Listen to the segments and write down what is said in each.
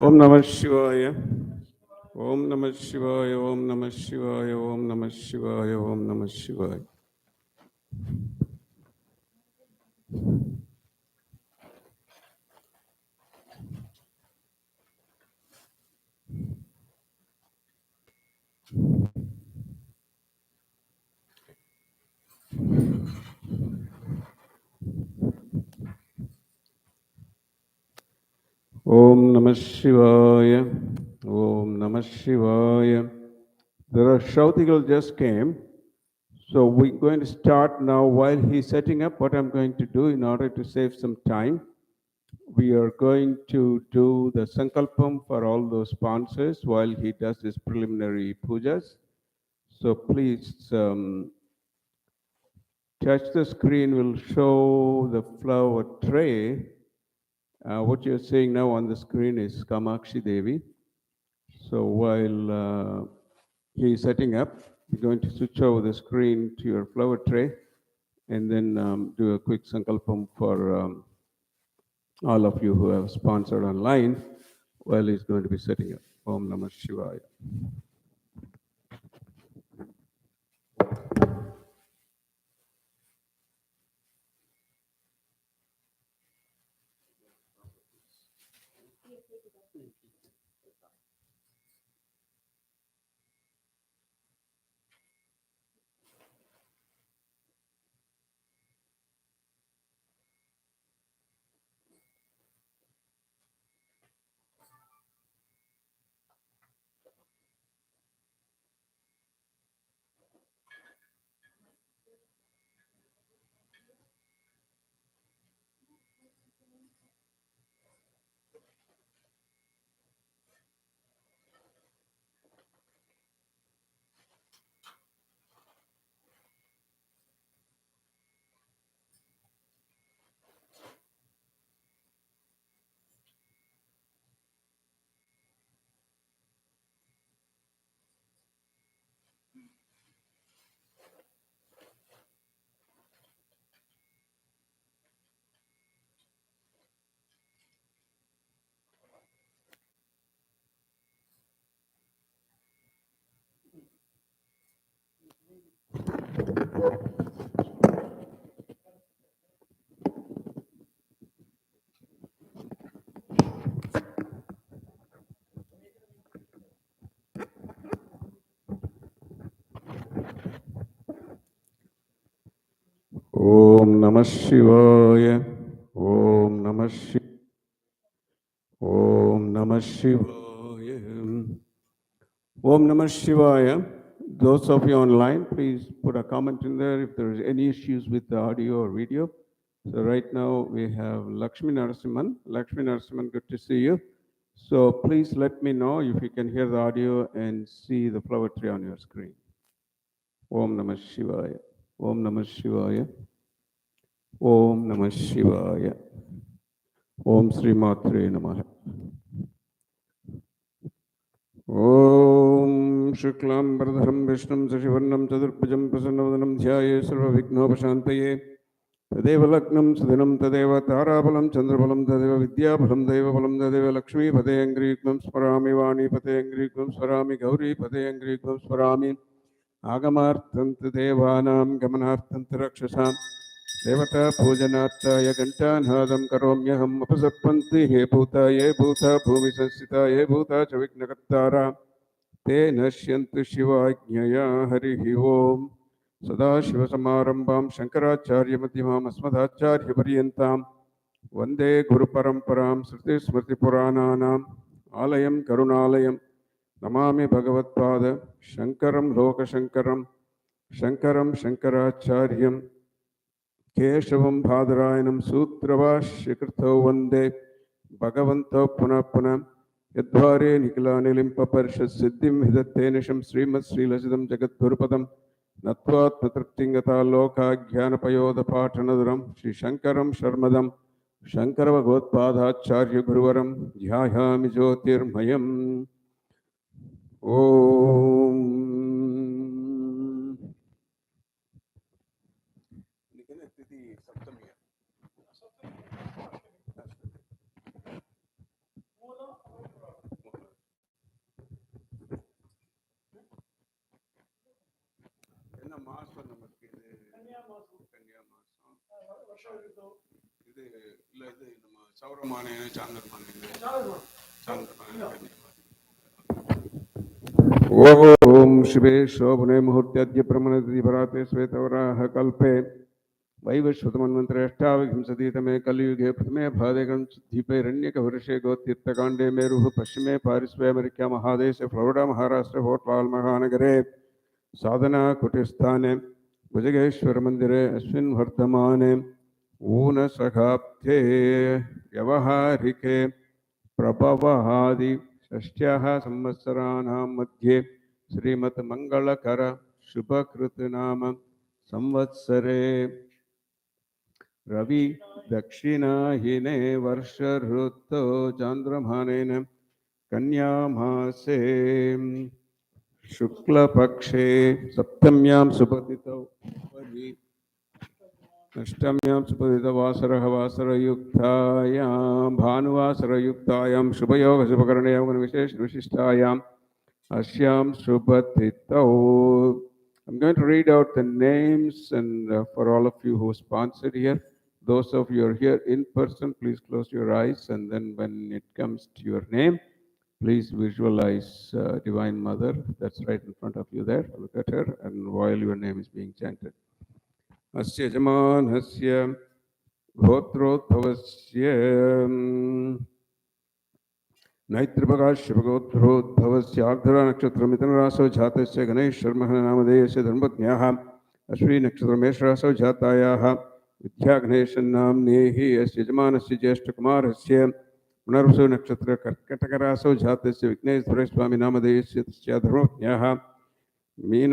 Om Namah Shivaya. Om Namah Shivaya. Om Namah Shivaya. Om Namah Shivaya. Om Namah Shivaya. Om Namah Shivaya. Om Namah Shivaya. The Shrautigal just came. So we're going to start now. While he's setting up, what I'm going to do in order to save some time, we are going to do the Sankalpam for all those sponsors while he does his preliminary pujas. So please touch the screen, will show the flower tray. What you're seeing now on the screen is Kamakshi Devi. So while he's setting up, you're going to switch over the screen to your flower tray and then do a quick Sankalpam for all of you who have sponsored online while he's going to be setting up. Om Namah Shivaya. Om Namah Shivaya. Om Namah Shivaya. Om Namah Shivaya. Om Namah Shivaya. Those of you online, please put a comment in there if there is any issues with the audio or video. So right now we have Lakshmi Narasimhan. Lakshmi Narasimhan, good to see you. So please let me know if you can hear the audio and see the flower tree on your screen. Om Namah Shivaya. Om Namah Shivaya. Om Namah Shivaya. Om Sri Matre Namaha. Om Shuklam Bardharam Vishnam Sashivarnam Chadurpajam Prasannavanam Dhyaye Sarva Vignopashantaye Tadeva Laknam Sadhanam Tadeva Tarabalam Chandrabalam Tadeva Vidyabalam Deva Balam Tadeva Lakshmi Pate Angrikvam Swarami Vani Pate Angrikvam Swarami Gauri Pate Angrikvam Swarami Agamarthant Devanam Gamanarthant Rakshasam Devata Pujanataya Gantanhadam Karomyaham Apasarpanti He Bhuta Ye Bhuta Bhumi Sansita Ye Bhuta Chaviknakattara Te Nashyantu Shivajnaya Harihi Om Sada Shiva Samarambam Shankaracharya Madhyamam Asmadacharya Paryantam Vande Guru Paramparam Sriti Smrti Purananam Alayam Karunalayam Namami Bhagavatpada Shankaram Loka Shankaram Shankaram Shankaracharyam Keshavam Bhadrayanam Sutravashyakrtho Vande Bhagavanto Puna Puna Yadvare Nikilanilimpha Parishad Siddhim Hidattenisham Srimad Sri Lasidam Jagat Gurupadam Natvat Natraptingata Loka Jnanapayoda Patanadaram Sri Shankaram Sharmadam Shankara Bhagavadpadacharya Guruvaram Jyayami Jyotirmayam Om ओम शिवे शोभने मुहूर्त्याद्य प्रमणति भराते श्वेतवराह कल्पे वैवस्वतमन्वन्तरेष्टाविंशतितमे कलियुगे प्रथमे भादेगणदीपैरण्यकवर्षे गोतीर्थकाण्डे मेरुः पश्चिमे पारिस्वे America महादेशे Florida Maharashtra फोर्ट्लाल् महानगरे साधना कुटिस्थाने भुजगेश्वरमन्दिरे अस्मिन् वर्तमाने ऊनसखाब्धे व्यवहारिके प्रभवादि षष्ट्याः संवत्सराणां मध्ये श्रीमद्मङ्गलकर शुभकृतनाम संवत्सरे रवि दक्षिणाहिने वर्ष ऋतो चान्द्रमानेन कन्यामासे शुक्लपक्षे सप्तम्यां सुपतितौ अष्टम्यां सुपतितवासरः वासरयुक्तायां भानुवासरयुक्तायां शुभयोगशुभकरण्यां विशेषविशिष्टायां अस्यां सुपतितौ. I'm going to read out the names and for all of you who sponsored here. Those of you who are here in person, please close your eyes, and then when it comes to your name, please visualize Divine Mother. That's right in front of you there. Look at her, and while your name is being chanted. Asya Jamanasya Gotrodhavasya नैत्रप्रकाश्यभगोत्रोद्भवस्यार्धरा नक्षत्रमिथुनरासौ जातस्य गणेशशर्मः नामधेयस्य धर्मज्ञाः अश्विनी नक्षत्रमेषरासौ जातायाः विद्यागणेशन्नाम्नेः अस्य यजमानस्य ज्येष्ठकुमारस्य पुनर्वसु नक्षत्रकर्कटकरासौ जातस्य विघ्नेश्वरस्वामी नामधेयस्य तस्य धर्मज्ञाः mean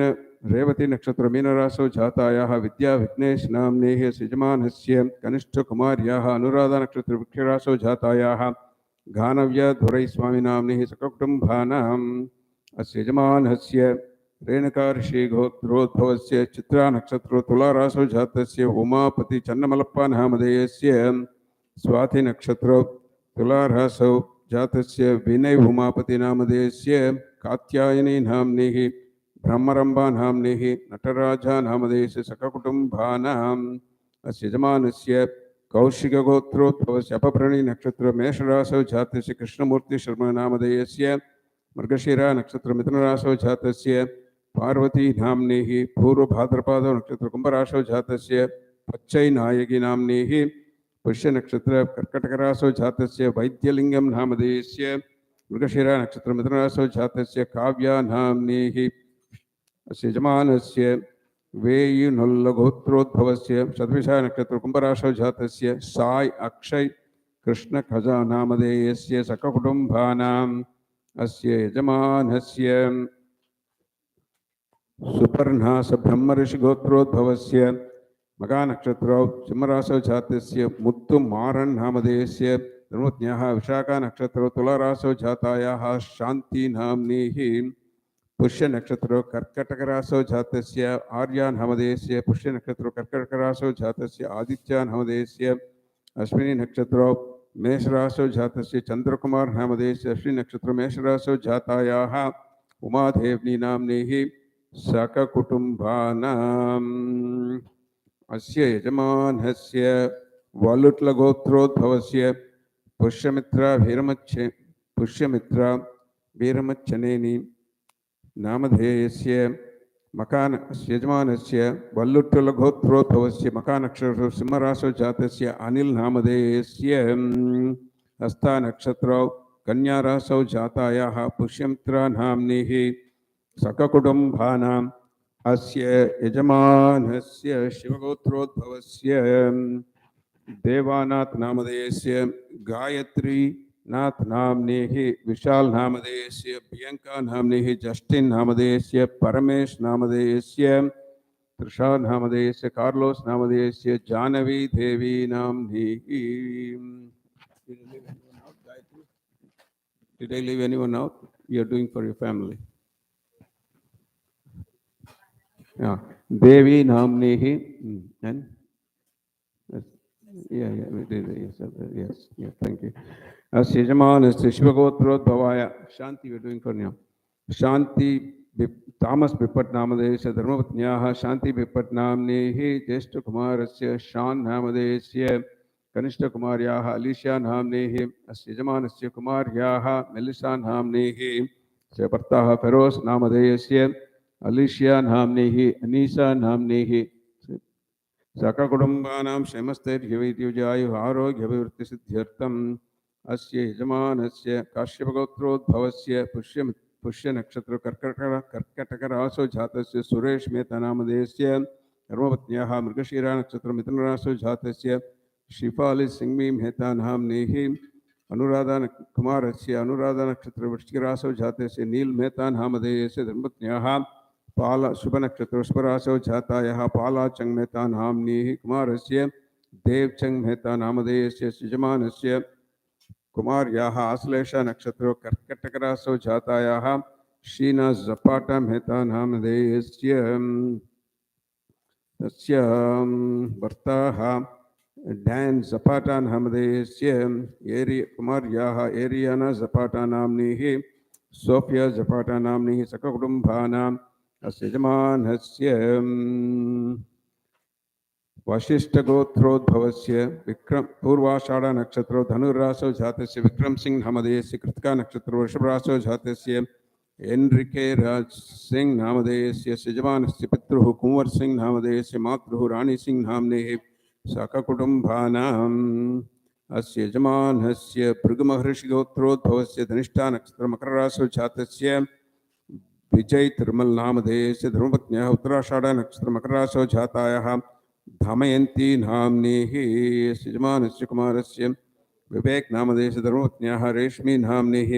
Revati नक्षत्रमीनरासौ जातायाः विद्याविघ्नेशनाम्नेः अस्य यजमानस्य कनिष्ठकुमार्याः अनुराधा नक्षत्रवृक्षरासौ जातायाः घानव्यधुरै स्वामिनाम्निः सककुटुम्बानाम् अस्य यजमानस्य रेणुकार्षिगोत्रोद्भवस्य चित्रा नक्षत्रो तुलारासौ जातस्य उमापति चन्नमलप्पा नामधेयस्य स्वाति नक्षत्रो तुलारासौ जातस्य विनय उमापति नामधेयस्य कात्यायनी नाम्निः ब्रह्मरम्भा नाम्निः नटराजा नामधेयस्य सककुटुम्बानाम् अस्य यजमानस्य कौशिकगोत्रोद्भवस्य अपभृणी नक्षत्र मेषरासौ जातस्य कृष्णमूर्ति शर्मा नामधेयस्य मृगशिरा नक्षत्र मिथुनरासौ जातस्य पार्वती नाम्निः पूर्वभाद्रपादौ नक्षत्र कुम्भरासौ जातस्य पच्चै नायकी नाम्निः पुष्य नक्षत्र कर्कटकरासौ जातस्य वैद्यलिंगम नामधेयस्य मृगशिरा नक्षत्र मिथुनरासौ जातस्य काव्या नाम्निः अस्य यजमानस्य वेयुनल्लगोत्रोद्भवस्य शतभिषा नक्षत्र कुम्भरासौ जातस्य साई अक्षय कृष्ण खजा नामधेयस्य सककुटुम्बानाम् अस्य यजमानस्य सुपर्णास ब्रह्मऋषि गोत्रोद्भवस्य मगा नक्षत्रौ सिंहरासौ जातस्य मुत्तु मारन् नामधेयस्य धर्मज्ञाः विशाखा नक्षत्रौ तुलारासौ जातायाः शान्ति नाम्नीः पुष्य नक्षत्रो कर्कटकरासौ जातस्य आर्या नामधेयस्य पुष्य नक्षत्रो कर्कटकरासौ जातस्य आदित्य नामधेयस्य अश्विनी नक्षत्रो मेषरासौ जातस्य चंद्रकुमार नामधेयस्य अश्विनी नक्षत्रो मेषरासौ जातायाः उमादेवी नाम्नीः सककुटुम्बानाम् अस्य यजमानस्य वालुट्लगोत्रोद्भवस्य पुष्यमित्रा वीरमच्छनेनी नामधेयस्य मकान यजमानस्य वल्लुट्टुलगोत्रोद्भवस्य मकानक्षत्रौ सिंहरासौ जातस्य अनिल नामधेयस्य हस्ता नक्षत्रौ कन्यारासौ जातायाः पुष्यमित्रा नाम्निः सककुटुम्बानाम् अस्य यजमानस्य शिवगोत्रोद्भवस्य देवानाथ नामधेयस्य गायत्री नाथ नाम्नेः विशाल नामधेयस्य प्रियंका नाम्नेः जस्टिन नामधेयस्य परमेश नामधेयस्य त्रिषा नामधेयस्य कार्लोस नामधेयस्य जानवी देवी नाम्नेः. Did I leave anyone out? You are doing for your family. Yeah, Devi Namnehi and yes, thank you. As Yajaman is Shiva Gotrodbhavaya, Shanti, we're doing for now. Shanti तामस बिपट नामधेयस्य धर्मपत्न्याः शांति बिपट नाम्नेः ज्येष्ठकुमारस्य शान नामधेयस्य कनिष्ठकुमार्याः अलिशा नाम्नेः अस्य यजमानस्य कुमार्याः Melissa नाम्नेः च भर्ताः फेरोस् नामधेयस्य अलिशिया नाम्नेः अनीसा नाम्नेः सककुटुम्बानां क्षेमस्थैर्यवैद्युजायुः आरोग्यभिवृद्धिसिद्ध्यर्थम् अस्य यजमानस्य काश्यपगोत्रोद्भवस्य पुष्यनक्षत्र कर्कटकरासो जातस्य सुरेश मेहता नामधेयस्य धर्मपत्न्याः मृगशीरा नक्षत्र मिथुनरासो जातस्य शिफाली सिंघवी मेहता नाम्नेः अनुराधा कुमारस्य अनुराधा नक्षत्र वृश्चिकरासो जातस्य नील मेहता नामधेयस्य धर्मपत्न्याः पाला शुभ नक्षत्र शुभरासो जातायाः पालाचंग मेहता नाम्नेः कुमारस्य देवचंग मेहता नामधेयस्य यजमानस्य कुमार्याः आश्लेषा नक्षत्र कर्कटकरासो जातायाः शीना जपाटा मेहता नामधेयस्य तस्य भर्ताः डैन जपाटा नामधेयस्य कुमार्याः एरियाना जपाटा नाम्नीः सोफिया जपाटा नाम्नीः सककुटुम्बानाम् अस्य यजमानस्य वशिष्ठगोत्रोद्भवस्य विक्रम पूर्वाषाढ़ नक्षत्र धनुरासो जातस्य विक्रम सिंह नामधेयस्य कृतिका नक्षत्र वृषभरासो जातस्य एनरिके राज सिंह नामधेयस्य यजमानस्य पितृः कुंवर सिंह नामधेयस्य मातृः रानी सिंह नाम्नेः सककुटुम्बानाम् अस्य यजमानस्य भृगुमहर्षिगोत्रोद्भवस्य धनिष्ठा नक्षत्र मकररासो जातस्य विजय तिरुमल नामधेयस्य धर्मपत्न्याः उत्तराषाढ़ नक्षत्र मकररासो जातायाः धमयन्ती नाम्नेः यजमानस्य कुमारस्य विवेक नामधेयस्य धर्मपत्न्याः रेश्मी नाम्नेः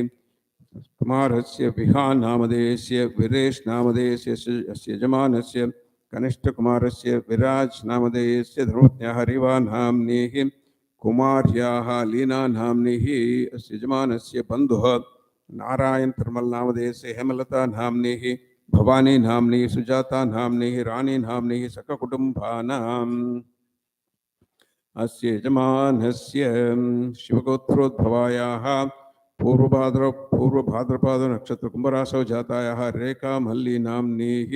कुमारस्य विहान नामधेयस्य विरेश नामधेयस्य यजमानस्य कनिष्ठकुमारस्य विराज नामधेयस्य धर्मपत्न्याः रिवा नाम्नेः कुमार्याः लीना नाम्नेः यजमानस्य बन्धुः नारायण तिरुमल नामधेयस्य हेमलता नाम्नेः भवानी नाम्नी सुजाता नाम्नी रानी नाम्नी सककुटुम्बानाम् अस्य यजमानस्य शिवगोत्रोद्भवायाः पूर्वभाद्रपाद नक्षत्र कुंभरासो जातायाः रेखा मल्ली नाम्नीः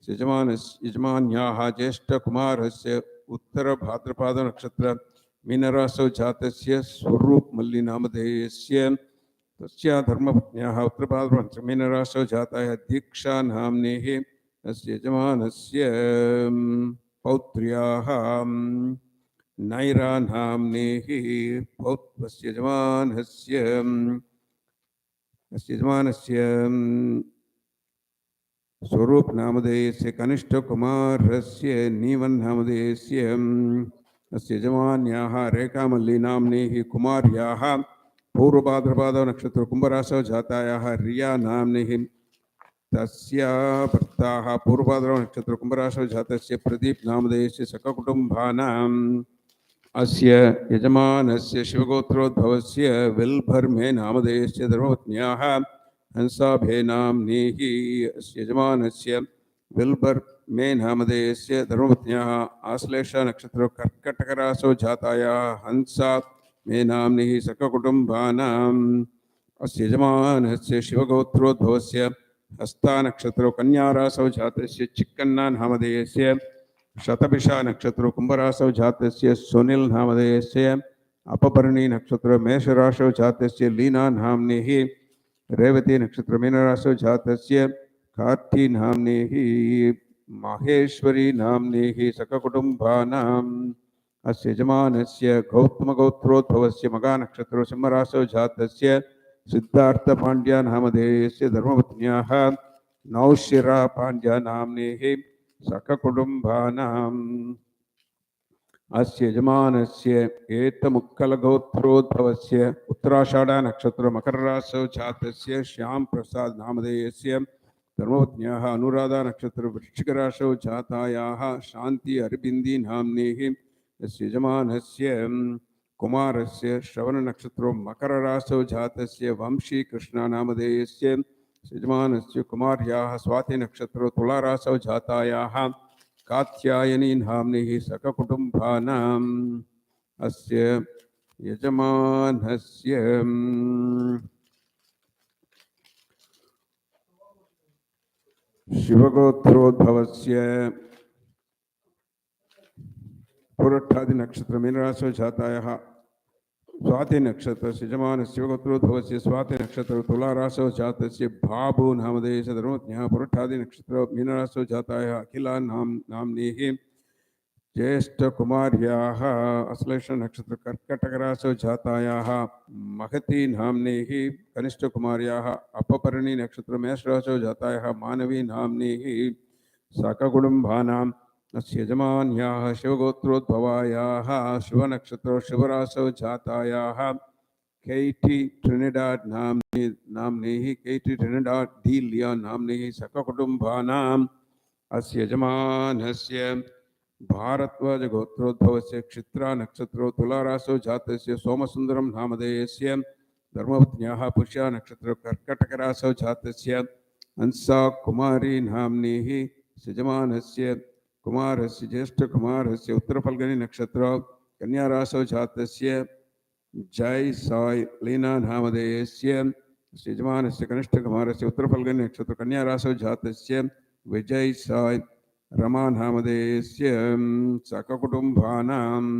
यजमान्याः ज्येष्ठकुमारस्य उत्तरभाद्रपाद नक्षत्र मीनरासो जातस्य स्वरूप मल्ली नामधेयस्य तस्या धर्मपत्न्याः उत्तरभाद्रमीनरासो जातायाः दीक्षा नाम्नेः अस्य यजमानस्य पौत्र्याः नैरा नाम्नेः पौत्रस्य यजमानस्य स्वरूप नामधेयस्य कनिष्ठकुमारस्य नीवन नामधेयस्य अस्य यजमान्याः रेखामल्ली नाम्नेः कुमार्याः पूर्वभाद्रपाद नक्षत्र कुंभरासो जातायाः रिया नाम्नेः तस्या भक्ताः पूर्वभाद्रपद नक्षत्र कुंभरासो जातस्य प्रदीप नामधेयस्य सककुटुम्बानाम् अस्य यजमानस्य शिवगोत्रोद्भवस्य विल्भर्मे नामधेयस्य धर्मपत्न्याः हंसाभे नाम्नीः अस्य यजमानस्य विल्भर्मे नामधेयस्य धर्मपत्न्याः आश्लेष नक्षत्र कर्कटकरासो जातायाः हंसा मे नाम्नीः सककुटुम्बानाम् अस्य यजमानस्य शिवगोत्रोद्भवस्य हस्ता नक्षत्र कन्यारासो जातस्य चिक्कन्ना नामधेयस्य शतभिषा नक्षत्र कुंभरासो जातस्य सुनील नामधेयस्य अपभरणी नक्षत्र मेषरासो जातस्य लीना नाम्नेः रेवती नक्षत्र मीनरासो जातस्य कार्ती नाम्नेः माहेश्वरी नाम्नेः सककुटुम्बानाम् अस्य यजमानस्य गौतमगोत्रोद्भवस्य मगा नक्षत्र सिंहरासो जातस्य सिद्धार्थ पांड्या नामधेयस्य धर्मपत्न्याः नौशिरा पांड्या नाम्नेः सककुटुम्बानाम् अस्य यजमानस्य एतमुक्कलगोत्रोद्भवस्य उत्तराषाढ़ नक्षत्र मकररासो जातस्य श्याम प्रसाद नामधेयस्य धर्मपत्न्याः अनुराधा नक्षत्र वृश्चिकरासो जातायाः शांति अरबिंदी नाम्नेः अस्य यजमानस्य कुमारस्य श्रवण नक्षत्रो मकररासो जातस्य वंशी कृष्णा नामधेयस्य यजमानस्य कुमार्याः स्वाति नक्षत्रो तुलारासो जातायाः कात्यायनी नाम्नीः सककुटुम्बानाम् अस्य यजमानस्य शिवगोत्रोद्भवस्य पुरट्ठादि नक्षत्र मीनराशौ जातायाः स्वाति नक्षत्र यजमान शिवगोत्रोद्भवस्य स्वाति नक्षत्र तुलाराशौ जातस्य भाभू नामधेयस्य धर्मज्ञः पुरट्ठादि नक्षत्र मीनराशौ जातायाः अखिला नाम्नीः ज्येष्ठकुमार्याः अश्लेष नक्षत्र कर्कटकराशौ जातायाः महती नाम्नीः कनिष्ठकुमार्याः अपपर्णी नक्षत्र मेषराशौ जातायाः मानवी नाम्नीः सककुटुम्बानाम् अस्य यजमान्याः शिवगोत्रोद्भवायाः शिवनक्षत्र शिवराशौ जातायाः कैटी ट्रिनिडाड नाम्नीः कैटी ट्रिनिडाड डीलिया नाम्नीः सककुटुम्बानाम् अस्य यजमानस्य भारद्वाज गोत्रोद्भवस्य क्षित्रा नक्षत्रो तुलाराशौ जातस्य सोमसुन्दरं नामधेयस्य धर्मपत्न्याः पुष्या नक्षत्र कर्कटकराशौ जातस्य अंसा कुमारी नाम्नीः यजमानस्य कुमारस्य ज्येष्ठकुमारस्य उत्तरफल्गुनी नक्षत्र कन्याराशौ जातस्य जय साई लीना नामधेयस्य यजमानस्य कनिष्ठकुमारस्य उत्तरफल्गुनी नक्षत्र कन्याराशौ जातस्य विजय साई रमा नामधेयस्य सककुटुम्बानाम्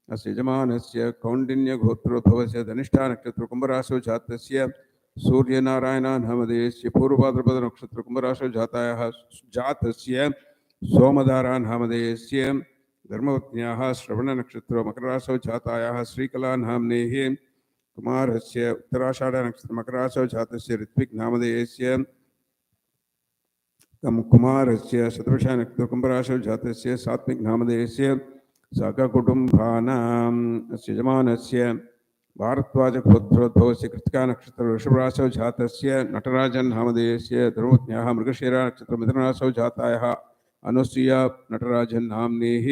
अस्य यजमानस्य कौण्डिन्यगोत्रोद्भवस्य धनिष्ठा नक्षत्र कुम्भराशौ जातस्य सूर्यनारायण नामधेयस्य पूर्वभाद्रपद नक्षत्र कुम्भराशौ जातस्य सोमधारा नामधेयस्य धर्मपत्न्याः श्रवण नक्षत्र मकराशौ जातायाः श्रीकला नाम्नेः कुमारस्य उत्तराषाढ नक्षत्र मकराशौ जातस्य ऋत्विक् नामधेयस्य कुमारस्य शतभिषा नक्षत्र कुम्भराशौ जातस्य सात्विक नामधेयस्य सककुटुम्बानाम् अस्य यजमानस्य भारद्वाज गोत्रोद्भवस्य कृतिका नक्षत्र वृषभराशौ जातस्य नटराजन् नामधेयस्य धर्मपत्न्याः मृगशीरा नक्षत्र मिथुनराशौ जातायाः अनुसूया नटराजन् नाम्नीः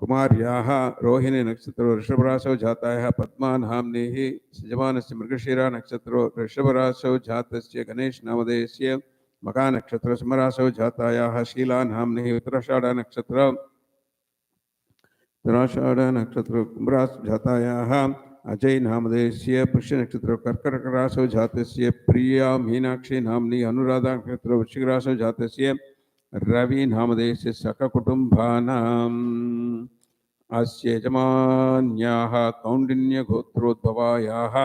कुमार्याः रोहिणी नक्षत्र वृषभराशौ जातायाः पद्मा नाम्नीः यजमानस्य मृगशीरा नक्षत्र वृषभराशौ जातस्य गणेश नामधेयस्य मका नक्षत्र सिंहराशौ जातायाः शीला नाम्नीः उत्तराषाढ नक्षत्र कुम्भराशौ जातायाः अजय नामधेयस्य पुष्य नक्षत्र कर्कटकराशौ जातस्य प्रिया मीनाक्षी नाम्नी अनुराधा नक्षत्र वृश्चिकराशौ जातस्य रवि नामधेयस्य सककुटुम्बानाम् अस्य यजमान्याः कौण्डिन्यगोत्रोद्भवायाः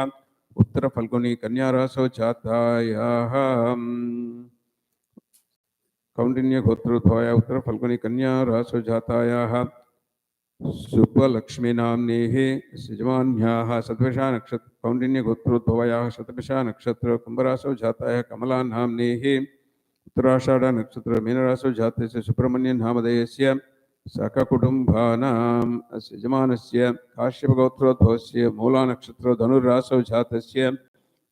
उत्तरफल्गुनी कन्याराशौ जातायाः कौण्डिन्यगोत्रोद्भवायाः उत्तरफल्गुनी कन्याराशौ जातायाः सुब्बलक्ष्मी नाम्नीः यजमान्याः शतभिषा नक्षत्र कौण्डिन्यगोत्रोद्भवायाः शतभिषा नक्षत्र कुम्भराशौ जातायाः कमला नाम्नीः उत्तराषाढ नक्षत्र मीनराशौ जातस्य सुब्रह्मण्यन नामधेयस्य सककुटुम्बानाम् अस्य यजमानस्य काश्यपगोत्रोद्भवस्य मूला नक्षत्र धनुराशौ जातस्य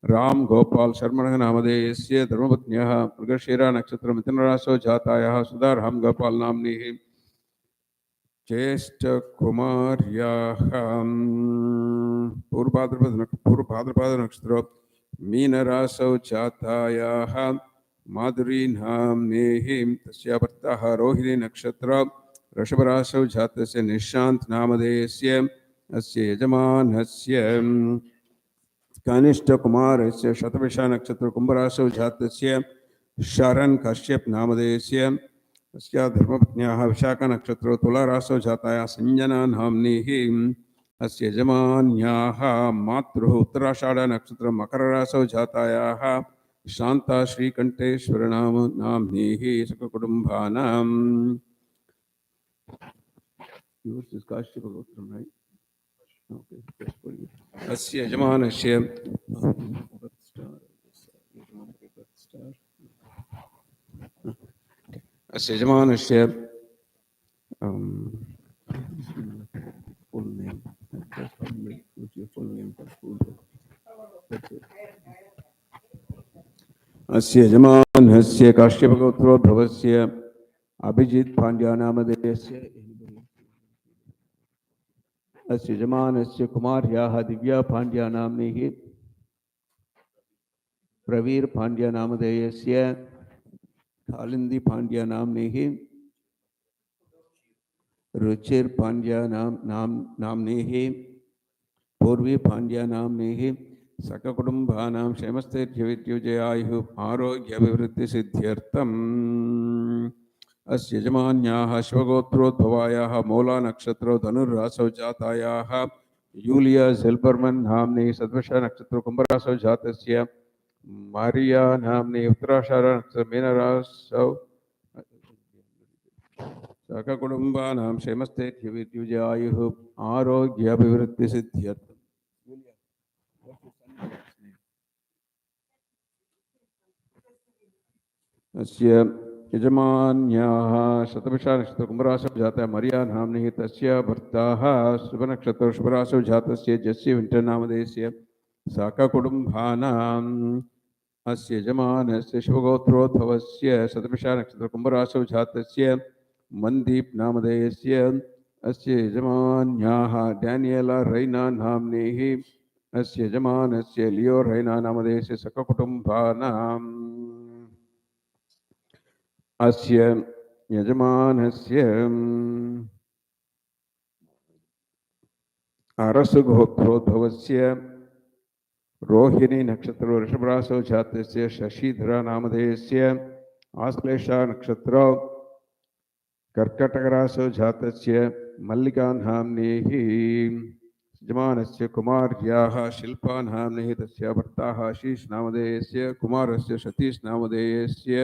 राम गोपाल शर्मणः नामधेयस्य धर्मपत्न्याः मृगशीरा नक्षत्र मिथुनराशौ जातायाः सुधा राम गोपाल नाम्नीः ज्येष्ठकुमार्याः पूर्वभाद्रपद नक्षत्र मीनराशौ जातायाः माधुरी नाम्नीः तस्याः भर्ता रोहिणी नक्षत्र वृषभराशौ जातस्य निशान्त नामधेयस्य अस्य यजमानस्य कनिष्ठकुमारस्य शतभिषा नक्षत्र कुम्भराशौ जातस्य शरण कश्यप नामधेयस्य तस्याः धर्मपत्न्याः विशाखा नक्षत्र तुलाराशौ जातायाः संजना नाम्नीः अस्य यजमान्याः मातृः उत्तराषाढ नक्षत्र मकरराशौ जातायाः शांता श्रीकंठेश्वर नाम्नीः सककुटुम्बानाम् अस्य यजमानस्य अस्य यजमानस्य अस्य यजमानस्य काश्यपगोत्रोद्भवस्य अभिजित पांड्या नामधेयस्य अस्य यजमानस्य कुमार्याः दिव्या पांड्या नाम्नीः प्रवीर पांड्या नामधेयस्य कालिंदी पांड्या नाम्नीः रुचिर पांड्या नाम्नीः पूर्वी पांड्या नाम्नीः सककुटुम्बानां क्षेमस्थैर्यविद्युजयायुः आरोग्याभिवृद्धिसिद्ध्यर्थम् अस्य यजमान्याः शिवगोत्रोद्भवायाः मूलानक्षत्रो धनुर्रासौ जातायाः यूलिया ज़ेल्बर्मन् नाम्नि सद्वृषनक्षत्रो कुम्भरासौ जातस्य मारिया नाम्नि उत्तराषाढनक्षत्र मीनरासौ सककुटुम्बानां क्षेमस्थैर्यविद्युजयायुः आरोग्याभिवृद्धिसिद्ध्यर्थम् अस्य यजमान्याः शतभिषा नक्षत्र कुम्भरासौ जातः मरिया नाम्नि तस्य भर्ताः शुभनक्षत्र शुभरासौ जातस्य जस्य विंटर् नामधेयस्य साककुटुम्बानाम् अस्य यजमानस्य शिवगोत्रोद्भवस्य शतभिषा नक्षत्र कुम्भरासौ जातस्य मन्दीप् नामधेयस्य अस्य यजमान्याः डैनियला रैना नाम्नेः अस्य यजमानस्य लियो रैना नामधेयस्य सककुटुम्बानाम् अस्य यजमानस्य अरसुगोत्रोद्भवस्य रोहिणी नक्षत्र वृषभरासौ जातस्य शशिधरा नामधेयस्य आश्लेषा नक्षत्र कर्कटकरासौ जातस्य मल्लिका नाम्नेः यजमानस्य कुमार्याः शिल्पा नाम्नेः तस्य भर्ताः आशीष नामधेयस्य कुमारस्य सतीश नामधेयस्य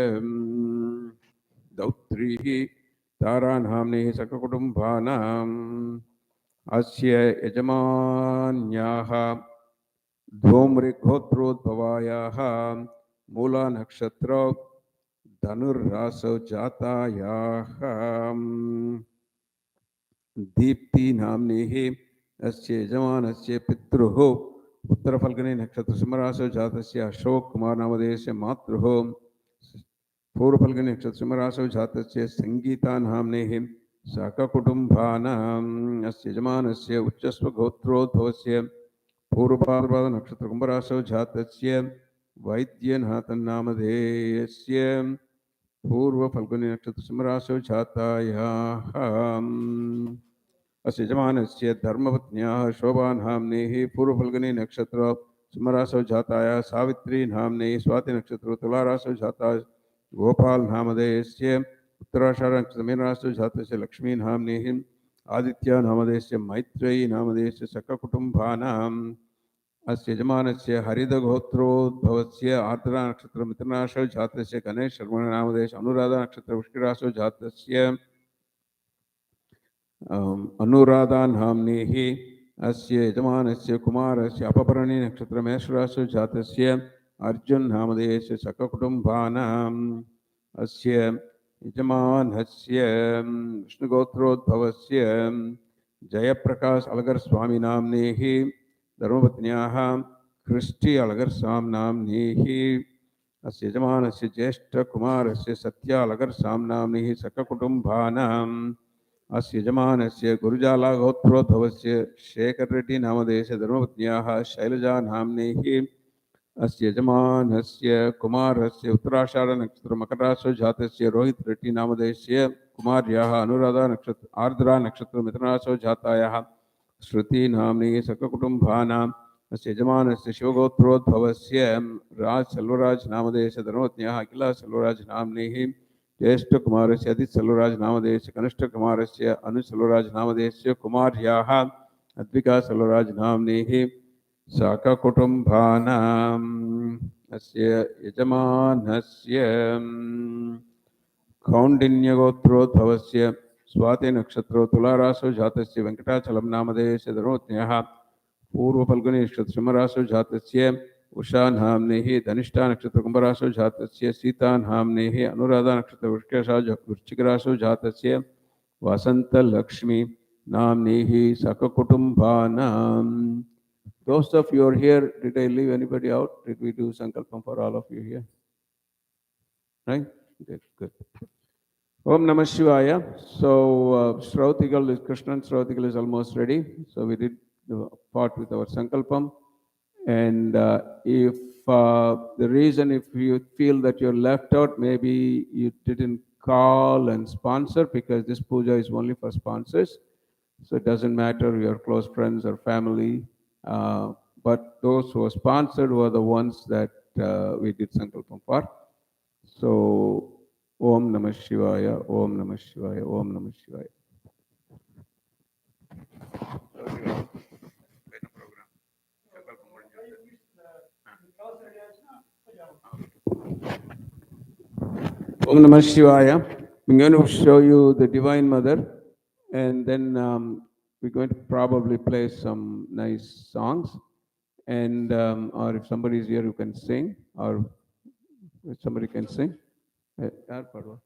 दौत्रीः तारा नाम्नेः सककुटुम्बानाम् अस्य यजमान्याः धूम्रिगोत्रोद्भवायाः मूलानक्षत्र धनुर्रासौ जातायाः दीप्ति नाम्नेः अस्य यजमानस्य पितृः उत्तरफल्गुनी नक्षत्र सिंहरासौ जातस्य अशोक कुमार नामधेयस्य मातृः पूर्वफल्गुनी नक्षत्र सिंहरासौ जातस्य संगीता नाम्नेः सककुटुम्बानाम् अस्य यजमानस्य उच्चस्वगोत्रोद्भवस्य पूर्वभाद्रपद नक्षत्र कुम्भरासौ जातस्य वैद्यनाथन् नामधेयस्य पूर्वफल्गुनी नक्षत्र सिंहरासौ जातायाः अस्य यजमानस्य धर्मपत्न्याः शोभा नाम्नेः पूर्वफल्गुनी नक्षत्र सिंहरासौ जातायाः सावित्री नाम्नेः स्वाति नक्षत्र तुलारासौ जाता गोपाल नामधेयस्य उत्तराषाढ नक्षत्र मीनरासौ जातस्य लक्ष्मी नाम्नेः आदित्य नामधेयस्य मैत्रेयी नामधेयस्य सककुटुम्बानाम् अस्य यजमानस्य हरिदगोत्रोद्भवस्य आर्द्रा नक्षत्र मिथुनरासौ जातस्य गणेश शर्मा नामधेयस्य अनुराधा नक्षत्र वृश्चिकरासौ जातस्य अनुराधा नाम्नेः अस्य यजमानस्य कुमारस्य अपभरणी नक्षत्र मेषरासौ जातस्य अर्जुन नामधेयस्य सककुटुम्बानाम् अस्य यजमानस्य विष्णुगोत्रोद्भवस्य जयप्रकाश अलगर स्वामी नाम्नेः धर्मपत्न्याः क्रिस्टी अलगर स्वामी नाम्नेः अस्य यजमानस्य ज्येष्ठकुमारस्य सत्या अलगर स्वामी नाम्नेः सककुटुम्बानाम् अस्य यजमानस्य गुरुजाला गोत्रोद्भवस्य शेखर रेड्डी नामधेयस्य धर्मपत्न्याः शैलजा नाम्नेः अस्य यजमानस्य कुमारस्य उत्तराषाढ नक्षत्र मकररासौ जातस्य रोहित रेड्डी नामधेयस्य कुमार्याः अनुराधा नक्षत्र आर्द्रा नक्षत्र मिथुनरासौ जातायाः श्रुति नाम्नी सककुटुम्बानाम् अस्य यजमानस्य शिवगोत्रोद्भवस्य राज सेल्वराज नामधेयस्य धर्मपत्न्याः अखिला सेल्वराज नाम्नेः ज्येष्ठकुमारस्य अदित सेल्वराज नामधेयस्य कनिष्ठकुमारस्य अनु सेल्वराज नामधेयस्य कुमार्याः अद्विका सेल्वराज नाम्नेः सककुटुम्बानाम् अस्य यजमानस्य कौण्डिन्यगोत्रोद्भवस्य स्वाति नक्षत्रो तुलारासौ जातस्य वेङ्कटाचलं नामधेयस्य धर्मपत्न्याः पूर्वफल्गुनी नक्षत्र सिंहरासौ जातस्य उषा नाम्नेः धनिष्ठा नक्षत्र कुम्भरासौ जातस्य सीता नाम्नेः अनुराधा नक्षत्र वृश्चिकरासौ जातस्य Vasantalakshmi नाम्नेः सककुटुम्बानाम्. Those of you are here, did I leave anybody out? Did we do sankalpam for all of you here? Right? Okay, good. Om Namah Shivaya. So Shrautigal is Krishnan, Shrautigal is almost ready. So we did the part with our sankalpam. And if the reason, if you feel that you're left out, maybe you didn't call and sponsor, because this puja is only for sponsors. So it doesn't matter, your close friends or family. but those who were sponsored were the ones that we did Sankalpam for. So, Om Namah Shivaya, Om Namah Shivaya, Om Namah Shivaya. Om Namah Shivaya. I'm going to show you the Divine Mother, and then we're going to probably play some nice songs, and or if somebody is here who can sing, or if somebody can sing. யார் பாடுவா?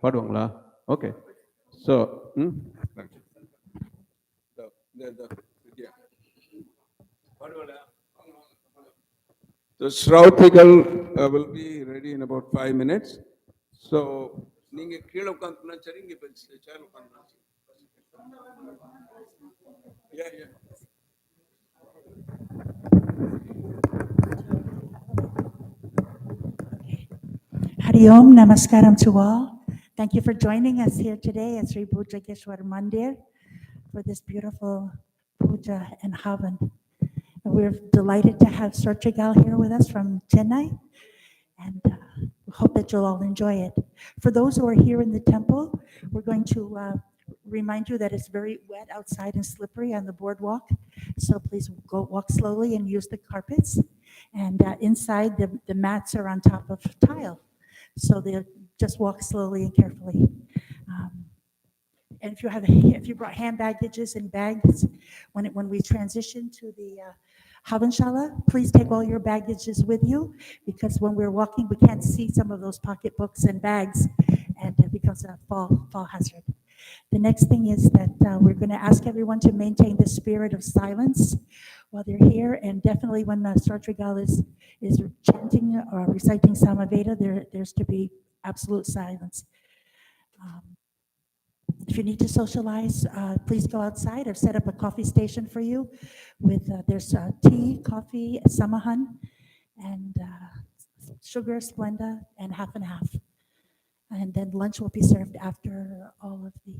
பாடுவாங்களா? Okay. So, the Shrautikal will be ready in about 5 minutes. So, நீங்க கீழே உட்கார்ந்துனா சரி, இங்க சேர் உட்கார்ந்துனா சரி. Yeah. Hari Om, Namaskaram to all. Thank you for joining us here today at Sri Puja Mandir for this beautiful Puja and Havan. We're delighted to have Sartrigal here with us from Chennai, and hope that you'll all enjoy it. For those who are here in the temple, we're going to remind you that it's very wet outside and slippery on the boardwalk, so please go walk slowly and use the carpets. And inside, the mats are on top of tile, so they'll just walk slowly and carefully. And if you brought hand baggages and bags, when we transition to the Havanshala, please take all your baggages with you, because when we're walking, we can't see some of those pocketbooks and bags, and it becomes a fall hazard. The next thing is that we're going to ask everyone to maintain the spirit of silence while they're here, and definitely when Sartrigal is chanting or reciting Samaveda, there's to be absolute silence. If you need to socialize, please go outside. I've set up a coffee station for you with, there's tea, coffee, samahan, and sugar, Splenda, and half and half. And then lunch will be served after all of the,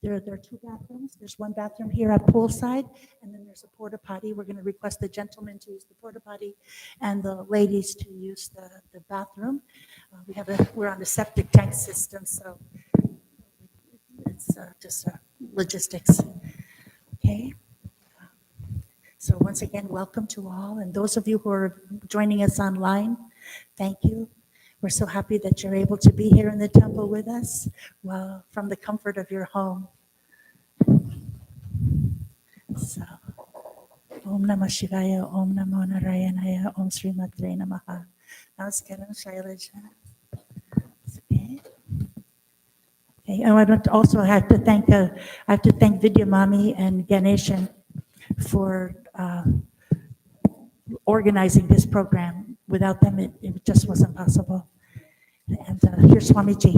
there are 2 bathrooms. There's one bathroom here at poolside, and then there's a porta potty. We're going to request the gentlemen to use the porta potty and the ladies to use the bathroom. We're on the septic tank system, so it's just logistics. Okay. So once again, welcome to all. And those of you who are joining us online, thank you. We're so happy that you're able to be here in the temple with us, well, from the comfort of your home. So, Om Namah Shivaya, Om Namo Narayanaya, Om Sri Matre Namaha. Namaskaram, Shailaja. Okay, and I also have to thank Vidya Mami and Ganeshan for organizing this program. Without them, it just wasn't possible. And here's Swamiji.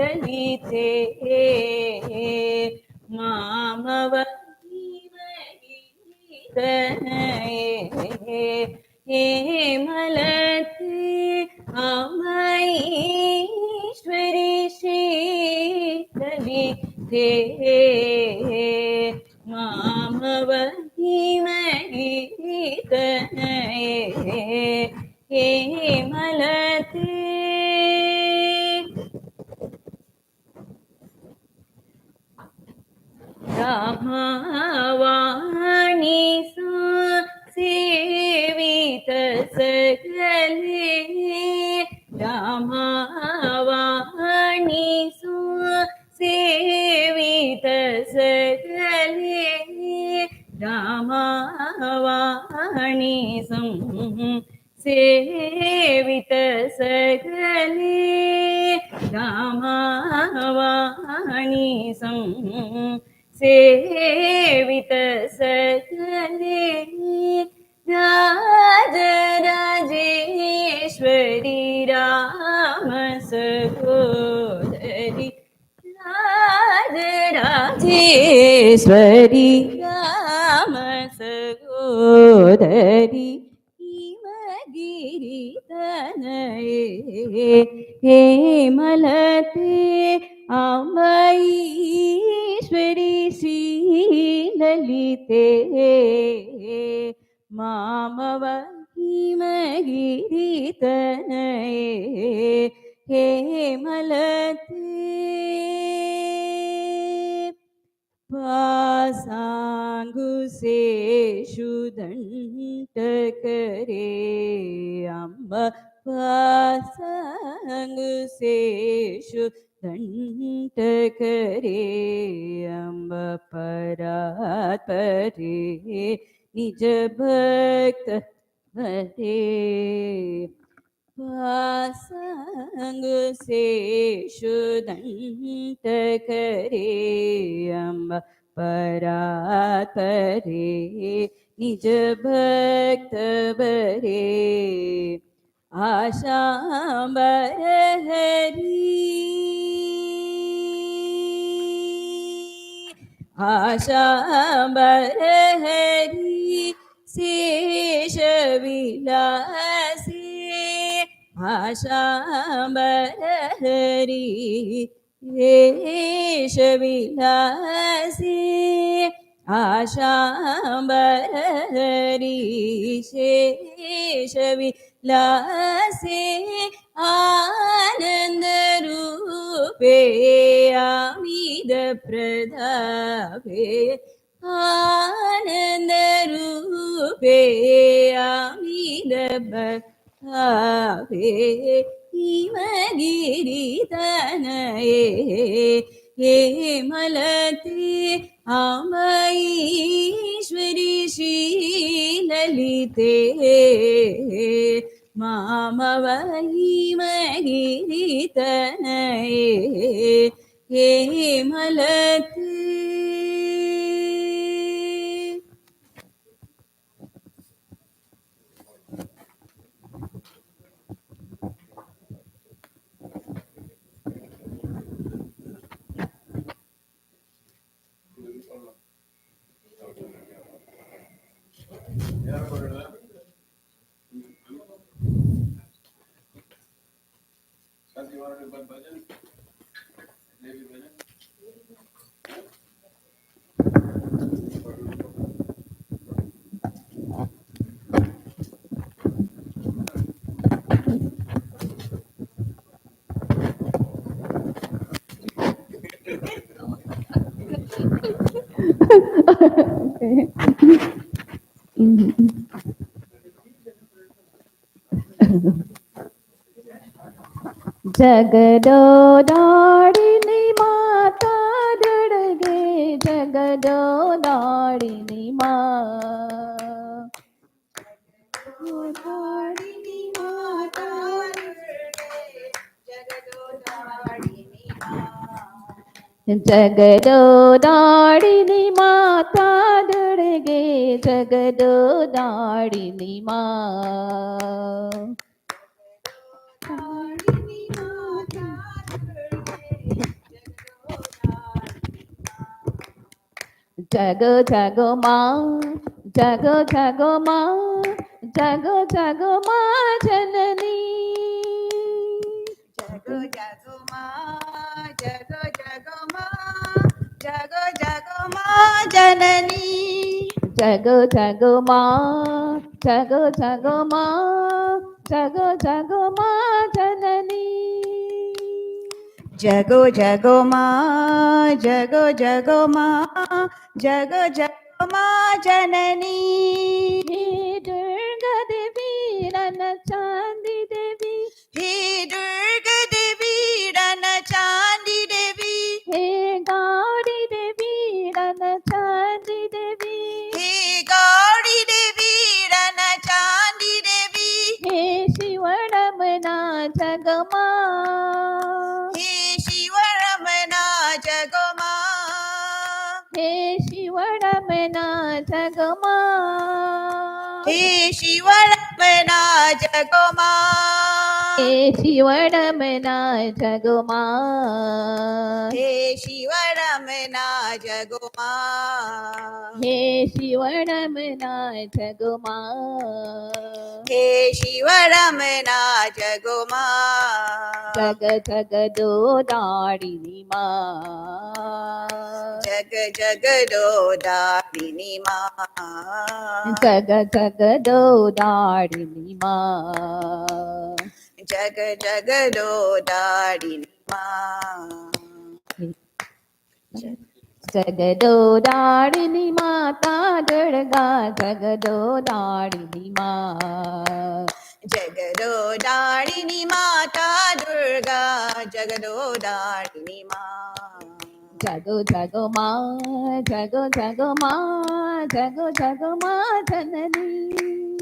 ललिते मामवहीमहि हे मलते अमईश्वरी श्रीललिते मामवहीमहि हे मलते रामावाणी सेवित सकले रामावाणी सेवित सकले रामावाणी सेवित सकले रामावाणी सेवित सकले राजराजेश्वरी राम सहोदरी राजराजेश्वरी राम सहोदरी हिमगिरितनये हे मलते अमईश्वरी श्रीललिते मामवहीमगिरितनये हे मलते पासाङ्गुसेषु दण्डकरे अम्ब पासाङ्गुसेषु दण्डकरे अम्ब परात्परे निज भक्त हरे पासाङ्गुसेषु दण्डकरे अम्ब परात्परे निज भक्त भरे आशाम्बर हरि आशाम्बर हरि शेषविलासे आशाम्बर हरि शेषविलासे आशाम्बर हरि शेषविलासे आनंद रूपे आमिद प्रदापे आनंद रूपे आमिद प्रदापे हिमगिरितनये हे मलते अमईश्वरी श्रीललिते मामवहीमगिरितनये हे मलते जगदोदारिणी माता दुर्गे जगदोदारिणी माँ जगदोदारिणी माता जगदोदारिणी माता दुर्गे जगदोदारिणी माँ Jago jago ma, jago jago ma, jago jago ma janani. Jago jago ma, jago jago ma, jago jago ma janani. Jago jago ma, jago jago ma, jago jago ma janani. Jago jago ma, jago jago ma, jago jago ma janani. He Durga Devi Rana Chandi Devi. He Durga Devi Rana Chandi Devi. He Gauri Devi Rana Chandi Devi. He Gauri Devi Rana Chandi Devi. He Shiva Ramana Jagama. He Shiva Ramana Jagama. He Shiva Ramana Jagama. He Shiva Ramana Jagama. He Shiva Ramana Jagama. He Shiva Ramana Jagama. He Shiva Ramana Jagama. He Shiva Ramana Jagama. Jaga jaga do darini ma. Jaga Jaga Do Darini Ma. Jaga jaga do darini ma. Jaga Jaga Do Darini Ma. Jagado darini mata durga jagado darini ma. Jagado Darini Mata Durga. Jagado Darini Ma. Jago jago ma, jago jago ma, jago jago ma janani.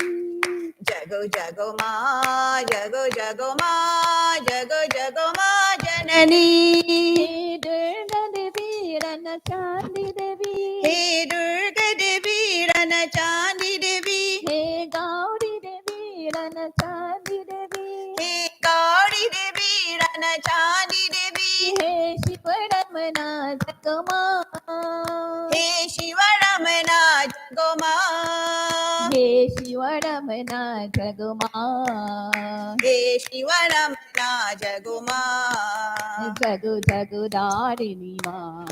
Jago Jago Ma. Jago Jago Ma. Jago Jago Ma Janani. He Durga Devi Rana Chandi Devi. Hey Durga Devi Rana Chandi Devi. He Gauri Devi Rana Chandi Devi. Hey Gauri Devi Rana Chandi Devi. He Shiva Ramana Jagama. Hey Shiva Ramana Jagoma. He Shiva Ramana Jagama. Hey Shiva Ramana Jagoma. Jago jago darini ma.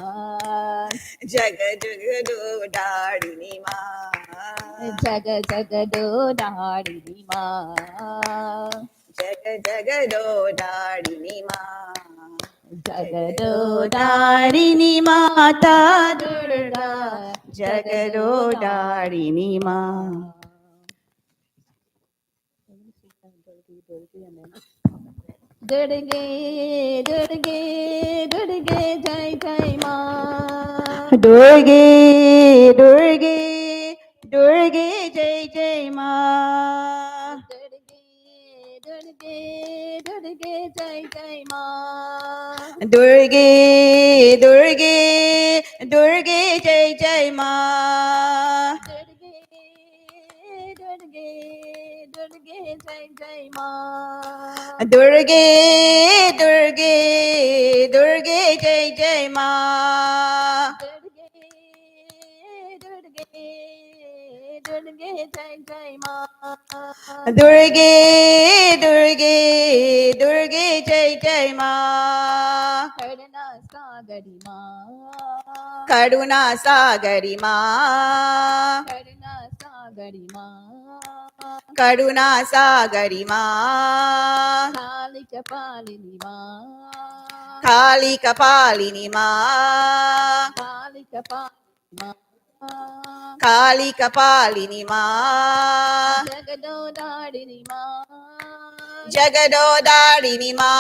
Jaga Jaga Do Darini Ma. Jaga jaga do darini ma. Jaga Jaga Do Darini Ma. Jaga do Darini Mata Durga. Jagado Darini Ma. Durge durge durge jai jai ma. Durge Durge Durge Jai Jai Ma. Durge durge durge jai jai ma. Durge Durge Durge Jai Jai Ma. Durge durge durge jai jai ma. Durge Durge Durge Jai Jai Ma. Durge durge jai jai ma. Durge Durge Durge Jai Jai Ma. Karuna sagari ma. Karuna Sagari Ma. Karuna sagari ma. Karuna Sagari Ma. Kali kapalini ma. Kali Kapalini Ma. Kali kapalini ma. Kali Kapalini Ma. Jagado darini ma. Jagado Darini Ma.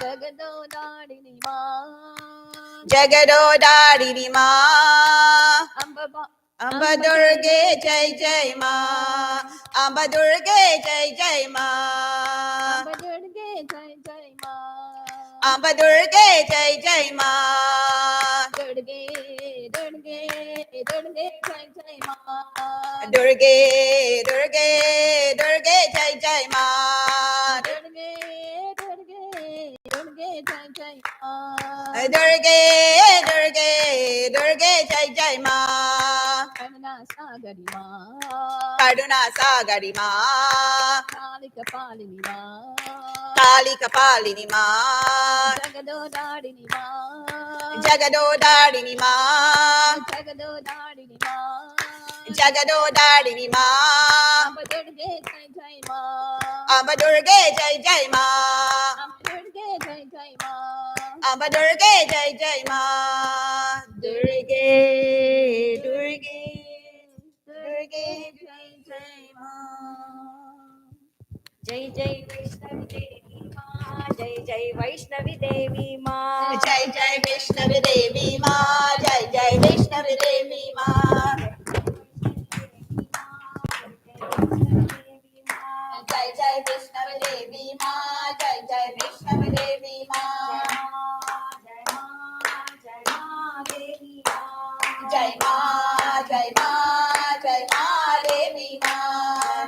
Jagado darini ma. Jagado Darini Ma. Amba Amba Durge Jai Jai Ma. Amba Durge Jai Jai Ma. Amba durge jai jai ma. Amba Durge Jai Jai Ma. Durge durge durge jai jai ma. Durge Durge Durge Jai Jai Ma. Durge durge durge jai jai ma. Durge, Durge, Durge, jai jai ma. Karuna sagari ma. Karuna sagari ma. Kali kapalini ma. Kali kapalini ma. Jagadodadini ma. Jagadodadini ma. Jagadodadini ma. Jagadodadini ma. Amba Durge jai jai ma. Amba Durge, jai jai ma. Amba Durge jai jai ma. Amba Durge, jai jai ma. Durge, Durge, Durge, jai jai ma. जय जय वैष्णवी देवी माँ जय जय वैष्णवी देवी माँ जय जय वैष्णवी देवी माँ जय जय वैष्णवी देवी माँ जय जय वैष्णवी देवी माँ जय जय वैष्णवी देवी माँ जय माँ जय माँ जय माँ देवी माँ जय माँ जय माँ जय माँ देवी माँ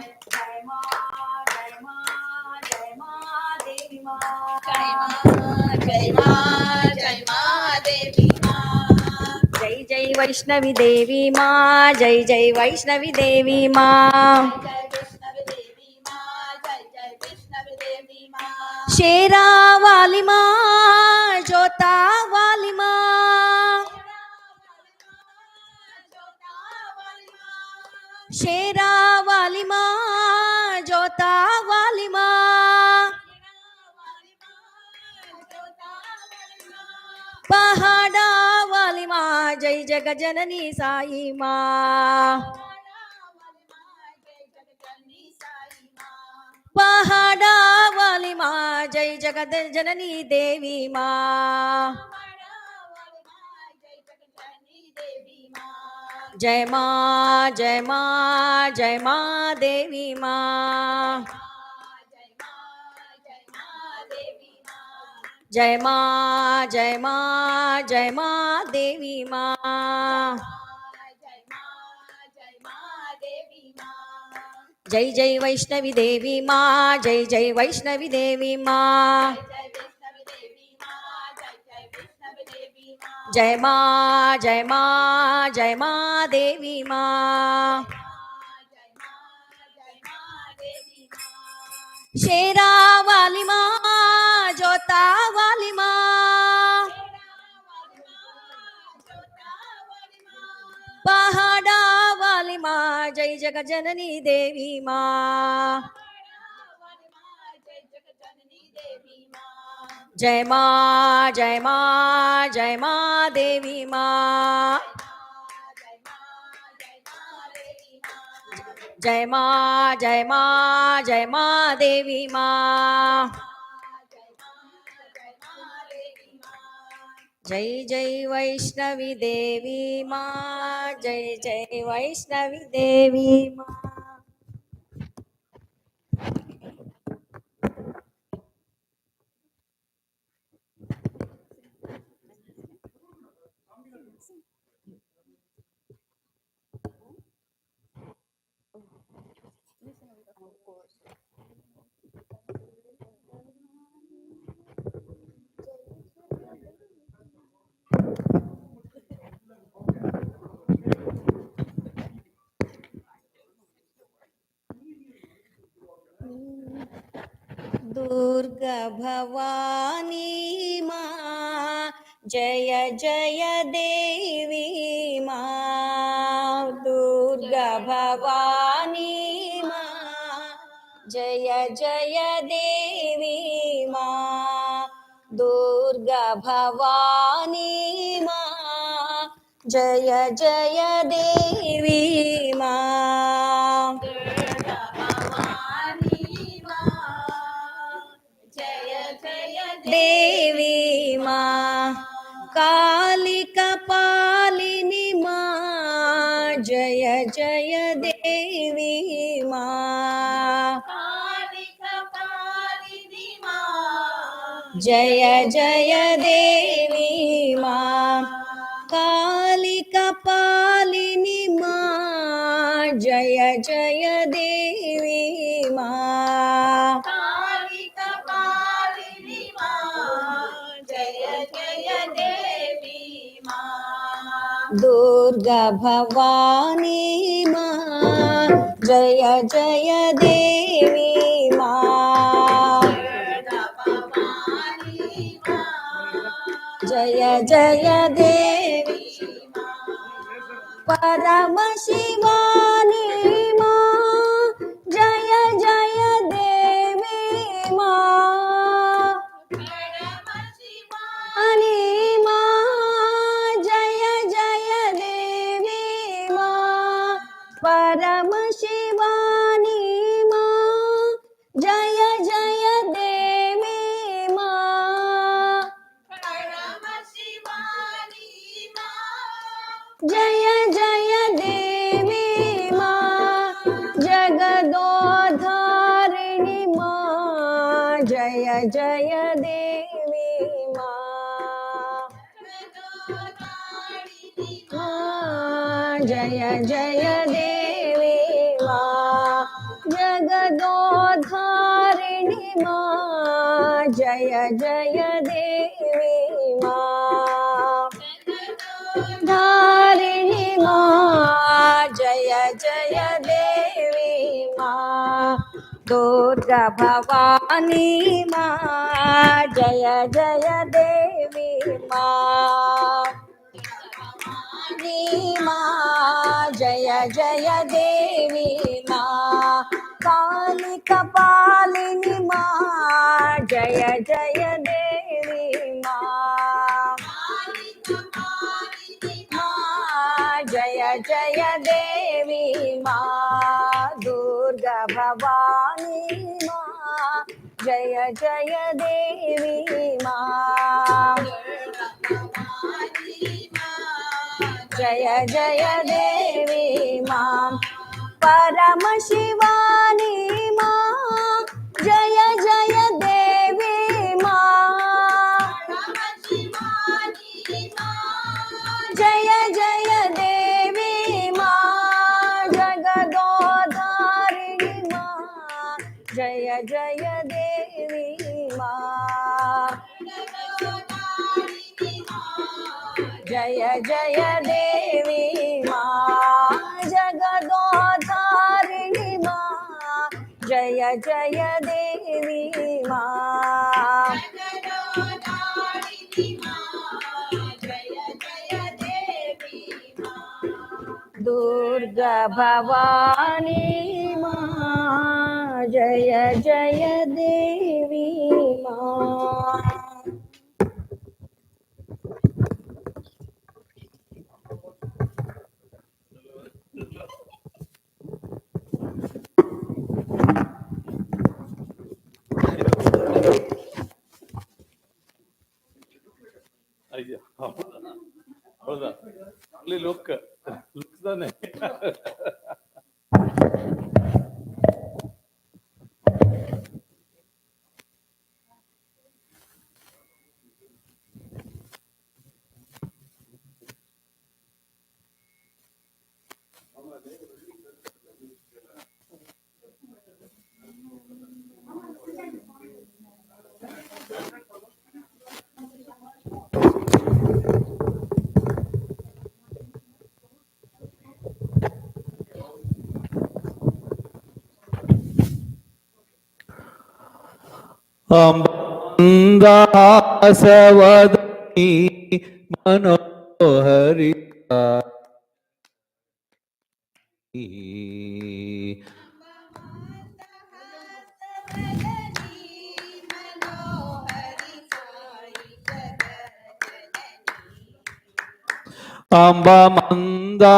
जय माँ जय माँ जय माँ देवी माँ जय जय वैष्णवी देवी माँ जय जय वैष्णवी देवी माँ जय वैष्णवी देवी माँ जय जय वैष्णवी देवी माँ शेरा वाली माँ जोता वाली माँ शेरा वाली माँ जोता वाली माँ पहाड़ा वाली माँ जय जग जननी साई माँ पहाड़ा वाली माँ जय जगत जननी देवी माँ जय माँ जय माँ जय माँ देवी माँ जय माँ जय माँ जय माँ देवी माँ जय जय वैष्णवी देवी माँ जय जय वैष्णवी देवी माँ जय माँ जय माँ जय माँ देवी माँ शेरा वाली माँ जोता वाली माँ पहाड़ा वाली माँ जय जग जननी देवी माँ जय माँ जय माँ जय माँ देवी माँ जय माँ जय माँ जय माँ देवी माँ जय जय वैष्णवी देवी माँ जय जय वैष्णवी देवी माँ दुर्गा भवानी माँ जय जय देवी माँ दुर्गा भवानी माँ जय जय देवी माँ दुर्गा भवानी माँ जय जय देवी माँ देवी माँ काली कपालिनी माँ जय जय देवी माँ जय जय देवी माँ काली कपालिनी माँ जय जय देवी माँ दुर्गा भवानी माँ जय जय देवी माँ जय जय देवी परम शिवानी माँ जय जय देवी माँ शिवानी माँ जय जय देवी माँ परम शिवानी माँ जय जय देवी माँ जय जय देवी माँ जगदोधारिणी माँ जय जय देवी माँ जय जय देवी माँ जगदोधारिणी माँ जय जय देवी माँ धारिणी माँ जय जय देवी माँ दुर्गा भवानी माँ जय जय देवी माँ माँ जय जय देवी माँ काली कपालिनी माँ जय जय देवी माँ जय जय देवी माँ दुर्गा भवानी माँ जय जय देवी माँ जय जय देवी माँ परम शिवानी माँ जय जय देवी माँ जय जय देवी माँ जगदोधारिणी माँ जय जय देवी माँ जय जय देवी माँ जगदोधारिणी माँ जय जय देवी माँ दुर्गा भवानी माँ जय जय देवी माँ ಅಯ್ಯ ಹೌದಾ ಅಲ್ಲಿ ಲುಕ್ ತಾನೆ ಮಂದಾಸವದನಿ ಮನೋಹರಿ ಅಂಬ ಮಂದಹಾಸವದನಿ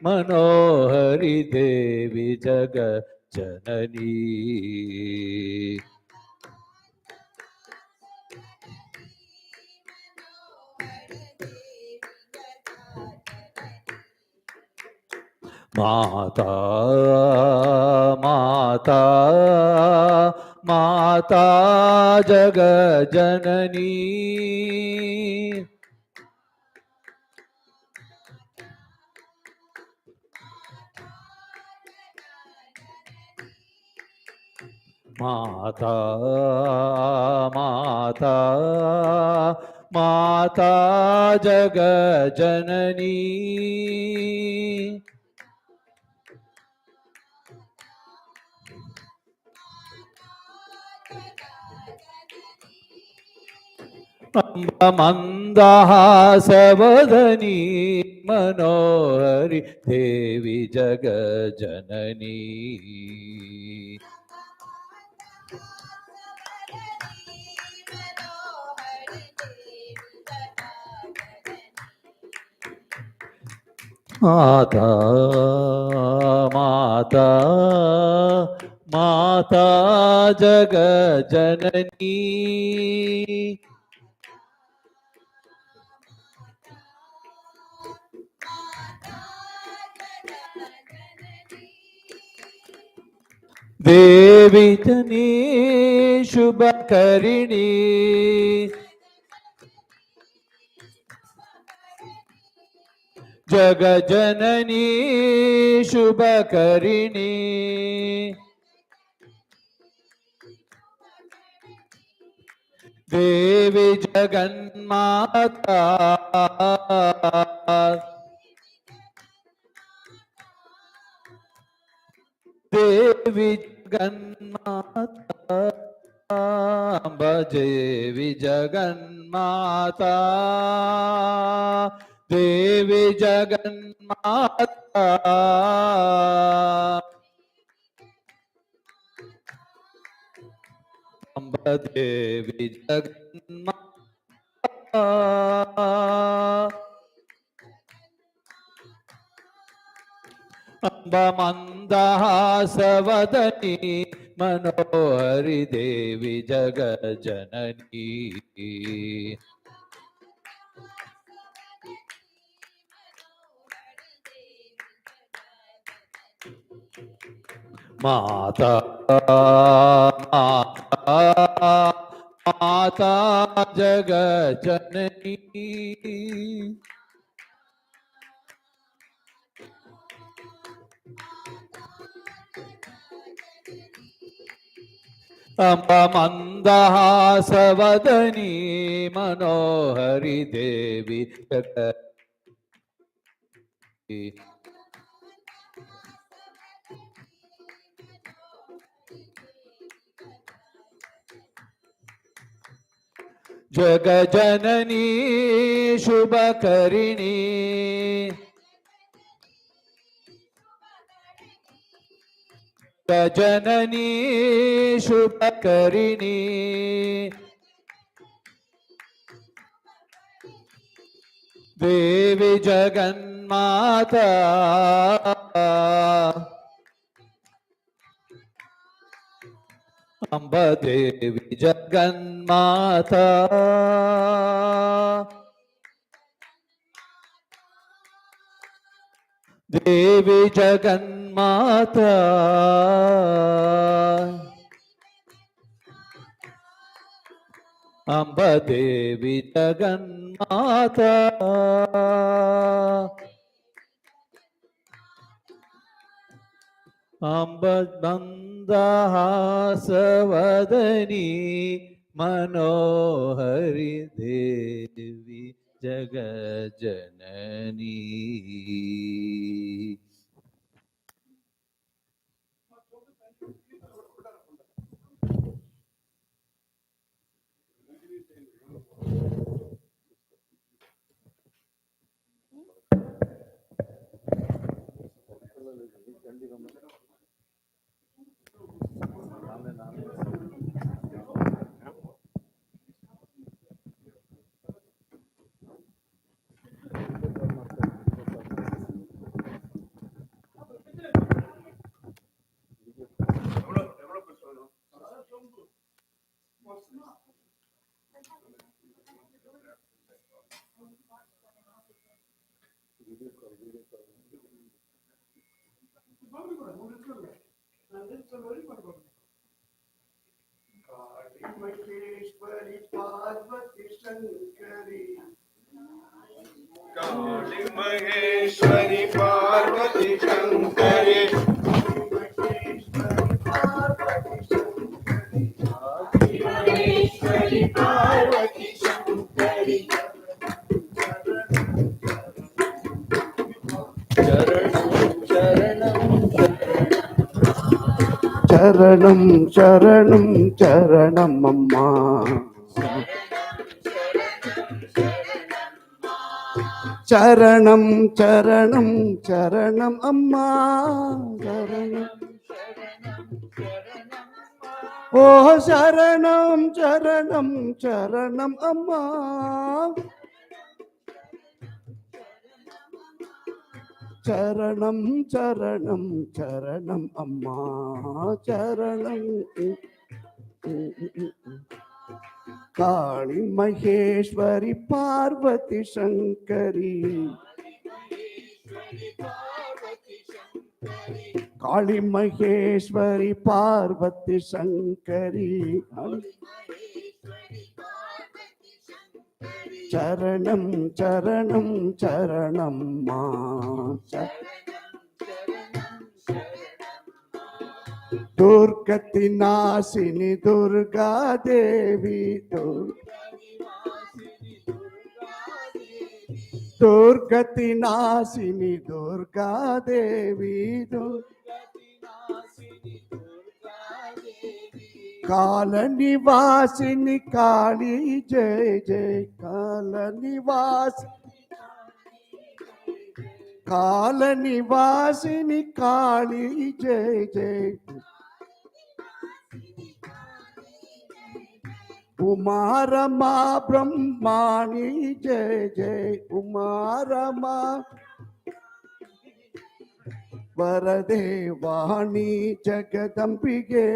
ಮನೋಹರಿ ದೇವಿ ಜಗ ಜನನಿ ಮಾತಾ ಮಾತಾ ಮಾತಾ ಜಗ ಜನನಿ ಮಾತಾ ಮಾತಾ माता जगज्जननी मंदहासवदनी मनोहरि देवी जगज्जननी माता माता माता जगज्जननी देवी जनी शुभकरिणी जगज्जननी शुभकरिणी देवी जगन्माता देवी जगन्माता देवी जगन्माता देवी जगन्माता अम्ब देवी जगन्माता अम्ब मंदहासवदनी मनोहरि देवी जगज्जननी माता माता माता जगज्जननी अम्ब मंदहासवदनी मनोहरि देवी जगज्जननी जगज्जननी शुभकरिणी जगज्जननी शुभकरिणी देवी जगन्माता अम्ब देवी जगन्माता देवी जगन्माता अम्ब देवी जगन्माता अम्ब मंदहासवदनी मनोहरि देवी जगज्जननी महेश्वरी पार्वती शंकरी काली महेश्वरी पार्वती शंकरी महेश्वरी पार्वती शंकरी சரணம் சரணம் சரணம் அம்மா. சரணம் சரணம் சரணம் அம்மா. சரணம் ஓ சரணம் சரணம் சரணம் அம்மா. சரணம் சரணம் சரணம் அம்மா. சரணம் காளி மகேஸ்வரி பார்வதி சங்கரி. காளி மகேஸ்வரி பார்வதி சங்கரி. சரணம் சரணம் சரணம் மா. துர்கதி நாசினி துர்கா தேவி. துர்கதி நாசினி துர்கா தேவி. கால நிவாசினி காளி ஜெய ஜெய. கால நிவாசினி கால நிவாசினி காளி ஜெய ஜெய. உமாरमा ब्रह्माणी जय जय. उमारमा वरदे वाणी जगदंबिके.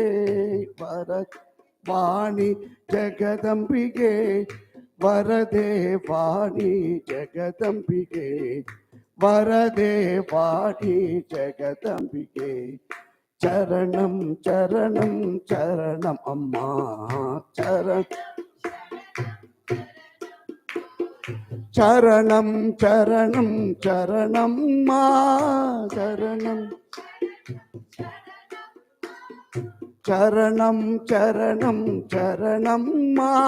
वरवाणी जगदंबिके. वरदे वाणी जगदंबिके. वरदे वाणी जगदंबिके. चरणम चरणम चरणम अम्मा. चरण चरणम चरणम चरणम मा. चरणम चरणम चरणम चरणम मा.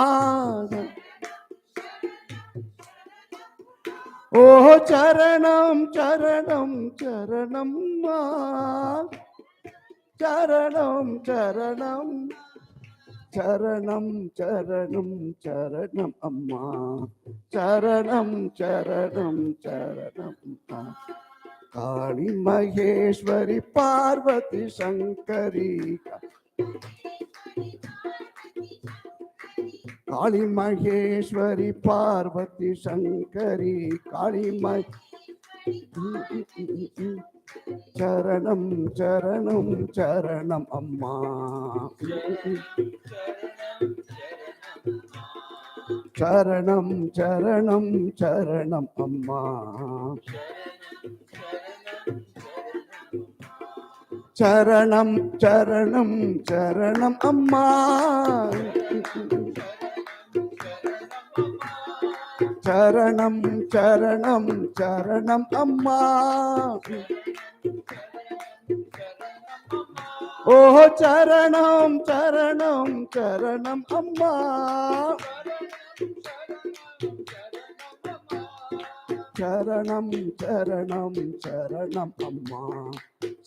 ओ चरणम चरणम चरणम मा. चरणम चरणम चरणम चरणम चरणम अम्मा. चरणम चरणम चरणम. काली महेश्वरी पार्वती शंकरी. काली महेश्वरी पार्वती शंकरी. काली चरणम चरणम चरणम अम्मा. चरणम चरणम चरणम अम्मा. चरणम चरणम चरणम अम्मा. चरणम चरणम चरणम अम्मा. ओ चरणम चरणम चरणम अम्मा. चरणम चरणम चरणम अम्मा.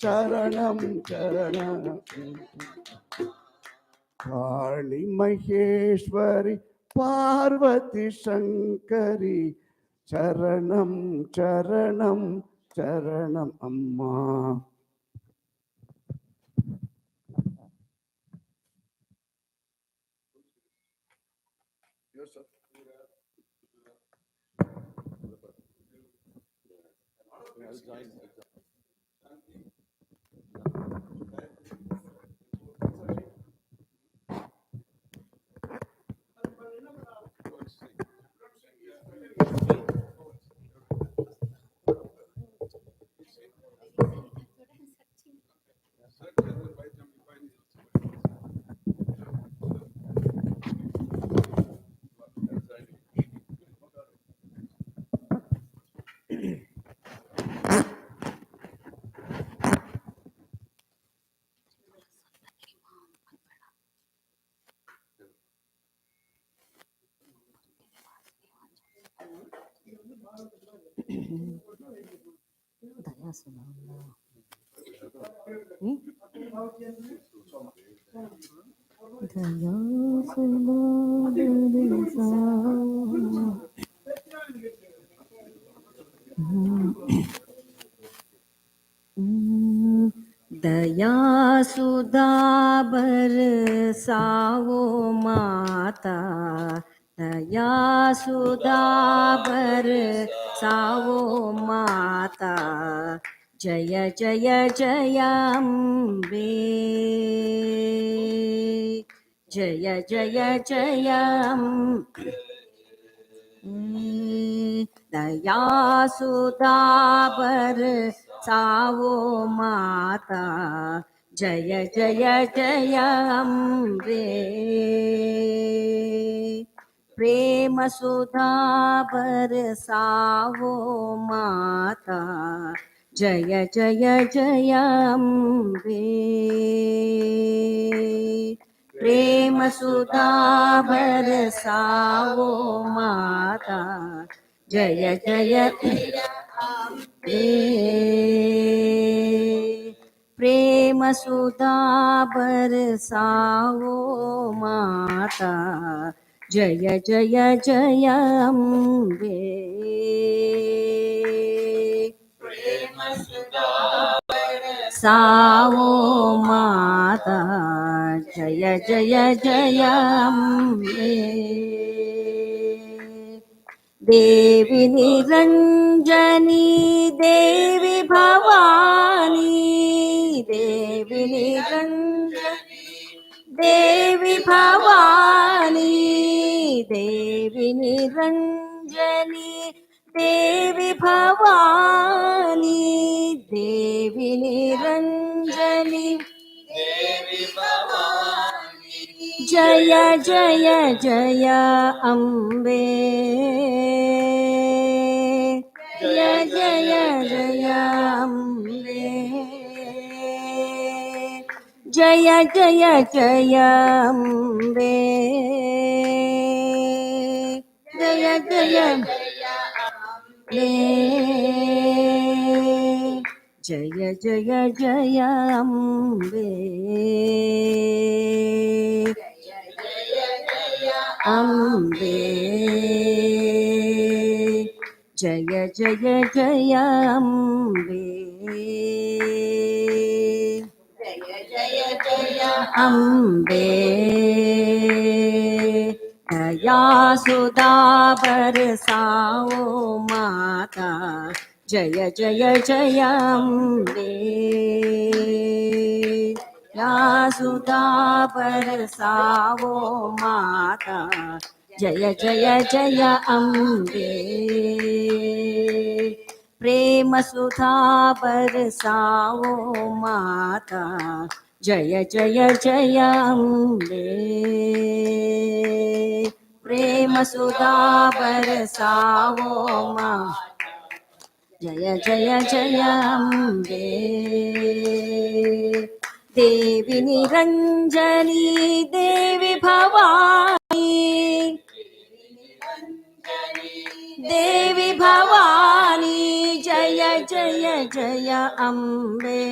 चरणम चरणम. काली महेश्वरी पार्वती शंकरी. चरणम चरणम चरणम अम्मा. दया सुधा बरसाओ माता, दया सुधा बरसाओ माता, जय जय जय अम्बे, जय जय जय अम्बे। दया सुधा बरसाओ माता, जय जय जय अम्बे। प्रेम सुधा बरसाओ माता, जय जय जय अम्बे। प्रेम सुधा बरसाओ माता, जय जय अम्बे। प्रेम सुधा बरसाओ माता, जय जय जय अम्बे। प्रेम सुधा साओ माता, जय जय जय अम्बे। देवी निरंजनी देवी भवानी, देवी निरंजनी देवी भवानी, देवी निरंजनी देवी भवानी, देवी निरंजनी देवी भवानी, जय जय जय अम्बे, जय जय जय अम्बे। जय जय जय अम्बे, जय जय अम्बे। जय जय जय अम्बे, अम्बे। जय जय जय अम्बे, अम्बे। दया सुधा बरसाओ माता, जय जय जय अम्बे। दया सुधा बरसाओ माता, जय जय जय अम्बे। प्रेम सुधा बरसाओ माता, जय जय जय अम्बे। प्रेम सुधा बरसाओ माता, जय जय जय अम्बे। देवी निरंजनी देवी भवानी, देवी भवानी, जय जय जय अम्बे,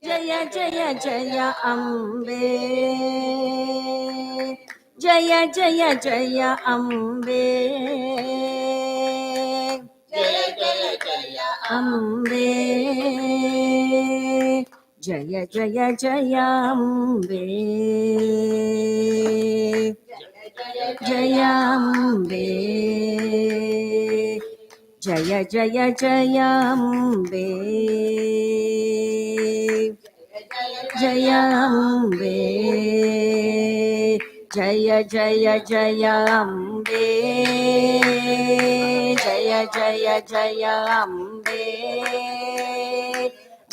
जय जय जय अम्बे। जय जय जय अम्बे, जय जय जय अम्बे। जय जय जय अम्बे, जय अम्बे। जय जय जय अम्बे, जय अम्बे। जय जय जय अम्बे, जय जय जय अम्बे।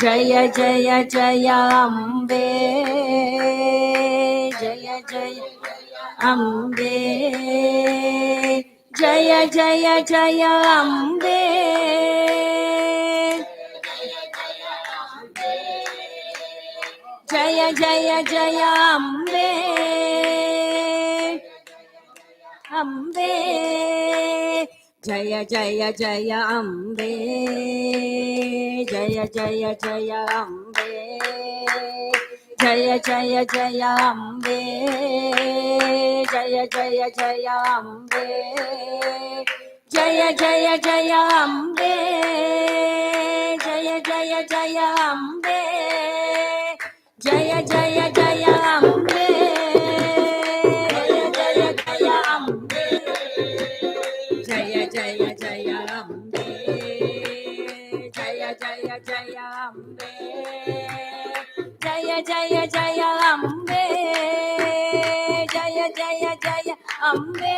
जय जय जय अम्बे, जय जय अम्बे। जय जय जय अम्बे, जय जय जय अम्बे, अम्बे। जय जय जय अम्बे, जय जय जय अम्बे। जय जय जय अम्बे जय जय जय अम्बे जय जय जय अम्बे जय जय जय अम्बे जय जय जय अम्बे जय जय जय अम्बे जय जय जय अम्बे जय जय जय अम्बे जय जय जय अम्बे जय जय जय अम्बे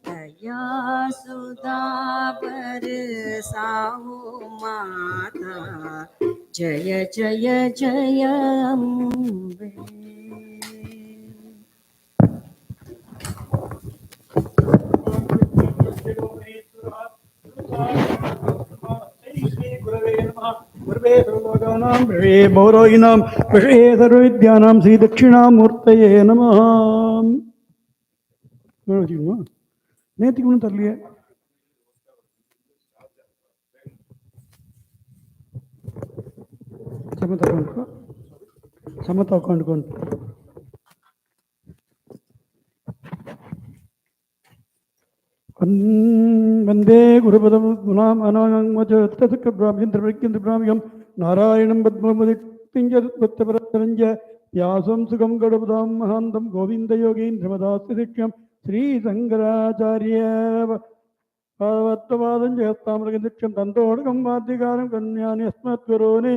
दया सुधा बरसाओ माता जय जय जय अम्बे भौरोगिनां विषये सर्वविद्यानां श्री दक्षिणामूर्तये नमः நேற்றுக்கு ஒன்றும் தரலையே சமத்தா உட்காந்துக்கோன்னு वंदे गुरुपदम गुलाम अनांगमचन्द्रब्राह्मं नारायणं पद्ममुदितिञ्जत्वत्तपरञ्ज व्यासं सुगं गडपदां महान्तं गोविन्दयोगीन्द्रमदास्यशिष्यं श्रीशङ्कराचार्य पार्वत्तवादं जगत्ताम्रगदिक्षं तन्तोडकं वाद्यकारं कन्यानि अस्मद्गुरोने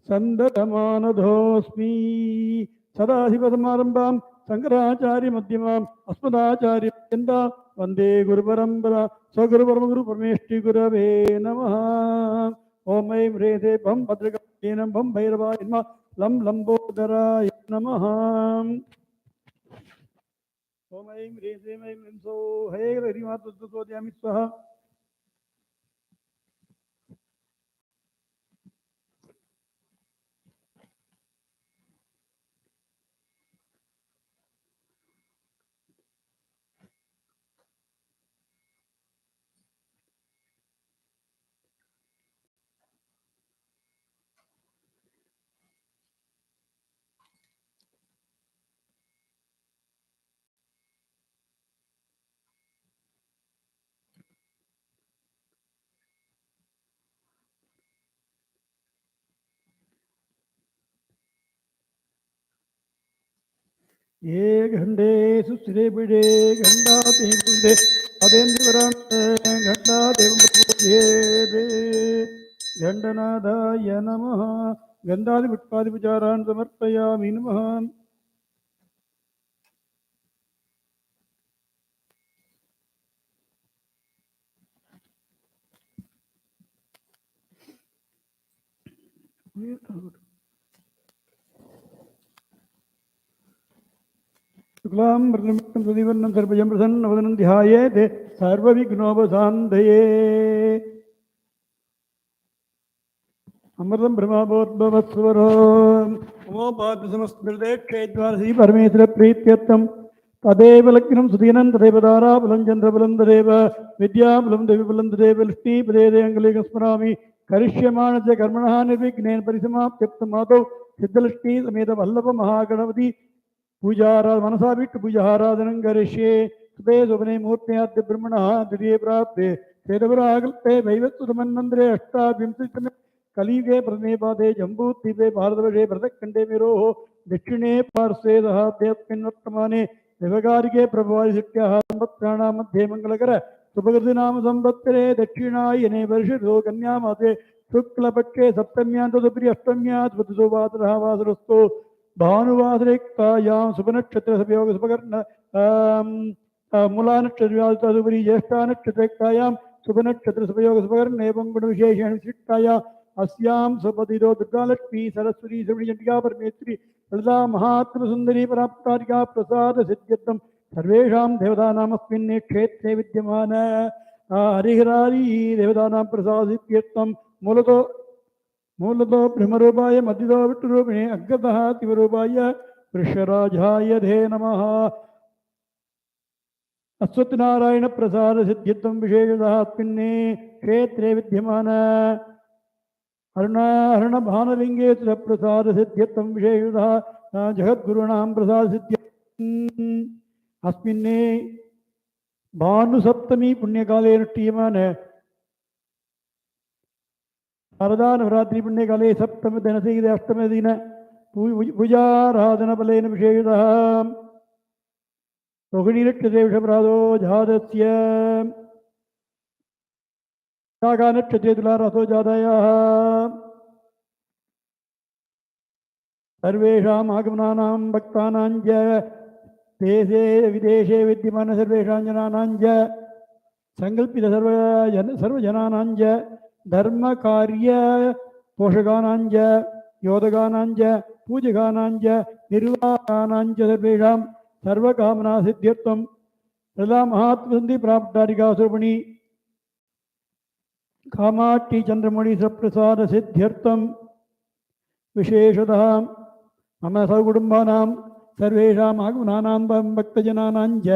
सन्दतमानधोऽस्मि सदाशिवसमारम्भां शङ्कराचार्यमध्यमाम् अस्मदाचार्यपर्यन्तां वंदे गुरुपरंपरा स्वगुरु परमगुरु परमेष्टि गुरवे नमः ओम ऐं ह्रीं भं भद्रकालीनं भं भैरवाय नमः लं लंबोदराय नमः ओम ऐं ह्रीं ऐं ह्रीं सौ हे हरिमातुद्यामि स्वाहा ये घंडे सुश्रे बिडे घंटा बुंडे अदेन्द्रवरान घंटा देव घंटनादाय नमः गंधादि पुष्पादि विचारान् समर्पयामि नमः शुक्लां वरदं प्रदीवर्णं सर्वजं प्रसन्नवदनं ध्यायेत् सर्वविघ्नोपशान्तये अमृतं ब्रह्मोद्भवस्वरो उमोपाद्यसमस्मृते क्षेद्वार श्री परमेश्वर प्रीत्यर्थं तदेव लग्नं सुदीनं तदेव दाराबलं चन्द्रबलं तदेव विद्याबलं देवीबलं तदेव लक्ष्मीपदे अङ्गुलीकं स्मरामि करिष्यमाणस्य कर्मणः निर्विघ्नेन परिसमाप्त्यर्थं मातौ सिद्धलक्ष्मी समेत वल्लभ महागणपति पूजारा मनसा विट्टु पूजाराधनं करिष्ये सुते सुवने मूर्त्याद्य ब्रह्मणः द्वितीये प्राप्ते चेदवराकल्पे वैवत्सुतमन्वन्तरे अष्टाविंशतितमे कलियुगे प्रथमे पादे जम्बूद्वीपे भारतवर्षे भरतखण्डे मेरोः दक्षिणे पार्श्वे दहाद्यस्मिन् वर्तमाने देवकारिके प्रभवादिशक्त्याः संवत्सराणां मध्ये मङ्गलकर सुभकृतिनाम संवत्सरे दक्षिणायने वर्षतो कन्यामासे शुक्लपक्षे सप्तम्यां तदुपरि अष्टम्यां द्वितीयो वासरः वासरस्थो भानुवासरेक्तायां शुभनक्षत्रसपयोग शुभकर्ण मूलानक्षत्रव्यासतदुपरि ज्येष्ठानक्षत्रेक्तायां शुभनक्षत्रसपयोग शुभकर्ण एवं गुणविशेषेण विशिष्टायां अस्यां स्वपतिरो दुर्गालक्ष्मी सरस्वती श्रवणचण्डिका परमेश्वरी ललिता महात्मसुन्दरी पराप्तारिका प्रसाद सिद्ध्यर्थं सर्वेषां देवतानामस्मिन् क्षेत्रे विद्यमान हरिहरारी देवतानां प्रसाद सिद्ध्यर्थं मूलतो ब्रह्मरूपाय मध्यतो विष्णुरूपिणे अग्रतः शिवरूपाय वृषराजाय धे नमः अश्वत्थनारायण प्रसाद सिद्ध्यर्थं विशेषतः अस्मिन् क्षेत्रे विद्यमान अरुणभानलिङ्गेश्वर प्रसादसिद्ध्यर्थं विशेषतः जगद्गुरूणां प्रसादसिद्ध्यर्थम् अस्मिन्ने भानुसप्तमी पुण्यकाले अनुष्ठीयमान शारदा नवरात्रि पुण्यकाले सप्तमदिनसे अष्टमदिन पूजाराधनफलेन विशेषतः रोहिणीनक्षत्रे वृषभराधो जातस्य नक्षत्रे तुलारासो जातायाः सर्वेषाम् आगमनानां भक्तानां च देशे विदेशे विद्यमान सर्वेषां जनानां च संकल्पित सर्वजनानां च धर्मकार्य पोषकानां च योधकानां च पूजकानां च निर्वाहानां च सर्वेषां सर्वकामनासिद्ध्यर्थं तदा महात्मसन्धि प्राप्तारिकासुरमणि कामाट्टी चंद्रमणि सप्रसादसिद्ध्यर्थं विशेषतः मम सकुटुम्बानां सर्वेषाम् आगमनानां भक्तजनानां च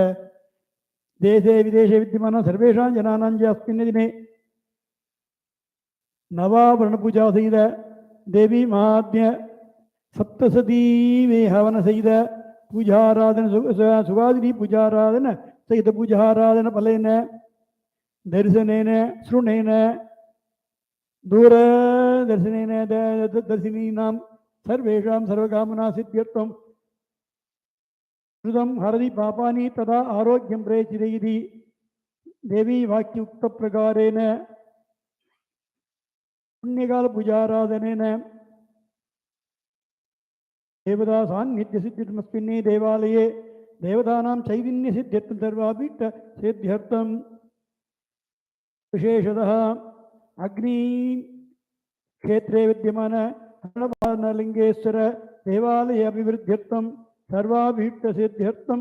देशे विदेशे विद्यमान सर्वेषां जनानां च अस्मिन् दिने नवावरणपूजा सहित देवी महात्म्य सप्तसती हवन सहित पूजाराधन सुगादिनी पूजाराधन सहित पूजाराधन फलेन दर्शनेन श्रुणेन दूरदर्शनेन दर्शिनीनां सर्वेषां सर्वकामनासिद्ध्यर्थं श्रुतं हरति पापानि तदा आरोग्यं प्रयच्छति इति देवी वाक्युक्तप्रकारेण पुण्यकालपूजाराधनेन देवता सान्निध्यसिद्ध्यर्थमस्मिन् देवालये देवतानां चैतन्यसिद्ध्यर्थं सर्वापीठसिद्ध्यर्थं विशेषतः अग्नि क्षेत्रे विद्यमान अरुणभानलिङ्गेश्वर देवालय अभिवृद्ध्यर्थं सर्वाभीष्टसिद्ध्यर्थं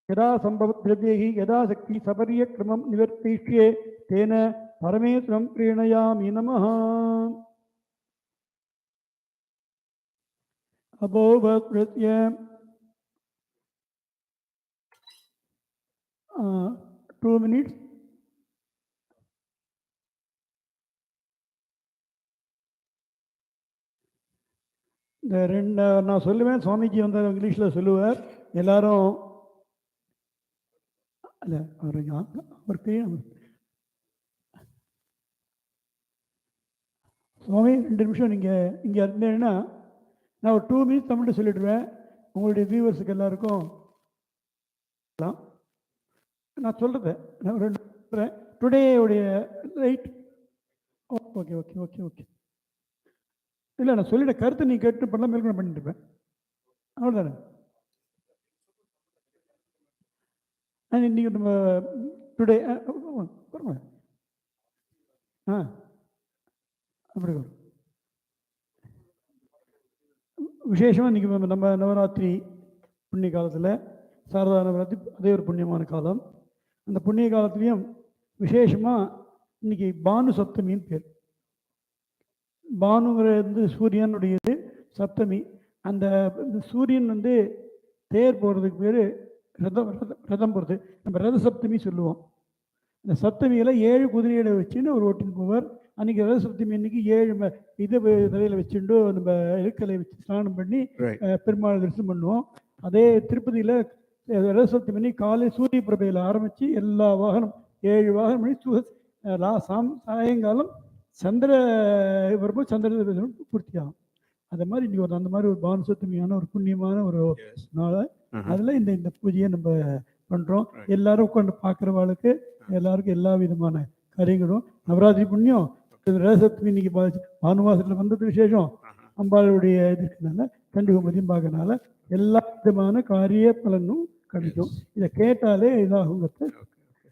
यदा सम्भवद्रव्यैः यदा शक्ति सपर्यक्रमं निवर्तिष्ये तेन परमेश्वरं प्रीणयामि नमः। अभोवत्प्रत्य 2 minutes. இந்த ரெண்டு நான் சொல்லுவேன், சுவாமிஜி வந்து இங்கிலீஷில் சொல்லுவார். எல்லாரும் அல்ல அவருக்கு சுவாமி 2 நிமிஷம் நீங்கள் இங்கே இருந்தேன்னா நான் ஒரு 2 minutes தமிழ்ல சொல்லிடுவேன். உங்களுடைய வியூவர்ஸுக்கு எல்லாருக்கும் நான் சொல்கிறத நான் 2 டுடே உடைய right. Okay okay okay okay இல்லை நான் சொல்லிட கருத்தை நீ கேட்டு பண்ணலாம் மேற்கொண்டு பண்ணிட்டு இருப்பேன். அவ்வளோதானே. இன்னைக்கு நம்ம டுடே அப்படி விசேஷமாக இன்றைக்கி நம்ம நவராத்திரி புண்ணிய காலத்தில் சாரதா நவராத்திரி அதே ஒரு புண்ணியமான காலம். அந்த புண்ணிய காலத்துலேயும் விசேஷமாக இன்றைக்கி பானு சப்தமின்னு பேர். பானுங்கிறது சூரியனுடையது, சப்தமி அந்த சூரியன் வந்து தேர் போகிறதுக்கு பேர் ரதம் போகிறது. நம்ம ரத சப்தமி சொல்லுவோம். இந்த சப்தமியில் 7 குதிரைகளை வச்சுன்னு ஒரு ஓட்டின்னு போவார். அன்றைக்கி ரத சப்தமி அன்றைக்கி 7 இது தலையில் வச்சுட்டு நம்ம எருக்கலை வச்சு ஸ்நானம் பண்ணி பெருமாள் தரிசனம் பண்ணுவோம். அதே திருப்பதியில் ரத சப்தமி அன்னைக்கு காலை சூரிய பிரபையில் ஆரம்பித்து எல்லா வாகனம் 7 வாகனம் பண்ணி சாயங்காலம் சந்திர வரும்போது சந்திர பூர்த்தியாகும். அது மாதிரி இன்னைக்கு ஒரு அந்த மாதிரி ஒரு பானு சப்தமியான ஒரு புண்ணியமான ஒரு நாள். அதில் இந்த பூஜையை நம்ம பண்ணுறோம். எல்லாரும் உட்காந்து பார்க்குறவாளுக்கு எல்லாருக்கும் எல்லா விதமான காரியங்களும் நவராத்திரி புண்ணியம். ரசப்தமி இன்னைக்கு பானுவாசத்தில் வந்தது விசேஷம். அம்பாளுடைய இது இருக்கனால கண்டிப்பாக பார்க்கறனால எல்லா விதமான காரிய பலனும் கிடைக்கும். இதை கேட்டாலே இதாகும்.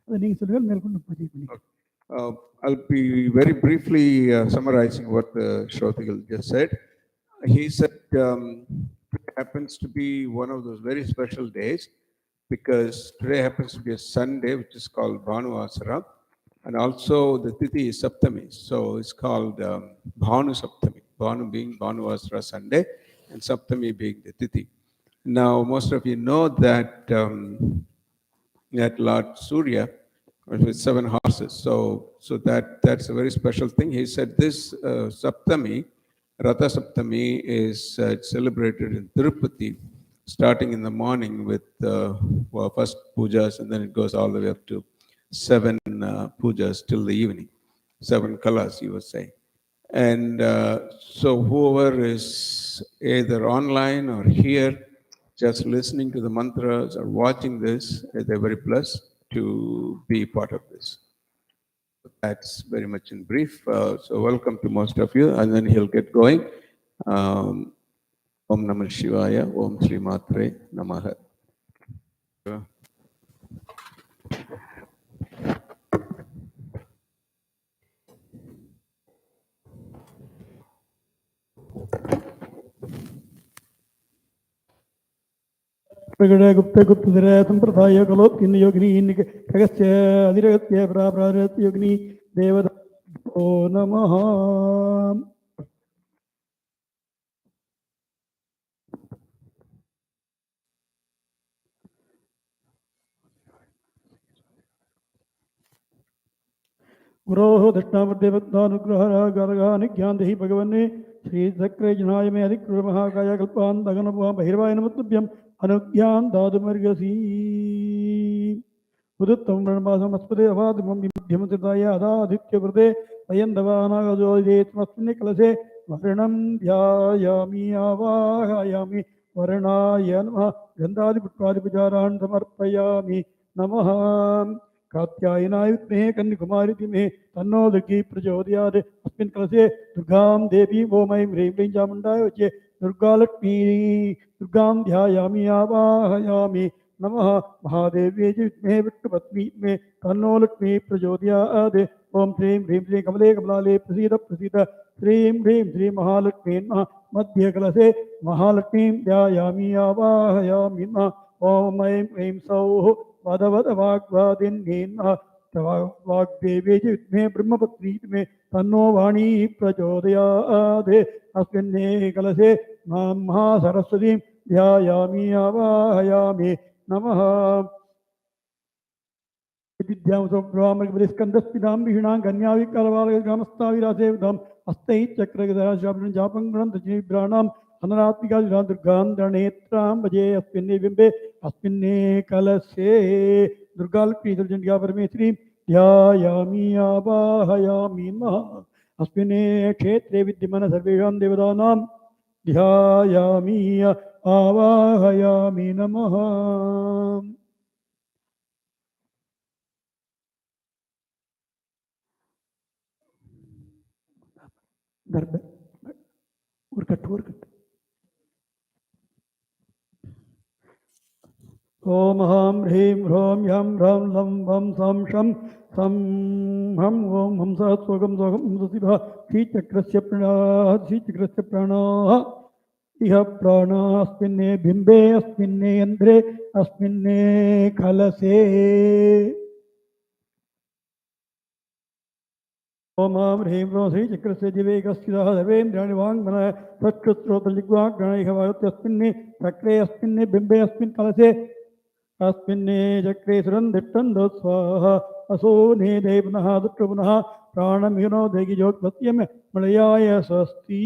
அதை நீங்கள் சொல்லுங்கள், மேற்கொண்டு பூஜை பண்ணி. I'll be very briefly summarizing what Shrotigal just said. He said it happens to be one of those very special days because today happens to be a Sunday, which is called Bhanuvasara, and also the Tithi is Saptami, so it's called Bhanu Saptami. Bhanu being Bhanuvasara Sunday, and Saptami being the Tithi. Now, most of you know that that Lord Surya with 7 horses. So that's a very special thing. He said this Saptami, Ratha Saptami, is celebrated in Tirupati, starting in the morning with first pujas, and then it goes all the way up to 7 pujas till the evening, 7 kalas, you were saying. And so whoever is either online or here, just listening to the mantras or watching this, they're very blessed to be part of this. That's very much in brief. So welcome to most of you, and then he'll get going. Om Namah Shivaya, Om Sri Matre Namaha. प्रगड़े Gupte गुप्त धरे संप्रदाय कलोप किन्न योगिनी खगस्य अधिरगत्य प्राप्त योगिनी देवता ओ नमः गुरोः दक्षिणावर्तेवत्तानुग्रहरागारगानि ज्ञानदेहि भगवन्ने श्रीचक्रे जनाय मे अधिकृत महाकाय कल्पान् दगनपुवां बहिर्वाय नमस्तुभ्यम् अनुज्ञान दातुमर्गसी उदुत्तम ब्रह्मासमस्पदे अवादिमं विमध्यमतिताय अदादित्यवृते अयन्दवानागजोदितमस्मिन् कलशे वर्णं ध्यायामि आवाहयामि वर्णाय नमः गन्धादिपुष्पादिपुजारान् समर्पयामि नमः कात्यायनाय विद्महे कन्याकुमारी धीमहि तन्नो दुर्गी प्रचोदयात् अस्मिन् कलशे दुर्गां देवी ओम ऐं ह्रीं क्लीं चामुण्डाय वचे दुर्गालक्ष्मी दुर्गां ध्यायामि आवाहयामि नमः महादेव्यै च विद्महे विष्णुपत्नी मे तन्नो लक्ष्मी प्रचोदयात् ओम श्रीं ह्रीं श्रीं कमले कमलाले प्रसीद प्रसीद श्रीं ह्रीं श्रीं महालक्ष्मी नमः मध्यकलशे महालक्ष्मीं ध्यायामि आवाहयामि नमः ओम ऐं ह्रीं सौः वदवद वाग्वादिन्ये नमः वाग्देव्यै च विद्महे ब्रह्मपत्नी मे तन्नो वाणी प्रचोदयात् अस्मिन् कलशे महासरस्वतीं ध्यायामि आवाहयामि नमः विद्यां स्कन्दस्पितां विहीणां कन्याविकरवालग्रामस्थाविरासेवितां हस्तैः चक्रगदाशापनं जापं ग्रन्थचिब्राणां अनरात्मिका दुर्गां दणनेत्रां भजे अस्मिन् बिम्बे अस्मिन् कलशे दुर्गालक्ष्मी दुर्जन्या परमेश्वरीं ध्यायामि आवाहयामि नमः अस्मिन् क्षेत्रे विद्यमान सर्वेषां देवतानां ध्यायामि आवाहयामि नमः ओम हम ह्रीं ह्रों यं ह्रं लं वं सं शं सं हं ओं हं सः स्वगं स्वगं शिवः श्रीचक्रस्य प्राणाः इह प्राणास्मिन् बिम्बे अस्मिन् यन्त्रे अस्मिन् कलशे ओम ह्रीं ह्रों श्रीचक्रस्य दिवेकस्थितः सर्वेन्द्रियाणि वाङ्मनः चक्षुश्रोत्रजिह्वाग्रणैः वायुत्यस्मिन् चक्रे अस्मिन् बिम्बे अस्मिन् कलशे अस्मिन् चक्रे सुरन्दिष्टं स्वाहा असो नेदे पुनः दुष्ट पुनः प्राणमिनो देगिजोत्पत्त्यं मलयाय स्वस्ति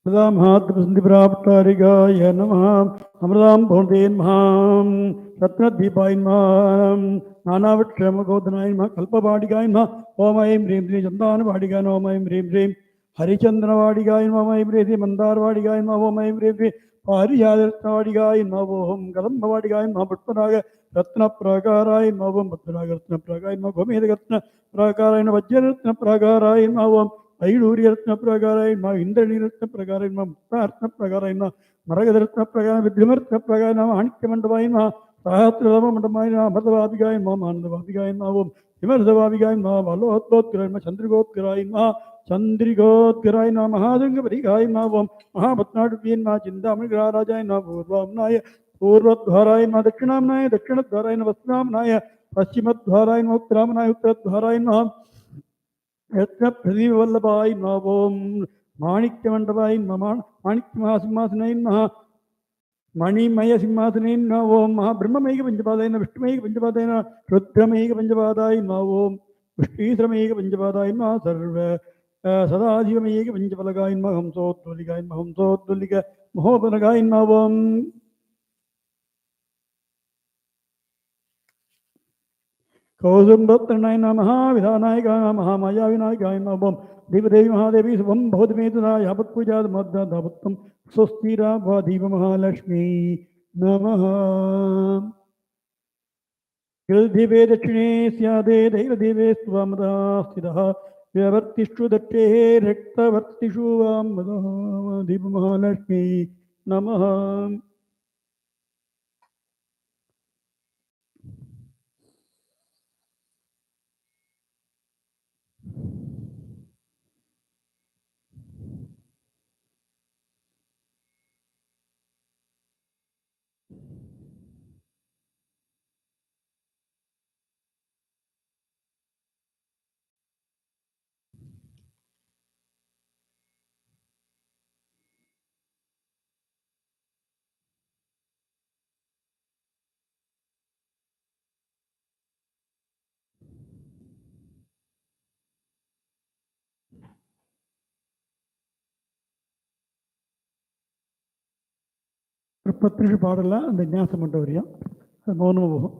अमृतामहात्मसन्धिप्राप्तारिकाय नमः अमृतां भवन्तेन्महां रत्नदीपाय नमः नानावृक्षमगोधनाय नमः कल्पवाटिकाय नमः ओम ऐं ह्रीं श्रीं चन्दानवाटिकाय नमः ओम ऐं ह्रीं श्रीं हरिचन्द्रवाटिकाय नमः ओम ऐं ह्रीं श्रीं मन्दारवाटिकाय नमः ओम ऐं ह्रीं श्रीं पारिजातरत्नवाटिकाय नमः ओम कदम्बवाटिकाय नमः पुष्पराग रत्नप्राकाराय नमः ओम पद्मराग रत्नप्राकाराय नमः गोमेदरत्नप्राकाराय नमः वज्ररत्नप्राकाराय नमः ओम ಐಡೂರ್ಯರತ್ನ ಪ್ರಕಾರಾಯ ನಮ ಇಂದ್ರನೀರತ್ನ ಪ್ರಕಾರಾಯ ನಮ ಮುಕ್ತಾರತ್ನ ಪ್ರಕಾರಾಯ ನಮ ಮರಗದರತ್ನ ಪ್ರಕಾರ ವಿದ್ಯುಮರತ್ನ ಪ್ರಕಾರ ನಮ ಮಾಣಿಕ್ಯಮಂಡಪಾಯ ನಮ ಸಹಸ್ರನಾಮ ಮಂಡಪಾಯ ನಮ ಅಮೃತವಾದಿಗಾಯ ನಮ ಆನಂದವಾದಿಗಾಯ ನಮ ಓಂ ಹಿಮರಸವಾದಿಗಾಯ ನಮ ವಲ್ಲೋದ್ಭೋತ್ಕರಾಯ ನಮ ಚಂದ್ರಿಗೋತ್ಕರಾಯ ನಮ ಚಂದ್ರಿಗೋತ್ಕರಾಯ ನಮ ಮಹಾದಂಗಪರಿಗಾಯ ನಮ ಓಂ ಮಹಾಭತ್ನಾಟುಪ್ರಿಯ ನಮ ಚಿಂತಾಮಣಿಗ್ರಹರಾಜಾಯ ನಮ ಪೂರ್ವಾಮ್ನಾಯ पूर्वद्वाराय नमः दक्षिणाम्नाय दक्षिणद्वाराय नमः पश्चिमाम्नाय पश्चिमद्वाराय नमः उत्तराम्नाय उत्तरद्वाराय नमः रत्नप्रदीपवल्लभाय नमः ओम माणिक्यमण्डपाय नमः माणिक्यमहासिंहासनाय नमः मणिमय सिंहासनाय नमः ओम महाब्रह्ममैकपञ्चपादाय नमः विष्णुमैकपञ्चपादाय नमः रुद्रमैकपञ्चपादाय नमः ओम विष्णुश्रमैकपञ्चपादाय नमः सर्व सदाशिवमैकपञ्चफलकाय नमः हंसोद्वलिकाय नमः हंसोद्वलिक महोपलकाय नमः ओम कौसुम्भत्तनाय नमः विधानायकाय नमः मायाविनायकाय नमः देवदेवी महादेवी शुभं भवति मे तदा यावत्पूजा मद्दावत्तं स्वस्तिरा दीप महालक्ष्मी नमः दिवे दक्षिणे स्यादे दैवदेवे स्वामदा स्थितः व्यवर्तिषु दक्षे रक्तवर्तिषु वामदः दीप महालक्ष्मी नमः பத்திரிகை பாடலாம் அந்த ஞாசம் மட்டும் வரையும் மௌனமாக போகும்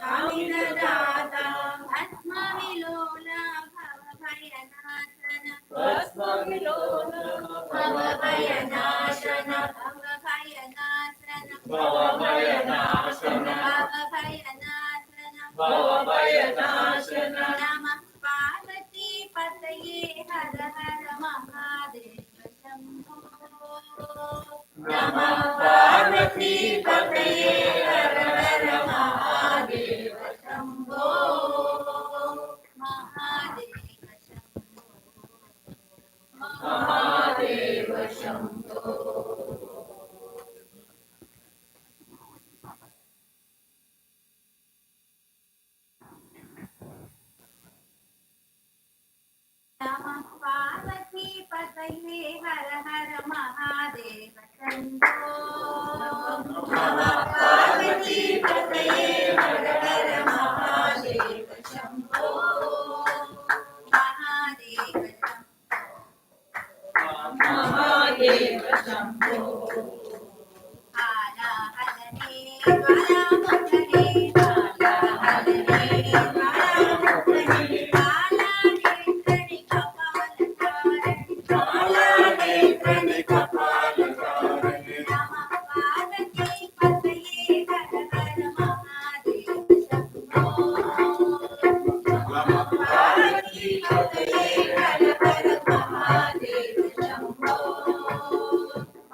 कामिनदाता भस्मविलोला भवभयनाशन भस्मविलोला भवभयनाशन भवभयनाशन भवभयनाशन नमः पार्वती पतये हर हर महादेव शंभो नमः पार्वती पतये हर हर महादेव शंभो महादेव शंभो महादेव शंभो नमः पार्वती पतये हर हर महादेव शंभो नमः पार्वती पतये हर हर महादेव शंभो महादेव महादेव शंभो हाला हलने वाला मुखने हाला हलने वाला मुखने काला नेत्रनि कपाल धारण काला नेत्रनि कपाल धारण नमः पार्वती पतये हर हर महादेव शंभो नमः पार्वती पतये हर हर महादेव शंभो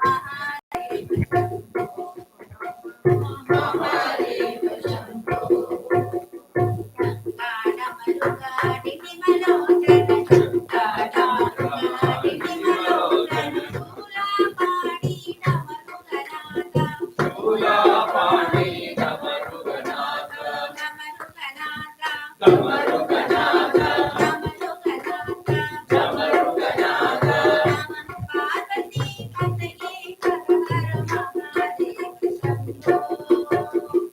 महादेव महादेव शंभो काडमरुगाडि विमलोचन काडमरुगाडि विमलोचन शूलापाणि नमरुगनाथ शूलापाणि नमरुगनाथ नमरुगनाथ नमरुगनाथ नमरुगनाथ नमरुगनाथ नमः पार्वती पतये हर हर महादेव शंभो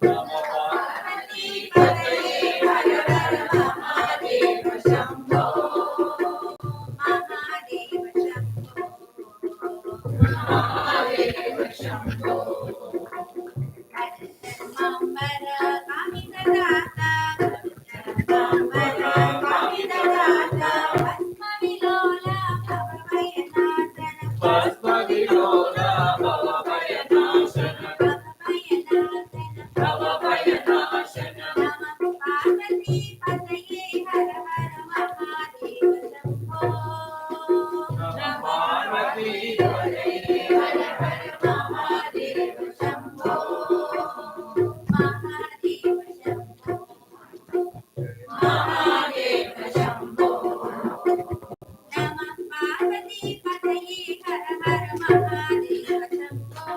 नमः पार्वती पतये हर हर महादेव शंभो महादेव शंभो महादेव शंभो हरिशर्मांबर कामिनदाता हरिशर्मांबर कामिनदाता भस्मविलोला भवभयनाशन भस्मविलोला भवभयनाशन भवभयनाशन नमः पार्वती पतये हर हर महादेव शंभो नमः पार्वती पतये हर हर महादेव शंभो महादेव शंभो महादेव शंभो नमः पार्वती पतये हर हर महादेव शंभो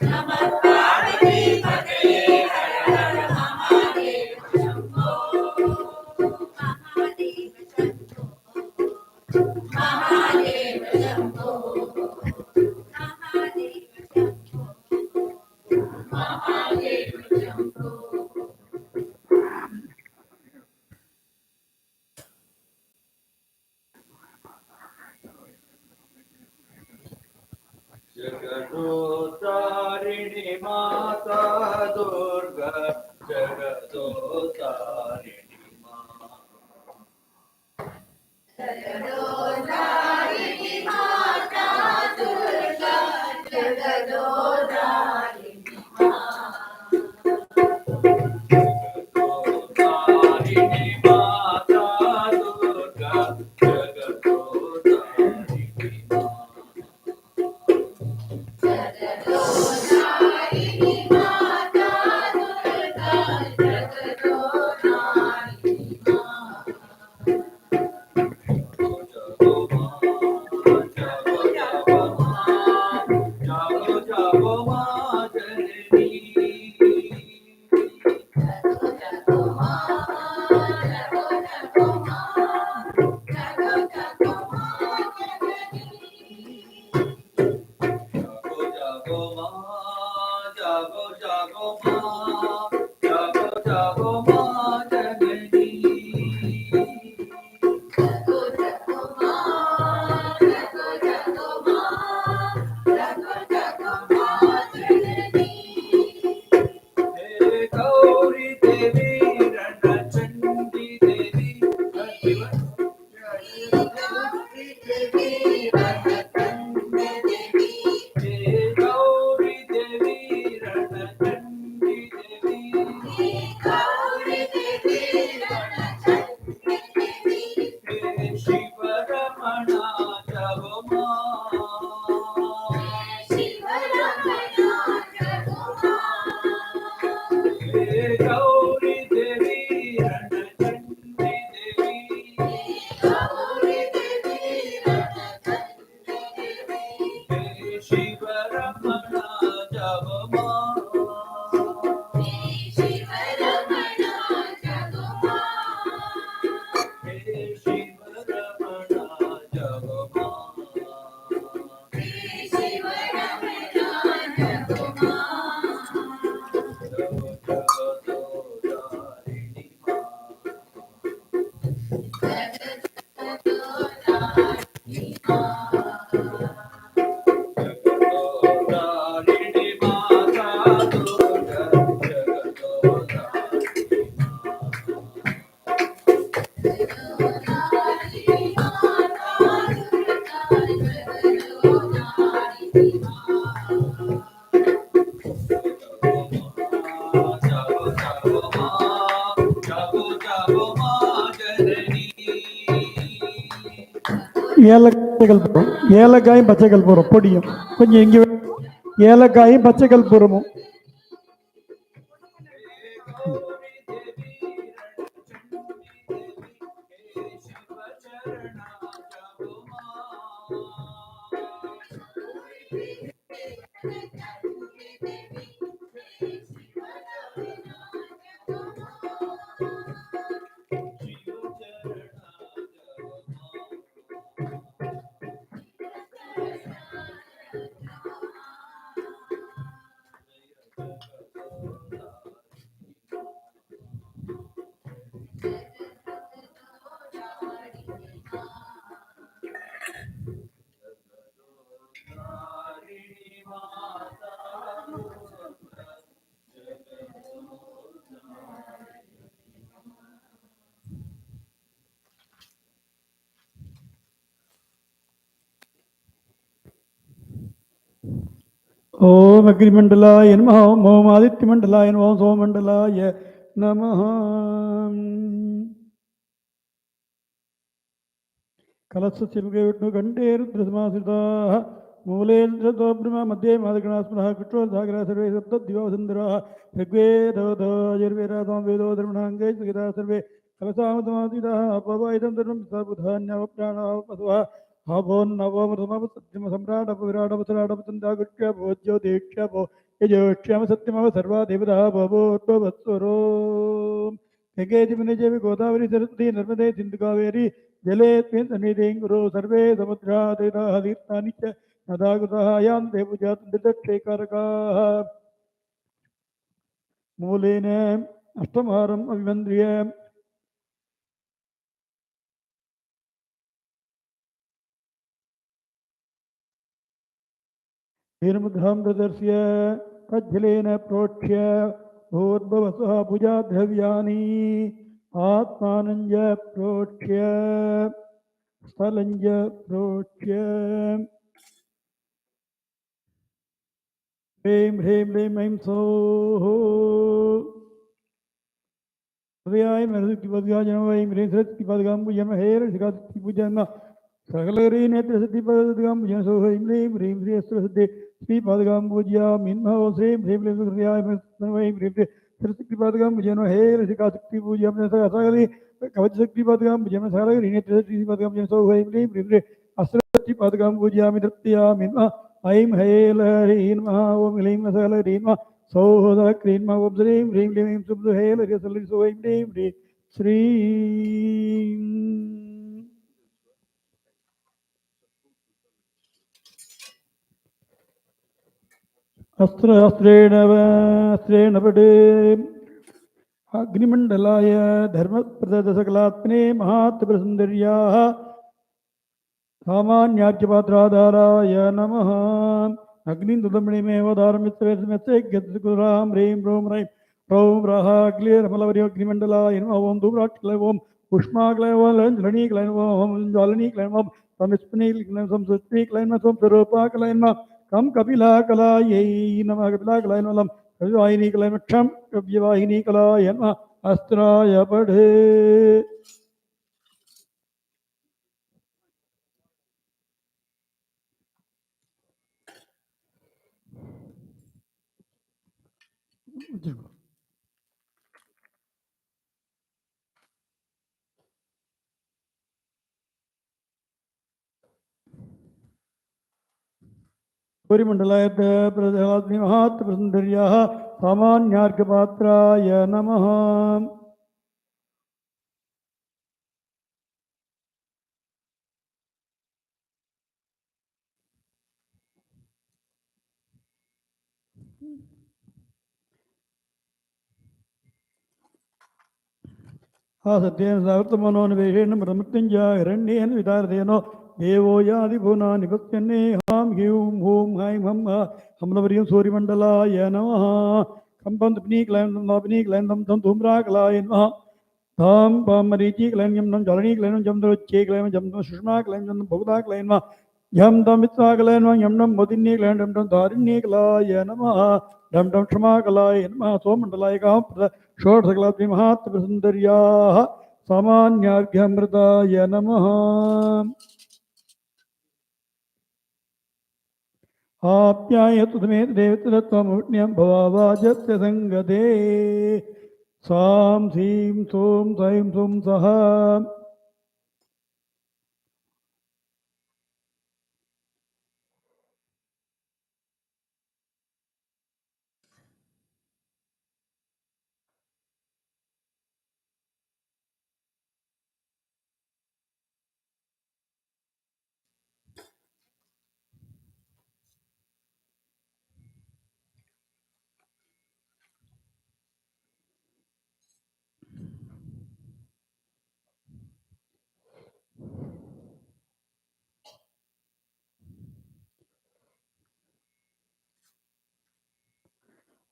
नमः पार्वती पतये हर हर महादेव शंभो महादेव शंभो महादेव शंभो महादेव शंभो महादेव शंभो जगदोतारिणी माता दुर्गा जगदोतारिणी माता जगदोधारिणी माता दुर्गा जगदोधारिणी जगदोतारिणी माता दुर्गा जगदोतारिणी जगदोधारिणी माता दुर्गा जगदोधारिणी जागो जागो मां जननी जगो जगो मां जगो जगो मां जगो जगो मां जननी जागो जागो मां जागो जागो मां जागो जागो मां जननी जगो जगो मां जगो जगो मां जगो जगो मां जननी हे Gauri Devi, Rana Chandi Devi, Gauri Devi, Rana Chandi Devi, Gauri Devi, Rana Chandi Devi, Gauri Devi, Rana Chandi Devi, Shiva Ramana Javama, Shiva Ramana Javama, Gauri Devi, Rana Chandi Devi, Gauri Devi, Rana Chandi Devi, Shiva Ramana Javama, Shiva Ramana Javama, Shiva Ramana Javama, Shiva Ramana Javama. ஏலக்காயும் பச்சை கற்பூரம் பொடியும் கொஞ்சம் இங்கே ஏலக்காயும் பச்சை கற்பூரமும் ஓம் அக்னிமண்டலாய நமः ஓம் ஆதித்யமண்டலாய நமः ஓம் சோமமண்டலாய நமः கலசஸ்ய முகே விஷ்ணு கண்டே ருத்ரசமாசிரிதாः மூலேन्द्रतो ब्रह्म मध्ये मादगणास्मरः कृष्णोर्धागरः सर्वे सप्तद्दिवसुन्दराः ऋग्वेदो यजुर्वेदासां वेदो धर्मणाङ्गै सुगिताः सर्वे कलसामतमादिताः अपवायितं धर्मं सबुधान्यवप्राणावपसवः अभोन्नवमृतमपसत्यमसम्राडपविराडपसराडपतन्दागुक्ष्यभो ज्योतिक्ष्यभो यजोक्ष्यम सत्यमव सर्वा देवताः भवोद्भवत्सरो गङ्गेतिमिनिजेवि गोदावरी सरस्वती नर्मदे सिन्धु कावेरी जलेऽस्मिन् सन्निधिं कुरु सर्वे समुद्रातीताः तीर्थानि च नदागताः यान्ते पूजातुण्डितक्षेकारकाः मूलेन अष्टमहारम् अभिमन्त्र्य वीरमुद्रां प्रदर्श्य तज्जलेन प्रोक्ष्य भूर्भुवस्वः पूजाद्रव्याणि आत्मानं च प्रोक्ष्य स्थलं च प्रोक्ष्य ह्रीं ह्रीं ह्रीं ऐं सौः हृदयाय मरुतिपद्गाय नमः ऐं ह्रीं सरस्वतीपद्गां पूजयाम हे ऋषिकास्ति पूजयाम सकलहृदये नेत्रसतिपद्गां पूजयाम सौः ऐं ह्रीं ह्रीं ह्रीं सरस्वती श्रीपद्गां पूजयामि नमः श्रीं ह्रीं ह्रीं हृदयाय नमः ऐं ह्रीं ह्रीं सरस्वतीपद्गां पूजयाम हे ऋषिकास्ति पूजयाम सकलहृदये कवचशक्तिपद्गां पूजयाम सकलहृदये नेत्रसतिपद्गां पूजयाम सौः ऐं ह्रीं ह्रीं ह्रीं अस्त्रशक्तिपद्गां पूजयामि तृप्त्यामि नमः ऐं हेलह्रीं नमः ॐ ह्रीं सकलह्रीं नमः सौः ह्रीं नमः ॐ श्रीं ह्रीं क्लीं शुभ हेलह्रीं सल्लीं सौः ऐं ह्रीं ह्रीं श्रीं अस्त्रेण पटे अग्निमण्डलाय धर्मप्रदसकलात्मने महात्प्रसुन्दर्याः सामान्यार्घ्यपात्राधाराय नमः अग्निन्दुदमणिमेव धारमित्रवेदमेत्सैक्यत्कुरां ह्रीं ह्रूं ह्रैं ॐ राहाग्लिरमलवर्योग्निमण्डलाय नमः ॐ धूम्राक्षलाय ॐ उष्माग्लाय ॐ ज्वलनीक्लाय ॐ ज्वालनीक्लाय ॐ संस्पनीक्लाय संस्पनीक्लाय नमः स्वरूपाकलाय नमः कं कपिलाकलायै नमः कपिलाकलाय नमः कविवाहिनीकलाय नमः क्षं कव्यवाहिनीकलाय नमः अस्त्राय पढे सूर्यमण्डलाय प्रजाग्निमहात्प्रसुन्दर्याः सामान्यार्घ्यपात्राय नमः सत्येन सावर्तमनोनिवेशेन मृत्युञ्जय हिरण्येन विदारतेनो देवो यादिभुवना निपत्यन्ने हां ह्यूं हूं हैं हं हमलवर्यं सूर्यमण्डलाय नमः कम्पं तपनीकलयं तं धूम्राकलाय नमः धां पामरीचिकलयं नं जलनीकलयं जं दरोच्चेकलयं जं सुषमाकलयं जं भुक्ताकलयं नमः यं तं मित्राकलयं नमः यं नं मोदिन्यकलयं तं धारिण्यकलाय नमः डं डं क्षमाकलाय नमः सोममण्डलाय षोडशकलाद्विमहात्प्रसुन्दर्याः सामान्यार्घ्यमृताय नमः आप्यायतु समेत देवतरत्वमुष्ण्यं भवावाजस्य सङ्गते सां सीं सों सैं सों सः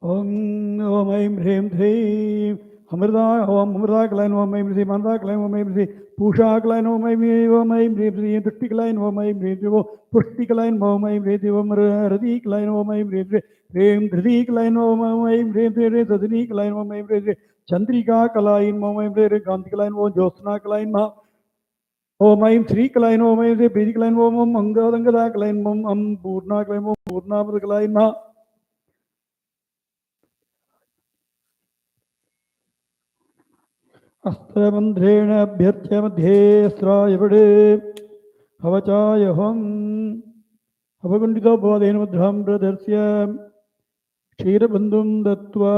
ॐ ऐं ह्रीं ह्रीं अमृताकलाय ॐ ऐं ह्रीं मन्दाकलाय ॐ ऐं ह्रीं पूषाकलाय ॐ ऐं ह्रीं ह्रीं तुष्टिकलाय ॐ ऐं ह्रीं पुष्टिकलाय ॐ ऐं ह्रीं हृदीकलाय ॐ ऐं ह्रीं ह्रीं हृदीकलाय ॐ ऐं ह्रीं ह्रीं सदनीकलाय ॐ ऐं ह्रीं चन्द्रिकाकलाय ॐ ऐं ह्रीं कान्तिकलाय ॐ ज्योत्स्नाकलाय नमः ॐ ऐं श्रीकलाय ॐ ऐं ह्रीं प्रीतिकलाय ॐ अङ्गदाकलाय ॐ पूर्णाकलाय ॐ पूर्णामृतकलाय नमः अस्त्रबन्ध्रेण अभ्यर्च्य मध्येऽस्त्राय वडे हवचाय हम् अवकुण्ठितो बोधेन मुद्रां प्रदर्श्य क्षीरबन्धुं दत्त्वा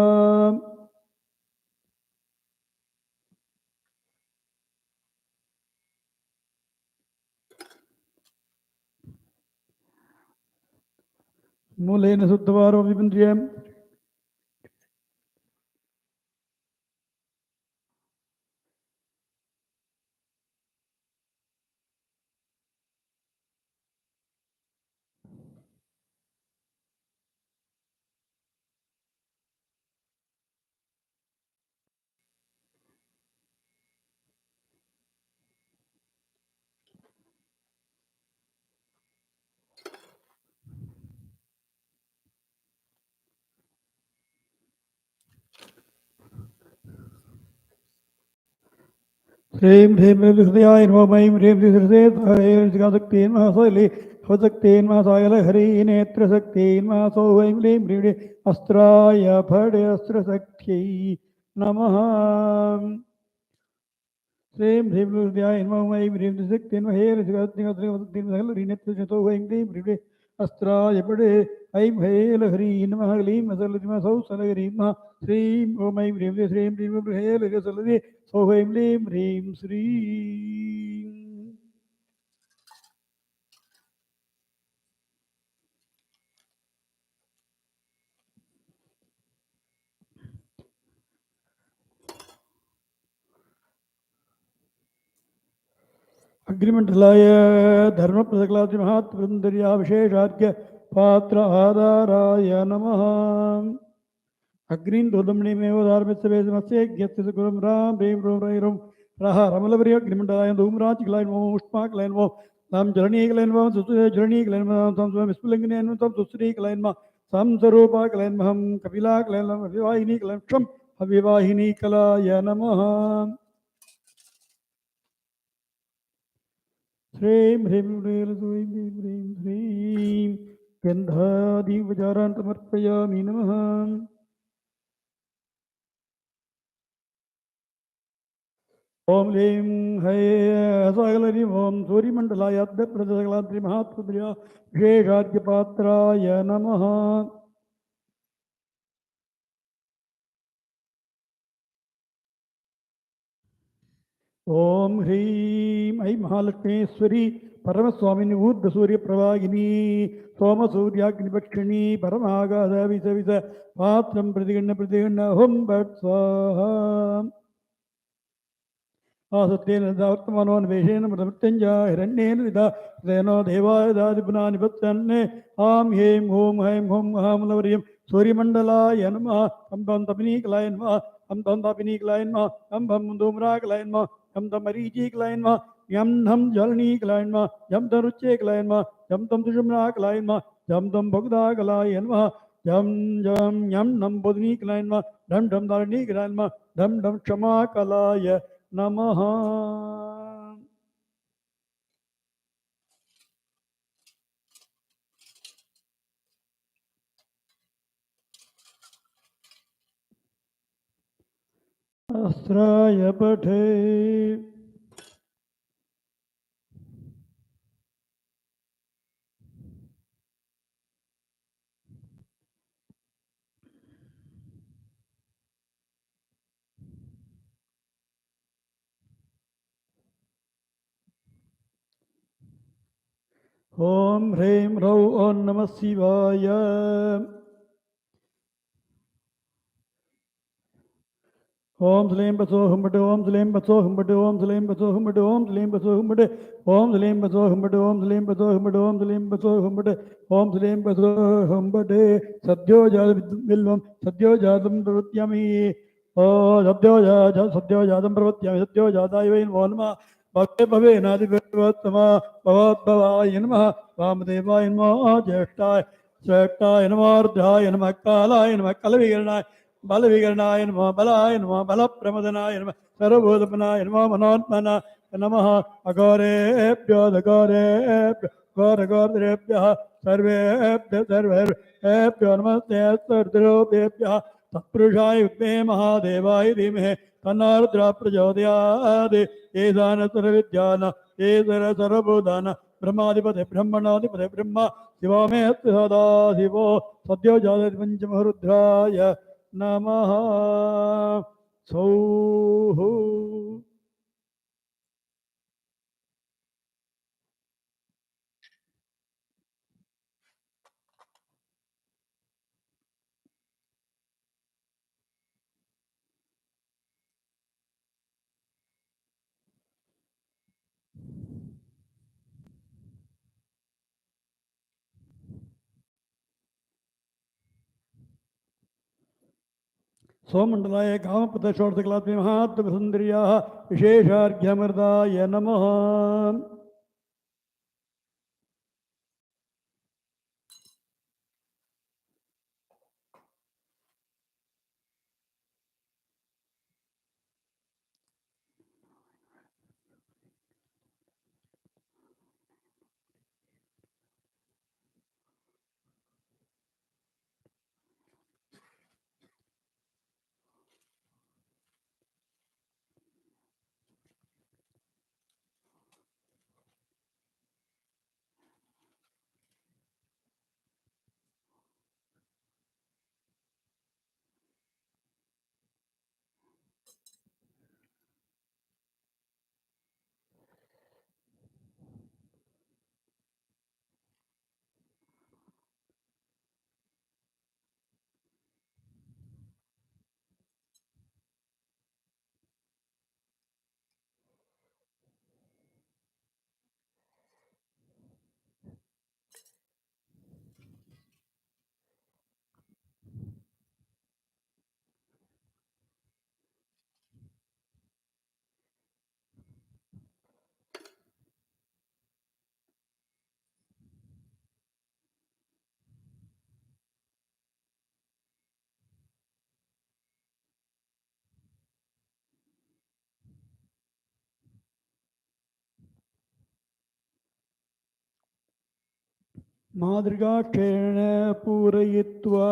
मूलेन शुद्धवारो विबन्ध्य ह्रीं ह्रीं हृदयाय नमः ऐं ह्रीं हृदयशक्तेन महाशैले हवशक्तेन महासायल हरि नेत्रशक्तेन महासौ ऐं ह्रीं ह्रीं अस्त्राय फड अस्त्रशक्त्यै नमः श्रीं ह्रीं हृदयाय नमः ऐं ह्रीं शक्तेन हेरशक्तेन ऐं ह्रीं ह्रीं अस्त्राय फडे ऐं हेल ह्रीं नमः ह्लीं सौ सलहरीं नमः श्रीं ॐ ऐं ह्रीं श्रीं ह्रीं हेल सलदे सौ ऐं ह्लीं ह्रीं श्रीं अग्निमण्डलाय धर्मप्रसक्लादिमहात्प्रसुन्दर्या विशेषार्घ्य पात्र आधाराय नमः अग्निं दोदमणिमेव धार्मिस्य वेदमस्य यस्य गुरुं राम ह्रीं रूं रैरुं रः रमलवर्यग्निमण्डलाय धूम्राचिकलाय नमो उष्माकलाय नमो तं जरणीकलाय नमः सुसुरे जरणीकलाय नमः तं विस्फुलिङ्गनाय नमः तं सुश्रीकलाय नमः तं स्वरूपाकलाय नमः कपिलाकलाय नमः विवाहिनीकलाय क्षम् अविवाहिनीकलाय नमः श्रीं ह्रीं ह्रीं ह्रीं ह्रीं ह्रीं गन्धादिवचारान् समर्पयामि नमः ओम लीं है सकलरि ओम सूर्यमंडलाय अद्भुतप्रदसकलाद्रि महात्पुत्र्या विशेषाद्यपात्राय नमः ओम ह्रीं ऐ महालक्ष्मीश्वरी परमस्वामिनी ऊर्ध्वसूर्यप्रवाहिनी सोमसूर्याग्निपक्षिणी परमागाध विष विष पात्रं प्रतिगण्य हुं भट् स्वाहा आसत्येन वर्तमानोन्वेषेण मृत्युञ्जा हिरण्येन विदा तेनो देवाय दादिपुना निपत्यन्ने आं ह्रीं ॐ ऐं ॐ महामलवर्यं सूर्यमण्डलाय नमः तं तं तपिनीकलाय नमः तं तं तापिनीकलाय नमः तं तं धूम्राकलाय नमः तं तं मरीचिकलाय नमः यं नं जलनीकलाय नमः यं तं रुच्येकलाय नमः यं तं सुषुम्नाकलाय नमः यं तं भगदाकलाय नमः यं यं यं नं बोधनीकलाय नमः ढं ढं दारणीकलाय नमः ढं ढं क्षमाकलाय नमः अस्राय पठे ओम ह्रीं रौ ओं नमः शिवाय ओम श्लीं बसो हुम्बटे ओम श्लीं बसो हुम्बटे ओम श्लीं बसो हुम्बटे ओम श्लीं बसो हुम्बटे ओम श्लीं बसो हुम्बटे ओम श्लीं बसो हुम्बटे ओम श्लीं बसो हुम्बटे ओम श्लीं बसो हुम्बटे सद्यो बिल्वं सद्यो जातं प्रवृत्यामि ओ सद्यो जातं प्रवृत्यामि सद्यो जाताय वै नमो नमः भक्ते भवेनादिभवत्तमा भवद्भवाय नमः वामदेवाय नमः ज्येष्ठाय नमः अर्धाय नमः कालाय नमः कलविकरणाय बलविकरणाय नमः बलाय नमः बलप्रमदनाय नमः सर्वभूतपनाय नमः मनोत्मना नमः अघोरेभ्यो दघोरेभ्यो घोरघोरेभ्यः सर्वेभ्यो नमस्ते सर्वदेभ्यः तत्पुरुषाय विद्महे महादेवाय धीमहि तन्नो रुद्रः प्रचोदयात् ईशान सर्वविद्यानां ईश्वर सर्वभूतानां ब्रह्माधिपते ब्रह्मणाधिपते ब्रह्म शिवो मे सदा शिवो सद्यो जायते पञ्चमरुद्राय नमः सौः सोमण्डलाय कामपदषोडशकलात्मे महात्मसुन्दर्याः विशेषार्घ्यमृताय नमः मातृकाक्षरेण पूरयित्वा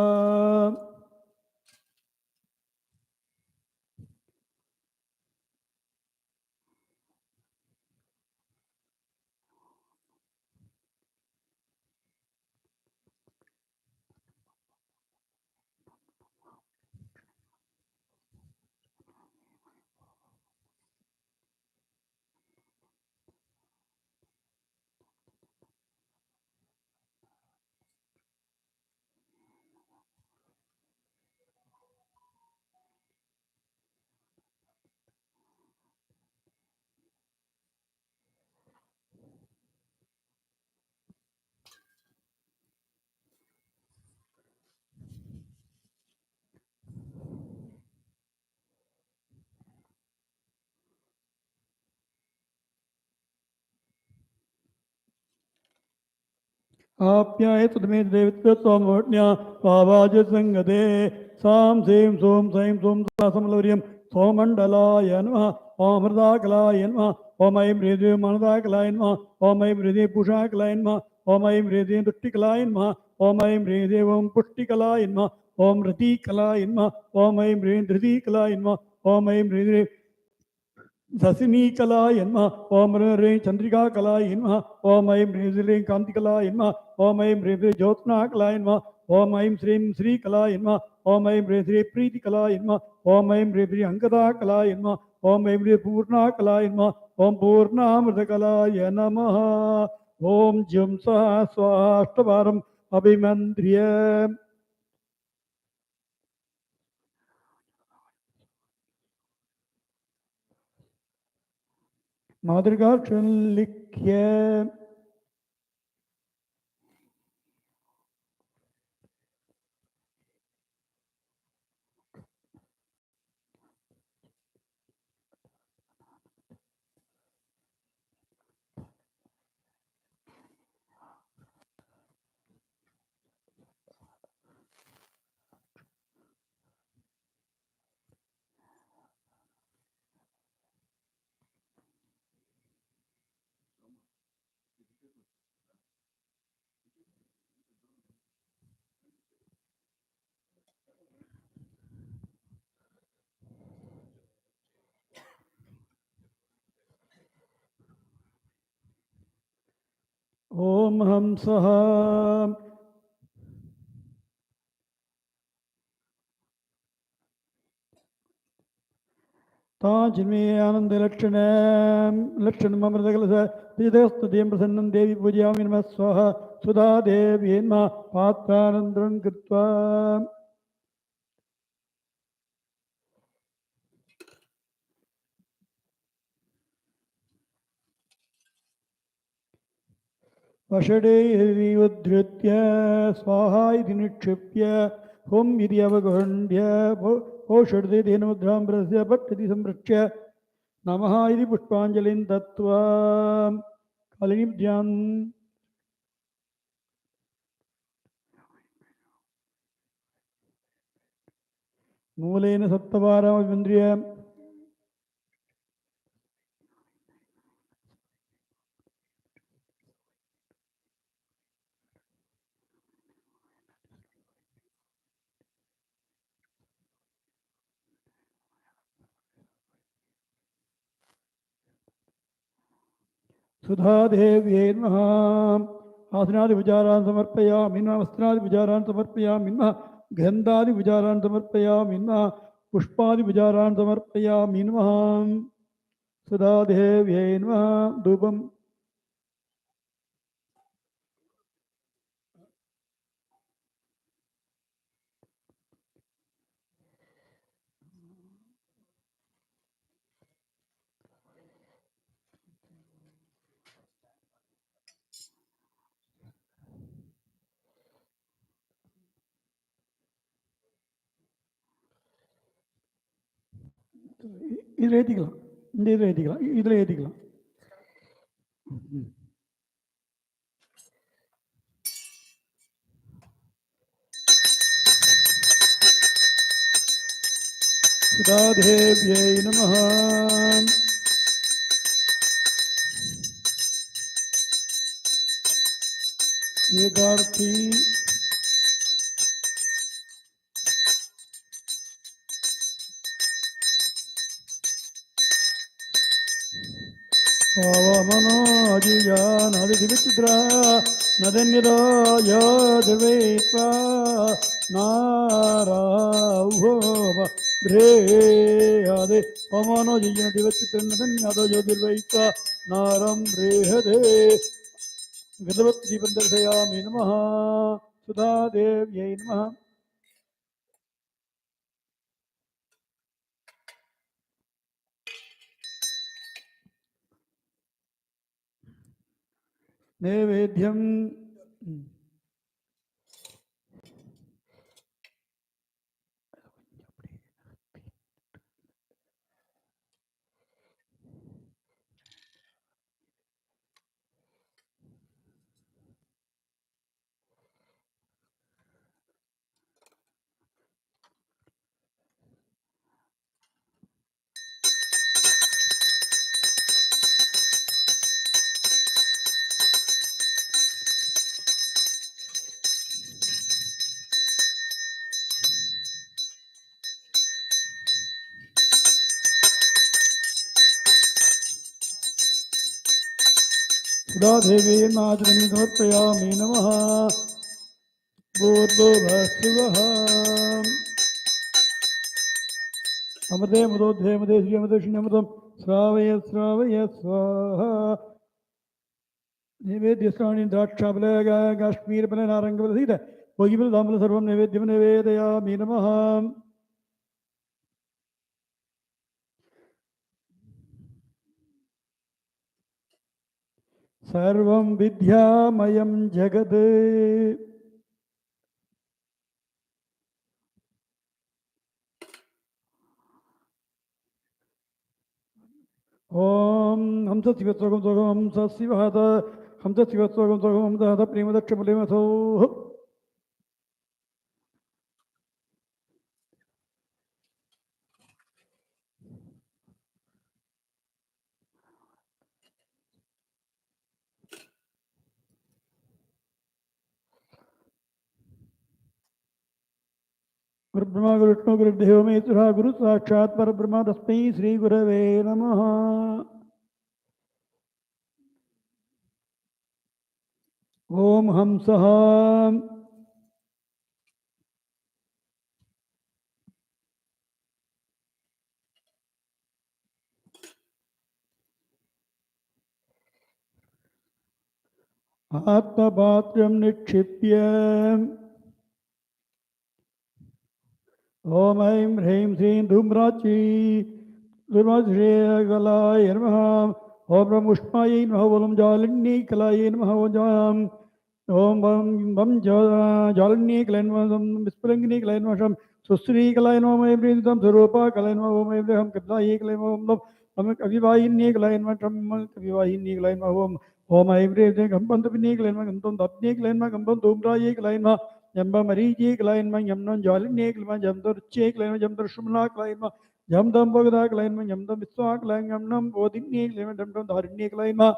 आप्यायतु मे देवत्वमोज्ञा पावाजसङ्गते सां सें सों सैं सों समलवर्यं सोमण्डलाय नमः ओमृताकलाय नमः ओम ऐं हृदय मनदाकलाय नमः ओम ऐं हृदय पुषाकलाय नमः ओम ऐं हृदय तुष्टिकलाय नमः ओम ऐं हृदय ओं पुष्टिकलाय नमः ओम रतिकलाय नमः ओम ऐं हृदय धृतिकलाय नमः ओम ऐं हृदय दशिनीकलाय नमः ओम ह्रीं चंद्रिकाकलाय नमः ओम ऐं ह्रीं कांतिकलाय नमः ओम ऐं ह्रीं ज्योत्स्नाकलाय नमः ओम ऐं श्रीं श्रीकलाय नमः ओम ऐं ह्रीं प्रीतिकलाय नमः ओम ऐं ह्रीं अंगदाकलाय नमः ओम ऐं ह्रीं पूर्णाकलाय नमः ओम पूर्णामृतकलाय नमः ओम जुं सः स्वाष्टवारम् अभिमन्त्र्य मातृकाक्षरं लिख्य ओम हंसः ताजिमे आनंद लक्षणम अमृतकलश विजयस्तुतिं प्रसन्नं देवी पूजयामि नमः स्वाहा सुधा देवी नमः पात्रानन्दं कृत्वा वषडे उद्धृत्य स्वाहा इति निक्षिप्य होम इति अवगण्ड्य ओषडे तेन मुद्राम्बरस्य भक्ति संरक्ष्य नमः इति पुष्पाञ्जलिं दत्त्वा कालिनीभ्यां मूलेन सप्तवारमभिन्द्रिय सुधादेव्यै नमः आसनादिपुजारान् समर्पयामि नमः वस्त्रादिपुजारान् समर्पयामि नमः गन्धादिपुजारान् समर्पयामि नमः पुष्पादिपुजारान् समर्पयामि नमः सुधादेव्यै नमः धूपम् இதில் ஏற்றிக்கலாம் இந்த இதில் ஏற்றிக்கலாம் இதில் ஏற்றிக்கலாம் सुधादेव्यै नमः ये Vedarthi Pavamanojiyanadivitra Nadanyadaya Deveta Narauhova Brehade Pavamanojiyanadivitra Nadanyadaya Deveta Naram Brehade Gadavatri Pandardayami Namaha Sudha Devyai Namaha Nevedhyam Sudha Devi Madhani Dharprayami Namaha Bodhvasivaha Amade Mudodhe Madeshri Amadeshinyamadam Sravaya Sravaya Swaha Nivedyasrani Drakshabalaga Kashmir Balanarangavasita Bhagibal Damala Sarvam Nivedyam Nivedayami Namaha Sarvam Vidyamayam Jagade Om Hamsa Sivatsogam Sogam Hamsa Sivahada Hamsa Sivatsogam Sogam Hamsa Hada Primadakshapalimaso Guru Brahma Guru Vishnu Guru Deva Maheshwara Guru Sakshat Parabrahma Tasmai Shri Gurave Namaha Om Hamsaha Atmapatram Nikshipyam Om Aim Hreim Srim Dhumrachi Dhumrachre Galay Namaha Om Brahmushmayi Namaha Om Jalini Kalay Namaha Om Om Bam Jalini Kalay Namaha Vispalangini Kalay Namaha Susri Kalay Namaha Ebridam Sarupa Kalay Namaha Om Abraham Kaplayi Kalay Namaha Om Kavivayini Kalay Namaha Kavivayini Kalay Namaha Om Abraham Kampantapini Kalay Namaha Kampam Tapni Kalay Namaha Kampam Dhumrayi Kalay Namaha Yamba Mariji Klainma, Yamnon Jolini Klima, Jamdor Che Klima, Jamdor Shumla Klaima, Jamdam Bogda Klaima, Yamdam Biswa Klaim, Yamnam Bodini Klima, Damdam Dharini Klaima,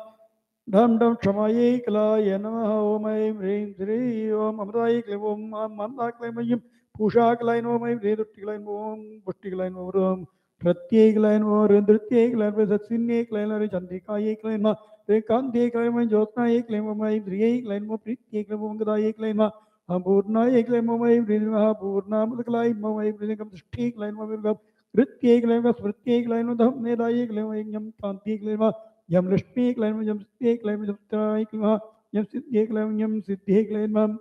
Damdam Shamayi Kla, Yanama, Om Aim Rain Sri, Om Amrai Klim, Manda Klaima, Pusha Klain, Om Aim Reduti Klain, Om Butti Klain, Om Prati Klain, Om Rendriti Klain, Satsini Klain, Chandi Kai Klaima, Rekanti Klaima, Jotna Klaim, Om Aim Ri Klain, Priti Klaim, Om Gadai Klaima, Purna Eklam Mamai Bridha Purna Muklai Mamai Bridham Stick Line Mamil Ritti Eklam Smriti Line of the Meda Eklam Yam Tanti Klima Yam Lishmi Line Yam Stick Line of Traikma Yam Sitti Eklam Yam Sitti Eklam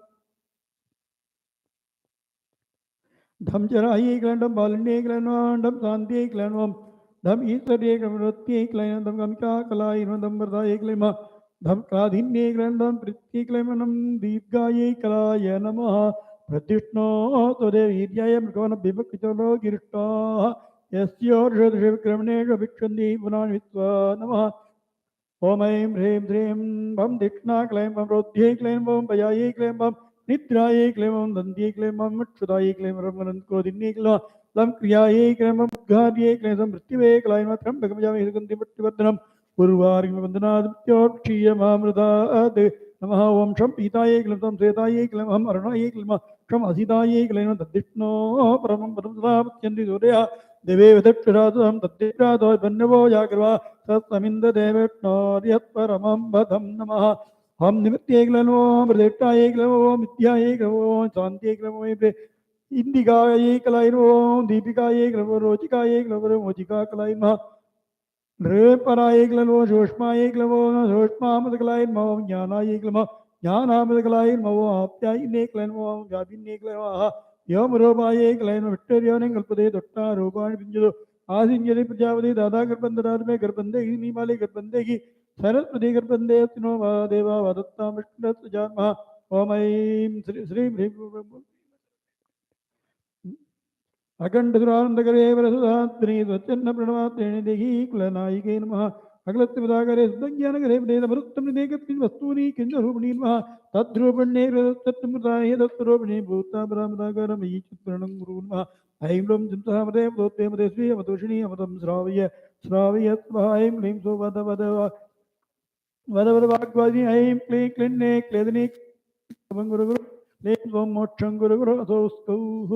Dhamjara Eklam Balini Eklam Dam Tanti Eklam Dam Easter Eklam Ritti Eklam Dam Gamka Kalai Dam Barda Eklima Dham Kadhinne Grandam Priti Klemanam Deepgaye Kalaya Namaha Pratishno Tode Vidyaya Mrkona Bibakitolo Girta Yasyor Shadriv Kramne Vikshandi Punan Vitva Namaha Om Aim Hreim Dhreim Bam Dikshna Klaim Bam Rodhye Klaim Bam Payaye Klaim Bam Nitraye Klaim Bam Dandye Klaim Bam Matshudaye Klaim Ramanan Kodinne Klaim Lam Kriyaye Klaim Bam Ghadye Klaim Bam Mrittive Klaim Matram Begamajami Hirgandi Mattivardhanam Purvarim Vandanadipyokshiyamamrudad नमः ओम शम पीताये क्लीं तं श्वेताये क्लीं हम अरुणाये क्लीं शम असिताये क्लीं तद्विष्णो परमं पदं सदा पश्यन्ति सूर्यः देवे विदक्षराजं तद्दिक्रादो वन्यवो जागर्वा तत्समिन्द देवष्णोर्यत् परमं पदं नमः हम निमित्ते क्लीं प्रदेष्टाये क्लीं मिथ्याये क्लीं शान्तिये क्लीं इंदिकाये क्लीं दीपिकाये क्लीं रोचिकाये क्लीं मोचिका क्लीं नृपराय क्लवो सूक्ष्माय क्लवो सूक्ष्मामृतकलाय नमो ज्ञानाय क्लवो ज्ञानामृतकलाय नमो आप्यायिने क्लवो व्यापिने क्लवो योमरूपाय क्लवो विक्टोरियोने कल्पते दट्टा रूपाणि पिञ्जतो आसिञ्जति प्रजापति दादा गर्भन्धरात्मे गर्भन्धे नीमाले गर्भन्धे सरस्वती गर्भन्धे नो वा देवा वदत्तां विष्णुस्जान्मः ओम ऐं श्री श्री अखंडसुरानंदकरे वरसुधात्रि स्वच्छन्न प्रणवात्रेण देहि कुलनायिके नमः अखिलत्रिपदाकरे सुज्ञानकरे वेदमरुत्तम निदेकस्मिन् वस्तूनि किञ्चरूपिणी नमः तद्रूपण्ये तत्तमृताय तत्स्वरूपिणी भूतापरामदाकारमयि चित्रणं गुरु नमः ऐं लों चिन्तहामते प्रोत्ते मते श्रीयमतोषिणी अमतं श्रावय श्रावय स्वः ऐं क्लीं सो वद वद वद वद वाग्वादी ऐं क्लीं क्लिन्ने क्लेदने गुरु गुरु क्लीं स्वं मोक्षं गुरु गुरु असोस्तुः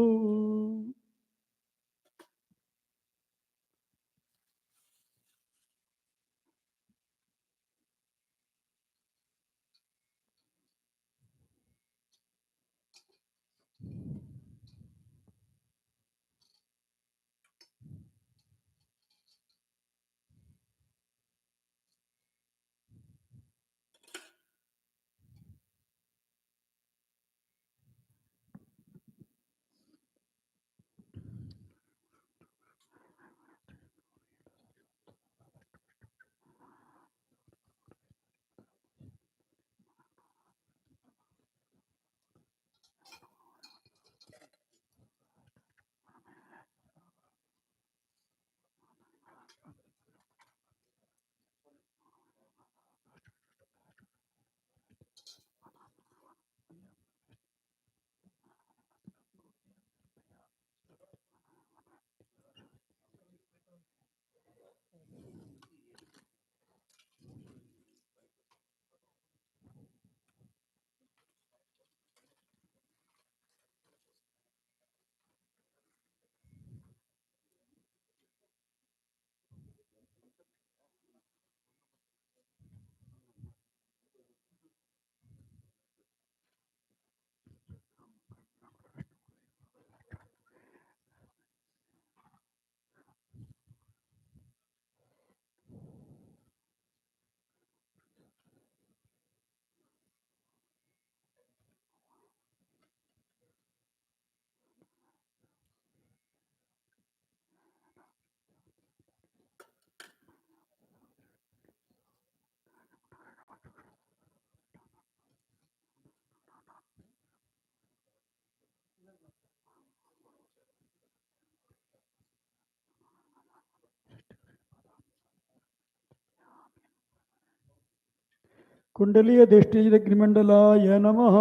कुंडलीय दिष्टिजग्निमंडलाय नमः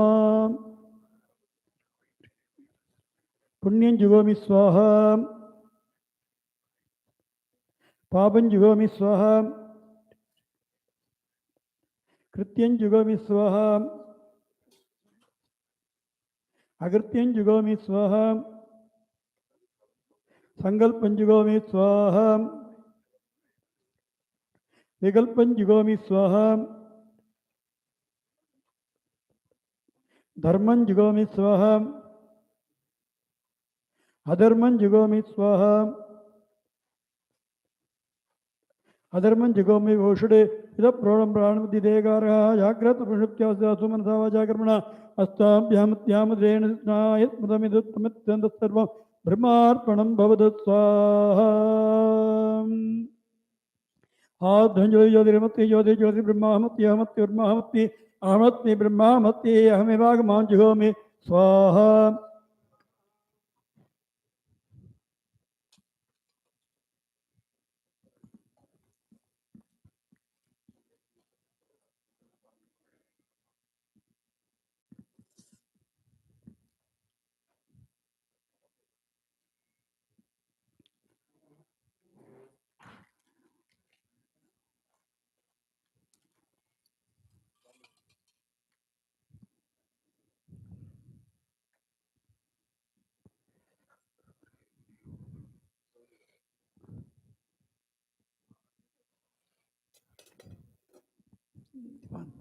पुण्यं जुगोमि स्वाहा पापं जुगोमि स्वाहा कृत्यं जुगोमि स्वाहा अकृत्यं जुगोमि स्वाहा संकल्पं जुगोमि स्वाहा विकल्पं जुगोमि स्वाहा धर्मं जुगोमि स्वाहा अधर्मं जुगोमि स्वाहा अधर्मं जुगोमि वोषुडे इद प्रोणं प्राणमति देगारः जाग्रत पुष्प्यासु मनसा वाचा कर्मणा अस्ताभ्यामत्यामद्रेण स्नायत्मदमिदुत्तमित्यन्तः ब्रह्मार्पणं भवतु स्वाहा आध्वञ्जलि ज्योतिर्मत्ति ज्योति ज्योति ब्रह्माहमत्ति अहमत्ति ब्रह्माहमत्ति अहमत्ति ब्रह्माहमत्ति अहमेवागमां जुहोमि स्वाहा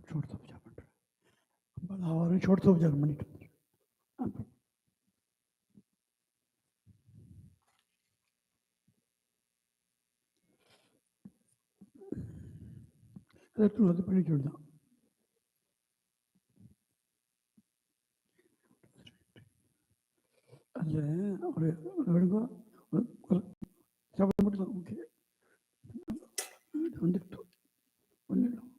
ஷோர்ட்ஸ் பூஜா பண்ணுறேன். 50,000 ஷோர்ட்ஸ் பூஜா பண்ணிட்டு அது பண்ணிக்க வேண்டியதான். அதில் ஒரு எடுங்க சாப்பிட மட்டும் ஓகே வந்துட்டு வந்துடும்.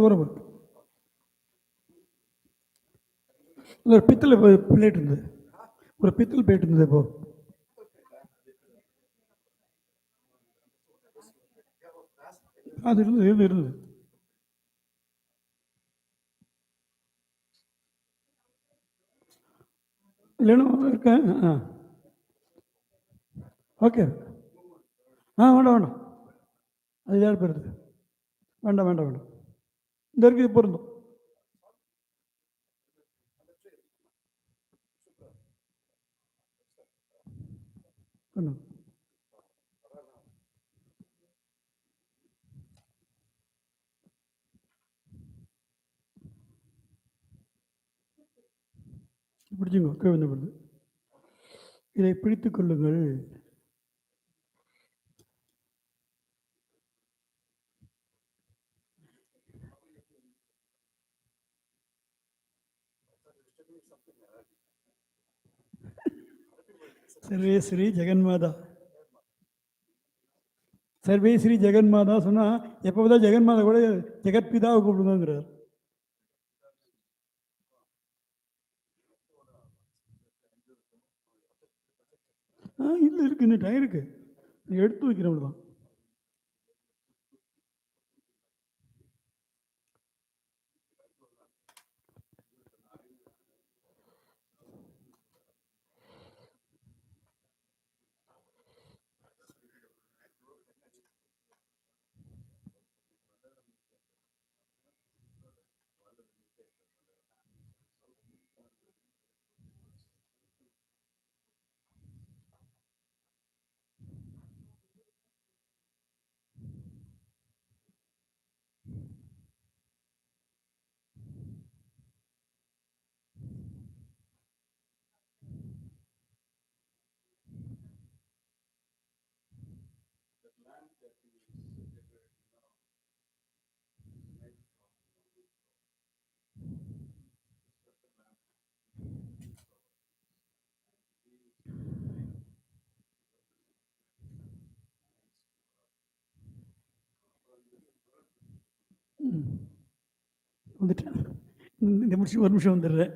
பரவாயில்ல. ஒரு பித்தளை பிளேட் இருந்தது, ஒரு பித்தளை பிளேட் இருந்தது. இப்போ அது இருந்தது. இல்லைன்னா இருக்கேன். ஓகே. வேண்டாம் அது யார் பேர்? வேண்டாம் இந்த இருக்கு, இது பொருந்தும். பிடிச்சிங்க கேள்வி. இதை பிடித்துக் கொள்ளுங்கள். சர்வே ஸ்ரீ ஜெகன்மாதா. சர்வே ஸ்ரீ ஜெகன்மாதா சொன்னா எப்போதான் ஜெகன்மாதா கூட ஜெகத்பிதாவை கூப்பிடுங்கிறார். இல்லை இருக்கு, இன்னும் டைம் இருக்கு, எடுத்து வைக்கிறவங்க தான். வந்துட்டேன். இந்த முடிச்சு ஒரு நிமிஷம் வந்துடுறேன்.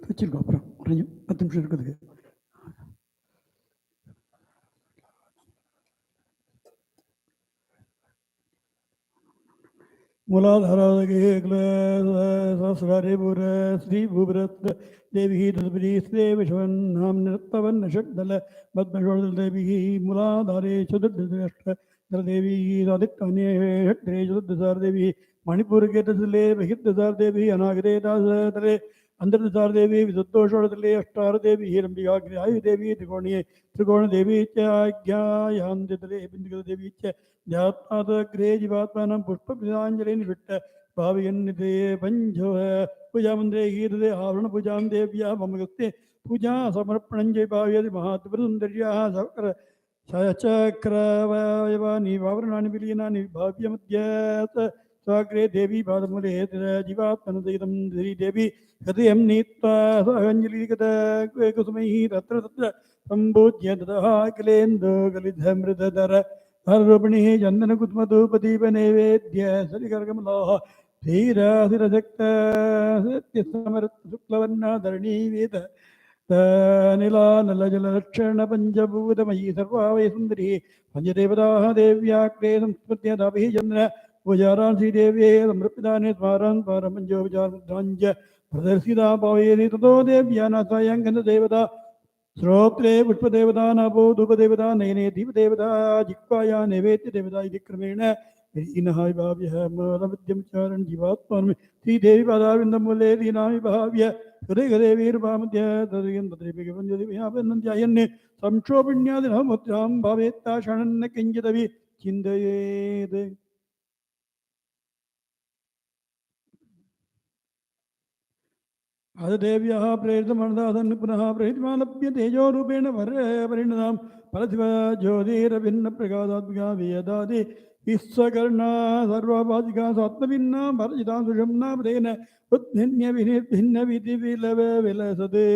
வச்சிருக்கோம், அப்புறம் ஒரு 10 நிமிஷம் இருக்குதுக்கு. மூலாதாராதகே सहस्रारेपुर श्री भूभरत देवी तदपरी स्त्रे विश्वन नाम निरत्तवन नशक्दल पद्मशोदल देवी मूलाधारे चतुर्दश देवी राधिकान्ये षट्रे चतुर्दशार देवी मणिपुर के तसले बहिर्दशार देवी अनागरे दासरे अंतर्दशार देवी विदुद्धोषोदले अष्टार देवी हिरंबिकाग्रे आयु देवी त्रिकोण देवी च बिंदुगल देवी च ध्यात्मादग्रे जीवात्मानं पुष्पपुष्पाञ्जलिं विट्ट भावयन्निधे पंचो पूजा मंदिरे हीरदे आवरण पूजां देव्या मम कृते पूजा समर्पणं जय भावयति महात्मसुन्दर्याः सकल चक्रवायवानि वावरणानि विलीनानि भाव्यमद्यत स्वाग्रे देवी पादमूले जीवात्मनदयितं देवी हृदयं नीत्वा अञ्जलिगत कुसुमैः तत्र तत्र सम्पूज्य ततः अखिलेन्दो गलितमृतधर हररूपिणी चंदन कुसुमधूपदीप नैवेद्य सरिकर्कमलाः धीराधिरशक्त सत्यसमरत शुक्लवर्णा धरणी वेद नीला नलजललक्षण पंचभूतमयी सर्वा वै सुंदरी पंचदेवताः देव्याग्रे संस्मृत्य दाभिः चन्द्र पूजारान् श्रीदेव्ये समर्पितानि स्मारान् पारमञ्जोपचाराञ्च प्रदर्शिता पावयति ततो देव्यानाथायाङ्गनदेवता श्रोत्रे पुष्पदेवता नभो धूपदेवता नयने दीपदेवता जिह्वाया नैवेद्य देवता इति क्रमेण हीनहाय भाव्य मदविद्यम चारण जीवात्मा श्रीदेवी पादारविंदमूले दीनामि भाव्य हृदय हृदय वीरभामध्य तदयं तद्रिपिकवंजदिव्यापन्नन्त्यायन्ने संक्षोभिण्यादिनमुद्रां भावेत्ता शरणन्न किञ्चिदपि चिन्तयेत् आदिदेव्याः प्रेरितमनदासन् पुनः प्रेरितमालभ्य तेजोरूपेण परिणतां परशिव ज्योतिरभिन्नप्रकाशात्मिका वेदादि विश्वकर्णा सर्वपादिका स्वात्मभिन्ना भरजितां सुषम्ना प्रेन उद्भिन्नविधिविलव विलसते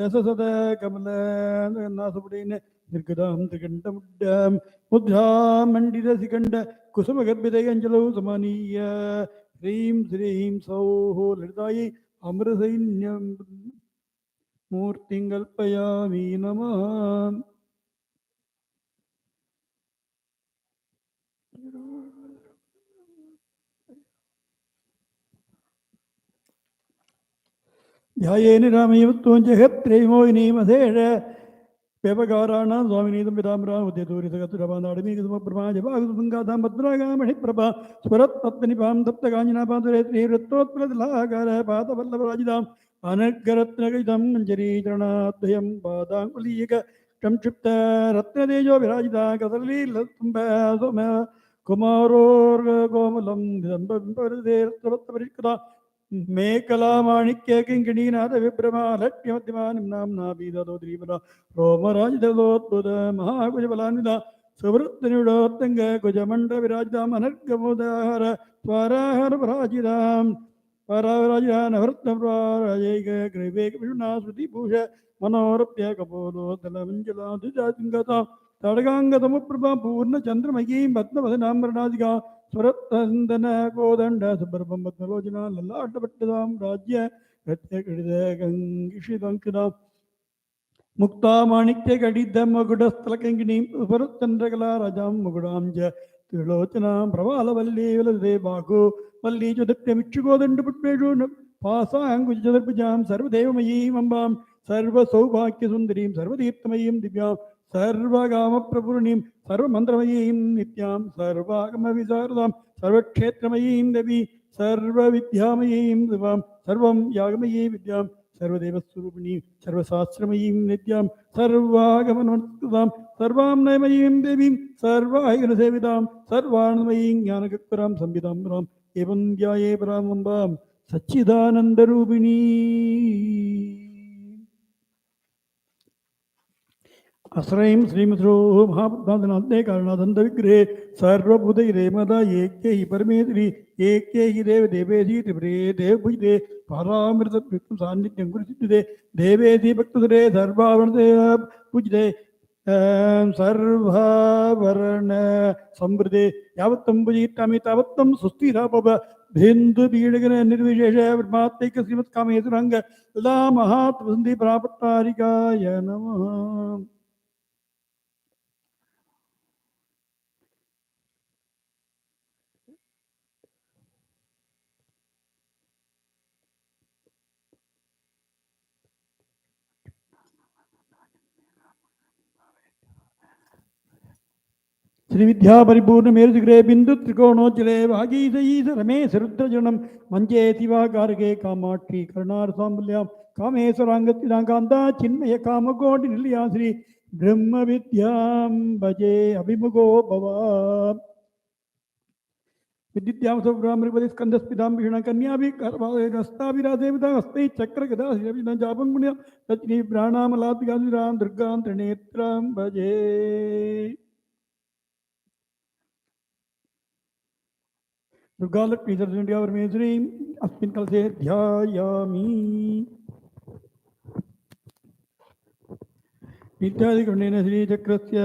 दशसद कमलनासपुटेन निर्गदां त्रिकण्ठमुड्डां मुद्रामण्डितशिखण्ड कुसुमगर्भितैकञ्जलौ समानीय ह्रीं श्रीं सौः ललितायै अमृतसैन्यं मूर्तिं कल्पयामि नमः ध्यायेन रामयवत्वं जगत्त्रयमोहिनीमधेश व्यवकाराणां स्वामिनीतं पिताम्बरां उद्यतूरितगतुरबान्धाडमीकसमप्रमाजभागसुसङ्गातां भद्रागामणिप्रभा स्वरत्तत्त्वनिपां तप्तकाञ्जनापादरेत्रीवृत्तोत्पलदलाकार पादवल्लभराजिताम् अनर्गरत्नगजितं मञ्जरीचरणाद्वयं पादाङ्गुलीयक संक्षिप्त रत्नतेजो विराजिता कदलीलस्तम्भ सोम कुमारोर्गोमलं निदम्बरिष्कृता मेकलामाणिक्य किङ्किणीनाथ विभ्रमा लक्ष्यमध्यमानं नाम्ना बीदतो द्रीपदा रोमराजदलोद्भुत महाकुजबलान्विता सुवृत्तनिडोत्तङ्ग कुजमण्डलविराजिताम् अनर्गमोदाहर स्वाराहर पराजितां परावराजिता नवरत्नप्राजैक ग्रीवेकविषुणा श्रुतिभूष मनोरप्य कपोलोदलमञ्जलाधिजातिङ्गतां तडगाङ्गतमप्रभा पूर्णचन्द्रमयीं पद्मवदनाम्बरनादिका स्वरत्तन्दन कोदण्ड सुब्रह्मं पद्मलोचना ललाटपट्टदां राज्य गङ्गिषिदङ्कितां मुक्तामाणिक्यगडितमकुटस्थलकङ्किणीं स्वरचन्द्रकला राजां मुकुडां च त्रिलोचनां प्रवालवल्ली वलदे बाहु वल्ली चतुर्थमिक्षुकोदण्डपुष्पेषु पासाङ्कुचतुर्भुजां सर्वदेवमयीम् अम्बां सर्वसौभाग्यसुन्दरीं सर्वतीर्थमयीं दिव्यां सर्वकामप्रपूर्णीं सर्वमन्त्रमयीं नित्यां सर्वागमविशारदां सर्वक्षेत्रमयीं देवी सर्वविद्यामयीं दिवां सर्वं यागमयी विद्यां सर्वदेवस्वरूपिणीं सर्वशास्त्रमयीं नित्यां सर्वागमनमत्कृतां सर्वाम्नयमयीं देवीं सर्वायुगसेवितां सर्वानन्दमयीं ज्ञानकत्परां संविदां एवं ध्याये परामम्बां सच्चिदानन्दरूपिणी आश्रयं श्रीमद्रो महापद्मानाथे कारणादन्तविग्रहे सर्वभूतैरे मदा एके हि परमेश्वरि एके हि देवदेवेति त्रिपुरे देवपूजिते पारामृतभृत्तं सान्निध्यं गुरुसिद्धते देवेति भक्तसुरे सर्वावरणते पूजिते सर्वावरण संवृते यावत्तं पूजयिष्यामि तावत्तं सुस्थिरा भव बिन्दुपीडगन निर्विशेष ब्रह्मात्मैक श्रीमत्कामेश्वराङ्ग लता महात्मसन्धि प्रापत्तारिकाय नमः श्री विद्या परिपूर्ण मेरुशिखरे बिंदु त्रिकोणोज्जले वागीशयीश रमेश रुद्रजनम मंजे शिवाकारके कामाक्षी कर्णार साम्बल्यां कामेश्वरांगत्यां कांता चिन्मय कामकोटि निलया श्री ब्रह्म विद्यां भजे अभिमुखो भव विद्यां सौभ्रामृपति स्कंदस्पितां भीषण कन्याभि हस्ताभिरादेवता हस्तै चक्र गदा शिरभिना जापं पुण्य तच्ची प्राणामलात्मिकां दुर्गां त्रिनेत्रां भजे दुर्गालक्ष्मी सरस्वती परमेश्वरी अस्मिन् कलशे ध्यायामि इत्यादिकर्णेन श्रीचक्रस्य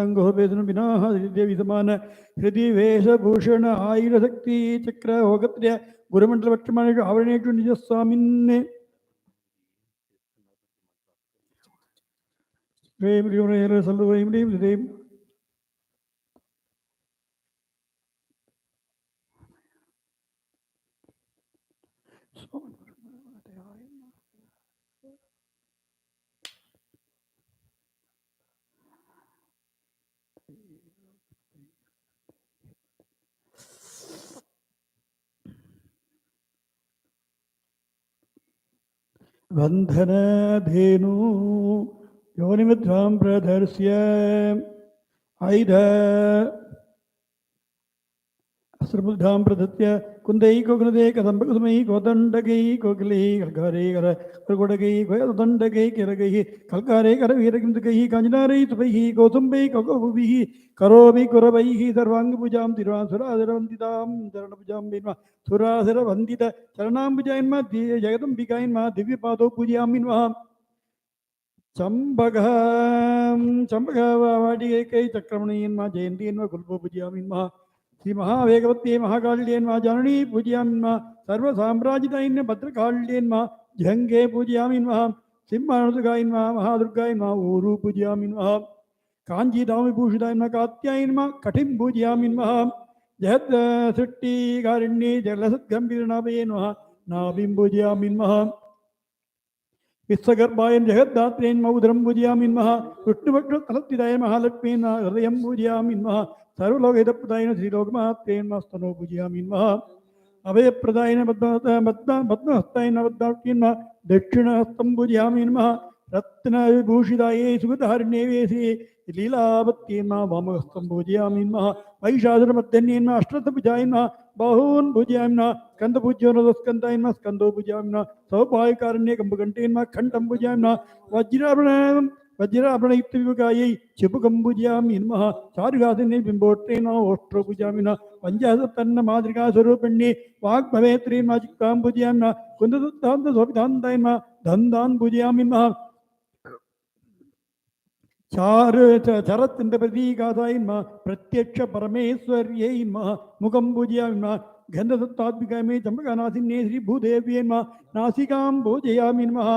अङ्गोपेतनं विना श्रीदेवी समान हृदि वेशभूषण आयुरशक्ति चक्र होगत्र्य गुरुमण्डलवक्षमाणेषु आवरणेषु निजस्वामिन् ह्रीं ह्रीं सल्लु ह्रीं ह्रीं ह्रीं वंधनधेनु योनिमिद्रां प्रदर्श्य ऐध अस्त्रबुद्धां प्रदत्य कुन्दै कोकुलदे कदम्बकुसुमै कोदण्डकै कोकिलै कल्कारे करकोडकै कोदण्डकै किरकै कल्कारे करवीरकिंदकै काञ्चनारै सुपैः कौसुम्बै कौकौभिः करोमि कुरवैः सर्वाङ्गपूजां तिरुवासुराधिरवन्दितां चरणपूजां विन्वा सुराधिरवन्दित चरणाम्बुजायन्मा जगदम्बिकायन्मा दिव्यपादौ पूजयामि नमः चम्बकवाटिकै चक्रमणीयन्मा जयन्तीन्मा कुल्पो पूजयामि नमः श्री महावेगवती महाकाल्यन्मा जाननी पूजयामि नमः सर्वसाम्राजितायन्य भद्रकाल्यन्मा जंगे पूजयामि नमः सिंहानुदुर्गायन्मा महादुर्गायन्मा ऊरु पूजयामि नमः काञ्चीदामविभूषितायन्मा कात्यायन्मा कटिं पूजयामि नमः जगत् सृष्टिकारिण्ये जलसद्गम्भीरनाभये नमः नाभिं पूजयामि नमः विश्वगर्भायन जगद्धात्रेन मौद्रम पूजयामि नमः विष्णुभक्तलत्तिदाय महालक्ष्मी हृदयं पूजयामि नमः सर्वलोकहितप्रदायिन श्रीलोकमात्रेन स्तनो पूजयामि नमः अभयप्रदायिन पद्महस्तायन पद्माक्षीन दक्षिणहस्तं पूजयामि नमः रत्नविभूषितायै सुगतहरिण्ये वेशे लीलावत्येन वामहस्तं पूजयामि नमः महिषासुरमर्दन्येन अष्टभुजायन बाहून् पूजयामि नमः स्कन्दपूज्यो नमस्कन्दाय नमः स्कन्दो पूजयामि नमः सौभाग्यकारण्ये कम्बकण्ठेन नमः खण्डं पूजयामि नमः वज्राभरणयुक्तविभुगायै चिबुकं पूजयामि नमः चारुहासिने बिम्बोट्रेण ओष्ठ्रो पूजयामि नमः पञ्चाशत्तन्न मातृकास्वरूपिण्ये वाग्भवेत्रेण चित्तां पूजयामि नमः कुन्ददत्तान्तशोभितान्ताय नमः धन्दान् पूजयामि नमः चरत्तिंद प्रतीकादाय नमः प्रत्यक्ष परमेश्वर्यै नमः मुखं पूजयामि नमः गन्धदत्तात्मिकाय मे चम्पकानासिन्ये श्री भूदेव्यै नमः नासिकां पूजयामि नमः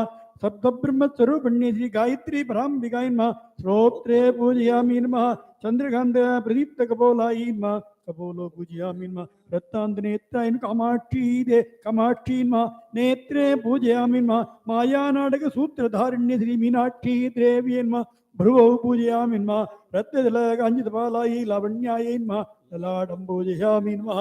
सप्तब्रह्मस्वरूपिण्ये श्री गायत्री पराम्बिकाय नमः श्रोत्रे पूजयामि नमः चन्द्रकान्त प्रदीप्त कपोलाय नमः कपोलो पूजयामि नमः रत्नान्तनेत्राय कामाक्षी नमः नेत्रे पूजयामि नमः मायानाटक सूत्रधारिण्ये श्री मीनाक्षी देव्यै नमः भ्रुवौ पूजयामि नमः रत्नजलकाञ्चितपालायै लावण्यायै नमः ललाटं पूजयामि नमः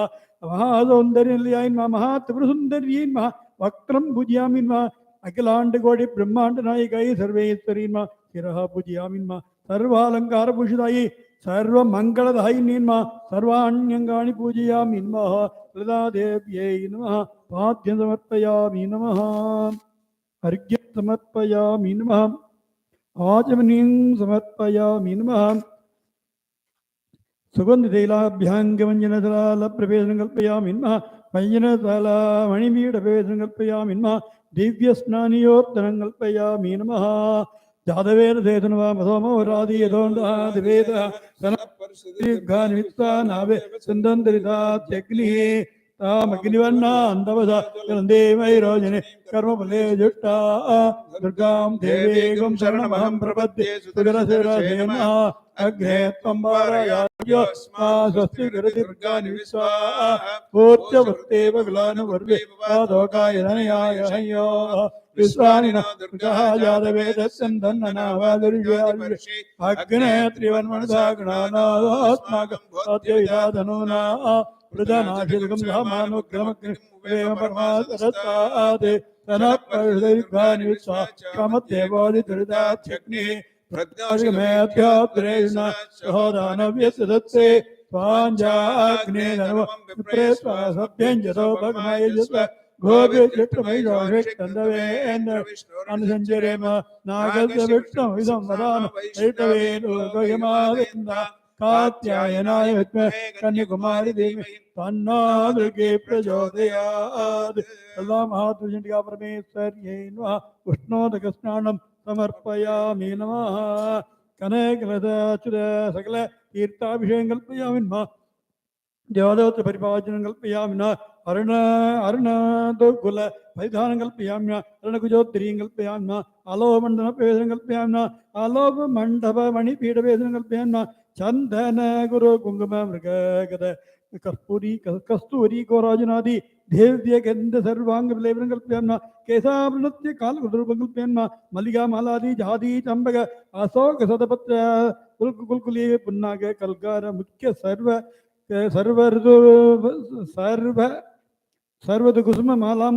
महासौन्दर्यनिलयाय नमः महात्रिपुरसुन्दर्यै नमः वक्त्रं पूजयामि नमः अखिलाण्डकोटि ब्रह्माण्डनायिकायै सर्वेश्वरी नमः शिरः पूजयामि नमः सर्वालङ्कारभूषितायै सर्वमङ्गलदायिन्यै नमः सर्वाण्यङ्गानि पूजयामि नमः ललितादेव्यै नमः पाद्यं समर्पयामि नमः अर्घ्यं समर्पयामि नमः आचमनीं समर्पयामि नमः सुगन्धतैलाभ्याङ्गमञ्जनतलालप्रवेशनं कल्पयामि नमः मञ्जनतलामणिमीडप्रवेशनं कल्पयामि नमः दिव्यस्नानियोर्तनं कल्पयामि नमः जातवेदसेतनवामसोमोरादियदोन्दादिवेदः सनपरिषदीर्घानिमित्तानावे सुन्दन्दरितात्यग्निः तामग्निवर्णान्दवसा देवैरोजने कर्मफले जुष्टा दुर्गां देवीं शरणमहं प्रपद्ये सुरसेन अग्ने त्वं वारयास्मा स्वस्ति करति दुर्गानि विश्वा पूज्यवत्तेव गुलानुवर्वे पादोकाय धनयाय हयो विश्वानि न दुर्गः जातवेदस्यन्दन्ननावादुर्यादि अग्ने त्रिवर्मणसागणानास्माकं भोत्यविदाधनूना प्रधानाशिर्गं धामानुग्रमग्निवेम परमासरस्तात् तनपरिषदीर्घानि विश्वा कामदेवादिदुरितात्यग्निः प्रज्ञाशिमेऽध्यात्रेण सहोदानव्यसदत्से स्वाञ्जाग्ने धनवप्रे स्वासभ्यञ्जतो भगमयजस्व गोभिर्चित्रमैषोषेक्तन्दवेन्द्र अनुसञ्चरेम नागस्य विष्णुविदं वदान वैष्णवे दुर्गयमादिन्द कात्यायनाय विद्महे कन्याकुमारी देवी तन्नो दुर्गे प्रचोदयात् सदा महात्मचण्डिका परमेश्वर्यै नमः उष्णोदकस्नानं समर्पयामि नमः कनकलताच्युत सकल तीर्थाभिषेकं कल्पयामि नमः देवदत्त परिपालनं कल्पयामि नमः अरुणदुर्गुल परिधानं कल्पयामि नमः अरुणकुजोत्तरीं कल्पयामि नमः आलोकमण्डलप्रवेशनं कल्पयामि नमः आलोकमण्डपमणिपीठवेशनं कल्पयामि नमः चन्दन गुरु कुङ्कुम मृगगद कर्पूरी कस्तूरी गोराजनादि देव्य गंध सर्वांग विलेपनं कल्पयामि नमः केशावृणस्य कालकुटुरूपं कल्पयामि नमः मल्लिका मालादि जाति चम्पक अशोक सदपत्र कुलकुली पुन्नाग कल्गार मुख्य सर्व सर्वत कुसुम मालां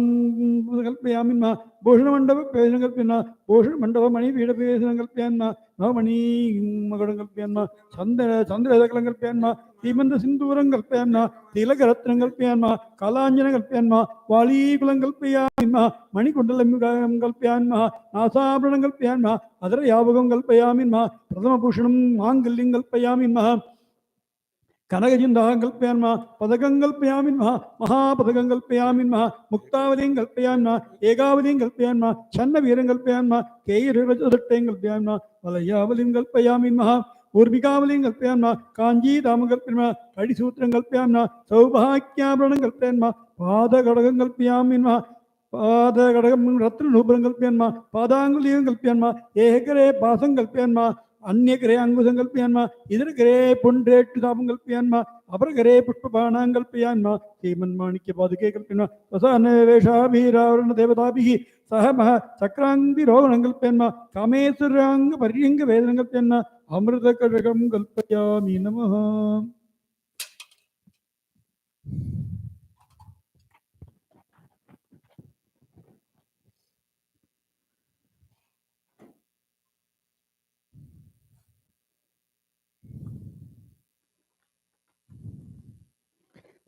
कल्पयामि मा भूषण मंडप पेशन कल्पना भूषण मंडप मणि पीठ पेशन कल्पयामि नवमणि मगडं कल्पयामि चंद्र कल्पयामि सीमंत सिंदूरं कल्पयामि तिलकरत्नं कल्पयामि कालांजन कल्पयामि वालीकुलं कल्पयामि मणिकुण्डलं कल्पयामि नासाभरणं कल्पयामि अधरयावगं कल्पयामि प्रथमभूषणं माङ्गल्यं कल्पयामि कनकजिन्दां कल्पयामि पदकं कल्पयामि महापदकं कल्पयामि मुक्तावलीं कल्पयामि एकावलीं कल्पयामि छन्नवीरं कल्पयामि केयूरवचदट्टं कल्पयामि वलयावलीं कल्पयामि ऊर्मिकावलीं कल्पयामि काञ्जीधामं कल्पयामि कडिसूत्रं कल्पयामि सौभाग्याभरणं कल्पयामि पादकड़कं कल्पयामि पादकड़कं रत्ननूपुरं कल्पयामि पादाङ्गुलीं कल्पयामि एकरे पासं कल्पयामि अन्यकरे अंगुसं कल्पयामि इदरकरे पुण्ड्रेट्टुदापं कल्पयामि अपरकरे पुष्पबाणां कल्पयामि श्रीमन्माणिक्यपादुके कल्पयामि वसानवेषाभिरावरणदेवताभिः सह मह चक्राङ्गिरोहणं कल्पयामि कामेश्वराङ्गपर्यङ्गवेदनं कल्पयामि अमृतकटकं कल्पयामि नमः.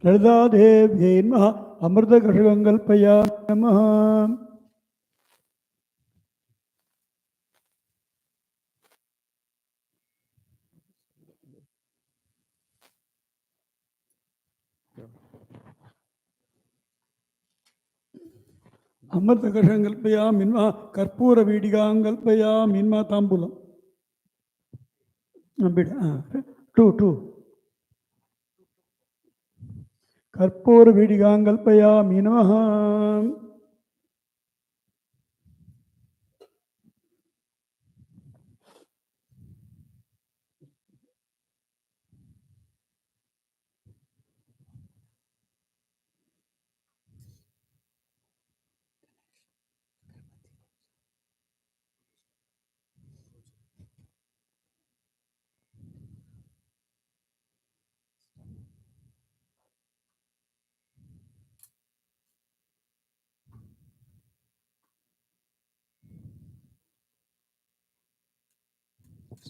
ललितादेव्यै नमः अमृतकटकं कल्पयामि नमः. अमृतकटकं कल्पयामि नमः कर्पूरवीडिकां कल्पयामि नमः ताम्बूलं टु कर्पूरवीडिकां कल्पयामि नमः.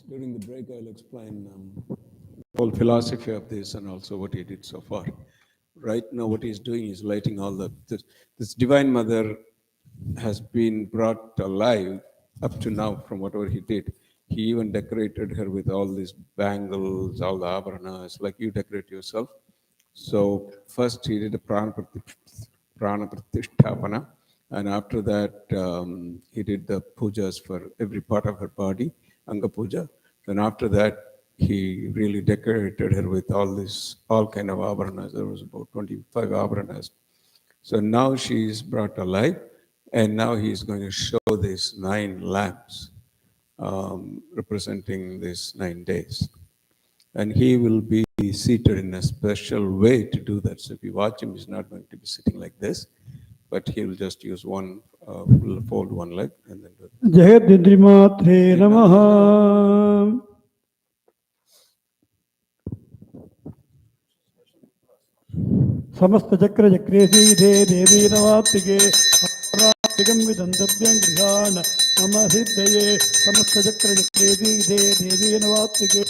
During the break, I'll explain the whole philosophy of this and also what he did so far. Right now, what he's doing is lighting all this Divine Mother has been brought alive up to now from whatever he did. He even decorated her with all these bangles, all the abharanas, like you decorate yourself. So first he did a prana pratishtapana, and after that he did the pujas for every part of her body, Anga Puja. Then after that he really decorated her with all kind of abharanas. There was about 25 abharanas. So now she is brought alive, and now he is going to show these 9 lamps representing these 9 days. And he will be seated in a special way to do that. So if you watch him, he's not going to be sitting like this, but he will just use will fold one leg and then do it. जगद्दिद्रिमात्रे नमः. समस्त चक्र चक्रे सीधे देवी नवात्तिके आरात्तिकं विदन्तव्यं गृहाण मम सिद्धये. समस्त चक्र चक्रे सीधे देवी नवात्तिके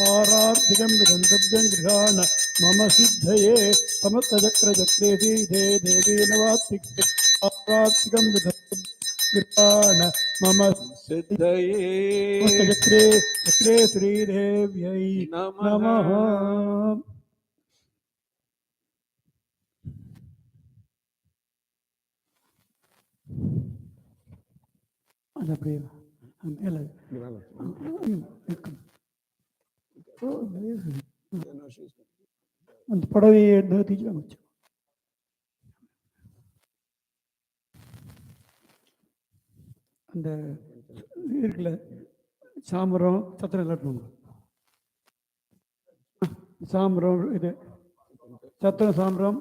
आरात्तिकं विदन्तव्यं गृहाण मम सिद्धये. समस्त चक्र चक्रे सीधे देवी नवात्तिके आरात्तिकं विदन्तव्यं गृहाण मम सिद्धये. समस्त चक्रे चक्रे श्रीदेव्यै नमः. Ada prima. அந்த புடவையை எடுத்து வச்சு அந்த இருக்குல்ல சாம்பரம் சத்திரம் இல்லாட்டும் சாம்பரம் இது சத்திரம் சாம்பரம்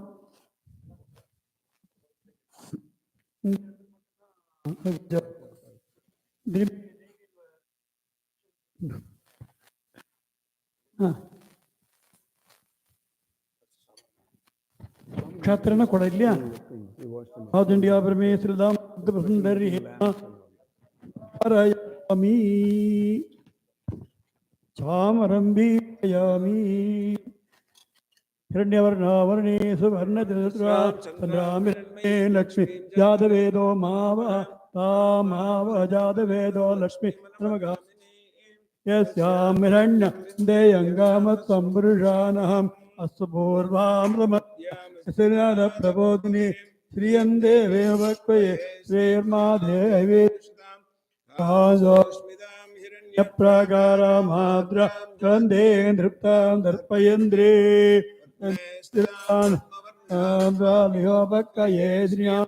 ಕ್ಷಾತ್ರನ ಕೊಡ ಇಲ್ಲಯಾ South India Parmesridam Prasundari Parayami Chamarambiyami Hiranyavarnavarne Suvarnadritra Sandramirane Lakshmi Jadavedo Mava Tamava Jadavedo Lakshmi Namaga Yasyam Hiranya Deyangama Sambrushanaham Asapurvam Ramadhyam Prabodhini Sriyande Vevakvaye Srirmadhevi Yapragara Madra Kande Nriptam Darpayandre Stiran Amraliyobaka Yedriya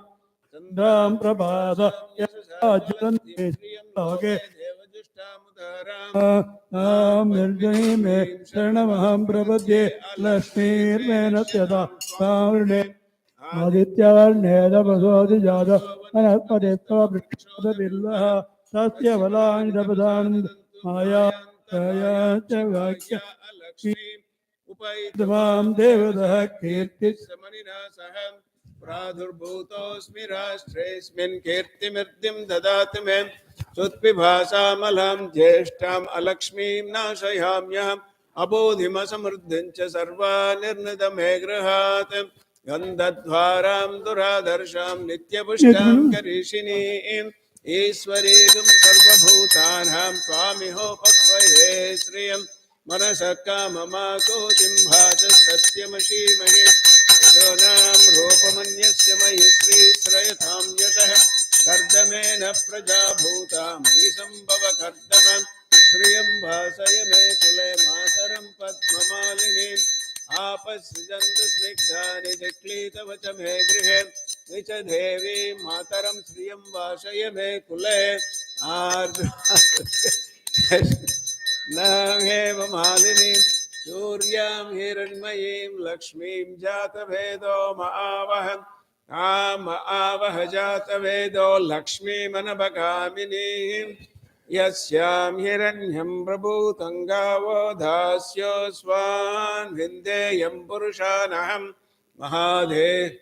Sandram Prabhasa Yajaran Loge Mirjani Me Sharanamaham Prabhadye Lakshmir Menatyada Pavarne Adityavarneda Vasodi Jada Anatpadetva Vrikshada Billaha Satya Valani Dabadhanand Maya Kaya Chavakya Upaitam Devadaha Kirtis Samanina Saham Pradhurbhutosmi Rashtresmin Kirtimirtim Dadatame Sutpibhasamalam Jeshtam Alakshmim Nashayamyam Abodhimasamurdhincha Sarva Nirnidamegrihatam Gandhadvaram Duradarsham Nityapushtam Karishiniim Iswaregam Sarvabhutanham Twamiho Pakvaye Sriyam Manasaka Mama Kotim Bhaja Satyamashimage Shonam Rupamanyasya Mayasri Srayatham Yasah Kardamena Praja Bhuta Mahisambhava Kardamam Sriyam Bhasaya Me Kule Mataram Padmamalinim Apasjanda Sniktani Deklita Vachame Grihe Nicha Devi Mataram Sriyam Bhasaya Me Kule Ardha Naheva Malinim Suryam Hiranmayim Lakshmim Jatavedo Maavaham Maavaha Jatavedo Lakshmi Manabhagaminim Yasyam Hiranyam Prabhutangavo Dasya Swan Vindeyam Purushanaham Mahade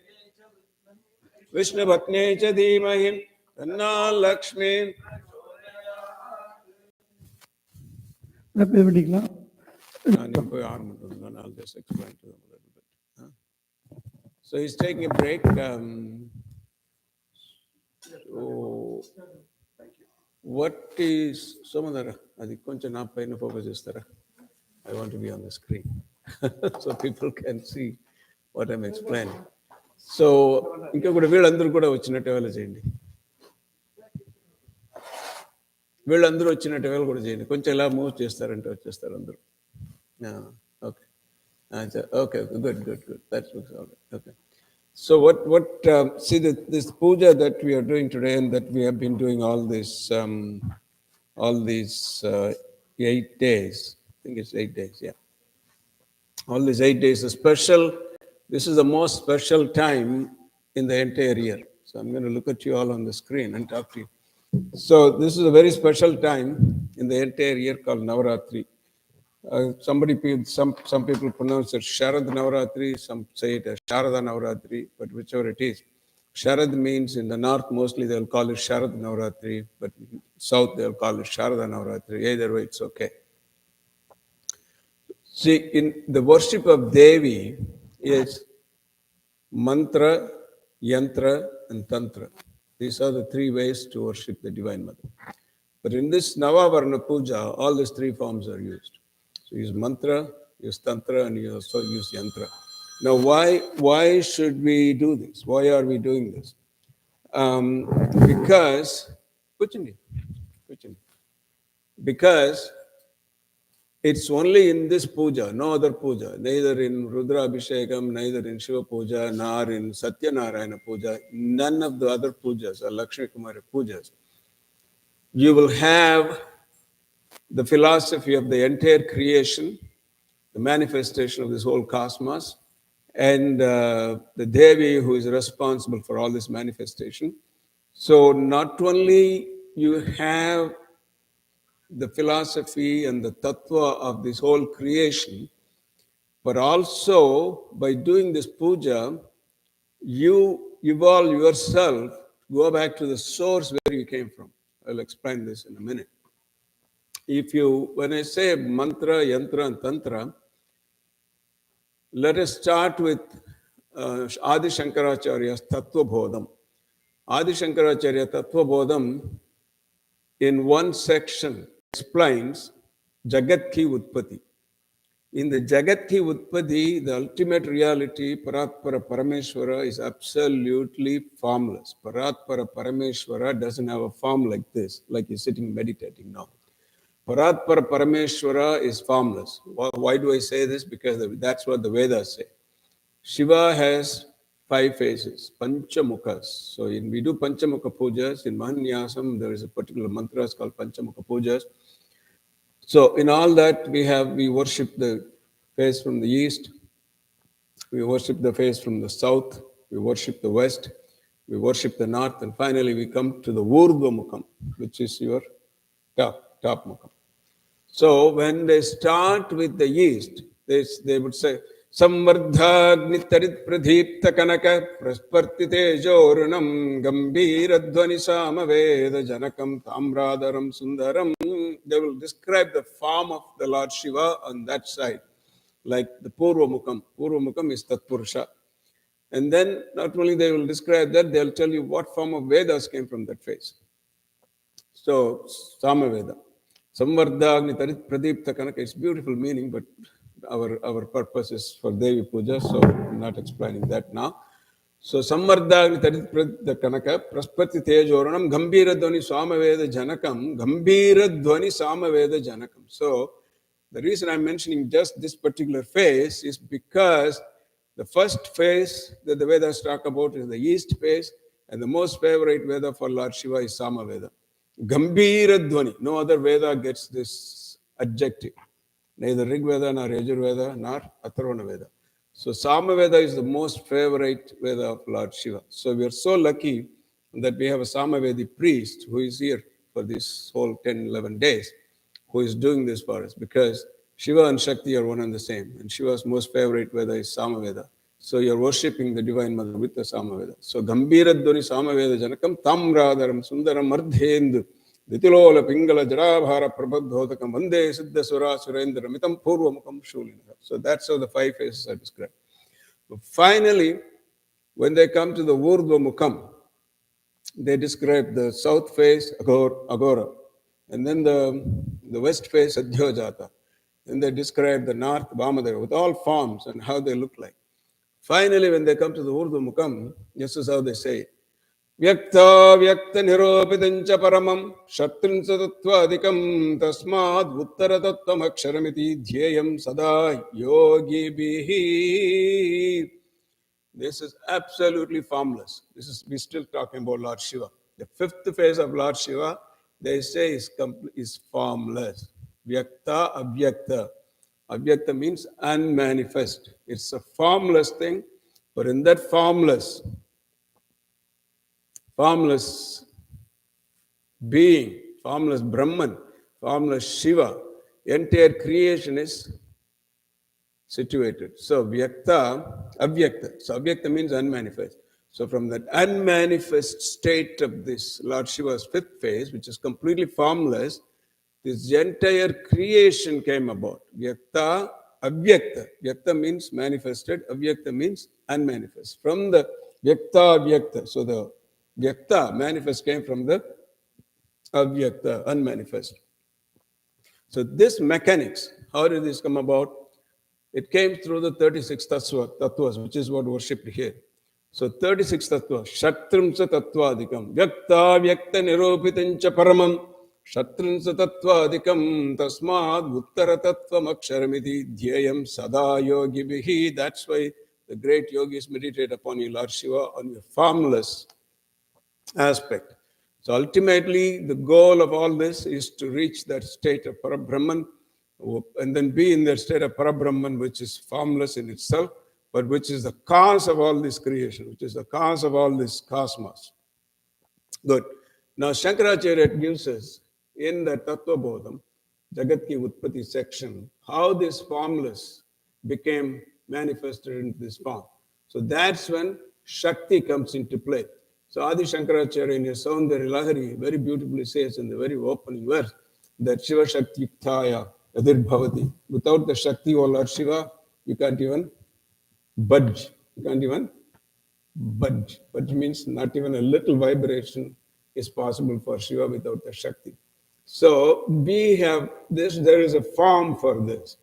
Vishnu Bhatne Chadimahim Tanna Lakshmi I'll just explain to them a little bit. So he's taking a break. So what is Somadara? Adi koncha na paina focus istara. I want to be on the screen so people can see what I'm explaining. So inka kuda veelandaru kuda vachinattu vela cheyandi. వీళ్ళందరూ వచ్చినట్టు వేళ కూడా చేయండి కొంచెం ఎలా move చేస్తారంటే వచ్చేస్తారు అందరూ okay okay good that looks all right okay so what see this puja that we are doing today and that we have been doing all these 8 days. I think it's 8 days, yeah. All these 8 days is special. This is the most special time in the entire year. So I'm going to look at you all on the screen and talk to you. So this is a very special time in the entire year called Navarathri. Some people pronounce it Sharad Navaratri, some say it as Sharada Navaratri, but whichever it is. Sharad means in the north mostly they'll call it Sharad Navaratri, but south they'll call it Sharada Navaratri. Either way, it's okay. See, in the worship of Devi is mantra, yantra, and tantra. These are the 3 ways to worship the Divine Mother. But in this Navavarana Puja, all these 3 forms are used. So use mantra, use tantra, and you also use yantra. Now, why should we do this? Why are we doing this? Because it's only in this puja, no other puja, neither in Rudra Abhishekam, neither in Shiva Puja, nor in Satyanarayana Puja, none of the other pujas or Lakshmi Kumari pujas. You will have the philosophy of the entire creation, the manifestation of this whole cosmos, and the Devi who is responsible for all this manifestation. So not only you have the philosophy and the tattva of this whole creation, but also by doing this puja, evolve yourself, go back to the source where you came from. I'll explain this in a minute. When I say mantra, yantra, and tantra, let us start with Adi Shankaracharya's Tattva Bodham. Adi Shankaracharya Tattva Bodham, in one section, explains Jagat Ki Utpatti. In the Jagat Ki Utpatti, the ultimate reality, Paratpara Parameshwara, is absolutely formless. Paratpara Parameshwara doesn't have a form like this, like you're sitting meditating now. Paratpara Parameshwara is formless. Why do I say this? Because that's what the Vedas say. Shiva has 5 faces, Panchamukhas. So we do Panchamukha Pujas. In Mahanyasam, there is a particular mantra called Panchamukha Pujas. So in all that, we worship the face from the east, we worship the face from the south, we worship the west, we worship the north, and finally we come to the Urdhva Mukham, which is your top Mukham. So when they start with the east, they would say, Samvardhagni Tarit Pradhipta Kanaka Praspartite Jorunam Gambhira Dhvani Samaveda Janakam Tamradaram Sundaram. They will describe the form of the Lord Shiva on that side, like the Purva Mukham. Purva Mukham is Tatpurusha. And then not only they will describe that, they'll tell you what form of Vedas came from that face. So, Samaveda. Samvardhagni Tarit Pradipta Kanaka, it's beautiful meaning, but our purpose is for Devi Puja, so I'm not explaining that now. So, Samvardhagni Tarit Pradipta Kanaka, Praspati Tejoranam, Gambhira Dhvani Samaveda Janakam, Gambhira Dhvani Samaveda Janakam. So, the reason I'm mentioning just this particular phase is because the first phase that the Vedas talk about is the east phase, and the most favorite Veda for Lord Shiva is Samaveda. Gambhira Dhvani. No other Veda gets this adjective. Neither Rig Veda, nor Yajur Veda, nor Atharvana Veda. So Samaveda is the most favorite Veda of Lord Shiva. So we are so lucky that we have a Samavedi priest who is here for this whole 10, 11 days, who is doing this for us, because Shiva and Shakti are one and the same. And Shiva's most favorite Veda is Samaveda. So you're worshipping the Divine Mother with the Samaveda. So Gambhira Dhvani Samaveda Janakam Tamradaram Sundaram Ardhendu Ditilola Pingala Jarabhara Prabhadhotakam Vande Siddha Sura Surendra Mitam Purva Mukham Shulina. So that's how the 5 phases are described. But finally, when they come to the Urdhva Mukham, they describe the south face, Agora, and then the west face, Adhyojata. Then they describe the north, Vamadeva, with all forms and how they look like. Finally, when they come to the Urdhva Mukham, this is how they say it. Vyakta Vyakta Niropitancha Paramam Shatrinsa Tattva Adhikam Tasmad Uttara Tattvam Aksharamiti Dhyayam Sada Yogi Bihi. This is absolutely formless. We're still talking about Lord Shiva. The 5th phase of Lord Shiva, they say is formless. Vyakta Avyakta. Avyakta means unmanifest. It's a formless thing, but in that formless being, formless Brahman, formless Shiva, entire creation is situated. So Vyakta, Avyakta. So Avyakta means unmanifest. So from that unmanifest state of this Lord Shiva's 5th phase, which is completely formless, this entire creation came about. Vyakta, Avyakta. Vyakta means manifested, Avyakta means unmanifest. From the Vyakta, Avyakta. So the Vyakta, manifest, came from the Avyakta, unmanifest. So this mechanics, how did this come about? It came through the 36 tattvas, which is what worshipped here. So 36 tattvas, Shatrimsa Tattvadikam, Vyakta Vyakta Niropitancha Paramam, Shatrinsa Tattvadikam, Tasmad Uttara Tattvam Aksharamiti Dhyayam Sada Yogi Bihi. That's why the great yogis meditate upon you, Lord Shiva, on your formless aspect. So ultimately, the goal of all this is to reach that state of Parabrahman, and then be in that state of Parabrahman, which is formless in itself, but which is the cause of all this creation, which is the cause of all this cosmos. Good. Now, Shankaracharya gives us in the Tattva Bodham, Jagat Ki Utpatti section, how this formless became manifested into this form. So that's when Shakti comes into play. So Adi Shankaracharya in his Saundara Lahari very beautifully says in the very opening verse that Shiva Shakti Yuktaya Adir Bhavati. Without the Shakti, O Lord Shiva, you can't even budge. You can't even budge. Budge means not even a little vibration is possible for Shiva without the Shakti. So we have this, there is a form for this.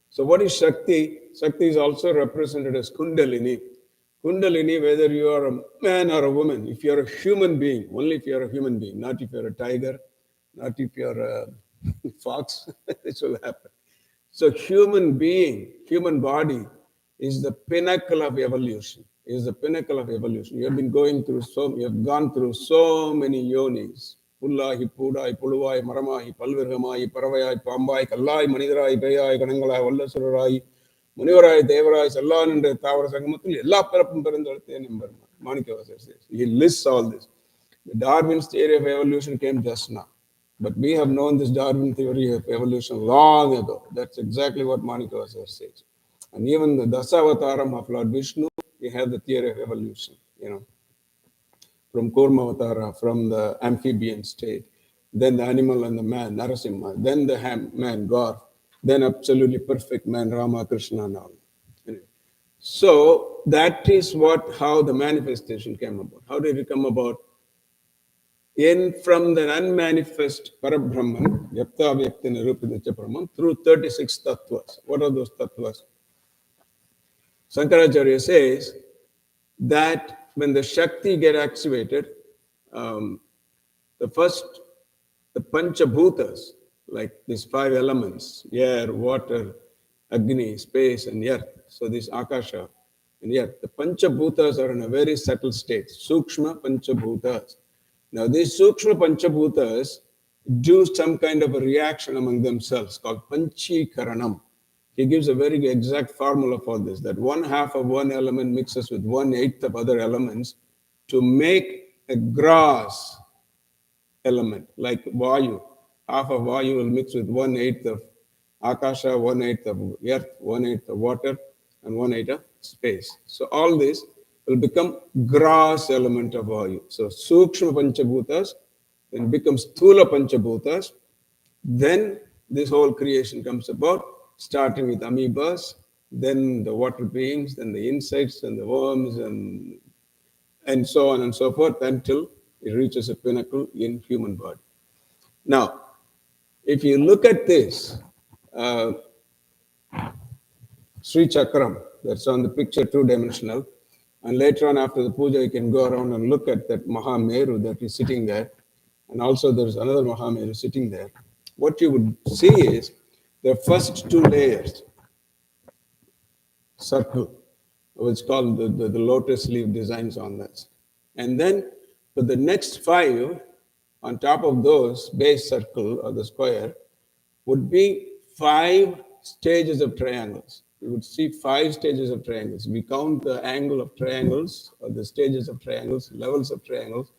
So what is Shakti? Shakti is also represented as Kundalini. Kundalini, whether you are a man or a woman, if you are a human being, only if you are a human being, not if you are a tiger, not if you are a fox, this will happen. So human being, human body is the pinnacle of evolution, is the pinnacle of evolution. You have been going through you have gone through so many yonis. Pullahi, Pudai, Puluvai, Maramai, Palvirhamai, Paravai, Pambai, Kalai, Manidarai, Bayai, Kanangalai, Vallasurai, Munivarai, Devarai, Salan, and Tavara Sangamutul, La Parapum Parandarte, Manikavasa says. He lists all this. The Darwin's theory of evolution came just now. But we have known this Darwin theory of evolution long ago. That's exactly what Manikavasa says. And even the Dasavataram of Lord Vishnu, we have the theory of evolution, from Kurmavatara, from the amphibian state, then the animal and the man, Narasimha, then the man, God, then absolutely perfect man, Rama, Krishna, and all. Anyway. So that is how the manifestation came about. How did it come about? From the unmanifest Parabrahman, Yapta Vyakti Nirupita Brahman, through 36 tattvas. What are those tattvas? Shankaracharya says that when the Shakti get activated, the Panchabhutas, like these 5 elements, air, water, Agni, space, and earth. So this Akasha and earth. The Panchabhutas are in a very subtle state, Sukshma Panchabhutas. Now these Sukshma Panchabhutas do some kind of a reaction among themselves called Panchikaranam. He gives a very exact formula for this, that 1/2 of one element mixes with 1/8 of other elements to make a gross element, like Vayu. Half of Vayu will mix with 1/8 of Akasha, 1/8 of earth, 1/8 of water, and 1/8 of space. So all this will become gross element of Vayu. So Sukshma Panchabhutas then becomes Sthula Panchabhutas. Then this whole creation comes about, starting with amoebas, then the water beings, then the insects and the worms, and so on and so forth, until it reaches a pinnacle in human body. Now, if you look at this, Sri Chakram, that's on the picture, 2-dimensional, and later on after the puja, you can go around and look at that Mahameru that is sitting there, and also there's another Mahameru sitting there. What you would see is the first 2 layers, circle, which called the lotus leaf designs on that. And then for the next 5, on top of those, base circle or the square, would be 5 stages of triangles. You would see 5 stages of triangles. We count the angle of triangles, or the stages of triangles, levels of triangles,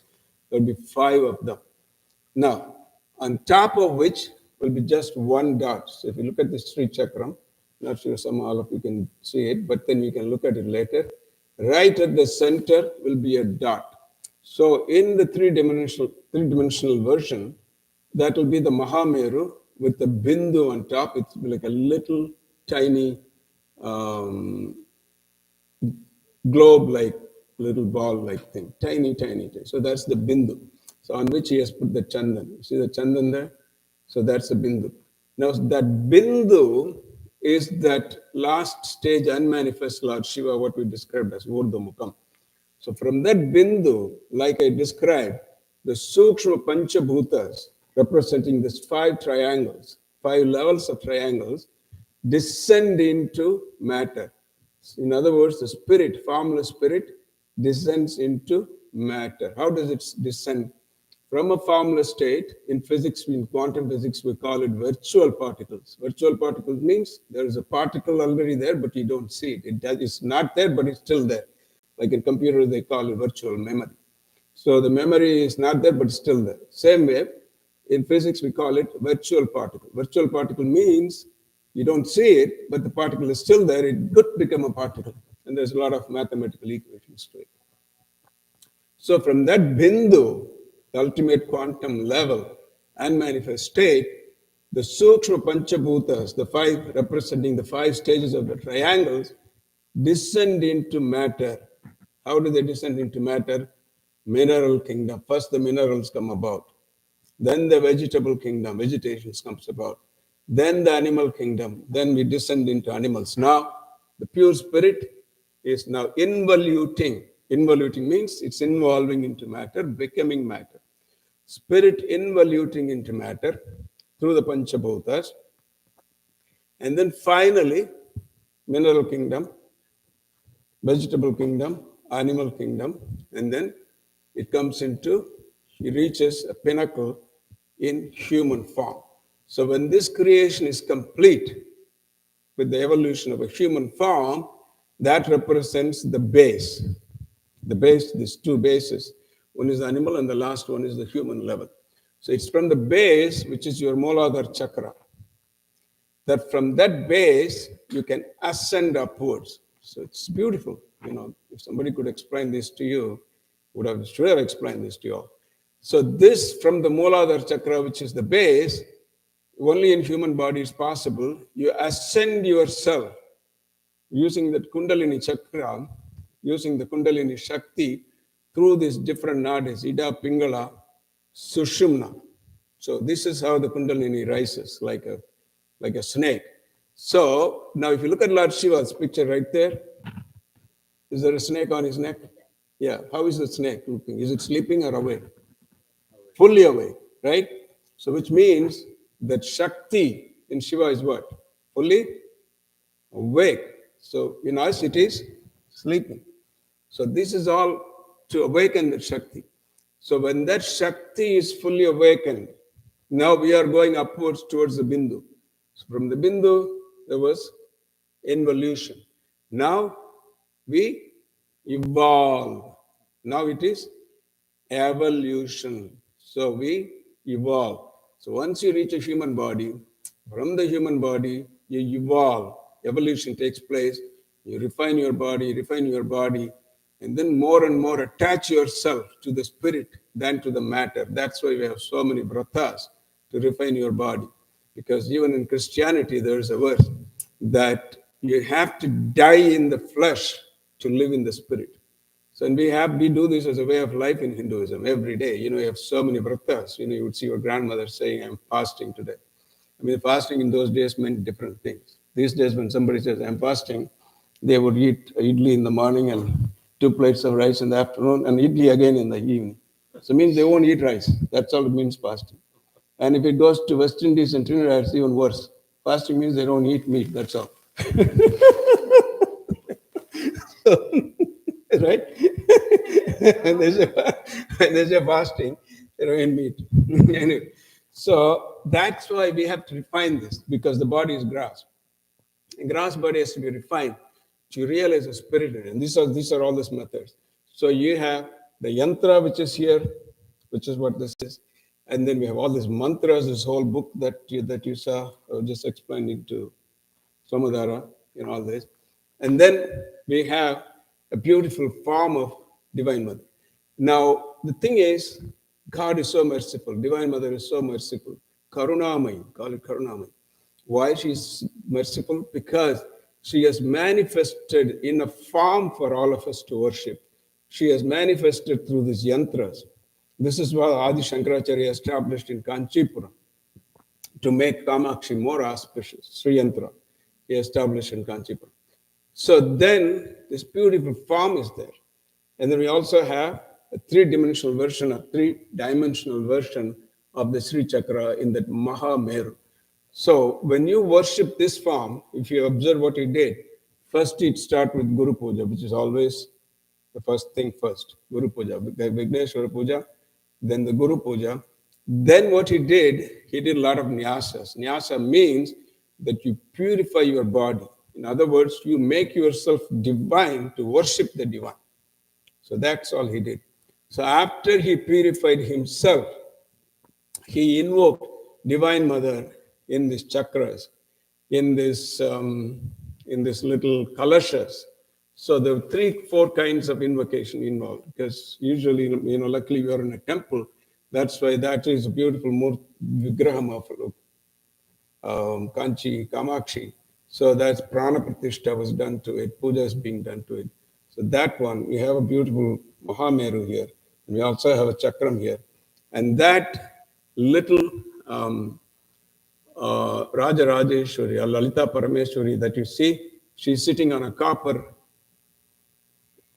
there will be 5 of them. Now, on top of which will be just 1 dot. So if you look at the Sri Chakram, not sure all of you can see it, but then you can look at it later. Right at the center will be a dot. So in the three-dimensional version, that will be the Mahameru with the Bindu on top. It's like a little tiny globe-like, little ball-like thing, tiny. So that's the Bindu. So on which he has put the Chandan. You see the Chandan there? So that's the Bindu. Now that Bindu is that last stage unmanifest Lord Shiva, what we described as Urdhva-mukham. So from that Bindu, like I described, the Sukshma Panchabhutas, representing these 5 triangles, 5 levels of triangles, descend into matter. In other words, the spirit, formless spirit, descends into matter. How does it descend? From a formless state, in physics, in quantum physics, we call it virtual particles. Virtual particles means there is a particle already there, but you don't see it. It's not there, but it's still there. Like in computers, they call it virtual memory. So the memory is not there, but it's still there. Same way, in physics, we call it virtual particle. Virtual particle means you don't see it, but the particle is still there. It could become a particle. And there's a lot of mathematical equations to it. So from that bindu, the ultimate quantum level, unmanifest state, the sukshma panchabhutas, the five representing the five stages of the triangles, descend into matter. How do they descend into matter? Mineral kingdom. First the minerals come about. Then the vegetable kingdom, vegetation comes about. Then the animal kingdom. Then we descend into animals. Now, the pure spirit is now involuting. Involuting means it's involving into matter, becoming matter. Spirit involuting into matter through the Panchabhutas. And then finally, mineral kingdom, vegetable kingdom, animal kingdom, and then it comes into, it reaches a pinnacle in human form. So when this creation is complete with the evolution of a human form, that represents the base. The base, these two bases. One is the animal and the last one is the human level. So it's from the base, which is your Mooladhara chakra, that from that base, you can ascend upwards. So it's beautiful. You know, if somebody could explain this to you, should have explained this to you all. So this from the Mooladhara chakra, which is the base, only in human body is possible. You ascend yourself using that Kundalini chakra, using the Kundalini Shakti through these different nadis, Ida, Pingala, Sushumna. So this is how the Kundalini rises, like a snake. So now if you look at Lord Shiva's picture right there, is there a snake on his neck? Yeah. How is the snake looking? Is it sleeping or awake? Fully awake, right? So which means that Shakti in Shiva is what? Fully awake. So in us it is sleeping. So this is all to awaken the Shakti. So when that Shakti is fully awakened, now we are going upwards towards the Bindu. So from the Bindu, there was involution. Now we evolve. Now it is evolution. So we evolve. So once you reach a human body, from the human body, you evolve. Evolution takes place. You refine your body, and then more and more attach yourself to the spirit than to the matter. That's why we have so many vratas to refine your body. Because even in Christianity, there is a verse that you have to die in the flesh to live in the spirit. So and we do this as a way of life in Hinduism every day. You know, you have so many vratas. You know, you would see your grandmother saying, I'm fasting today. I mean, fasting in those days meant different things. These days, when somebody says, I'm fasting, they would eat idli in the morning and 2 plates of rice in the afternoon and idli again in the evening. So it means they won't eat rice. That's all it means fasting. And if it goes to West Indies and Trinidad, it's even worse. Fasting means they don't eat meat, that's all. Right? when they say fasting, they don't eat meat. Anyway, so that's why we have to refine this, because the body is grass. And grass body has to be refined to realize the spirit. And these are all these methods. So you have the yantra, which is here, which is what this is. And then we have all these mantras, this whole book that you saw, I was just explaining to Samadhara, all this. And then we have a beautiful form of Divine Mother. Now, the thing is, God is so merciful. Divine Mother is so merciful. Karunamai, call it Karunamai. Why she's merciful? Because she has manifested in a form for all of us to worship. She has manifested through these yantras. This is what Adi Shankaracharya established in Kanchipuram to make Kamakshi more auspicious. Sri Yantra he established in Kanchipuram. So then this beautiful form is there. And then we also have a three-dimensional version of the Sri Chakra in that Mahameru. So when you worship this form, if you observe what he did, first it starts with Guru Puja, which is always the first thing first. Guru Puja, the Vigneshwara Puja, then the Guru Puja. Then what he did a lot of nyasas. Nyasa means that you purify your body. In other words, you make yourself divine to worship the divine. So that's all he did. So after he purified himself, he invoked Divine Mother in these chakras, in this little kalashas. So there were 3-4 kinds of invocation involved, because usually, luckily we are in a temple. That's why that is a beautiful vigraham of Kanchi, Kamakshi. So that's Prana Pratishtha was done to it, puja is being done to it. So that one, we have a beautiful Mahameru here. And we also have a Chakram here. And that little Raja Rajeshwari, or Lalita Parameshwari that you see, she's sitting on a copper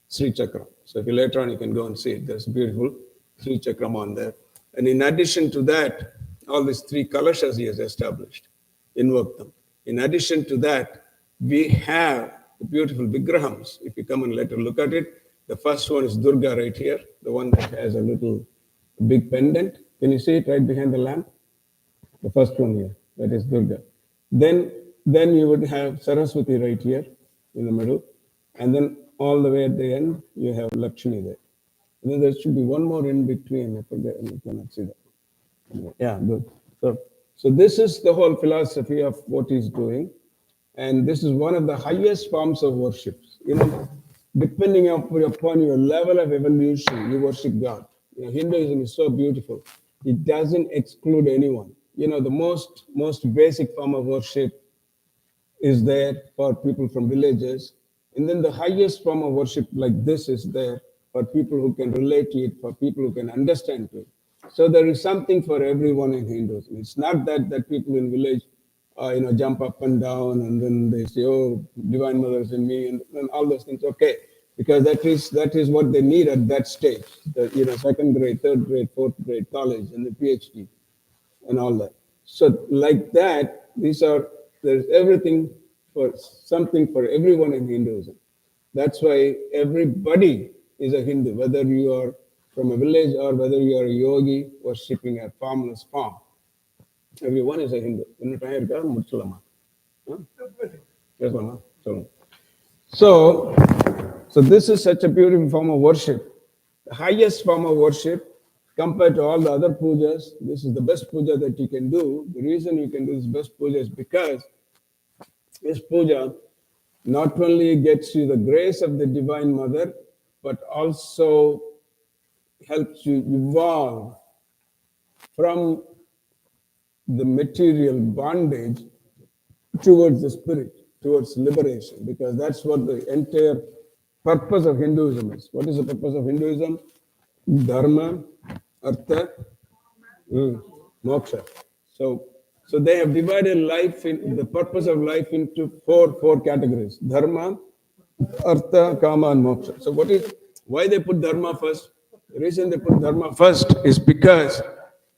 Sri Chakram. So if you later on, you can go and see it. There's a beautiful Sri Chakram on there. And in addition to that, all these 3 kalashas he has established, invoked them. In addition to that, we have the beautiful vigrahams. If you come and later look at it, the first one is Durga right here, the one that has a little big pendant. Can you see it right behind the lamp? The first one here, that is Durga. Then you would have Saraswati right here in the middle. And then all the way at the end, you have Lakshmi there. And then there should be one more in between. I forget, I cannot see that. Yeah, good. So this is the whole philosophy of what he's doing. And this is one of the highest forms of worship. Depending upon your level of evolution, you worship God. Hinduism is so beautiful. It doesn't exclude anyone. The most basic form of worship is there for people from villages. And then the highest form of worship like this is there for people who can relate to it, for people who can understand it. So there is something for everyone in Hinduism. It's not that people in village, jump up and down and then they say, oh, Divine Mother is in me, and all those things. Okay, because that is what they need at that stage. Second grade, third grade, fourth grade, college, and the PhD, and all that. So like that, there's everything something for everyone in Hinduism. That's why everybody is a Hindu, whether you are from a village or whether you are a yogi worshipping a formless form. Everyone is a Hindu. So this is such a beautiful form of worship. The highest form of worship compared to all the other pujas. This is the best puja that you can do. The reason you can do this best puja is because this puja not only gets you the grace of the Divine Mother, but also helps you evolve from the material bondage towards the spirit, towards liberation, because that's what the entire purpose of Hinduism is. What is the purpose of Hinduism? Dharma, Artha, Moksha. So they have divided life in the purpose of life into four categories: Dharma, Artha, Kama, and Moksha. So why they put Dharma first? The reason they put Dharma first is because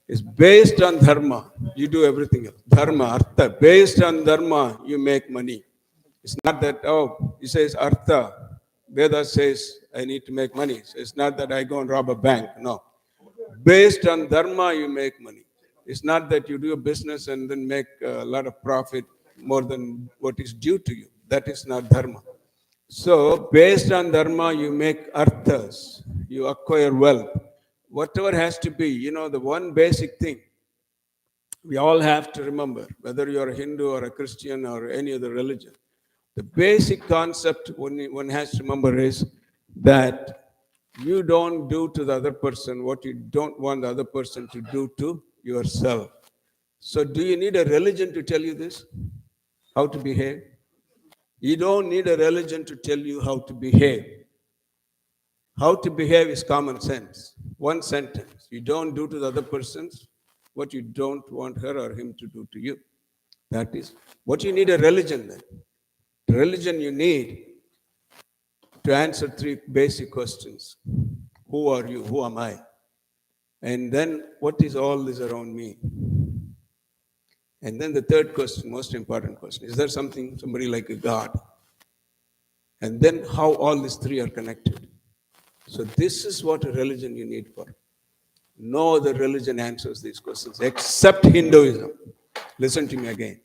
it's based on Dharma. You do everything else. Dharma, Artha. Based on Dharma, you make money. It's not that, he says Artha. Veda says, I need to make money. So it's not that I go and rob a bank. No. Based on Dharma, you make money. It's not that you do a business and then make a lot of profit more than what is due to you. That is not Dharma. So, based on Dharma, you make arthas, you acquire wealth. Whatever has to be, the one basic thing we all have to remember, whether you're a Hindu or a Christian or any other religion, the basic concept one has to remember is that you don't do to the other person what you don't want the other person to do to yourself. So do you need a religion to tell you this? How to behave? You don't need a religion to tell you how to behave. How to behave is common sense. One sentence. You don't do to the other person's what you don't want her or him to do to you. That is what you need a religion then. The religion you need to answer 3 basic questions. Who are you? Who am I? And then what is all this around me? And then the third question, most important question, is there somebody like a God? And then how all these 3 are connected. So this is what a religion you need for. No other religion answers these questions except Hinduism. Listen to me again.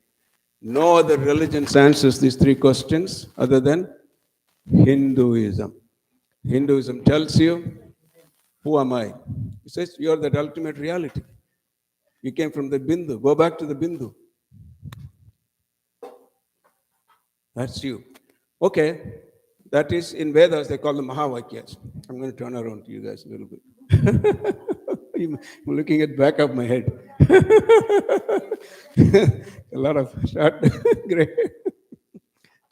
No other religion answers these 3 questions other than Hinduism. Hinduism tells you, who am I? It says you are that ultimate reality. You came from the Bindu. Go back to the Bindu. That's you. Okay. That is, in Vedas, they call them Mahavakyas. I'm going to turn around to you guys a little bit. I'm looking at back of my head. A lot of short, gray.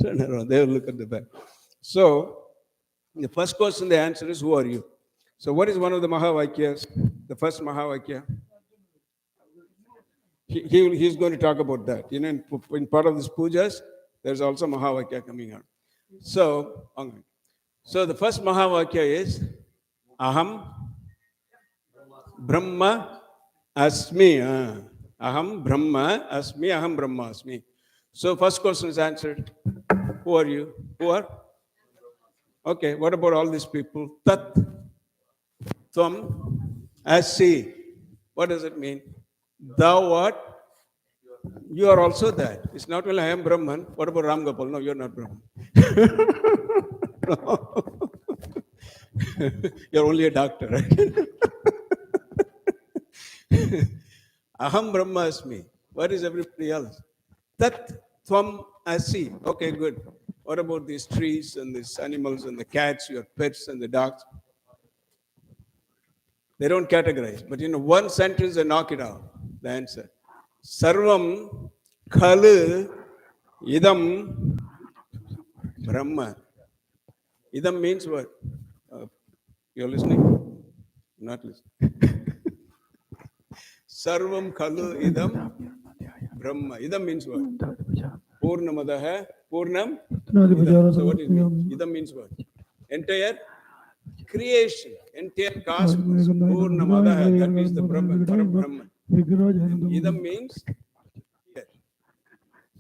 Turn around, they will look at the back. So, the first question they answer is, who are you? So, what is one of the Mahavakyas? The first Mahavakya? He's going to talk about that. You know, in part of these pujas, there's also Mahavakya coming out. So the first Mahavakya is Aham Brahma Asmi. Aham Brahma Asmi, Aham Brahma Asmi. So first question is answered. Who are you? Who are? Okay, what about all these people? Tat Tvam Asi. What does it mean? Thou what? You are also that. It's not only I am Brahman. What about Ram Gopal? No, you're not Brahman. No. You're only a doctor, right? Aham Brahma Asmi. What is everybody else? Tat Tvam Asi. Okay, good. What about these trees and these animals and the cats, your pets and the dogs? They don't categorize. But one sentence they knock it out. The answer. Sarvam Khalu Idam Brahma. Idam means what? You're listening? Not listening. Sarvam Khalu Idam Brahma. Idam means what? Purnamadaha Purnam. So what it means? Idam means what? Entire creation, entire cosmos. Purnamadaha, that means the Brahman, Parabrahman. Idam means here.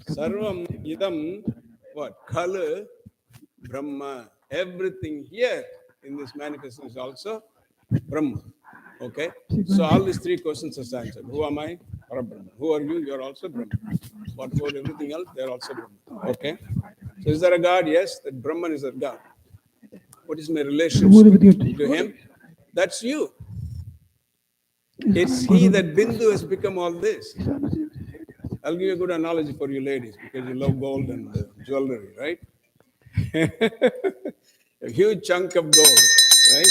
Sarvam Idam, what? Khala Brahma. Everything here in this manifestation is also Brahma. Okay? So all these three questions are answered. Who am I? Parabrahma. Who are you? You're also Brahma. What about everything else? They're also Brahma. Okay? So is there a God? Yes, that Brahman is a God. What is my relationship to him? That's you. It's he that Bindu has become all this. I'll give you a good analogy for you ladies because you love gold and jewelry, right? A huge chunk of gold, right?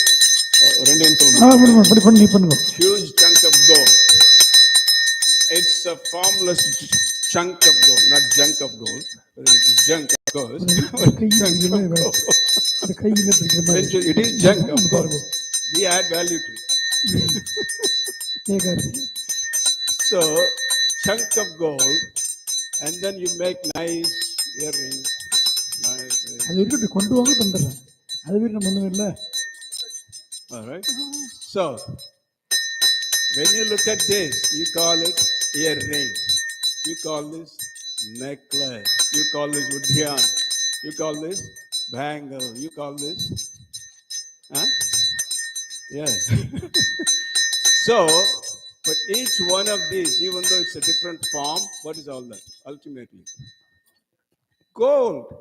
Huge chunk of gold. It's a formless chunk of gold, not junk of gold. But it is junk, of course. It is junk, of course. We add value to it. So, chunk of gold, and then you make nice earrings. All right. So, when you look at this, you call it earring. You call this necklace. You call this udhyan. You call this bangle. You call this, huh? Yes. So, but each one of these, even though it's a different form, what is all that? Ultimately, gold.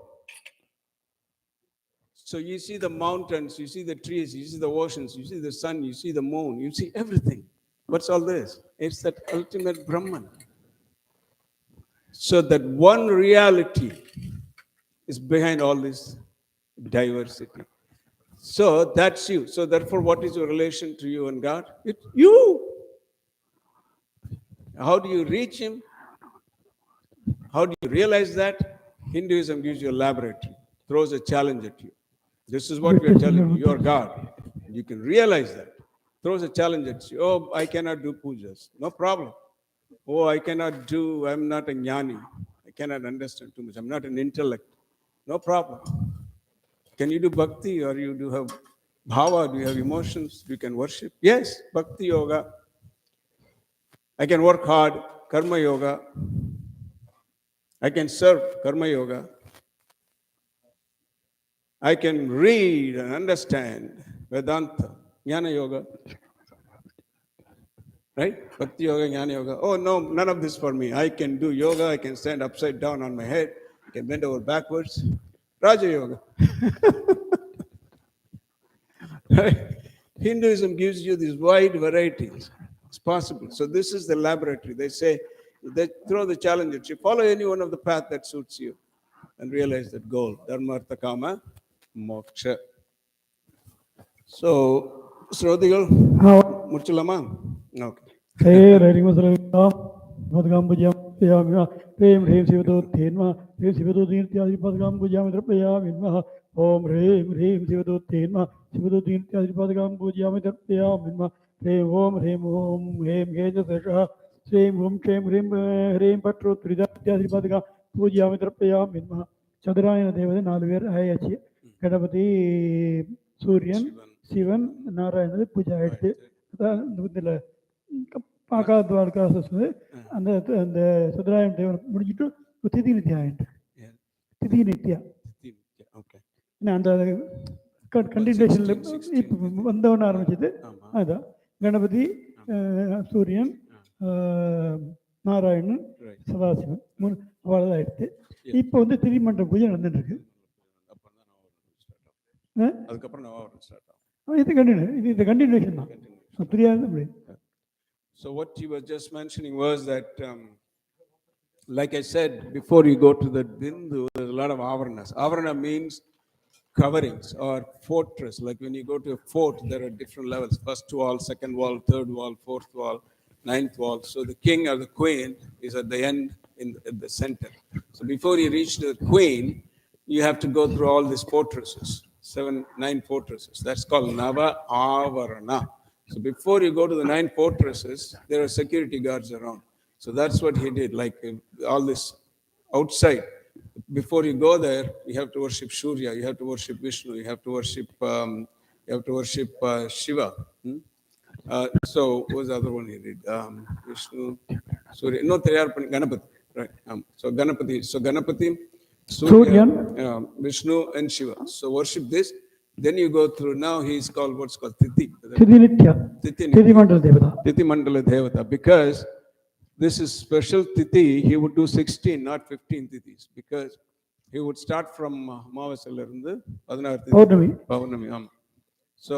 So you see the mountains, you see the trees, you see the oceans, you see the sun, you see the moon, you see everything. What's all this? It's that ultimate Brahman. So that one reality is behind all this diversity. So that's you. So therefore, what is your relation to you and God? It's you. How do you reach him? How do you realize that? Hinduism gives you a laboratory, throws a challenge at you. This is what we are telling you. You are God. You can realize that. Throws a challenge at you. Oh, I cannot do pujas. No problem. Oh, I'm not a jnani. I cannot understand too much. I'm not an intellect. No problem. Can you do bhakti, or you do have bhava? Do you have emotions? You can worship? Yes, bhakti yoga. I can work hard, karma yoga. I can serve, karma yoga. I can read and understand Vedanta, Jnana Yoga. Right? Bhakti Yoga, Jnana Yoga. Oh, no, none of this for me. I can do yoga. I can stand upside down on my head. I can bend over backwards. Raja Yoga. Right? Hinduism gives you these wide varieties. It's possible. So this is the laboratory. They say, they throw the challenge at you. Follow any one of the path that suits you and realize that goal, Dharma, Artha, Kama, moksha. So, Srodhigal, Murchalama? Okay. Hey, writing was Padgam Pujam, Prem Rim Sivato Tenma, Rim Sivato Dintia, Padgam Pujam, Payam, Om Rim Sivato Tenma, Sivato Dintia, Padgam Pujam, Payam, Om Rim Gage, Same Hum Chem Rim Patro, Tridatia, Padga, Pujam, Payam, Chadrayana Deva, Nalver, Ayachi, Kadapati, Suryan, Sivan, Narayana, Puja, பாக்கா துவாரகா வస్తుంది அந்த அந்த சதுராயம் தேவன் முடிஞ்சிட்டு திதி நித்யா ஆயிட்டு திதி Nithya Okay. அந்த கண்டினியூஷன்ல இப்போ வந்தவன ஆரம்பிச்சது அதான் கணபதி சூரியன் நாராயணன் சதாசிவன் மூணு அவ்வளோதான் ஆயிடுச்சு இப்போ வந்து திரிமண்டல பூஜை நடந்துட்டு இருக்கு அதுக்கப்புறம் நவாவரணம் ஸ்டார்ட் ஆகும். இது கண்டினியூ இது கண்டினியூஷன் தான் தெரியாது. So what you were just mentioning was that, like I said, before you go to the Bindu, there's a lot of avaranas. Avarana means coverings or fortress. Like when you go to a fort, there are different levels. First wall, second wall, third wall, fourth wall, ninth wall. So the king or the queen is at the end, at the center. So before you reach the queen, you have to go through all these fortresses, 9 fortresses. That's called Navavarana. So before you go to the 9 fortresses, there are security guards around. So that's what he did, like all this outside. Before you go there, you have to worship Surya, you have to worship Vishnu, you have to worship Shiva. So what was the other one he did? Vishnu, Surya, no, Ganapati, right? So Ganapati, Surya, Vishnu and Shiva. So worship this. Then you go through, now he is called, what's called Tithi. Tithi Nitya. Tithi Mandala Devata. Tithi Mandala Devata. Because this is special Tithi, he would do 16, not 15 Tithis. Because he would start from Amavasya, Purnami. So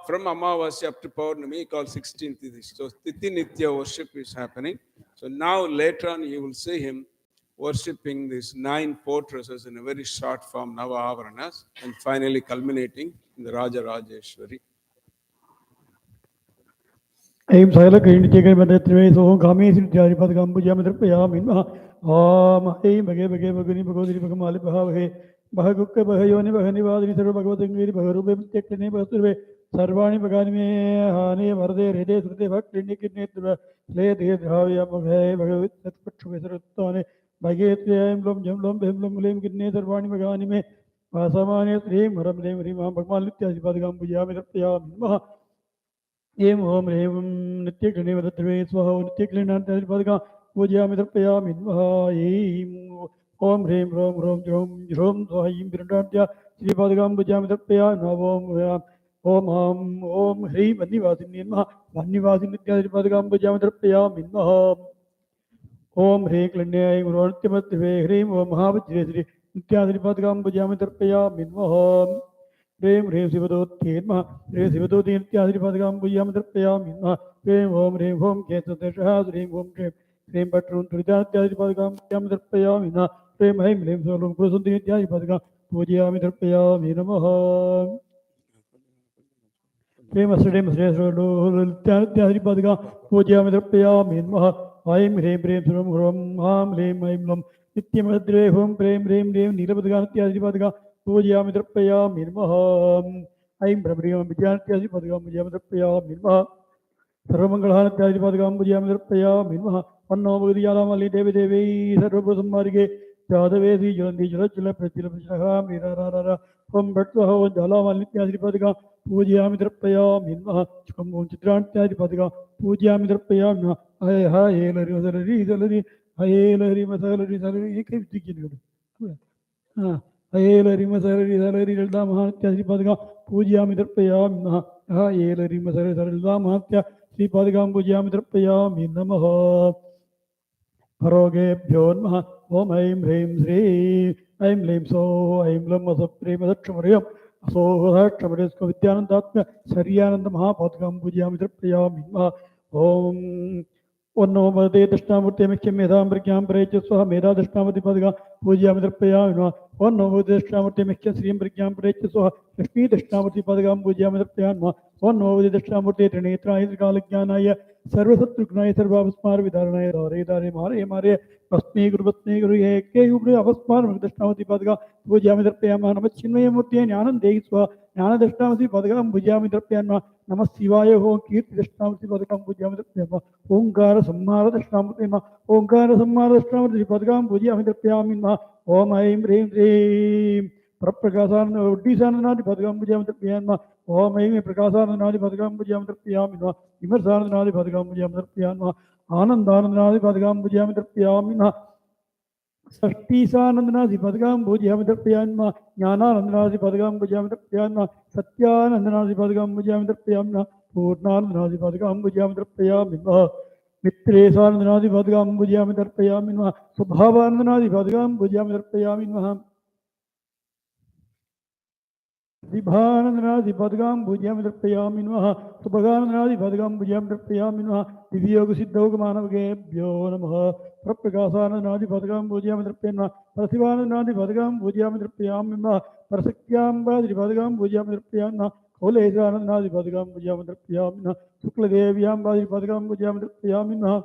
from Amavasya up to Purnami, he called 16 Tithis. So Tithi Nitya worship is happening. So now later on you will see him worshipping these 9 fortresses in a very short form, Navavaranas, and finally culminating in the Raja Rajeshwari. Aim Sala Kain Chicken Madatrey, so Gamis in Jaripagam Pujamatrapayam, Aim Bagay Baguni Bagodi Bagamali Bahave, Bahaguka Bahayoni Bahaniva, Bhagavatin, Baharubim, Tekani Basure, Sarvani Bagani, Hani, Varde, Rede, Suteva, Clinic in Netra, Lay the Havia Bagay, Bagavit, Baget, Blum, Jumblum, Bemblum, Lim, Kidney, Sarvani Bagani, Vasamani, Rim, Ramlim, Rima, Bagmalita, Bagam Pujamatrapayam. Em Om Rim Nitik Neva the Trace for Tiklin and Telpaga, Puja Mitrapaya Minva, Om Rim Rom Sohim Birdatia, Sripagam Puja Mitrapaya, Navom Om Rim Vanivas in Nima, Vanivas in the Padagam Puja Mitrapaya Minva, Om Reklane, Rotimat Rim, Om Havajri, Nityadri Padagam Puja Mitrapaya Minva. Prem Rim Sivato Tenma, Rim Sivato Dintia Padgam Pujam Payam, Prem Hom Keta Shahaz, Rim Hom Prem Patron Tridatia Padgam Pujam Payam, Prem Haim Rim Solum Kusundia Padgam Pujam Payam, Minamaha. Prem Asrem Sreso Tiari Padgam Pujam Payam, Minmaha, Haim Rim Prem Surum Ham Rim Haimlum, Nityamadre Hom Prem Rim Nirapadgan Tiari Padgam. Puja Mitrapaya Mirmaham. I'm Brahmiyam Vidyantya Padgam Puja Mitrapaya Mirmaha. Sarvamangalana Tyadi Padgam Puja Mitrapaya Mirmaha. Panno Vidyalamali Devi Devi Sarvapusam Marge Jadavesi Jandi Jala Pratila Pishaham Mirarara from Bertha Jalamali Tyadi Padgam Puja Mitrapaya Mirmaha. Chukamun Chitran Tyadi Padgam Puja Mitrapaya Hi Salary Hi Masalary Salary. He keeps digging you. Rima Salary Mahatya Sripadga Puja Mitrapaya Minha Rima Salary Mahatya Sripadgam Puja Mitrapaya Minamaha Paroge Byon Om Aim Rim Sri Aim Lim So Aim Lama Prema Chamariyam So that Chamaresko Vidyanandatma Saryananda Mahapadgam Puja Mitrapaya Minha Om ओन्नो मदे दक्षिणामूर्ति मुख्य मेधां प्रज्ञां प्रयच्य स्वः मेधा दक्षिणामूर्ति पदगा पूजयामि दर्पयामि नमः ओन्नो मदे दक्षिणामूर्ति मुख्य श्रीं प्रज्ञां प्रयच्य स्वः लक्ष्मी दक्षिणामूर्ति पदगां पूजयामि दर्पयामि नमः ओन्नो मदे दक्षिणामूर्ति त्रिनेत्राय त्रिकालज्ञानाय सर्वशत्रुघ्नाय सर्वापस्मार विदारणाय दारे दारे मारे मारे भस्मी गुरु एके गुरु अपस्मार दक्षिणामूर्ति पदगा पूजयामि दर्पयामि नमः चिन्मयमूर्ति ज्ञानं देहि स्वः ज्ञान दक्षिणामूर्ति पदगां पूजयामि दर्पयामि नमः शिवाय हो कीर्ति दक्षिणामूर्ति पदगां पूजयामि दर्पयामि ओंकार संहार दक्षिणामूर्ति नमः ओंकार संहार दक्षिणामूर्ति पदगां पूजयामि दर्पयामि नमः ओम ऐं ह्रीं श्रीं प्रकाशानंद उड्डीसानंदनादि पदगां पूजयामि दर्पयामि नमः ओम ऐं प्रकाशानंदनादि पदगां पूजयामि दर्पयामि नमः विमर्शानंदनादि पदगां पूजयामि दर्पयामि नमः आनंदानंदनादि पदगां पूजयामि दर्पयामि नमः षष्ठीसानंदनादि पदगां पूजयामि दर्पयामि नमः ज्ञानानंदनादि पदगां पूजयामि दर्पयामि नमः सत्यानंदनादि पदगां पूजयामि दर्पयामि नमः पूर्णानंदनादि पदगां पूजयामि दर्पयामि नमः मित्रेशानंदनादि पदगां पूजयामि दर्पयामि नमः स्वभावानंदनादि पदगां पूजयामि दर्पयामि नमः दिभानंदनादि पदगां पूजयामि दर्पयामि नमः सुभगानंदनादि पदगां पूजयामि दर्पयामि नमः दिव्योग सिद्धोग मानवकेभ्यो नमः प्रकाशानंदनादि पदगां पूजयामि दर्पयामि नमः परशिवानंदनादि पदगां पूजयामि दर्पयामि नमः परशक्त्याम्बादि पदगां पूजयामि दर्पयामि नमः कौलेशानंदनादि पदगां पूजयामि दर्पयामि नमः शुक्लदेव्याम्बादि पदगां पूजयामि दर्पयामि नमः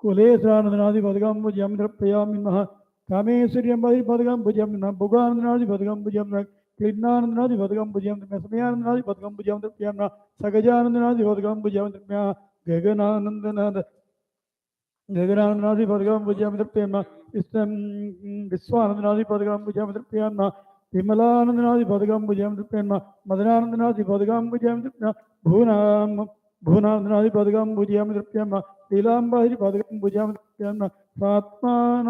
कुलेशानंदनादि पदगां पूजयामि दर्पयामि नमः कामेश्वर्यम्बादि पदगां पूजयामि नमः भुगानंदनादि पदगां पूजयामि नमः क्लीनानंदनादि पदगां पूजयामि नमः समयानंदनादि पदगां पूजयामि दर्पयामि नमः सगजानंदनादि पदगां पूजयामि दर्पयामि गगनानंदनाद गगनानंदनादि पदगां पूजयामि दर्पयामि नमः विश्वानंदनादि पदगां पूजयामि दर्पयामि नमः विमलानंदनादि पदगां पूजयामि दर्पयामि नमः मदनानंदनादि पदगां पूजयामि दर्पयामि नमः भूनानंदनादि पदगां पूजयामि दर्पयामि नमः लीलाम्बादि पदगां पूजयामि दर्पयामि नमः स्वात्मान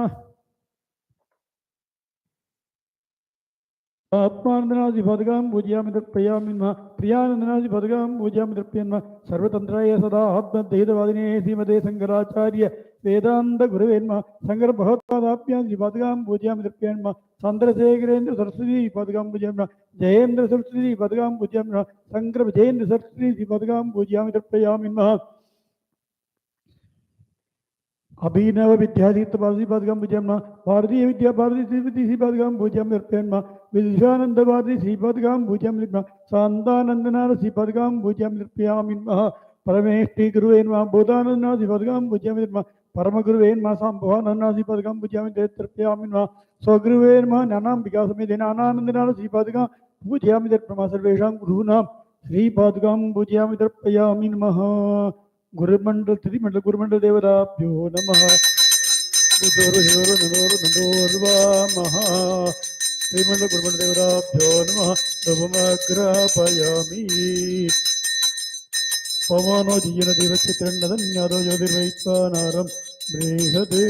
आत्मानंदनादि पदगां पूजयामि दर्पयामि नमः प्रियानंदनादि पदगां पूजयामि दर्पयामि नमः सर्वतन्त्राय सदा आत्मद्वैतवादिने श्रीमते शंकराचार्य वेदांत गुरवे नमः शंकर भगवत्पादाभ्यां पदगां पूजयामि दर्पयामि नमः चंद्रशेखरेन्द्र सरस्वती पदगां पूजयामि नमः जयेन्द्र सरस्वती पदगां पूजयामि नमः शंकर विजयेन्द्र सरस्वती पदगां पूजयामि दर्पयामि नमः अभिनव विद्यादीप्त भारती पदगां पूजयामि नमः भारतीय विद्या भारती श्रीपति पदगां पूजयामि दर्पयामि नमः विद्यानंद भारती श्री पदगां पूजयामि नमः शांतानंदनाथ श्री पदगां पूजयामि दर्पयामि नमः परमेष्टि गुरुवे नमः बोधानंदनाथ श्री पदगां पूजयामि नमः परम गुरुवे नमः संभवानंदनाथ श्री पदगां पूजयामि दर्पयामि नमः स्वगुरुवे नमः ज्ञानांबिका समेत आनंदनाथ श्री पदगां पूजयामि दर्पयामि सर्वेषां गुरूणां श्री पदगां पूजयामि दर्पयामि नमः गुरुमंडल त्रिमंडल गुरुमंडल देवताभ्यो नमः नमः त्रिमंडल गुरुमंडल देवताभ्यो नमः नमग्रापयामि पवनो जीवन देवचित्रन्नदन्यादो ज्योतिर्वैश्वानारं बृहदे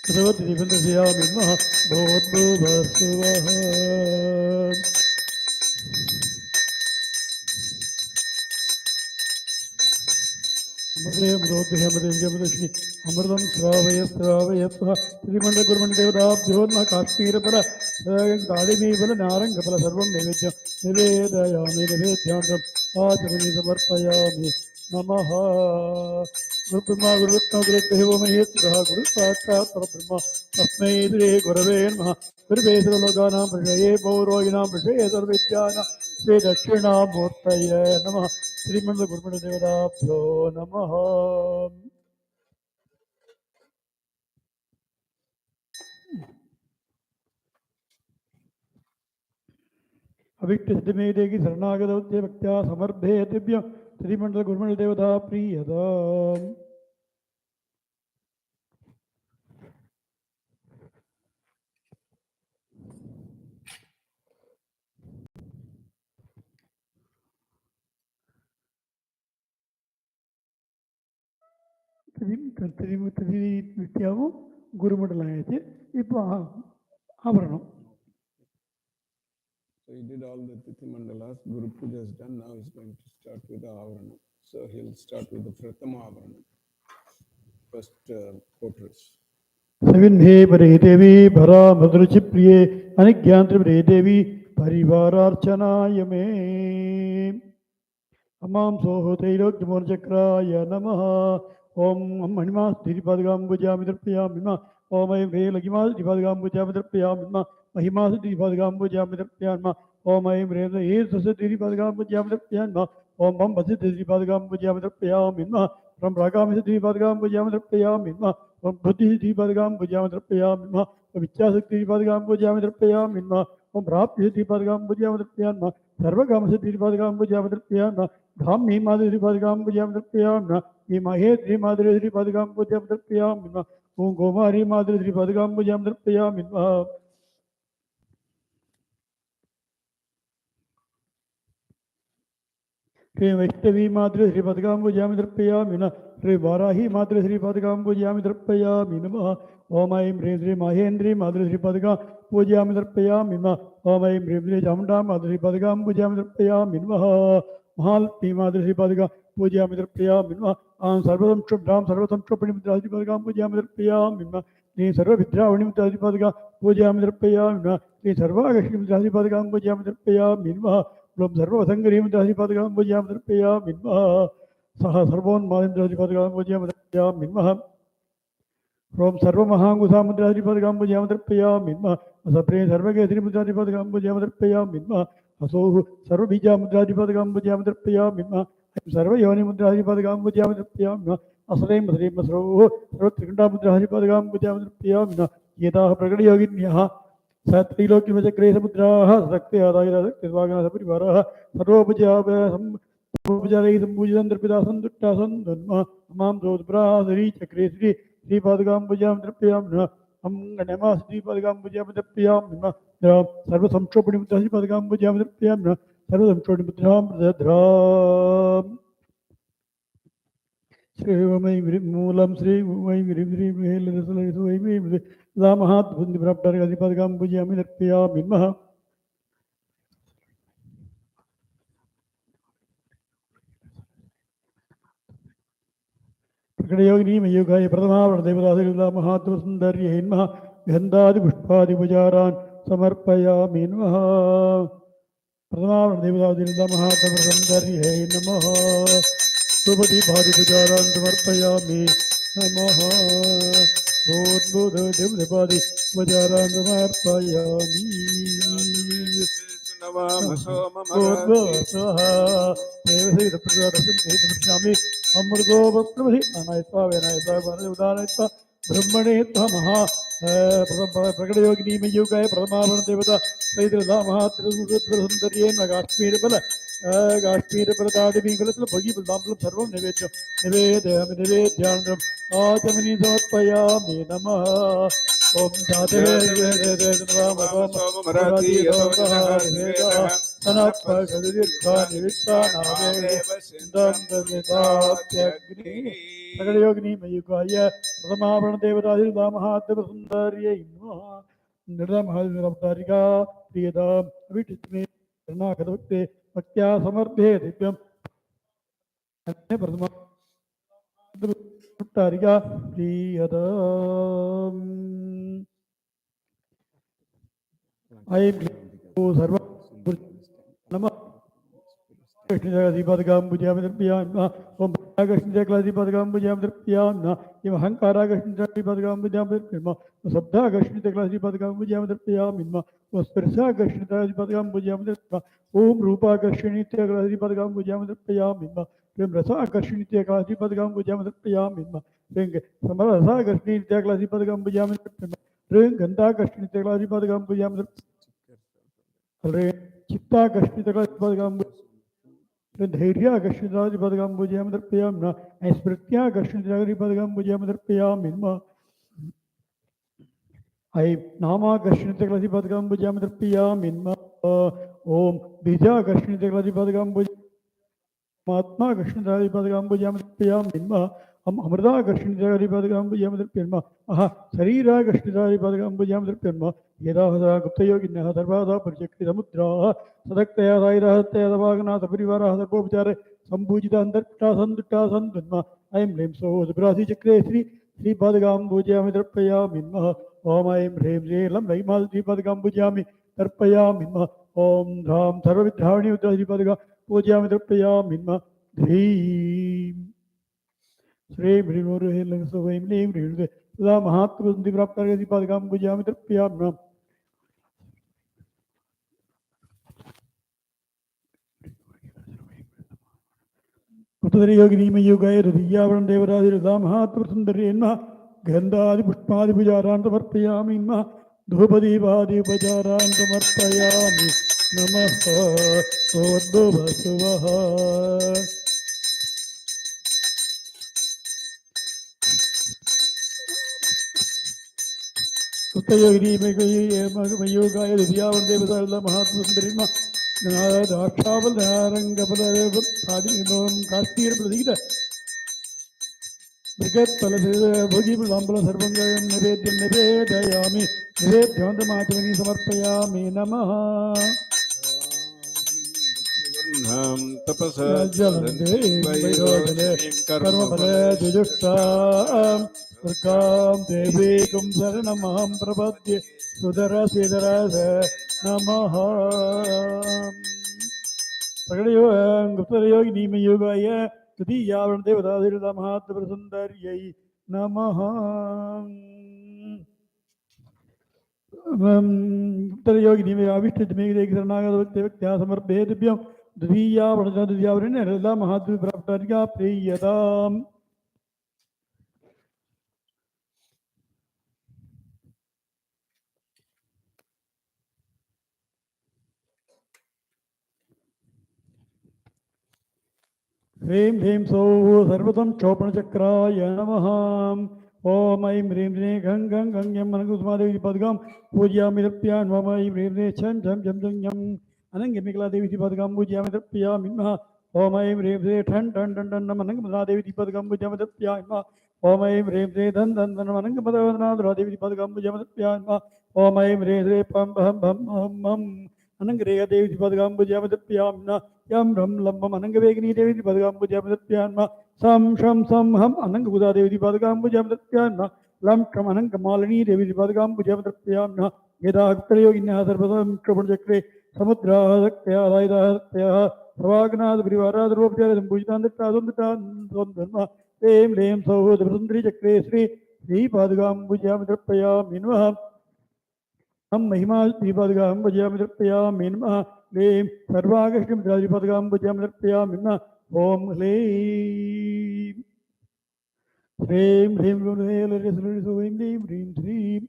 कृतवती दिवन्दस्यामि नमः भवद्भुवस्सुवः अमृतमृतोऽभ्यहमृतमृतलक्ष्मी अमृतं श्रावय श्रावय स्वः श्रीमण्डल गुरुमण्डल देवताभ्यो नमः काश्मीरफल दाडिमीफल नारङ्गफल सर्वं नैवेद्यं निवेदयामि निवेद्यान्तम् आचरणे समर्पयामि नमः गुरुब्रह्मा गुरुविष्णु गुरुदेवो महेश्वरः गुरु साक्षात् परब्रह्म तस्मै श्री गुरवे नमः गुरुवे सर्वलोकानां विषये पौरोहिणां विषये सर्वविद्यानां श्री दक्षिणामूर्तये नमः श्रीमंड गुरुमंड देवताभ्यो नमः अविक्तसिद्धिमे देगी शरणागतौत्य भक्त्या समर्भे दिव्यं श्रीमंडल गुरुमंड देवता प्रीयता வித்தியாவும் குருமண்டலம் ஆயிடுச்சு இப்போ ஆபரணம் So he did all the Tithi Mandalas. Guru Puja is done. Now he's going to start with the Avarana. So he'll start with the Pratama Avarana. First quarters. Savinhe Pare Devi Bhara Madruchi Priye Anigyantra Pare Devi Parivararchana Yame Amam Soho Teilok Jamorachakraya Namaha Om Manimas Diripadgam Bujamidrapya Mima Om Aim Re Lagimas Dipadgam Bujamidrapya Mima Mahimas Dipadgam Bujamidrapya Mima Om Aim Re Sasa Diripadgam Bujamidrapya Mima Om Bam Basit Diripadgam Bujamidrapya Mima From Ragam Diripadgam Bujamidrapya Mima Om Buddhi Diripadgam Bujamidrapya Mima Om Vichasakti Diripadgam Bujamidrapya Mima Om Rapti Diripadgam Bujamidrapya Mima Sarvagam Diripadgam Bujamidrapya Mima Dhammi Madhuri Padgam Bujamidrapya Imahe Madhuri Padgam Bujamidrapya Om Gomari Madhuri Padgam Bujamidrapya Sri Vaishnavi Madhuri Sri Padgam Bujamidrapya Mina Sri Varahi Madhuri Sri Padgam Bujamidrapya Mina Om Aim Sri Mahendri Madhuri Sri Padgam Bujamidrapya Mina Om Aim Sri Jamda Madhuri Padgam Bujamidrapya Mina Mahalpi Madhuri Sri Padgam Bujamidrapya Mina Am Sarvadam Shubdam Sarvatam Shubhanim Sri Padgam Bujamidrapya Mina Ni Sarva Vidravani Sri Padgam Bujamidrapya Mina Ni Sarva Agashim Sri Padgam Bujamidrapya Mina From Sarva Sangarim Sri Padgam Bujamidrapya Mina Saha Sarvon Mahindra Sri Padgam Bujamidrapya Mina From Sarva Mahangusam Sri Padgam Bujamidrapya Mina Sapre Sarva Gesri Sri Padgam Bujamidrapya Mina Aso Sarva Bija Sri Padgam Bujamidrapya Mina Sarva Yoni Sri Padgam Bujamidrapya Mina Asrem Sri Masro Sarva Trikanda Sri Padgam Bujamidrapya Mina Yeta Pragadi Yoginyaha Satriloki Vajagre Samudraha Sakti Adayra Sakti Svagana Sapurivaraha Sarvopajava Sarvopajari Sambujandra Pidasan Duttasan Dhanma Amam Dodbra Sri Chakre Sri Sri Padgam Bujamidrapya Mina Amganama Sri Padgam Bujamidrapya Mina Sarva Samchopani Sri Padgam Bujamidrapya Mina Sarva Samchopani Pradram Sri Vamai Moolam Sri Vamai Viri Viri Lamahat Bundi Praptar Gadi Padgam Bujamidrapya Mina Prakadayogini Mayugai Pradama Devadasila Mahatma Sundari Hinma Gandadi Pushpadi Pujaran Samarpaya Minmaha Pradama Devadasila Mahatma Sundari Hinmaha Subhati Bhadi Pujaran Samarpaya Namaha Lord Buddha Devadipadi Pujaran Samarpaya Lord Buddha Devasai the Pujaran Amurgo Prabhi Anaita Venayata Udanayata Brahmane Tamaha Prakadayogini Mayukai Pradamavan Devata Saidra Mahatri Sundari Nagashmir Bala Gashmir Pradadi Bingala Bagi Balampal Sarvam Nevecha Neveda Nevedyanam Ajamani Samatpaya Minamaha Om Jate Marathi Veda Sanapa Gadirka Nivita Nave Sindam Davidatyagni Prakadayogini Mayukaya Pradamavan Devata Mahatma Sundari Nirda Mahatma Priyadam Vititme Karnakadakte Patya Samarthe Divyam Pradama Tariga Priyadam I am Sarva Nama Krishna Padgam Bujamidrapya Om Krishna Padgam Bujamidrapya Im Hankara Krishna Padgam Bujamidrapya Sabda Krishna Padgam Bujamidrapya Minma Spirsa Krishna Padgam Bujamidrapya Om Rupa Krishna Padgam Bujamidrapya Minma Rim Rasa Krishna Padgam Bujamidrapya Minma Ring Samarasa Krishna Padgam Bujamidrapya Ring Ganda Krishna Padgam Bujamidrapya Ring Chitta Krishna Padgam Dhairya Krishna Padgam Bujamidrapya Minma and Spritya Krishna Padgam Bujamidrapya Minma I Nama Krishna Padgam Bujamidrapya Minma Om Bija Krishna Padgam Bujamidrapya Matma Krishna Padgam Bujamidrapya Minma अमृताकर्षणितारिपदकाम्बुजामदर्प्यन्म अह शरीराकर्षणितारिपदकाम्बुजामदर्प्यन्म यदा हदा गुप्तयोगिनः धर्मादा परिचक्रितमुद्राः सदक्तया सायिरहत्तया दवागनाथ परिवारः सर्वोपचारे सम्पूजिता अन्तर्पिता सन्तुष्टा सन्तुन्म ऐं ह्रीं सौः चक्रे श्रीपादकाम्बुजामि दर्पयामि नमः ॐ ऐं ह्रीं श्रीं लं लैमाल श्रीपादकाम्बुजामि दर्पयामि नमः ॐ ह्रां सर्वविद्यावणि श्रीपादका पूजामि दर्पयामि नमः ह्रीं श्रीं ह्रीं ह्रीं सौं ह्रीं ह्रीं सदा महात्मसन्धि प्राप्ताय श्रीपादकाम्बुजामि दर्पयामि नमः उत्तरयोगिनीमयोगाय हृदयावरण देवराधिरदा महात्मसुन्दरेन्मः गन्धादि पुष्पादि पूजारान् समर्पयामि नमः धूपदीपादि समर्पयामि नमः भूर्भुवस्सुवः उत्तरयोगिनीमयोगाय हृदयावरण देवराधिरदा महात्मसुन्दरेन्मः काश्मीर प्रतीक बृहत्फल भोगीफलाम्बल सर्वंगं निवेद्यं निवेदयामि निवेद्योऽन्तमाचमनी समर्पयामि नमः तपसा कर्मफले जुजुष्टां दुर्गां देवीं शरणमहं प्रपद्ये सुदरसिदरस नमः गुप्तयोगिनीमयोगाय तृतीयावरण देवताधिरदा महात्मसुन्दर्यै नमः गुप्तयोगिनीमयाविष्टमेघदेशरणागतभक्त्या समर्पयेभ्यं द्वितीयावरण महात्मप्राप्तारिका प्रीयताम् ह्रीं ह्रीं सौः सर्वतं क्षोपणचक्राय नमः ॐ ऐं ह्रीं श्रीं गं गं गं यं अनङ्गकुसुमादेवी पदगां पूजयामि दर्पयामि मम ऐं ह्रीं श्रीं छं छं झं झं यम् अनङ्गमिकलादेवी पदगां पूजयामि दर्पयामि नमः ॐ ऐं ह्रीं श्रीं ठन् ठन् ठन् ठन् नम अनङ्गमलादेवी पदगां पूजयामि दर्पयामि नमः ॐ ऐं ह्रीं श्रीं धन् धन् धन् अनङ्गमदनादेवी पदगां पूजयामि दर्पयामि नमः ॐ ऐं ह्रीं श्रीं पं भं भं हं हं अनङ्गरेखादेवी पदगां पूजयामि दर्पयामि नमः यं रं लम्बम अनङ्गवेगिनी देवी पदगां पूजयामि दर्पयामि नमः सं शं सं हं अनङ्गबुधा देवी पदगां पूजयामि दर्पयामि नमः लं क्षम अनङ्गमालिनी देवी पदगां पूजयामि दर्पयामि नमः यदा गुप्तयोगिन्यः सर्वतं क्षोभणचक्रे समुद्राः शक्त्या रायदाः सवाग्नाथ परिवाराः सर्वोपचारे सम्पूजितान् दत्ताः ऐं ह्रीं सौः सुन्दरी चक्रे श्रीपादगां पूजयामि दर्पयामि नमः हम महिमा श्रीपादगां पूजयामि दर्पयामि नमः ह्रीं सर्वागष्टिं श्रीपादगां पूजयामि दर्पयामि नमः ॐ ह्रीं ह्रीं ह्रीं ह्रीं ह्रीं ह्रीं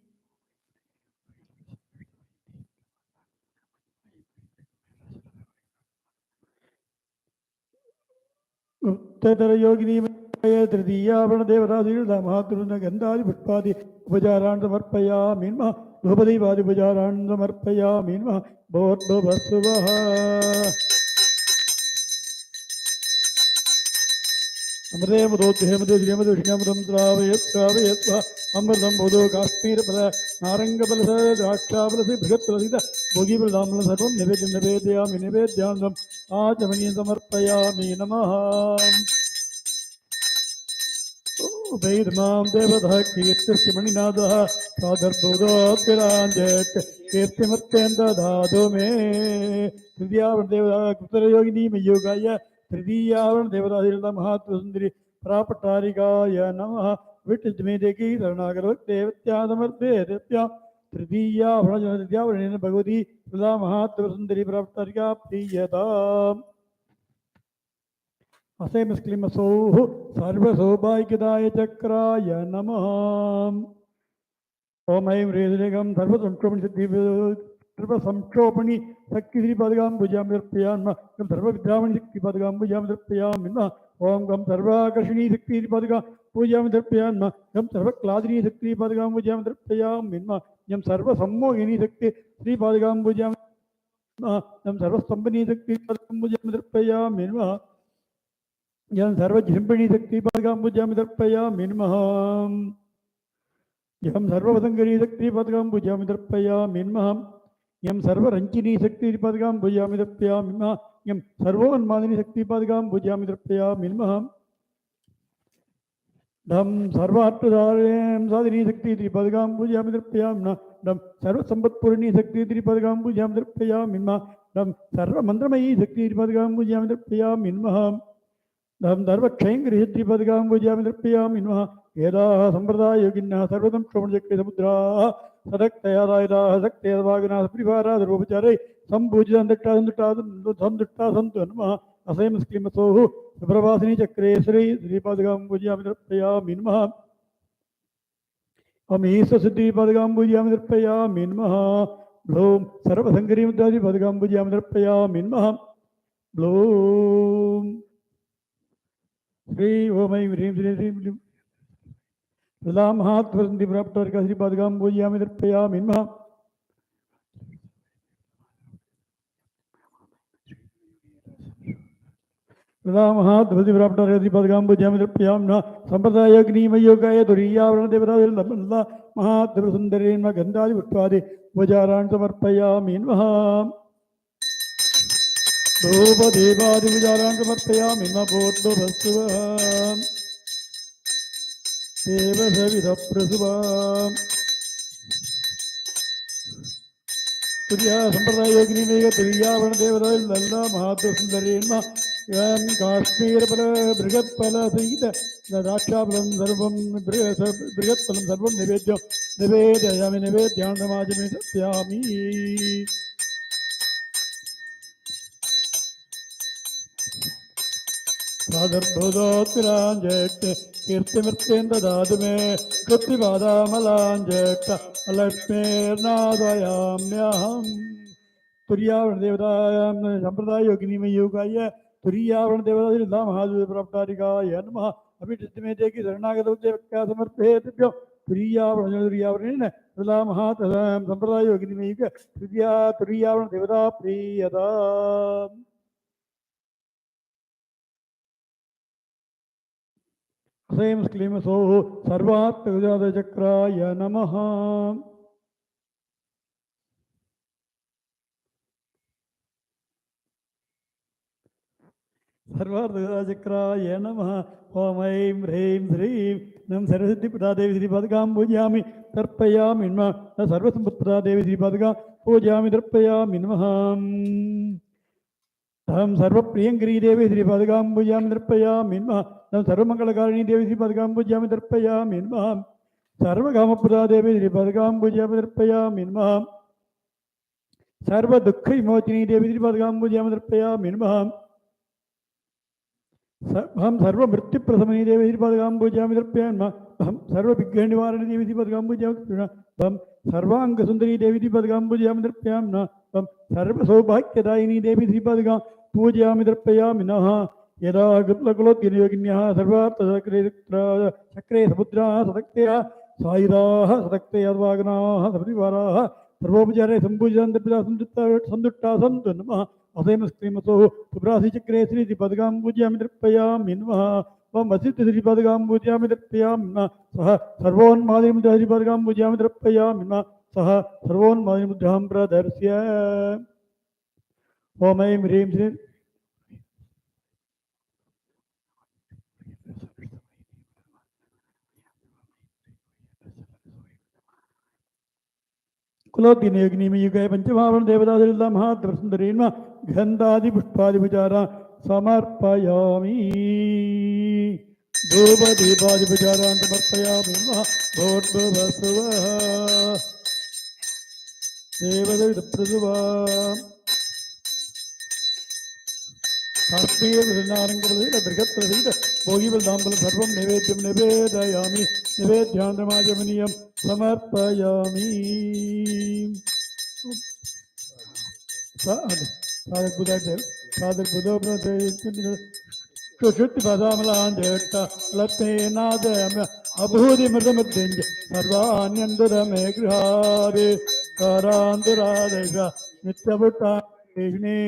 उत्तरयोगिनी तृतीयावरण देवराधिरदा महात्मन गन्धादि पुष्पादि उपचारान् समर्पयामि नमः धूपदीपादि उपचारान् समर्पयामि नमः भूर्भुवस्सुवः अमृते मदोद्धेमदे श्रीमदे विष्णुमृतं श्रावयत् अमृतं बोधो काश्मीरफल नारङ्गफल द्राक्षाफल बृहत्फलसित भोगीफलाम्बलं सर्वं निवेद्यामि निवेद्यान्तम् आचमनीयं समर्पयामि नमः वैद्मां देवतः कीर्तिश्च मणिनाथः सादर्भोदोत्तिराञ्जत् कीर्तिमत्यं ददातु मे तृतीयावरण देवता उत्तरयोगिनीमयोगाय तृतीयावरण देवताधिरदा महात्मसुन्दरी प्रापट्टारिकाय नमः विष्टुमेदेकी शरणागतभक्तेवत्या समर्पयेभ्यः तृतीयावरणेन भगवती सदा महात्मसुन्दरी प्रापट्टारिका प्रीयताम् असेमस्क्लिमसौः सर्वसौभाग्यदाय चक्राय नमः ॐ ऐं ह्रीं सर्वसंक्षोपणि शक्तिश्रीपदगां पूजयामि दर्पयामि नमः सर्वविद्यामणि शक्तिपदगां पूजयामि दर्पयामि नमः ॐ गं सर्वाकर्षिणी शक्तिपदगां पूजयामि दर्पयामि नमः गं सर्वक्लादिनी शक्तिपदगां पूजयामि दर्पयामि नमः यं सर्वसम्मोहिनी शक्ति श्रीपदगां पूजयामि नमः यं सर्वस्तम्भनी शक्तिपदगां पूजयामि दर्पयामि नमः यं सर्वजिम्पिणी शक्तिपादकां पूजयामि तर्पयामि नमः। यं सर्ववसङ्करी शक्तिपादकां पूजयामि तर्पयामि नमः। यं सर्वरञ्जिनी शक्तिपादकां पूजयामि तर्पयामि नमः। यं सर्वोन्मादिनी शक्तिपादकां पूजयामि तर्पयामि नमः। धम सर्वार्थधारयं साधिनी शक्ति त्रिपदकां पूजयामि तर्पयामि नमः। धम सर्वसम्पत्पूर्णी शक्ति त्रिपदकां पूजयामि तर्पयामि नमः। धम सर्वमन्त्रमयी शक्ति त्रिपदकां पूजयामि तर्पयामि नमः। धम सर्वक्षयङ्करी त्रिपदकां पूजयामि तर्पयामि नमः। वेदाः सम्प्रदाययोगिनः सर्वतं श्रवणचक्रिसमुद्राः सदक्तयादायदाः शक्तयद्वागिनाः परिवाराः सर्वोपचारै सम्पूजिताः सन्तुष्टा सन्तु नमः। असेम श्रीमतोः सुप्रभासिनी चक्रे श्रीपादकां पूजयामि तर्पयामि नमः। अमीश्वरसिद्धिपादकां पूजयामि तर्पयामि नमः। ब्लूं सर्वसङ्करीमुद्रादिपादकां पूजयामि तर्पयामि नमः। ब्लूं श्री ओम ऐं ह्रीं श्रीं श्रीं क्लीं प्रदामहात्वरन्तिप्राप्तवर्गः श्रीपादकां पूजयामि तर्पयामि नमः। प्रदामहात्वरन्तिप्राप्तवर्गः पूजयामि तर्पयामि नमः। सम्प्रदायग्निमयोगाय तुरीयावरणदेवताभिर्नमः महात्वरसुन्दरेण गन्धादिपुष्पादि पूजारान् समर्पयामि नमः। धूपदीपादिपूजारान् समर्पयामि नमः। भूर्भुवस्सुवः देवसविधप्रसुवाम् तुर्या सम्प्रदाययोगिनीमेघ तुर्यावरणदेवताभिर्नमः महात्वरसुन्दरेण काश्मीरफल बृहत्फलसहित द्राक्षाफलं सर्वं बृहत्फलं सर्वं निवेदयामि निवेद्यान्तमाजमे सत्यामि। सादर्भूतोत्तिराञ्जट् कीर्तिमृत्यं ददातु मे कृत्तिपादामलाञ्जट् लक्ष्मीर्नादयाम्यहम्। तुर्यावरणदेवतायां सम्प्रदाययोगिनीमयोगाय तुरीयावरणदेवता महादेवप्राप्तारिकाय नमः। अभिषिद्धमेते की शरणागतव्यक्त्या समर्पयेभ्यो तुरीयावरणेन प्रदामः तदा सम्प्रदाययोगिनीमयुग तुरीयावरणदेवता प्रीयता। असेम क्लीमसोः सर्वात्मचक्राय नमः। सर्वार्थचक्राय नमः। ओम ऐं ह्रीं श्रीं नम सरस्वतीप्रदादेवी श्रीपादकां पूजयामि तर्पयामि नमः। सर्वसम्पत्प्रदादेवी श्रीपादकां पूजयामि तर्पयामि नमः। अहं सर्वप्रियङ्करी देवी श्रीपादकां पूजयामि तर्पयामि नमः। अहं सर्वमङ्गलकारिणी देवी श्रीपादकां पूजयामि तर्पयामि नमः। सर्वकामप्रदा देवी श्रीपादकां पूजयामि तर्पयामि नमः। सर्वदुःखविमोचिनी देवी श्रीपादकां पूजयामि तर्पयामि नमः। अहं सर्वमृत्युप्रशमनी देवी श्रीपादकां पूजयामि तर्पयामि नमः। अहं सर्वविघ्ननिवारिणी देवी श्रीपादकां पूजयामि नमः। अहं सर्वाङ्गसुन्दरी देवी श्रीपादकां पूजयामि तर्पयामि नमः। अहं सर्वसौभाग्यदायिनी देवी श्रीपादकां पूजयामि तर्पयामि नमः। यदा गुप्तकुलोद्यनियोगिन्यः सर्वार्थचक्रे समुद्राः सदक्तयः सायुधाः सदक्तयद्वागनाः सपरिवाराः सर्वोपचारे सम्पूजिताः सन्तुष्टाः सन्तु नमः। असेम श्रीमतोः सुप्रासीचक्रे श्रीपादकां पूजयामि तर्पयामि नमः। ओम वसिष्ठ श्रीपादकां पूजयामि तर्पयामि नमः। सः सर्वोन्मादिमुद्रां श्रीपादकां पूजयामि तर्पयामि नमः। सः सर्वोन्मादिमुद्रां प्रदर्श्य ओम ऐं ह्रीं श्रीं कुलोद्यनियोगिनीमयुगाय पंचमावरण देवतादिर्ला महात्वरसुन्दरेण गन्धादिपुष्पादिपूजारा समर्पयामि। धूपदीपादिपूजारान् समर्पयामि नमः। भूर्भुवस्सुवः देवसविधप्रसुवाम् काश्मीरनारङ्गप्रसहित बृहत्प्रसहित भोगिबलदाम्बलं सर्वं नैवेद्यं निवेदयामि निवेद्यान्तमाचमनीयं समर्पयामि। शुद्धिपदामलाञ्जेष्ट लक्ष्मीनादयम्य अभूतिमृतमृत्युञ्ज सर्वाण्यन्तरमे गृहादि करान्तरादेश नित्यपुट्टाग्ने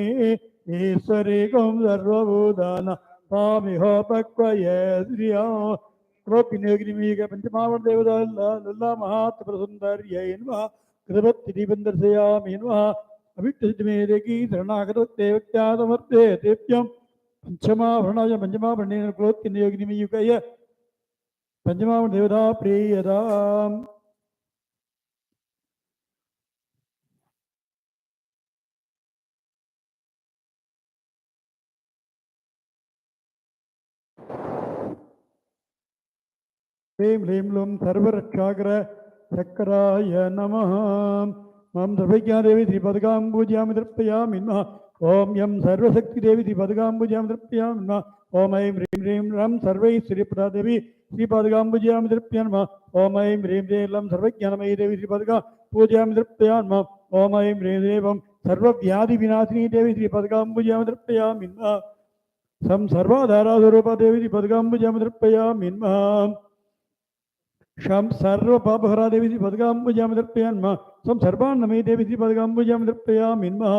ईश्वरीकं सर्वभूतानां तामिहोपक्वये श्रियो क्रोपिनेग्निमीक पंचमावण देवता लल्ला महात्प्रसुन्दर्यै नमः कृपत्तिबन्धर्शयामि नमः अभिष्टसिद्धिमेदेकी शरणागतवत्तेवत्या समर्थे तेभ्यं पंचमाभरणाय पंचमाभरणेन क्रोत्तिनेग्निमीयुकय पंचमावण देवता प्रीयताम् ह्रीं ह्रीं लूं सर्वरक्षाकर चक्राय नमः मम सर्वज्ञादेवी श्रीपदकाम्बुजामि तर्पयामि नमः ॐ यं सर्वशक्तिदेवी श्रीपदकाम्बुजामि तर्पयामि नमः ॐ ऐं ह्रीं ह्रीं रं सर्वैश्वर्यप्रदादेवी श्रीपदकाम्बुजामि तर्पयामि नमः ॐ ऐं ह्रीं ह्रीं लं सर्वज्ञानमयी देवी श्रीपदका पूजयामि तर्पयामि नमः ॐ ऐं ह्रीं देवं सर्वव्याधिविनाशिनी देवी श्रीपदकाम्बुजामि तर्पयामि नमः सं सर्वाधारास्वरूपा देवी श्रीपदकाम्बुजामि तर्पयामि नमः शं सर्वपापहरा देवी श्रीपदकाम्बुजामि तर्पयामि नमः सं सर्वान्नमयी देवी श्रीपदकाम्बुजामि तर्पयामि नमः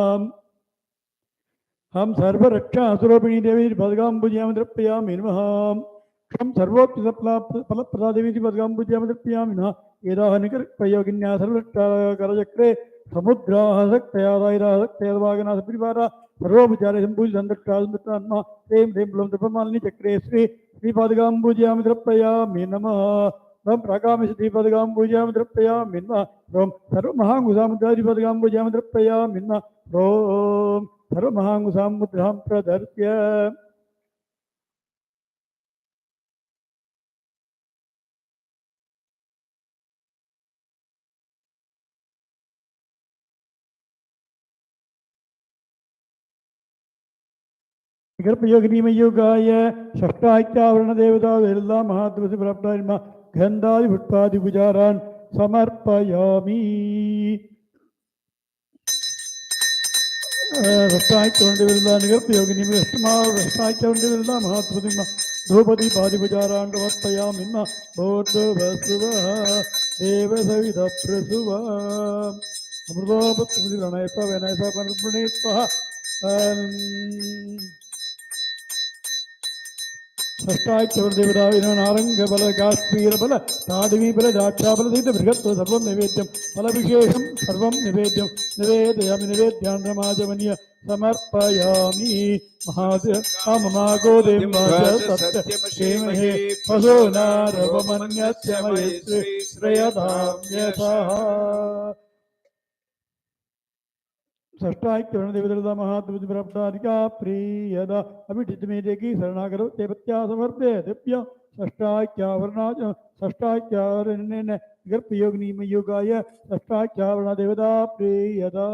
हम सर्वरक्षास्वरूपिणी देवी श्रीपदकाम्बुजामि तर्पयामि नमः शं सर्वोत्तमफलप्रदा देवी श्रीपदकाम्बुजामि तर्पयामि नमः एदाहनिकरयोगिन्या सर्वरक्षाकरचक्रे समुद्रासक्तयादायदासक्तयद्वागनाथपरिवारा सर्वोपचारे सम्पूजितन्दट्टात्मा ह्रीं ह्रीं ब्लूं तृपमालिनी चक्रे श्रीपदकाम्बुजामि तर्पयामि नमः ॐ प्राकामिश्रीपदकाम्बुजामि तर्पयामि नमः ॐ सर्वमहाङ्गुसामुद्रादिपदकाम्बुजामि तर्पयामि नमः ॐ सर्वमहाङ्गुसामुद्रां प्रदर्श्य गर्भयोगिनीमयुगाय षष्ठाख्यावरणदेवता वेल्ला महात्मसि प्राप्ताय गन्धादिपुष्पादिपुजारान् समर्पयामि षष्ठाख्यवरणदेवता गर्भयोगिनी षष्ठाख्यवरणदेवता महात्मसि धूपदीपादिपुजारान् समर्पयामि भोर्धवसुवः देवसविधप्रसुवः अमृतोपत्रिणयसा वनयसा पनर्पणेत्वः षष्ठाख्यवरणदेवता नारंगबल काश्मीरबल ताडवीबल दाक्षाबल सहित बृहत्व सर्वं नैवेद्यं फलविशेषं सर्वं निवेद्यं निवेदयामि निवेद्यान्द्रमाजमनीय समर्पयामि महादेव सत्यमहे पशो नारवमन्यस्य मयि श्रेयधाम्यसः षष्ठाख्यवरणदेवता महात्मसि प्राप्ताधिका प्रीयदा अभिषिद्धमेदेकी शरणागतौ तेपत्या समर्पे तेभ्य षष्ठाख्यावरणेन गर्भयोगिनीमयुगाय षष्ठाख्यावरणदेवता प्रीयदा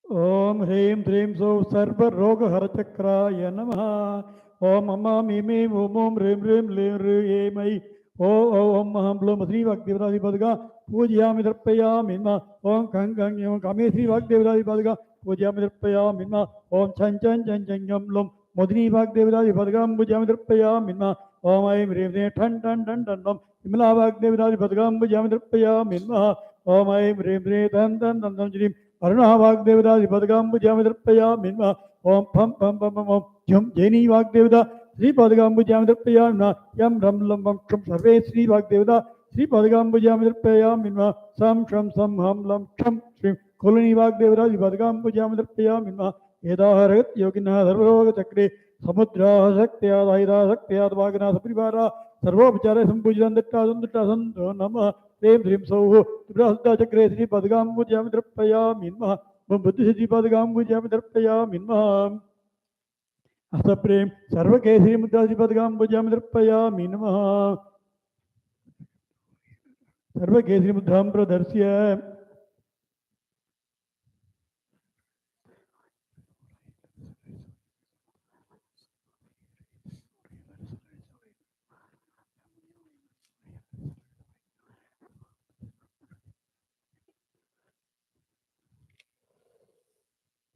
ॐ ह्रीं श्रीं सौः सर्वरोगहरचक्राय नमः ॐ अम्मामि मे ॐ ह्रीं ह्रीं लीं ह्रीं मयि ॐ अहं ब्लोम श्रीवाग्देवतादिपदका पूजयामि तर्पयामि नमः ॐ खं खं एवं कामे श्रीवाग्देवतादिपदका पूजयामि तर्पयामि नमः ॐ छं छं छं छं यं लों मोदिनी वाग्देवतादिपदकां पूजयामि तर्पयामि नमः ॐ ऐं ह्रीं ह्रीं ठन् ठन् ठन् ठन् लं विमला वाग्देवतादिपदकां पूजयामि तर्पयामि नमः ॐ ऐं ह्रीं ह्रीं धन् धन् धन् धं श्रीं अरुणा वाग्देवतादिपदकां पूजयामि तर्पयामि नमः ॐ फं फं फं फं झं जैनी वाग्देवता श्रीपदकाम्बुजामि तर्पयामि नमः यं रं लं वं क्षं सर्वे श्रीवाग्देवता श्रीपदकाम्बुजामि तर्पयामि नमः सं शं सं हं लं क्षं श्रीं कुलनी वाग्देवता श्रीपदकाम्बुजामि तर्पयामि नमः एदाहरगत योगिनः सर्वरोगचक्रे समुद्रासक्त्यादायदासक्त्याद्वागनाथपरिवारा सर्वोपचारे सम्पूजितन्दट्टासन्दट्टासन्तो नमः ह्रीं ह्रीं सौः त्रिपुरासुद्धाचक्रे श्रीपदकाम्बुजामि तर्पयामि नमः बुद्धिसिद्धिपदकाम्बुजामि तर्पयामि नमः हस्तप्रेम सर्वकेसरी मुद्राधिपदकाम्बुजामि तर्पयामि नमः सर्वकेसरी मुद्रां प्रदर्श्य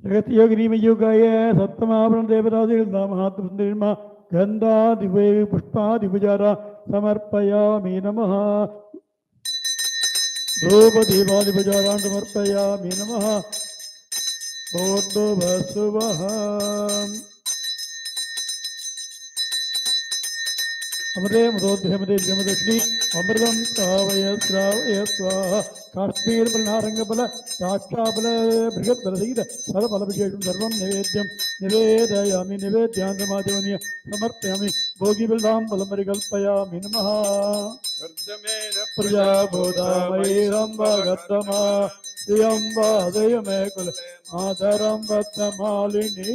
जगत्योगिनीमयुगाय सप्तमावरण देवतादिर्दा महात्मसुन्दरिर्मा गन्धादिवे पुष्पादिपुजारा समर्पयामि नमः धूपदीपादिपुजारान् समर्पयामि नमः भूर्भुवस्सुवः अमृते मदोद्यमदे द्यमदग्नि अमृतं श्रावय श्रावय स्वाहा काश्मीरबलनारङ्गबल साक्षाबल बृहद्बलधीर फलफलविशेषं सर्वं नैवेद्यं निवेदयामि निवेद्यान्तमाचमनीय समर्पयामि भोगिबलां बलमरिकल्पयामि नमः प्रजा बोधामयीरम्बगतमा श्रियम्बा दयमे कुल मातरं वत्समालिनी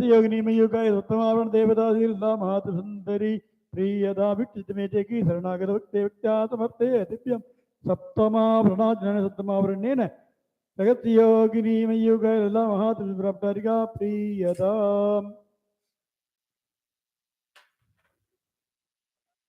योगिनी मयुगाय उत्तमावरण देवदासीलता महातुसुंदरी प्रियदा विचितमेते की शरणागत भक्ते भक्त्या समर्थे दिव्यं सप्तमावरणाज्ञान सप्तमावरणेन जगत योगिनी मयुगाय लता महातुसुंदराप्तारिका प्रियदा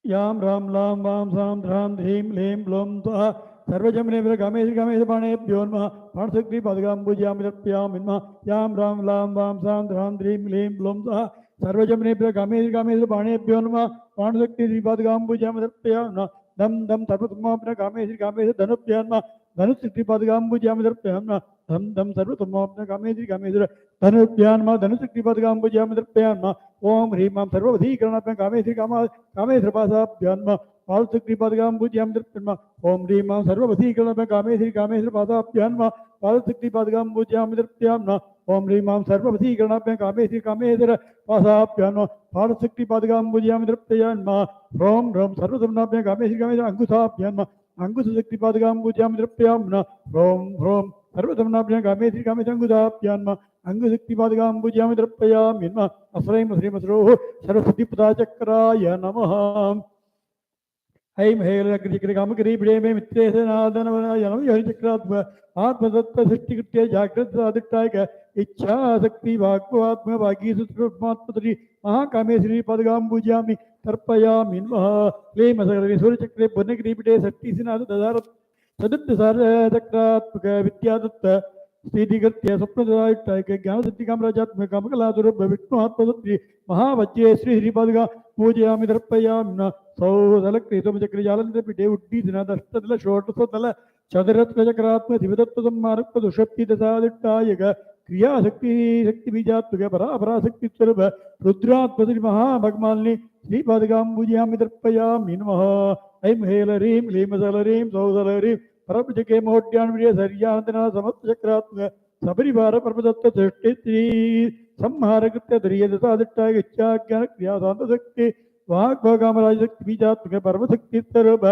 यां राम लां वां सां ध्रां ह्रीं ह्लीं ब्लूं त्वः सर्वजमनेभ्यः कामेश बाणेभ्यो नमः प्राणशक्ति पादकाम्बुजामि तर्पयामि नमः यां राम लां वां सां ध्रां ह्रीं ह्लीं ब्लूं त्वः सर्वजमनेभ्यः कामेश बाणेभ्यो नमः प्राणशक्ति पादकाम्बुजामि तर्पयामि नमः दं दं सर्वतमोऽपि कामेश धनुभ्यां नमः धनुशक्ति पादकाम्बुजामि तर्पयामि नमः धं धं सर्वतमोऽपि कामेश धनुभ्यां नमः धनुशक्ति पादकाम्बुजामि तर्पयामि नमः ओम ह्रीं मां सर्ववधीकरणाभ्यां कामेश्वरपादाभ्यां नमः पादशक्तिपादकाम्बुजां तर्पयामि ओम ह्रीं मां सर्ववधीकरणाभ्यां कामेश्वरपादाभ्यां नमः पादशक्तिपादकाम्बुजां तर्पयामि नमः ओम ह्रीं मां सर्ववधीकरणाभ्यां कामेश्वरपादाभ्यां नमः पादशक्तिपादकाम्बुजां तर्पयामि नमः ह्रौं ह्रौं सर्वसम्नाभ्यां कामेश्वर अंकुशाभ्यां नमः अंकुशशक्तिपादकाम्बुजां तर्पयामि नमः ह्रौं ह्रौं सर्वसम्नाभ्यां कामेश्वर अंकुशाभ्यां नमः अंगशक्तिपादकाम्बुजां तर्पयामि नमः अश्रयं श्रीमसरोः सरस्वतीपदाचक्राय नमः ऐं हेलकृतिकामकरीपीडे मे मित्रेशनादनवनाय नमः योनिचक्रात्म आत्मतत्व सृष्टिकृत्य जागृत साधिष्ठायक इच्छाशक्ति वाग्वात्म वागीसूत्रमात्मतरी महाकामेश्वरी पदकाम्बुजामि तर्पयामि नमः क्लेम सूर्यचक्रे पुण्यकिरीपीडे षष्टिसिनाथ ददार चतुर्थसारचक्रात्मक विद्यादत्त स्थितिकृत्य स्वप्नदायक ज्ञानसिद्धिकामराजात्मकमकलातुरभ विष्णुआत्मसुत्री महावज्ये श्री श्रीपादका पूजयामि तर्पयामि नमः सौदलक्रीतमचक्रिजालपीठे उड्डीसिनादष्टदल षोडशदल चतुरत्वचक्रात्म शिवदत्तसंमारक्तदुषप्तिदशादिष्टायक क्रियाशक्ति शक्तिबीजात्मक परापराशक्तिस्वरूप रुद्रात्मश्री महाभगमालिनी श्रीपादकाम्बुजामि तर्पयामि नमः ऐं हेलरीं लीमसलरीं सौदलरीं परमजके मोड्यान्विर्य सर्यानंदना समस्त चक्रात्मक सबरिवार परमदत्त सृष्टि संहारकृत्य दरियदसादिष्टाय इच्छाज्ञान क्रियासान्तशक्ति वाग्भगामराजशक्ति बीजात्मक परमशक्ति स्वरूप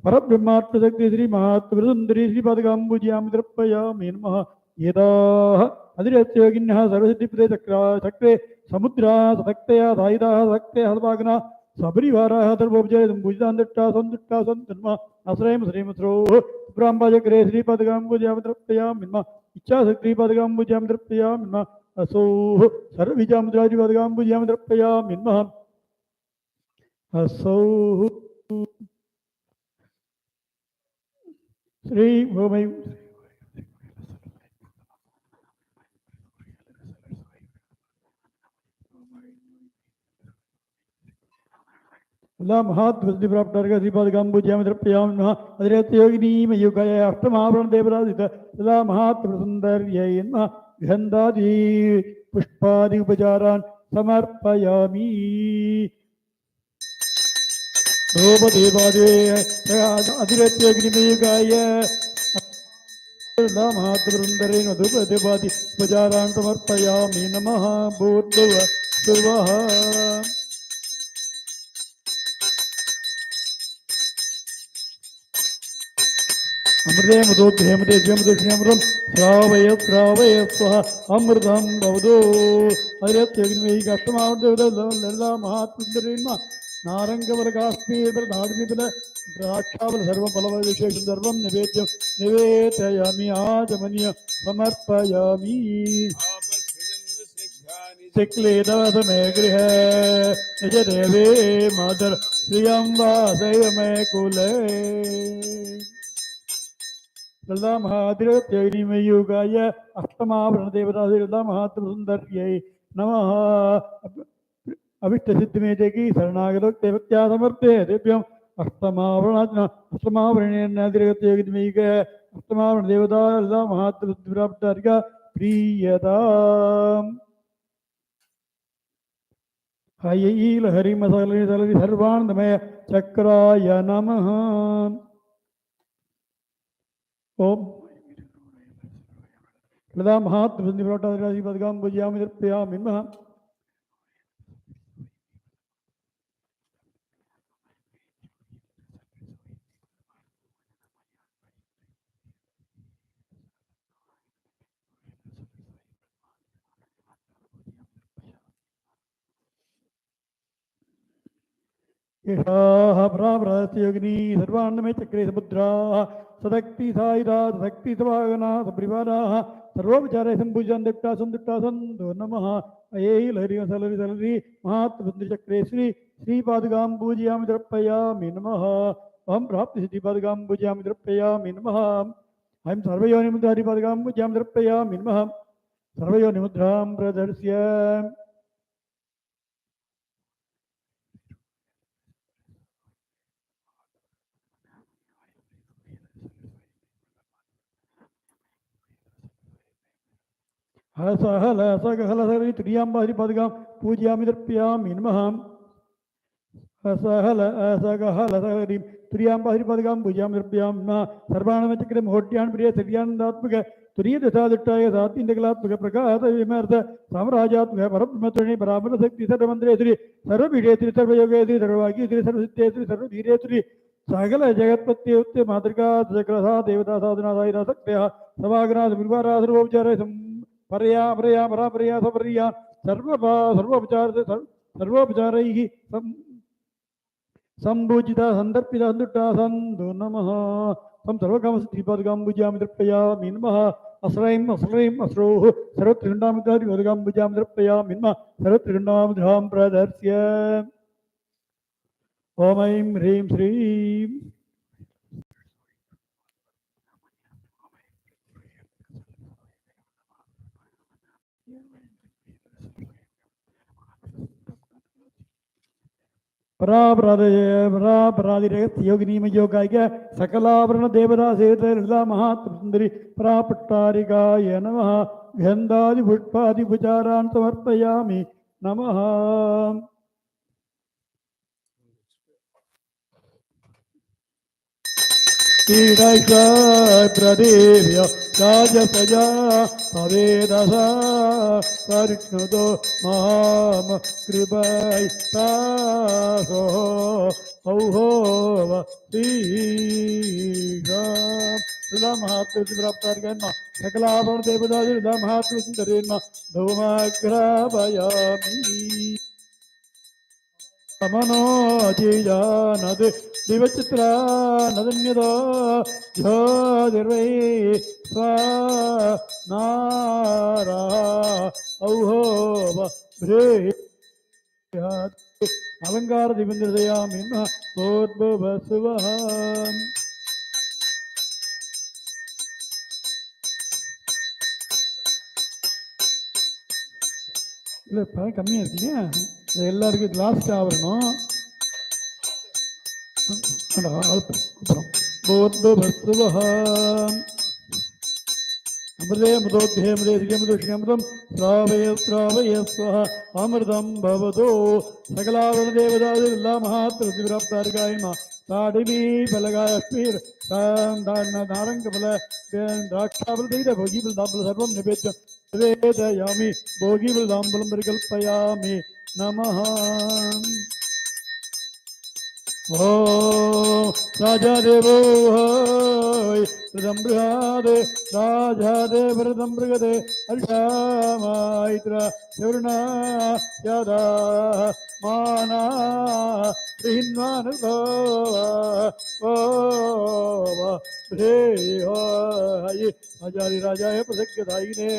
परब्रह्मात्मशक्ति श्री महात्मसुंदरी श्रीपादकाम्बुजामि तर्पयामि नमः यदा अधिरत्योगिन्यः सर्वसिद्धिपदे चक्रे समुद्रा सक्तया सायुधाः सक्तया हतभागना सबरिवाराः सर्वोपजयं पूजितान्दट्टा सन्तुष्टा सन्तन्मा आश्रयं श्रीमसरोः ब्राह्मणचक्रे श्रीपादकाम्बुजामि तर्पयामि नमः इच्छाशक्तिपादकाम्बुजामि तर्पयामि नमः असौः सर्वबीजामुद्रादिपादकाम्बुजामि तर्पयामि नमः असौः श्री भूमि महात्मसिद्धिप्राप्तार्घ श्रीपादकाम्बुजामि तर्पयामि नमः अधिरत्योगिनी मयुगाय अष्टमावरण देवराजित तदा महात्मसुन्दर्यै नमः गन्धादि पुष्पादि उपचारान् समर्पयामि अधिरत्योगिनी मयुगाय महात्मसुन्दरै मधुपदेवादि उपचारान् समर्पयामि नमः भूर्भुवः अमृते मदोद्यमदे द्यमदक्षिणामृतं श्रावय श्रावय स्वाहा अमृतं भवतु अधिरत्योगिनी अष्टमावृतललिता महात्मसुन्दरीन्मा नारंगबल काश्मीर धार्मिबल द्राक्षाबल सर्वफलविशेषं सर्वं निवेदयामि आचमनीय समर्पयामि चिक्लेदवसमे गृहे निज देवे मातर श्रियं वासय मे कुले ललिता महाधिरत्योगिनी मयुगाय अष्टमावरण देवता महात्मसुन्दर्यै नमः अभिष्टसिद्धिमेते की शरणागत भक्त्या समर्थे दिव्यम् अष्टमावरणेन अधिरत्योगिनी अष्टमावरण देवता ललिता महात्रिका प्रीयताम् हयैल हरिमसलि सलि सर्वानंदमय चक्राय नमः। ओम ललिता महात्रिका पूजयामि तर्पयामि नमः। योगिनी सर्वान्नमे चक्रे समुद्राः सदक्ति सायुधा सदक्ति सवागना सपरिवाराः सर्वोपचारे सम्पूजन् दिक्ता सन्दो नमः। अये लहरी सलरी सलरी महात्मचक्रे श्रीपादुकां पूजयामि तर्पयामि नमः। अहं प्राप्ति सिद्धिपादुकां पूजयामि तर्पयामि नमः। अहं सर्वयोनिमुद्रादिपादुकां पूजयामि तर्पयामि नमः। सर्वयोनिमुद्रां प्रदर्श्य हल सगहल सगरी तुर्याम्बाहरि पदगां पूजयामि तर्पयामि नमः। असहल असगहल सगरी तुर्याम्बाहरि पदगां पूजयामि तर्पयामि नमः। सर्वाणमचक्रे मोट्यान् प्रिय सर्यानन्दात्मक तुरीयदशादिष्टाय सात्विकलात्मक प्रकाश विमर्थ साम्राज्यात्मक परब्रह्मत्रिणी परामर शक्ति सर्वमन्त्रेश्वरी सर्वपीठेश्वरी सर्वयोगेश्वरी सर्वभाग्येश्वरी सर्वसिद्धेश्वरी सर्वधीरेश्वरी सकल जगत्पत्ति उत्ते मातृका चक्रसा देवता साधना साईरा शक्तयः सभागना गुरुवारा सर्वोपचारे परया परया परापरया सपर्या सर्वोपचारैः सम्पूजिता सन्दर्पिता सन्दुट्टा सन्दो नमः। तं सर्वकामसिद्धिपादुकां पूजयामि तर्पयामि नमः। अस्रैं अस्रोः सर्वत्रिगुण्डामुद्रादिपादुकां पूजयामि तर्पयामि नमः। सर्वत्रिगुण्डामुद्रां प्रदर्श्य ॐ ऐं ह्रीं श्रीं योगिनीमयोगाय सकलावरण देवता सेतला महात्मसुंदरी परापट्टारिकाय नमः। गंधादि पुष्पादि उपचारान् समर्पयामि नमः। प्रदेव्य राजसया अवेदसा परिष्णुतो माम कृपैतासो औहोव श्रीराम महात्मा सकलाभरण देवता महात्मा सुंदरेण धूमाग्रापयामि समनोजीजानद दिवचित्रा नदन्यदो ज्योतिर्वै स्वानारा औहोव अलंकार दिविंद्रयामि भूर्भुवस्सुवः। இல்லை பழம் கம்மியாக இருக்குங்க, அது எல்லாருக்கும் லாஸ்ட் ஆவரணும். அப்புறம் அமிர்தே முதோத்யே முதேஷிகமுதம் ஸ்ராவய ஸ்ராவய ஸ்வஹ அமிர்தம் பவதோ சகலாவர தேவதாது எல்லா மகாத்மிராப்தாரிகாயமா தாடிமீ பலகாயஸ்மீர் நாரங்க பல திராட்சாபல தெய்த भोगीबल दाम्बल सर्वं निवेद्य वेदयामि भोगीबल दाम्बलं परिकल्पयामि नमः। ओ राजा देवो व्रतं बृहदे राजा देव व्रतं बृहदे अर्षामायित्रा यवृणा यदा माना हिन्वानसो ओ भ्रेहाय आचार्य राजाय प्रसक्यदायिने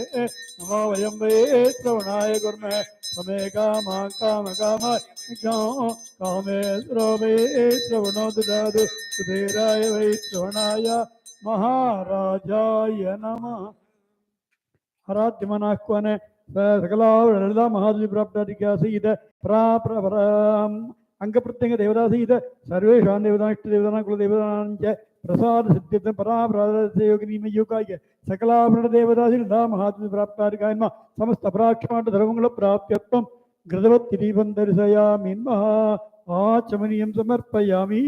नमो वयं वै श्रवणाय कुर्मः समे कामा काम कामाय कामे श्रवे श्रवणो ददातु सुधीराय वै श्रवणाय महाराजाय नमः। आराध्यमनाह्वाने सकला महादेवी प्राप्ताधिका सहित अंग प्रत्यंग देवता सहित सर्वेषां देवता इष्टदेवतानां कुलदेवतानां च प्रसाद सिद्ध्यर्थं परापराधस्य योगिनीमय योगाय सकलाभरण देवतासिद्धा महात्म्य प्राप्तारिकाय नमः समस्त अपराक्षमाण धर्मंगल प्राप्त्यर्थं घृतवत् दीपं दर्शयामि नमः आचमनीयं समर्पयामि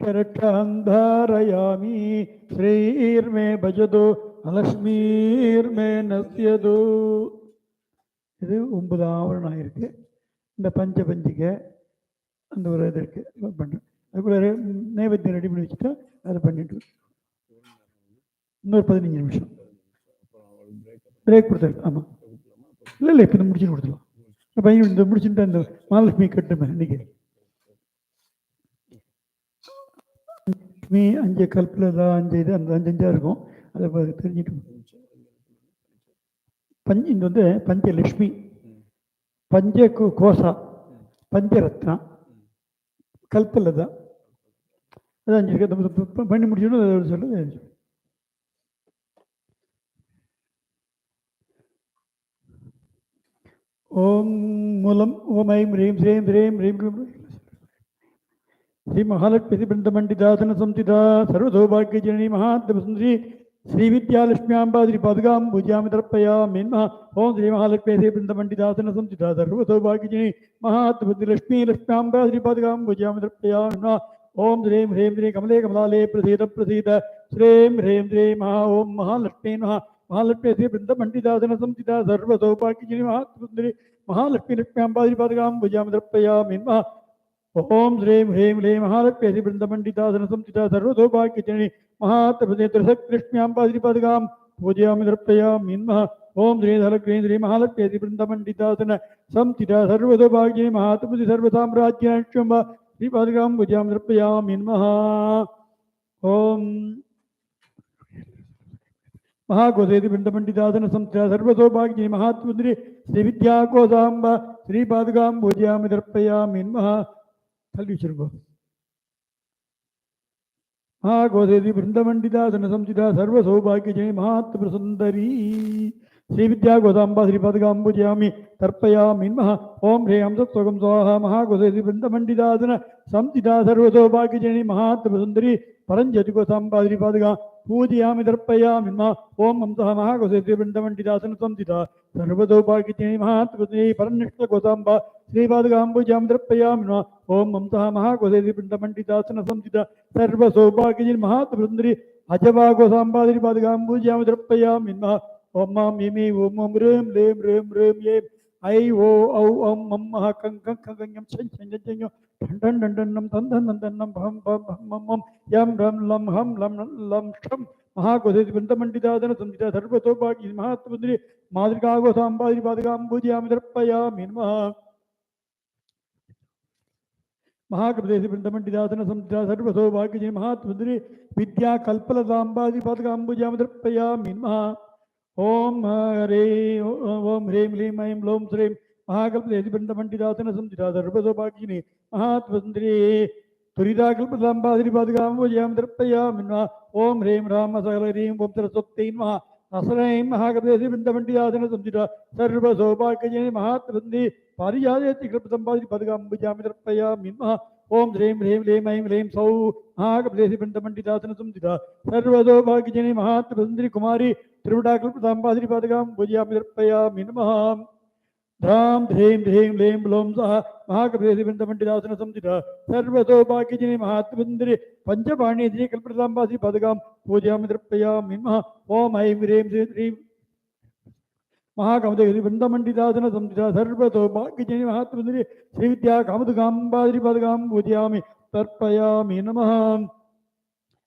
करक्षान्धारयामि श्रीर्मे भजतु अलक्ष्मीर्मे नश्यतु இது 9 ஆவரணம் இருக்கு. இந்த பஞ்சபஞ்சிகை அந்த ஒரு இது இருக்கு பண்ணுறேன். அதுக்குள்ள நைவேத்தியம் ரெடி பண்ணி வச்சுட்டா அதை பண்ணிட்டு இன்னொரு 15 நிமிஷம் பிரேக் கொடுத்தாரு. ஆமாம் இல்லை இப்போ இந்த முடிச்சுன்னு கொடுத்துடலாம். பையன் இந்த முடிச்சுட்டு அந்த மகாலட்சுமி கட்டுமே இன்னைக்கு லட்சுமி 5 கல்பில் தான் 5 இது அந்த 5 இருக்கும். அதை தெரிஞ்சுட்டு இது வந்து பஞ்சலட்சுமி பஞ்ச கோசா பஞ்சரத்னா கல்பில் தான் அது 5 இருக்கு. பண்ணி முடிச்சோன்னு அதை சொல்லுது. ஓம் மூலம் ஓம் ஐம் ரீம் ஸ்ரீம் ஸ்ரீம் ரீம் श्री महालक्ष्मी बृंदमंडितासन संस्थिता सर्वसौभाग्यजननी महात्मसुंदरी श्री विद्यालक्ष्म्याम्बा श्री पादुकां पूजयामि तर्पयामि नमः ओम श्री महालक्ष्मी श्री बृंदमंडितासन संस्थिता सर्वसौभाग्यजननी महात्मसुंदरी लक्ष्म्याम्बा श्री पादुकां पूजयामि तर्पयामि नमः ओम ह्रीं ह्रीं ह्रीं कमले कमलालये प्रसीद प्रसीद श्रीं ह्रीं ह्रीं महा ओम महालक्ष्मी नमः महालक्ष्मी श्री बृंदमंडितासन संस्थिता सर्वसौभाग्यजननी महात्मसुंदरी महालक्ष्मी लक्ष्म्याम्बा श्री पादुकां पूजयामि तर्पयामि नमः ओम ह्रीं ह्रीं ह्रीं महालक्ष्मी बृंदमंडितासन संस्थिता सर्वसौभाग्यजननी महात्मसुंदरी पादुकां पूजयामि तर्पयामि नमः ओम श्री धलक्ष्मी श्री महालक्ष्मी बृंदमंडितासन संस्थिता सर्वसौभाग्यजननी महात्मसुंदरी सर्वसाम्राज्यक्षम्बा श्री पादुकां पूजयामि तर्पयामि नमः ओम महागोसेति बृंदमंडितासन संस्थिता सर्वसौभाग्यजननी महात्मसुंदरी श्री विद्याकोशाम्बा श्री पादुकां पूजयामि तर्पयामि नमः तल्ली वச்சிருங்க. महागोसेति बृंदमंडितासन संस्थिता सर्वसौभाग्यजननी महात्मसुंदरी श्री विद्याकोशाम्बा श्री पादुकां पूजयामि तर्पयामि नमः ओम ह्रीं हंसत्वकं स्वाहा महागोसेति बृंदमंडितासन संस्थिता सर्वसौभाग्यजननी महात्मसुंदरी परञ्ज्योतिकोशाम्बा श्री पादुकां पूजयामि तर्पयामि नमः ओम हंसः महागोसेति बृंदमंडितासन संस्थिता सर्वसौभाग्यजननी महात्मसुंदरी परनिष्ठकोशाम्बा श्री पादुकां पूजयामि तर्पयामि नमः ओम हंसः महागोसेति बृंदमंडितासन संस्थिता सर्वसौभाग्यजननी महात्मसुंदरी अजवाकोशाम्बा श्री पादुकां पूजयामि तर्पयामि नमः ओम मां मीमी ओम ओम ह्रीं ह्रीं ह्रीं ह्रीं ये ऐ ओ औ अं मं मः कं कं खं खं छं छं छं ठं ठं ठं नं तं तं तं नं भं भं मं मं यं रं लं हं लं लं क्षं महागोसेति बृंदमंडितासन संस्थिता सर्वसौभाग्यजननी महात्मसुंदरी मातृकाकोशाम्बा श्री पादुकां पूजयामि तर्पयामि नमः महागणपति बृंदमंडितासन संस्थिता सर्वसौभाग्यजननी महात्मसुंदरी विद्या कल्पलताम्बा श्री पादुकां पूजयामि तर्पयामि नमः ओम हरे ओम ह्रीं ह्रीं ऐं लों श्रीं महागणपति बृंदमंडितासन संस्थिता सर्वसौभाग्यजननी महात्मसुंदरी तुरिताकल्पलताम्बा श्री पादुकां पूजयामि तर्पयामि नमः ओम ह्रीं राम सकलह्रीं ओम सरस्वत्यै नमः असरैं महागणपति बृंदमंडितासन संस्थिता सर्वसौभाग्यजननी महात्मसुंदरी पारिजातेति कल्पलताम्बा श्री पादुकां पूजयामि तर्पयामि नमः ओम ह्रीं ह्रीं ह्रीं ऐं ह्रीं सौः महागणपति बृंदमंडितासन संस्थिता सर्वसौभाग्यजननी महात्मसुंदरी कुमारी त्रिपुटाकल्पलताम्बा श्री पादुकां पूजयामि तर्पयामि नमः ध्रां ह्रीं ह्रीं ह्रीं लों सः महागणपति बृंदमंडितासन संस्थिता सर्वसौभाग्यजननी महात्मसुंदरी पंचपाणि श्री कल्पलताम्बा श्री पादुकां पूजयामि तर्पयामि नमः ओम ऐं ह्रीं श्रीं महागणपति बृंदमंडितासन संस्थिता सर्वसौभाग्यजननी महात्मसुंदरी श्री विद्या कामदुकाम्बा श्री पादुकां पूजयामि तर्पयामि नमः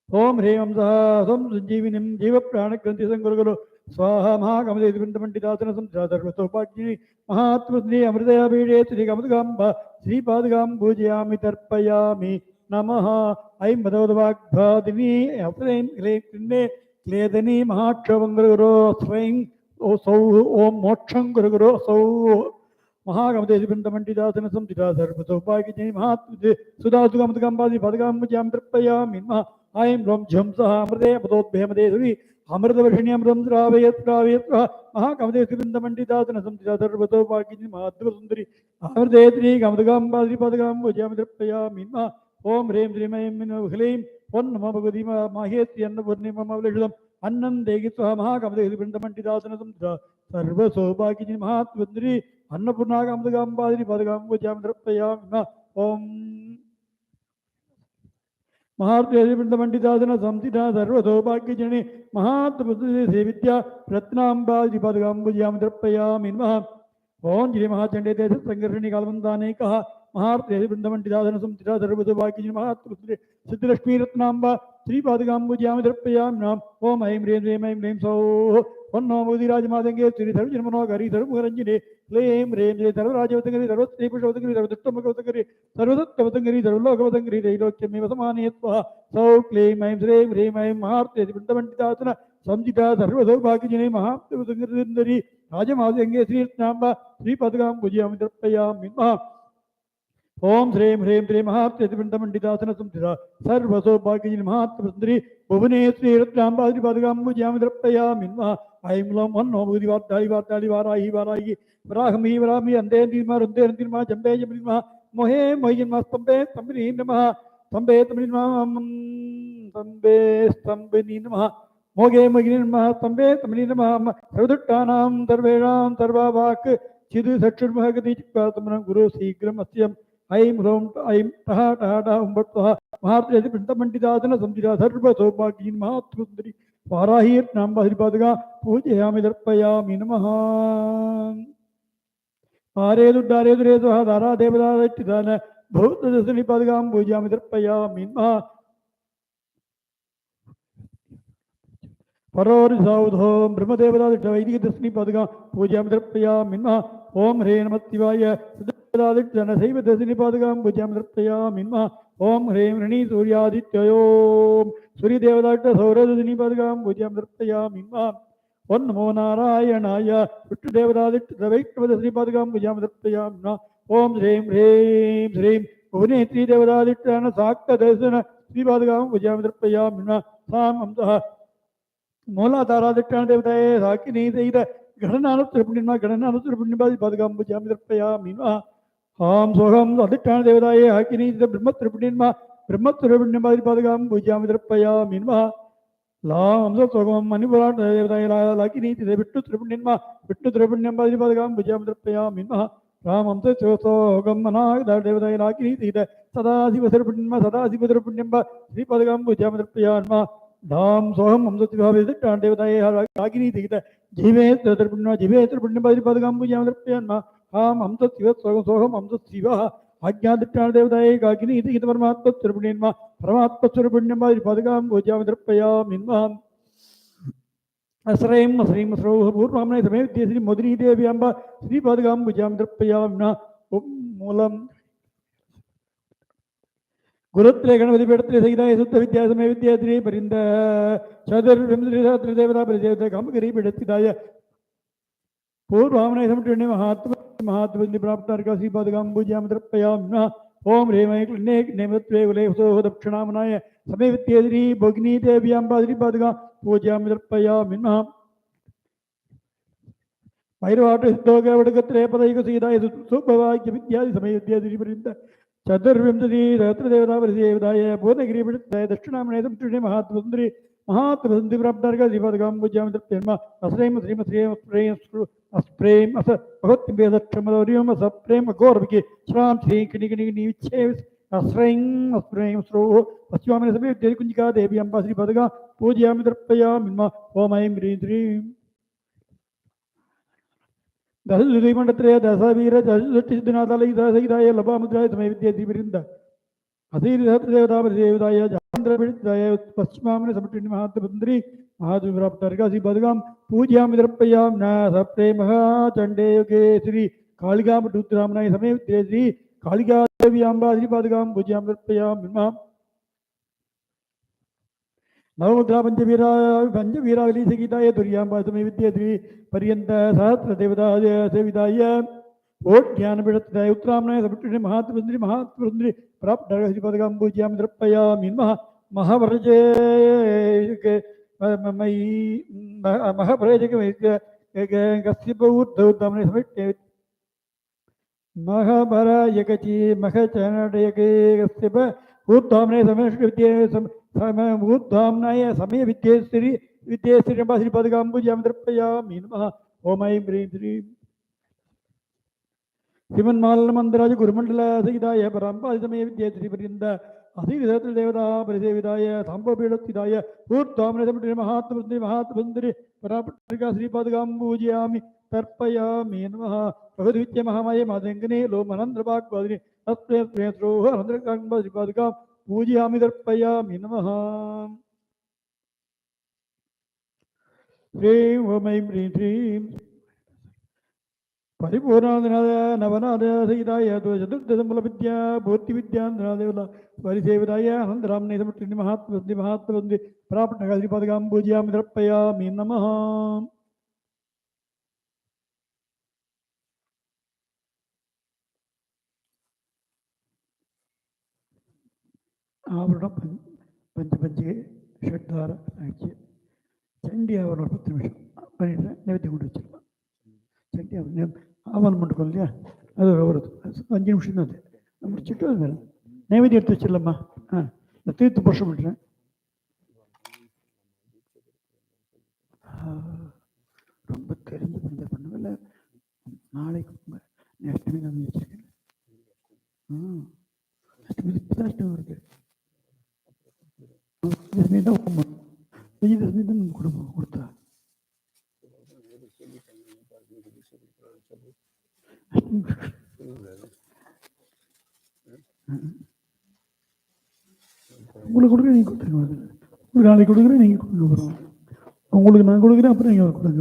ओम ह्रीं हंसः सं संजीविनीं जीवप्राणग्रन्थि संगुरुगुरु स्वाहा महागणपति बृंदमंडितासन संस्थिता सर्वसौभाग्यजननी महात्मसुंदरी अमृतयापीठे श्री कामदुकाम्बा श्री पादुकां पूजयामि तर्पयामि नमः ऐं मदोदवाग्भादिनी अप्रें क्लेदनी क्लेदनी महाक्षवंगुरुगुरो स्वयं ओ सौ ओम मोक्षं गुरुगुरो सौ महागणपति बृंदमंडितासन संस्थिता सर्वसौभाग्यजननी महात्मसुंदरी सुधासुकामदुकाम्बा श्री पादुकां पूजयामि तर्पयामि नमः ऐं लों झं सः अमृते पदोद्भयमदे सुरी अमृतवर्षिण्यमृतं श्रावयत् श्रावयत् महाकमदेशवृन्दमण्डितासन संस्थिता सर्वतोपाकिनी महाद्भुतसुन्दरी अमृतेत्री कमदगाम्बाद्रिपदगां भुजामृतप्रयामि नमः ओम ह्रीं श्रीं ऐं ह्लीं ओं नमो भगवती माहेत्री अन्नपूर्णिममवलेषुतम् अन्नं देहि स्वाहा महाकमदेशवृन्दमण्डितासन संस्थिता सर्वसौभाकिनी महाद्भुतसुन्दरी अन्नपूर्णा कमदगाम्बाद्रिपदगां भुजामृतप्रयामि नमः ओम महात्रेवृंदमंडितासन संस्थिता सर्वसौभाग्यजने महात्मविद्या रत्नांबादिपदगांबुजां द्रप्पयामि नमः ओं श्री महाचंडे देश संघर्षणी कालवंदाने कहा महात्रेवृंदमंडितासन संस्थिता सर्वसौभाग्यजने महात्मविद्या सिद्धलक्ष्मी रत्नांबा श्रीपादगांबुजां द्रप्पयामि नमः ओम ऐं ह्रीं श्रीं ऐं ह्लीं सौः वन्नो मोदिराजमादंगे श्री सर्वजनमनोहरि सर्वमुखरंजने क्लीं ह्रीं श्री सर्वराजवतंगरी सर्वस्त्रीपुषवतंगरी सर्वदुष्टमुखवतंगरी सर्वदत्तवतंगरी सर्वलोकवतंगरी त्रैलोक्यमेव समाने स्वाहा सौ क्लीं ऐं श्रीं ह्रीं ऐं महार्तेवृन्दमण्डितासन संजिता सर्वसौभाग्यजने महात्मवतंगरी राजमादंगे श्रीरत्नाम्बा श्रीपदगांबुजां द्रप्पयामि नमः ओम ह्रीं ह्रीं श्रीं महात्रेवृन्दमण्डितासन संस्थिता सर्वसौभाग्यजने महात्मसुन्दरी भुवनेश्वरी रत्नाम्बाद्रिपदगांबुजां द्रप्पयामि नमः ऐं ग्लौं वन्नो भूदिवार्ताळि वार्ताळि वाराहि वाराहि वराहमि वरामि अन्धेन्द्रिमा रुन्धेन्द्रिमा जम्बे जम्बिमा मोहे मोहिन्मा स्तम्भे स्तम्भिनी नमः स्तम्भे स्तम्भिनी नमः स्तम्भे स्तम्भिनी नमः मोगे मोगिनी नमः स्तम्भे स्तम्भिनी नमः सर्वदुष्टानां सर्वेषां सर्ववाक् चिद् चक्षुर्महगति चित्पातमनं गुरु शीघ्रमस्यम् ऐं ह्रौं ऐं टः टः टः उम्बट्वः महात्रेवृन्दमण्डितासन संस्थिता सर्वसौभाग्यजने महात्मसुन्दरी वाराही रत्नाम्बाद्रिपदगां पूजयामि दर्पयामि नमः आरेदुड्डारेदुरेदु धारा देवदान भूतदशनिपदगां पूजयामि दर्पयामि नमः परोरिसौधो ब्रह्मदेवदादिष्टवैदिकदशनिपदगां पूजयामि दर्पयामि नमः ओम ह्रीं नमः शिवाय सिद्धदादिष्टनशैवदशनिपदगां पूजयामि दर्पयामि नमः ओम ह्रीं ऋणी सूर्यादित्योम सूर्यदेवदादिष्टसौरदशनिपदगां पूजयामि दर्पयामि नमः ओं नमो नारायणाय विष्णुदेवदादिष्टवैष्णवदशनिपदगां पूजयामि दर्पयामि नमः ओम ह्रीं ह्रीं श्रीं भुवनेत्री देवदादिष्टन साक्तदर्शन श्रीपादगां पूजयामि दर्पयामि नमः सामंसः मूलाधारादिष्टान देवताये साकिनी सहित गणनानुत्तरपुण्यमा पदगां दर्पयामि नमः हां सोहं अधिष्ठान देवताये हाकिनी ब्रह्मत्रिपुण्यमा ब्रह्मत्रिपुण्यमादिपदगां पूजयामि दर्पयामि नमः लां सोहं मणिपुराण देवताये लाकिनी विष्णुत्रिपुण्यमा विष्णुत्रिपुण्यमादिपदगां पूजयामि दर्पयामि नमः रामं सोहं मनाग देवताये लाकिनी सदाशिवत्रिपुण्यमा सदाशिवत्रिपुण्यमा श्रीपदगां पूजयामि दर्पयामि नमः धाम सोहम अमृतविभावितान देवताये रागिनी सहित जीवेत्रपुण्य जीवेत्रपुण्यपदगां पूजयामि दर्पयामि नमः हाम अमृतशिव सोहम अमृतशिवः आज्ञादिष्टान देवताये काकिनी सहित परमात्मस्वरूपिण्यमा परमात्मस्वरूपिण्यपदगां पूजयामि दर्पयामि नमः अश्रयं श्रीं श्रौः पूर्वामने समेत श्री मोदिनी देवी अम्ब श्रीपदगां पूजयामि दर्पयामि नमः मूलम गुरुत्रे गणपति पीठत्रे सहिताय शुद्ध विद्या समय विद्याश्री परिंद चतुर्विंशति देवता परिदेवता कामगिरी पीठस्थिताय पूर्वामने समटुण्य महात्म प्राप्तार्का श्रीपादगां पूजयामि दर्पयामि नमः ओम ह्रीं ऐं क्लीं नेमत्वे कुलेसोः दक्षिणामनाय समय विद्याश्री भोगिनी देवी अम्ब श्रीपादगां पूजयामि दर्पयामि नमः भैरवाट सिद्धोगवडगत्रे पदैक सीताय सुभवाक्य विद्यादि समय विद्याश्री परिंद चतुर्विंशति सहस्रदेवता परिदेवताय पूर्णगिरिपीठाय दक्षिणामणे समटुण्य महात्मसुन्दरी महात्मसुन्दरी प्राप्तार्का श्रीपादगां पूजयामि दर्पयामि नमः अस्रैं श्रीं श्रीं अस्प्रेम अस भगवत्तिभेदक्षमदौर्यम् असप्रेम गौरविके श्रां श्रीं किणिकिणिकिणिविच्छे अस्रैं अस्प्रें श्रोः पश्चिमामने समेत कुञ्जिका देवी अम्बा श्रीपादगां पूजयामि दर्पयामि नमः ओम ऐं ह्रीं श्रीं दशमंडत्रे दशवीर दशनाथालय सहिताय लभामुद्राय समय विद्याधि वृंद अधीर देवता देवताय जान्द्रपीठाय पश्चिमामने समटुण्य महात्मसुन्दरी महात्मप्राप्तार्का श्रीपादगां पूजयामि दर्पयामि नमः सप्रेमः चण्डे युगे श्री कालिकामठुद्रामनाय समय विद्याश्री कालिका देवी अम्बा श्रीपादगां पूजयामि दर्पयामि नमः नवमुद्रा पंचवीरावली सहिताय दुर्याम्बा समय विद्याश्री पर्यंत सहस्र देवता सेविताय ओट ज्ञानपीठस्थिताय उत्तरामनाय समटुण्य महात्मसुन्दरी प्राप्तार्का श्रीपादगां पूजयामि दर्पयामि नमः महावर्जे மகபிரேஜக கஸ்திபூத்தௌத்தமனை சமிட்டே மகபராயகச்சி மகச்சனடயகே கஸ்திப ஊத்தாமனே ஊத்தாம்னாய சமய வித்யேஸ்வரி வித்யேஸ்வரி ஸ்ரீ பதுகாம்புஜாம் திருப்பயாமி நமः ஓமை ப்ரீம் ஸ்ரீம் श्रीमन्मालमंदराज गुरुमंडल सहिताय परंपादितमय विद्याश्री पर्यंत असीविधत्र देवता परिसेविताय संभवपीडस्थिताय ऊर्ध्वामनसमुद्रे महात्मसुंदरी परापट्टिका श्रीपादकाम्बूजयामि तर्पयामि नमः प्रभुद्वित्य महामाय मादंगने लोमनंद्रभाग्वादिनी तत्प्रेत्रोह अनंद्रकाम्ब श्रीपादकां पूजयामि तर्पयामि नमः श्रीं ओम ऐं ह्रीं श्रीं परिपूर्णानाद नवनाद सहिताय चतुर्दशमूल विद्या भूति विद्यादेवल परिसेविताय अनंतरामने समुद्री महात्मवंदे प्रापट्टका श्रीपादकां पूजयामि तर्पयामि नमः आवरण पंचपंचिके षड्धार आख्य चंडी आवरण 10 निमिषம் பண்ணிட்டு நைவேத்தியம் கொண்டு வச்சிடலாம் சண்டி ஆவணம் பண்ணிக்கோ இல்லையா அது வருது 5 நிமிஷம் தான் அது முடிச்சுட்டு அது வேறு நைவேத்தியம் எடுத்து வச்சிடலாமா நான் தீர்த்து புருஷம் பண்ணுறேன் ரொம்ப தெரிஞ்சு பண்ணல நாளைக்கு அஷ்டமி நான் வச்சிருக்கேன் அஷ்டமி இப்போ அஷ்டமி இருக்கு தான் கொடுத்தா உங்களுக்கு கொடுக்குறேன் நீங்கள் கொடுத்துருங்க உங்களுக்கு நாளைக்கு கொடுக்குறேன் நீங்கள் கொடுங்க வரும் உங்களுக்கு நான் கொடுக்குறேன் அப்புறம் நீங்கள் கொடுங்க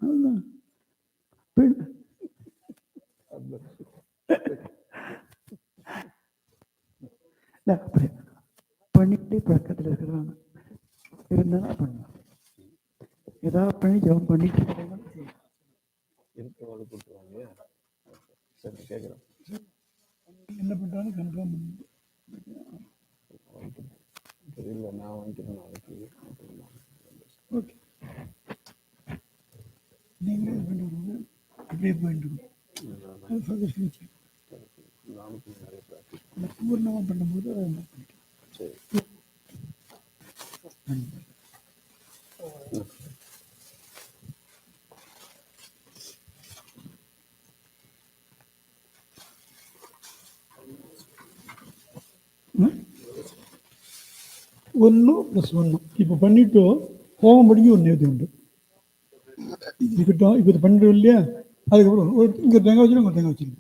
அதுதான் இல்லை அப்படி பண்ணிட்டு பக்கத்தில் இருக்கிறாங்க இருந்தாலும் பண்ணலாம் ஏதாவது பண்ணி ஜபம் பண்ணிட்டு என்ன பண்றாலும் கன்ஃபார்ம் பண்ணுங்க ஓகே நீங்களே பண்ணுவாங்க அப்படியே போயிட்டு பூர்ணமாக பண்ணும்போது ஒன்று ப்ளஸ் ஒன்று இப்போ பண்ணிவிட்டு ஹோமம் படிக்க ஒரு நேர்த்தி உண்டு இருக்கட்டும் இப்போ இது பண்ணிட்டு இல்லையா அதுக்கப்புறம் ஒரு இங்கே தேங்காய் வச்சுருங்க உங்கள் தேங்காய் வச்சுருங்க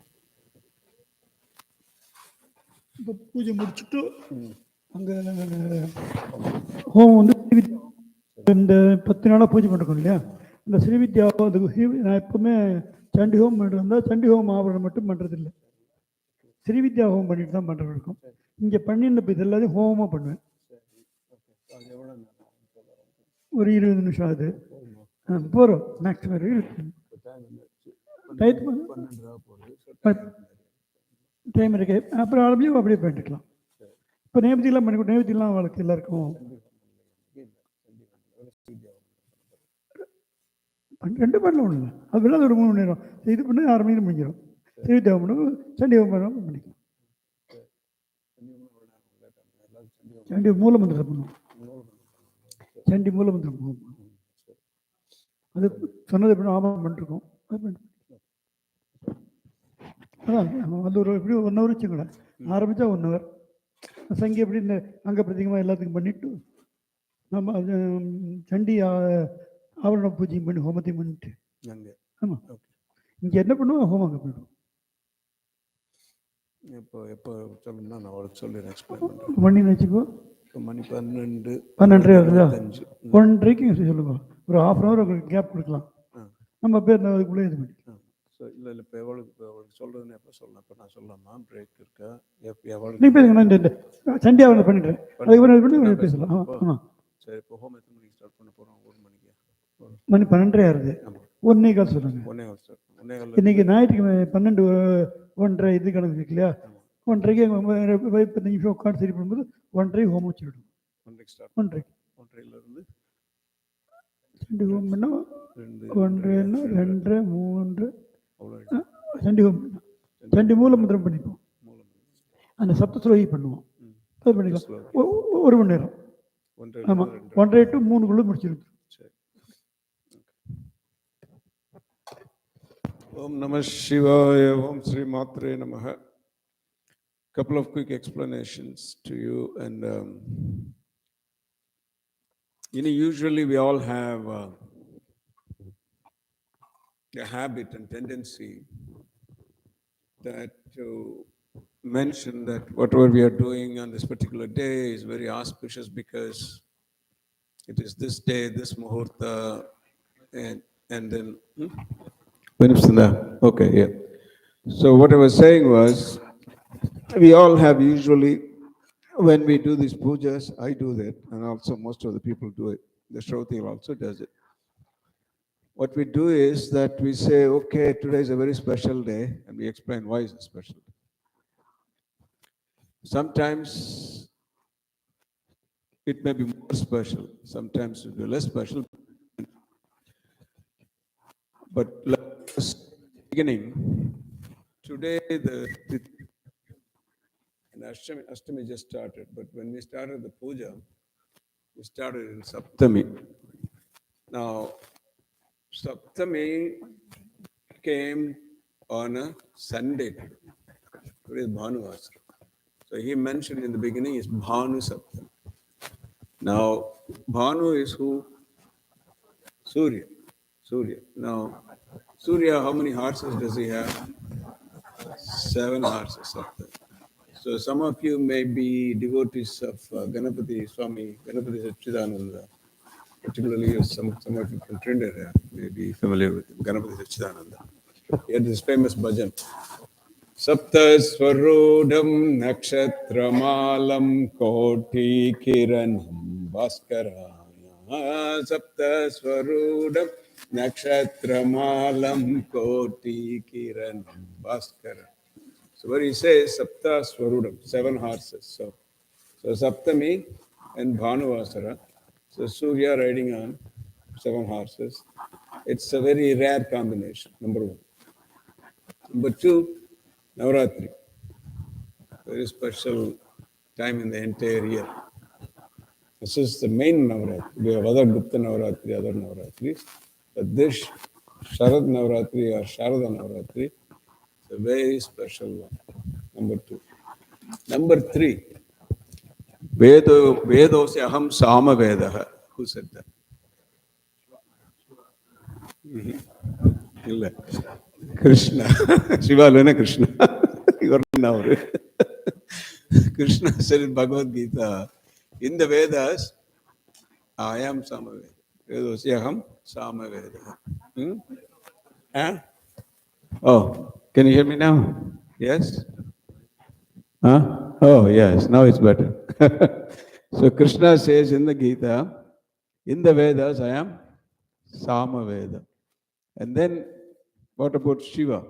இப்போ பூஜை முடிச்சுட்டு அங்கே ஹோமம் வந்து இந்த 10 நாளாக பூஜை பண்ணிருக்கோம் இல்லையா இந்த ஸ்ரீவித்யா நான் எப்பவுமே சண்டி ஹோமம் பண்ணிட்டு வந்தால் சண்டி ஹோமம் ஆவரணம் மட்டும் பண்ணுறதில்லை ஸ்ரீவித்யா ஹோமம் பண்ணிட்டு தான் பண்ணுறது இருக்கும் இங்கே பண்ணிருந்த இப்போ இது எல்லாத்தையும் ஹோமமாக பண்ணுவேன் ஒரு 20 நிமிஷம் ஆகுது போகிறோம் மேக்ஸிமம் டைம் இருக்கு அப்புறம் ஆரம்பியும் அப்படியே பண்ணிக்கலாம் இப்போ நேபதியெல்லாம் பண்ணி நேபதியெல்லாம் அவளுக்கு எல்லாருக்கும் 2 பண்ணல ஒன்று அது விட ஒரு 3 மணி நேரம் இது பண்ணி 6 மணி நேரம் முடிஞ்சிடும் ஸ்ரீவித்யா பண்ணுவோம் சண்டி ஹோமம் பண்ணிக்கலாம் சண்டி மூலமந்திரம் பண்ணுவோம் சண்டி மூலமந்திரம் அது சொன்னது எப்படி ஆமாம் பண்ணிருக்கோம் அதான் அது ஒரு எப்படி 1 ஹவர் வச்சுக்கூட ஆரம்பித்தா 1 ஹவர் சங்கி எப்படி இந்த அங்கே பிரதிகமாக எல்லாத்துக்கும் பண்ணிவிட்டு நம்ம சண்டி ஆவரண பூஜையும் பண்ணி ஹோமத்தையும் பண்ணிட்டு ஆமாம் இங்கே என்ன பண்ணுவோம் ஹோமம் அங்கே பண்ணுவோம் எப்போ சொல்லணும்னா நான் அவளுக்கு சொல்லிடுறேன் எக்ஸ்பிளைன் பண்ணுறேன் மணி வச்சுக்கோ மணி 12 வருதா 1:30 சொல்லுங்க ஒரு ½ ஹவர் உங்களுக்கு கேப் கொடுக்கலாம் நம்ம பேர் அதுக்குள்ளே இது பண்ணிக்கலாம் இல்லை இப்போ எவ்வளோக்கு சொல்கிறதுன்னு எப்போ சொல்லலாம் இப்போ நான் சொல்லலாமா பிரேக் இருக்கா எவ்வளோ நீ பேசுங்க இந்த சண்டே அவனை பண்ணிடுறேன் அதுக்கு பேசலாம் ஆமாம் சரி இப்போ ஹோம் எத்தனை மணிக்கு ஸ்டார்ட் பண்ண போகிறோம் 1 மணிக்கு மணி 12:30 ஆகுது 1:15 சொல்லுங்க 1:15 இன்னைக்கு ஞாயிற்றுக்கிழமை 12 1:30 இது கணக்கு இருக்கு இல்லையா 1:30 15 நிமிஷம் உட்காந்து சரி பண்ணும்போது 1:30 ஹோம் வச்சுவிடும் 1:30 1:30 1:30 சண்டி ஹோம் பண்ணோம். ஒன்று என்ன 2 3 அவ்வளோ சண்டி ஹோம் பண்ணோம். சண்டி மூலமந்திரம் பண்ணிப்போம். அந்த சப்தஸ்லோகி பண்ணுவோம். அது பண்ணிக்கலாம். ஒரு மணி நேரம். ஆமாம், 1:30 to 3 முடிச்சிருக்கு. Om Namah Shivaya, Om Sri Matre Namaha. Couple of quick explanations to you. And usually we all have a habit and tendency that to mention that whatever we are doing on this particular day is very auspicious because it is this day, this muhurta, and then okay, yeah. So what I was saying was, we all have usually, when we do these pujas, I do that, and also most of the people do it. The Shruti also does it. What we do is that we say, okay, today is a very special day, and we explain why it's a special day. Sometimes it may be more special, sometimes it will be less special. But let's beginning, today and Ashtami just started, but when we started the puja, we started in Saptami. Now, Saptami came on a Sunday. Today is Bhanuvasara. So he mentioned in the beginning is Bhanu Saptami. Now, Bhanu is who? Surya. Now, Surya, how many horses does he have? 7 horses. So some of you may be devotees of Ganapati Swami, Ganapati Satchidananda. Particularly some of you from Trinidad may be familiar with him, Ganapati Satchidananda. He had this famous bhajan. Sapta Swarudam Nakshatramalam Koti Kiranam Bhaskaraya. Sapta Swarudam Nakshatramalam Koti Kiranam Bhaskaraya. So where he says Sapta Swarudam, 7 horses. So Saptami and Bhanuvasara. So Surya riding on 7 horses. It's a very rare combination, number 1. Number 2, Navaratri. Very special time in the entire year. This is the main Navaratri. We have other Gupta Navaratri, other Navaratris. But this Sharad Navaratri or Sharada Navaratri is a very special one. Number 2. Number 3, Vedosya Aham Sama Vedaha. Who said that? Krishna. Shiva Lena Krishna. Krishna said in Bhagavad Gita, in the Vedas, I am Samaveda. Vedosyaham Samaveda. Oh, can you hear me now? Yes? Oh, yes, now it's better. So Krishna says in the Gita, in the Vedas, I am Samaveda. And then, what about Shiva?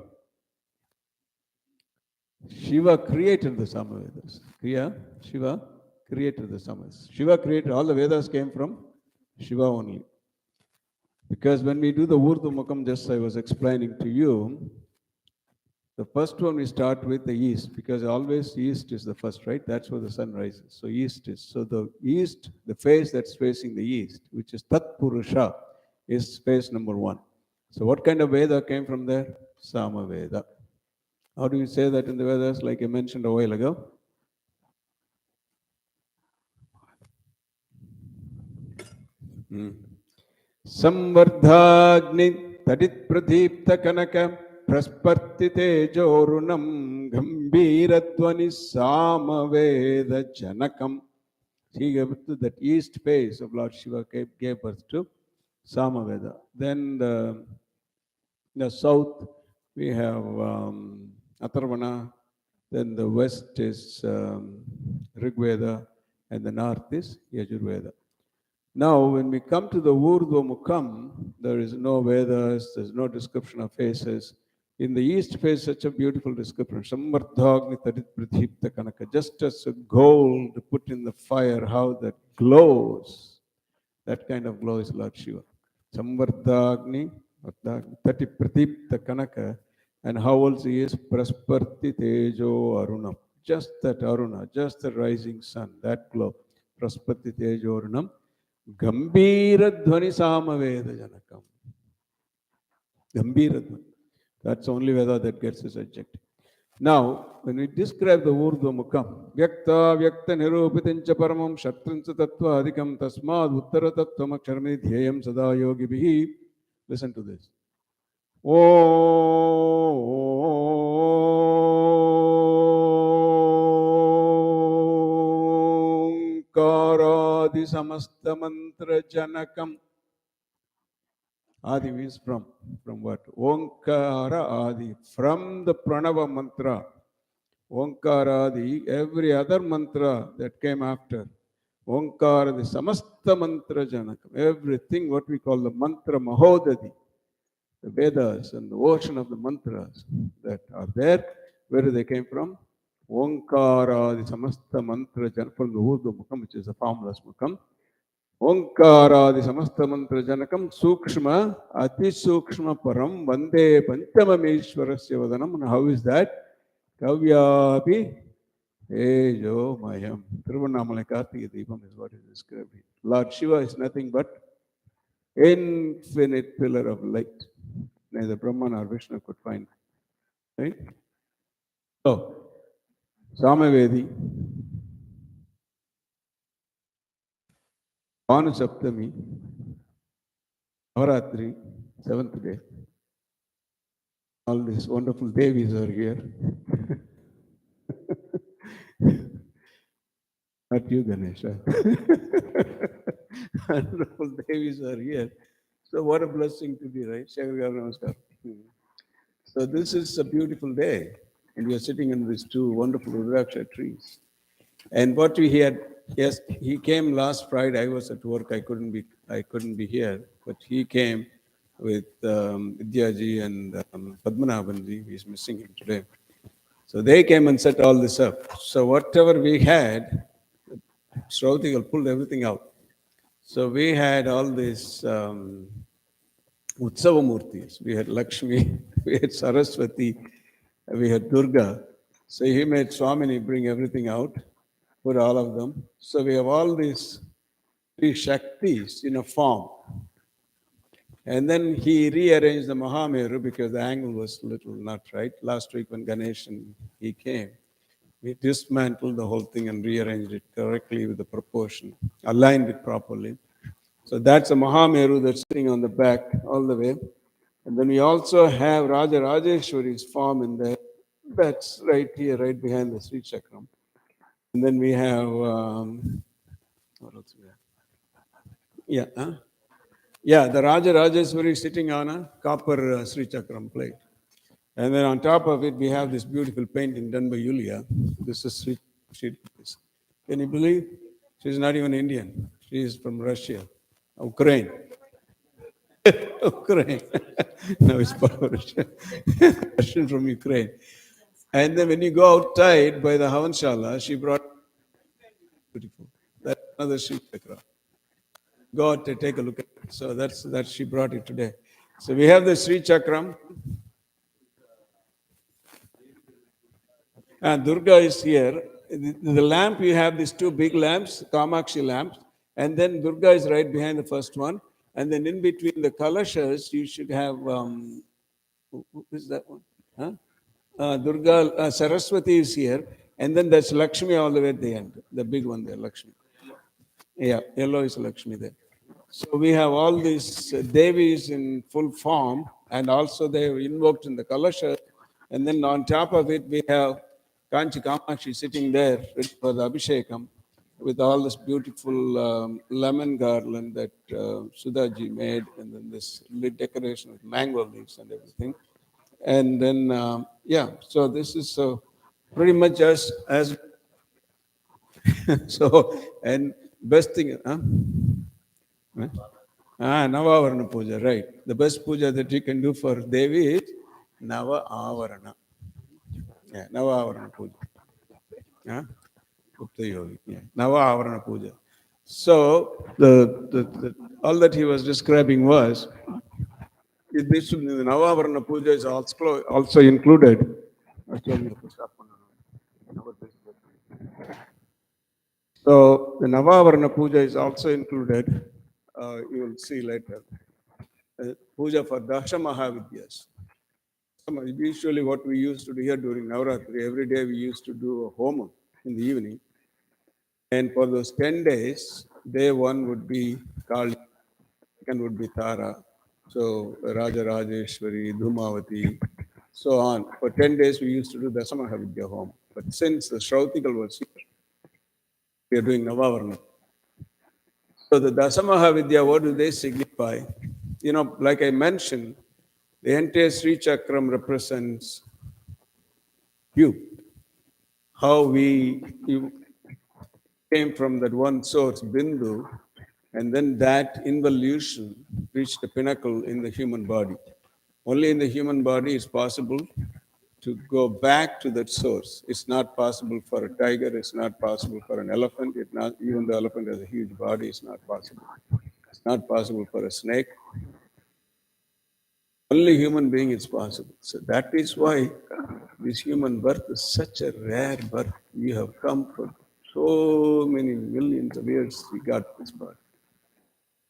Shiva created the Samavedas. Shiva created the Samavedas. Shiva created, all the Vedas came from Shiva only. Because when we do the Urdu Mukam, just I was explaining to you, the first one we start with the east, because always east is the first, right? That's where the sun rises. So east is, so the east, the face that's facing the east, which is Tat Purusha, is face number 1. So what kind of Veda came from there? Samaveda. How do you say that in the Vedas, like I mentioned a while ago? Samvardhagni Tadit Pradipta Kanaka Praspartite Jorunam Gambhiradvani Samaveda Janakam. He gave to that east face of Lord Shiva gave birth to Samaveda. Then the south we have Atharvana, then the west is Rigveda, and the north is Yajurveda. Now, when we come to the Urdhva Mukam, there is no Vedas, there's no description of faces. In the east face, such a beautiful description. Samvardhagni Tadit Pradipta Kanaka. Just as a gold put in the fire, how that glows. That kind of glow is Lord Shiva. Samvardagni, Tati Pratipta Kanaka, and how old he is? Prasparti Tejo Arunam. Just that Aruna, just the rising sun, that glow. Prasparti Tejo Arunam. Gambira Dhvani Samaveda Janakam. Gambira Dhvani. That's the only Veda that gets this adjective. Now, when we describe the Urdhva Mukham, Vyakta Vyakta Nirupitincha Paramam Shatrincha Tattva Adhikam Tasmad Uttara Tattvam Aksharami Dhyayam Sada Yogi Bihi. Listen to this. Om Karadi Samasta Mantra Janakam. Adi means from what? Onkara Adi, from the Pranava mantra. Onkara Adi, every other mantra that came after. Onkara, the Samasta mantra Janakam, everything what we call the mantra Mahodadi, the Vedas and the ocean of the mantras that are there, where do they came from? Onkara, the Samasta mantra Janakam, from the Urdhva Mukham, which is a formless Mukham. Onkara samasta mantra janakam sukshma ati sukshma param vande panchamameshwarasya vadanam. And how is that? Kavyapi ejo mayam. Tiruvannamalai Kartika Deepam is what is described here. Lord Shiva is nothing but infinite pillar of light. Neither Brahma nor Vishnu could find. Right? So, Samavedi, Bhanu Saptami, Navaratri, 7th day. All these wonderful Devis are here. Not you, Ganesha. Wonderful Devis are here. So what a blessing to be, right? So this is a beautiful day. And we are sitting in these two wonderful Rudraksha trees. And what we had, yes, he came last Friday. I was at work. I couldn't be here. But he came with Vidyaji and Padmanabhanji. He's missing him today. So they came and set all this up. So whatever we had, Shrautikal pulled everything out. So we had all these Utsava Murtis. We had Lakshmi, we had Saraswati, we had Durga. So he made Swamini bring everything out, put all of them. So we have all these three Shaktis in a form. And then he rearranged the Mahameru because the angle was a little not right. Last week when Ganesh and he came, we dismantled the whole thing and rearranged it correctly with the proportion, aligned it properly. So that's a Mahameru that's sitting on the back all the way. And then we also have Raja Rajeshwari's form in there. That's right here, right behind the Sri Chakram. And then we have, what else we have? Yeah, the Raja Rajeshwari is sitting on a copper Sri Chakram plate. And then on top of it, we have this beautiful painting done by Yulia. This is Sri. Can you believe? She's not even Indian. She is from Russia, Ukraine. Ukraine. No, it's part of Russia. Russian from Ukraine. And then when you go outside by the Havanshala, she brought beautiful. That's another Sri Chakra. Go out to take a look at it. So that's she brought it today. So we have the Sri Chakram. And Durga is here. The lamp, you have these two big lamps, Kamakshi lamps. And then Durga is right behind the first one. And then in between the kalashas, you should have, who is that one? Durga, Saraswati is here. And then there's Lakshmi all the way at the end. The big one there, Lakshmi. Yeah, yellow is Lakshmi there. So we have all these Devis in full form. And also they are invoked in the kalasha. And then on top of it, we have Kanchi Kamakshi sitting there for the Abhishekam with all this beautiful lemon garland that Sudhaji made, and then this decoration with mango leaves and everything. And then, so this is pretty much as so, and best thing, Navavarana Puja, right. The best puja that you can do for Devi is Navavarana. Yeah, Navavarana Puja. Gupta Yogi. Yeah, Navavarana Puja. So all that he was describing was, this the Navavarana Puja is also included. So the Navavarana Puja is also included. You will see later. Puja for Dasha Mahavidyas. Usually what we used to do here during Navaratri, every day we used to do a Homam in the evening. And for those 10 days, day one would be Kali, second would be Tara. So Raja Rajeshwari, Dhumavati, so on. For 10 days we used to do Dasamahavidya Home. But since the Shrautikal was here, we are doing Navavarana. So the Dasamahavidya, what do they signify? You know, like I mentioned, the entire Sri Chakram represents you. How you came from that one source, Bindu, and then that involution reached the pinnacle in the human body. Only in the human body is possible to go back to that source. It's not possible for a tiger, it's not possible for an elephant, even the elephant has a huge body, it's not possible. It's not possible for a snake. Only human being is possible. So that is why this human birth is such a rare birth. You have come for so many millions of years, we got this birth.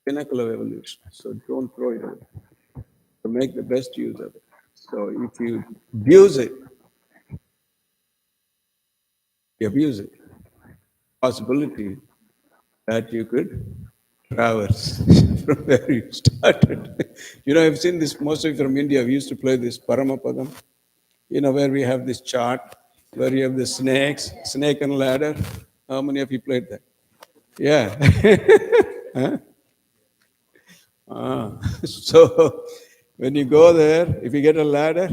Pinnacle of evolution. So don't throw it away. So make the best use of it. So if you abuse it, you abuse it. Possibility that you could traverse from where you started. You know, I've seen this mostly from India. We used to play this Paramapadam, you know, where we have this chart, where you have the snake and ladder. How many of you played that? Yeah. Huh? So when you go there, if you get a ladder,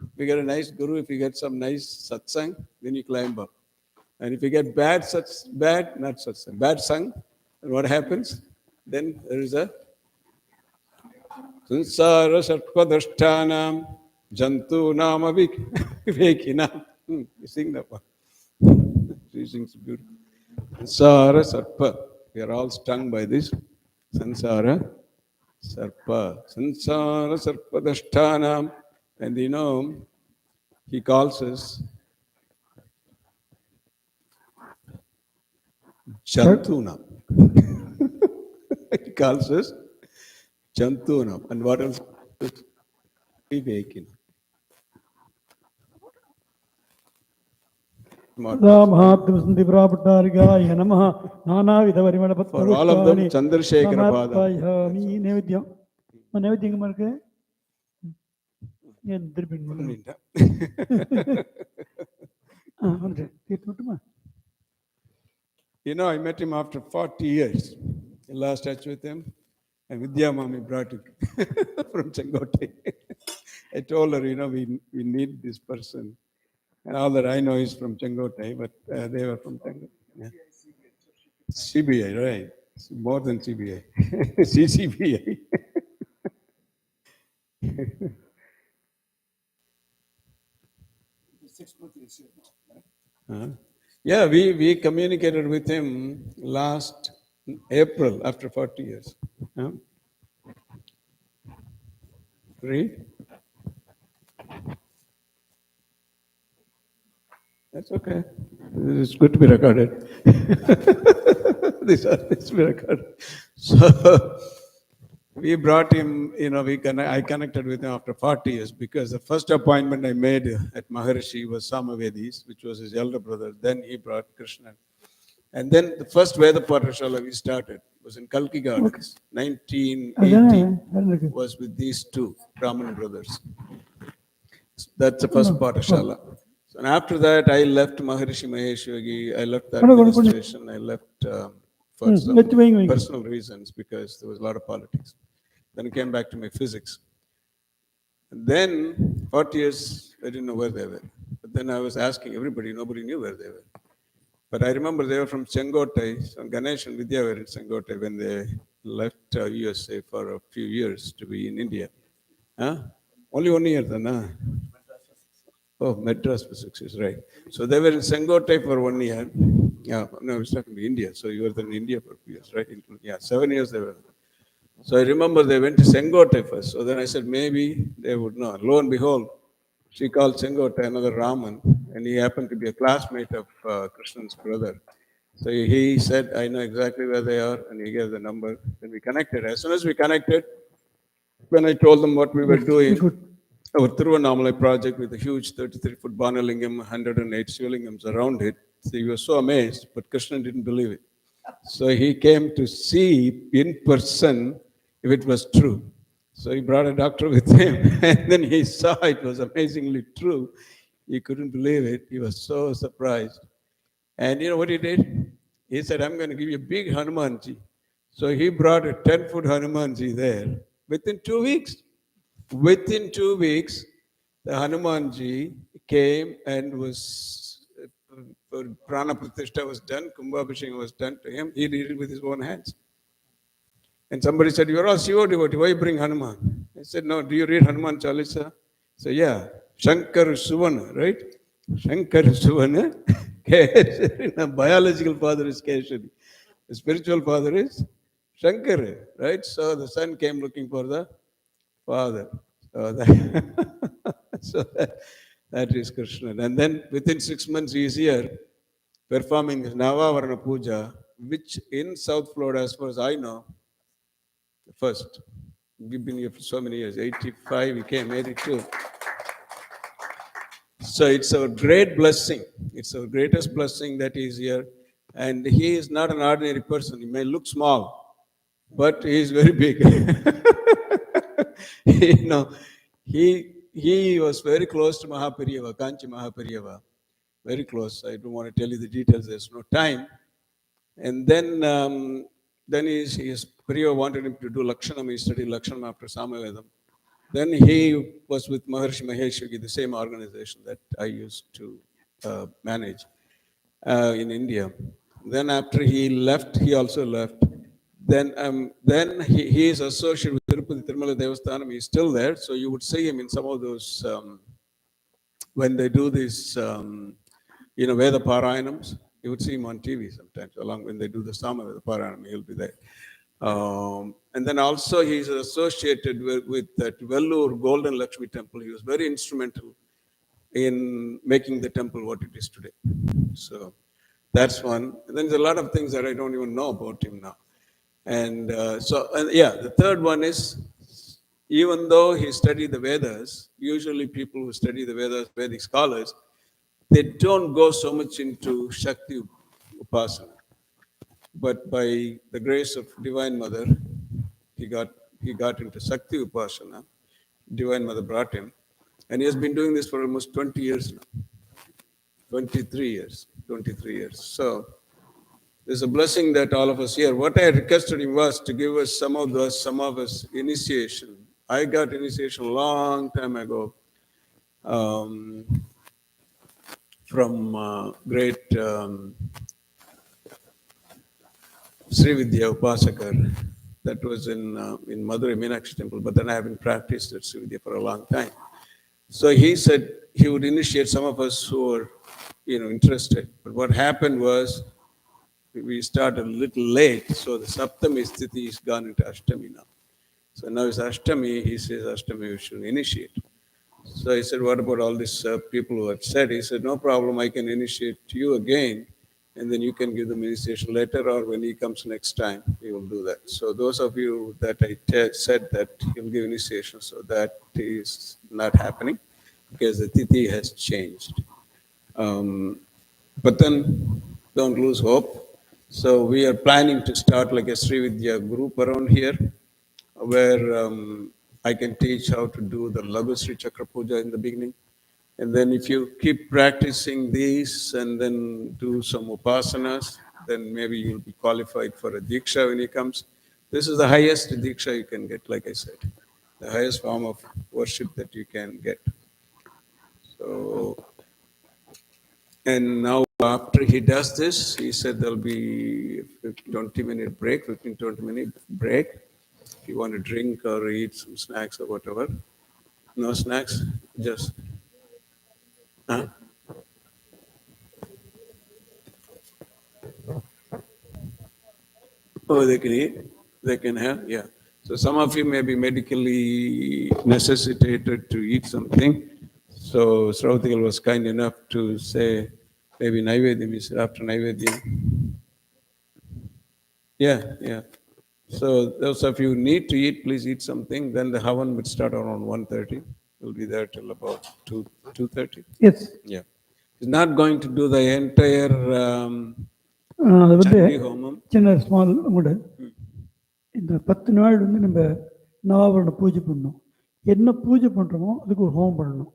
if you get a nice guru, if you get some nice satsang, then you climb up. And if you get bad sang, then what happens? Then there is a Sansara Sarpadashtanam Jantu Nama Vikinam. You sing that one. She sings beautiful. Sansara Sarpa. We are all stung by this. Sansara Sarpa. Sansara Sarpadashtanam. And you know, he calls us Jantunam. He calls us Jantunam. And what else? Vivekinam. For all of them, Chandrasekhara Pada. You know, I met him after 40 years. I lost touch with him. And Vidya Mami brought him from Chengote. I told her, you know, we need this person. And all that I know is from Chengote, but they were from Chengote. Yeah. CBI, right? More than CBI. CCBI. Yeah, we communicated with him last April after 40 years. Read. That's okay. It's good to be recorded. This is be recorded. So we brought him, you know, I connected with him after 40 years because the first appointment I made at Maharishi was Samavedis, which was his elder brother. Then he brought Krishna. And then the first Veda Pathashala we started was in Kalki Gardens. 1980 was with these two Brahman brothers. That's the first Pathashala. And after that, I left Maharishi Maheshwagi. I left that administration. I left for some personal reasons because there was a lot of politics. Then I came back to my physics. And then 40 years, I didn't know where they were. But then I was asking everybody, nobody knew where they were. But I remember they were from Chengote. So Ganesh and Vidya were in Chengote when they left USA for a few years to be in India. Huh? Only 1 year then, huh? Oh, Madras for 6 years, right. So they were in Chengote for 1 year. Yeah, no, I was talking to India. So you were in India for a few years, right? Yeah, 7 years they were. So I remember they went to Sengote first. So then I said, maybe they would know. Lo and behold, she called Sengote another Raman, and he happened to be a classmate of Krishnan's brother. So he said, I know exactly where they are, and he gave the number. Then we connected. As soon as we connected, when I told them what we were doing, our Thiruvannamalai project with a huge 33-foot Banalingam, 108 Shivlingams around it, so he was so amazed, but Krishna didn't believe it. So he came to see in person if it was true. So he brought a doctor with him, and then he saw it was amazingly true. He couldn't believe it. He was so surprised. And you know what he did? He said, I'm going to give you a big Hanumanji. So he brought a 10-foot Hanumanji there within 2 weeks. Within 2 weeks, the Hanumanji came and was, Prana Pratishtha was done, Kumbhabhishekam was done to him. He did it with his own hands. And somebody said, you're all Shiva devotee, why you bring Hanuman? I said, no, do you read Hanuman Chalisa? So yeah, Shankar Suvana, right? Shankar Suvana. The biological father is Keshari. The spiritual father is Shankar, right? So the son came looking for the father. So that is Krishna. And then within 6 months he is here performing Navavarana Puja, which in South Florida, as far as I know, first. We've been here for so many years. 85, we came, 82. So it's our great blessing. It's our greatest blessing that he is here. And he is not an ordinary person. He may look small, but he is very big. You know, he was very close to Mahaperiyava, Kanchi Mahaperiyava. Very close. I don't want to tell you the details. There's no time. And then his Priya wanted him to do Lakshanam. He studied Lakshanam after Samavedam. Then he was with Maharshi Mahesh Yogi, the same organization that I used to manage in India. Then after he left, he also left. Then he is associated with Tirupati Tirumala Devasthanam. He's still there. So you would see him in some of those, when they do this, Veda Parayanams, you would see him on TV sometimes, along when they do the Sama Veda Parayanam, he'll be there. And then also he's associated with that Vellur Golden Lakshmi temple. He was very instrumental in making the temple what it is today. So that's one. And then there's a lot of things that I don't even know about him now. And the third one is, even though he studied the Vedas, usually people who study the Vedas, Vedic scholars, they don't go so much into Shakti Upasana. But by the grace of Divine Mother, he got into Shakti Upasana. Divine Mother brought him. And he has been doing this for almost 20 years now. 23 years. So there's a blessing that all of us here. What I requested him was to give us some of us initiation. I got initiation a long time ago from great Sri Vidya Upasakar. That was in Madurai Meenakshi Temple, but then I haven't practiced at Sri Vidya for a long time. So he said he would initiate some of us who were, interested. But what happened was we started a little late, so the Saptami Sthiti is gone into Ashtami now. So now it's Ashtami, he says Ashtami we should initiate. So he said, what about all these people who have said? He said, no problem, I can initiate you again, and then you can give them initiation later, or when he comes next time, he will do that. So those of you that I said that he'll give initiation, so that is not happening because the Tithi has changed. But then don't lose hope. So we are planning to start like a Sri Vidya group around here, where I can teach how to do the Lagu Sri Chakra Puja in the beginning. And then if you keep practicing these and then do some upasanas, then maybe you'll be qualified for a Diksha when he comes. This is the highest Diksha you can get, like I said, the highest form of worship that you can get. So, and now after he does this, he said there'll be a 20-minute break, 15-20-minute break. If you want to drink or eat some snacks or whatever. No snacks, just... Oh, they can eat, they can have, yeah. So some of you may be medically necessitated to eat something. So Srautikal was kind enough to say, maybe Naivedyam is after Naivedyam. Yeah, yeah. So those of you who need to eat, please eat something. Then the Havan would start around 1:30. We'll be there till about 2:30. Yes Yeah. He's not going to do the entire அது வந்து Chandi Homam. சின்ன small கூட இந்த 10 நாள் வந்து நம்ம நவாவரண பூஜை பண்ணணும். என்ன பூஜை பண்ணுறோமோ அதுக்கு ஒரு ஹோமம் பண்ணணும்.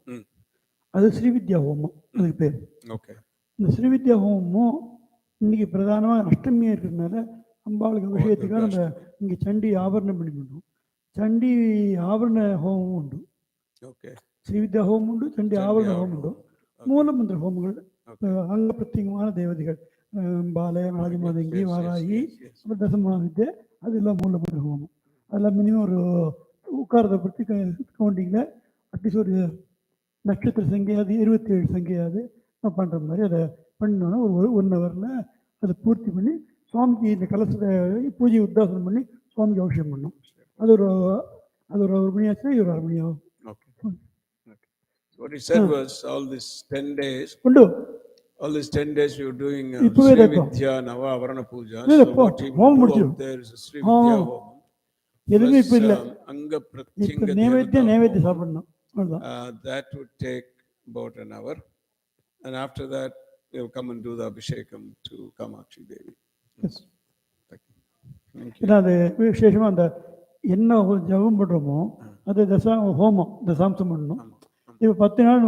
அது ஸ்ரீவித்யா ஹோமம் அதுக்கு பேர். ஓகே. இந்த ஸ்ரீவித்யா ஹோமமும் இன்னைக்கு பிரதானமாக அஷ்டமியாக இருக்கிறதுனால அம்பாளுக்கு விஷயத்துக்காக நம்ம இங்கே சண்டி ஆபரணம் பண்ணி பண்ணுறோம். சண்டி ஆபரண ஹோமமும் உண்டு. ஓகே. ஸ்ரீவித்யா ஹோமம் உண்டு, சண்டி ஆபரண ஹோமம் உண்டு. மூலமந்திர ஹோமங்கள் அங்க பிரத்யேகமான தேவதைகள் பாலை ஆதிமாதங்கி வாராகி அப்புறம் தசமவித்யை அதெல்லாம் மூலமந்திர ஹோமம். அதெல்லாம் மினிமம் ஒரு உட்காரத்தை பற்றி கவுண்டிங்கில் அட்லீஸ்ட் ஒரு நட்சத்திர சங்கையாவது 27 சங்கையாவது நான் பண்ணுற மாதிரி அதை பண்ணோன்னா ஒரு 1 ஹவரில் அதை பூர்த்தி பண்ணி சுவாமிக்கு இந்த கலசத்தை பூஜை உத்தாசனம் பண்ணி சுவாமிக்கு அபிஷேகம் பண்ணோம். அது ஒரு மணி ஆச்சுன்னா இது ஒரு 1/2 மணி ஆகும். What he said was all these 10 days. All these 10 days you were doing Srividya Navavarana Puja. So what he will do out there is a Srividya Homam. எதுவுமே இப்போ இல்லை. Anga Pratyanga நேவேத்தியம் சாப்பிடணும். That would take about an hour. And after that, they'll come and do the Abhishekam to Kamakshi Devi. Yes. ஏன்னா அது விசேஷமாக அந்த என்ன ஜபம் பண்ணுறோமோ அது ஹோமம் தசாம்சம் பண்ணணும். இப்போ 10 நாள்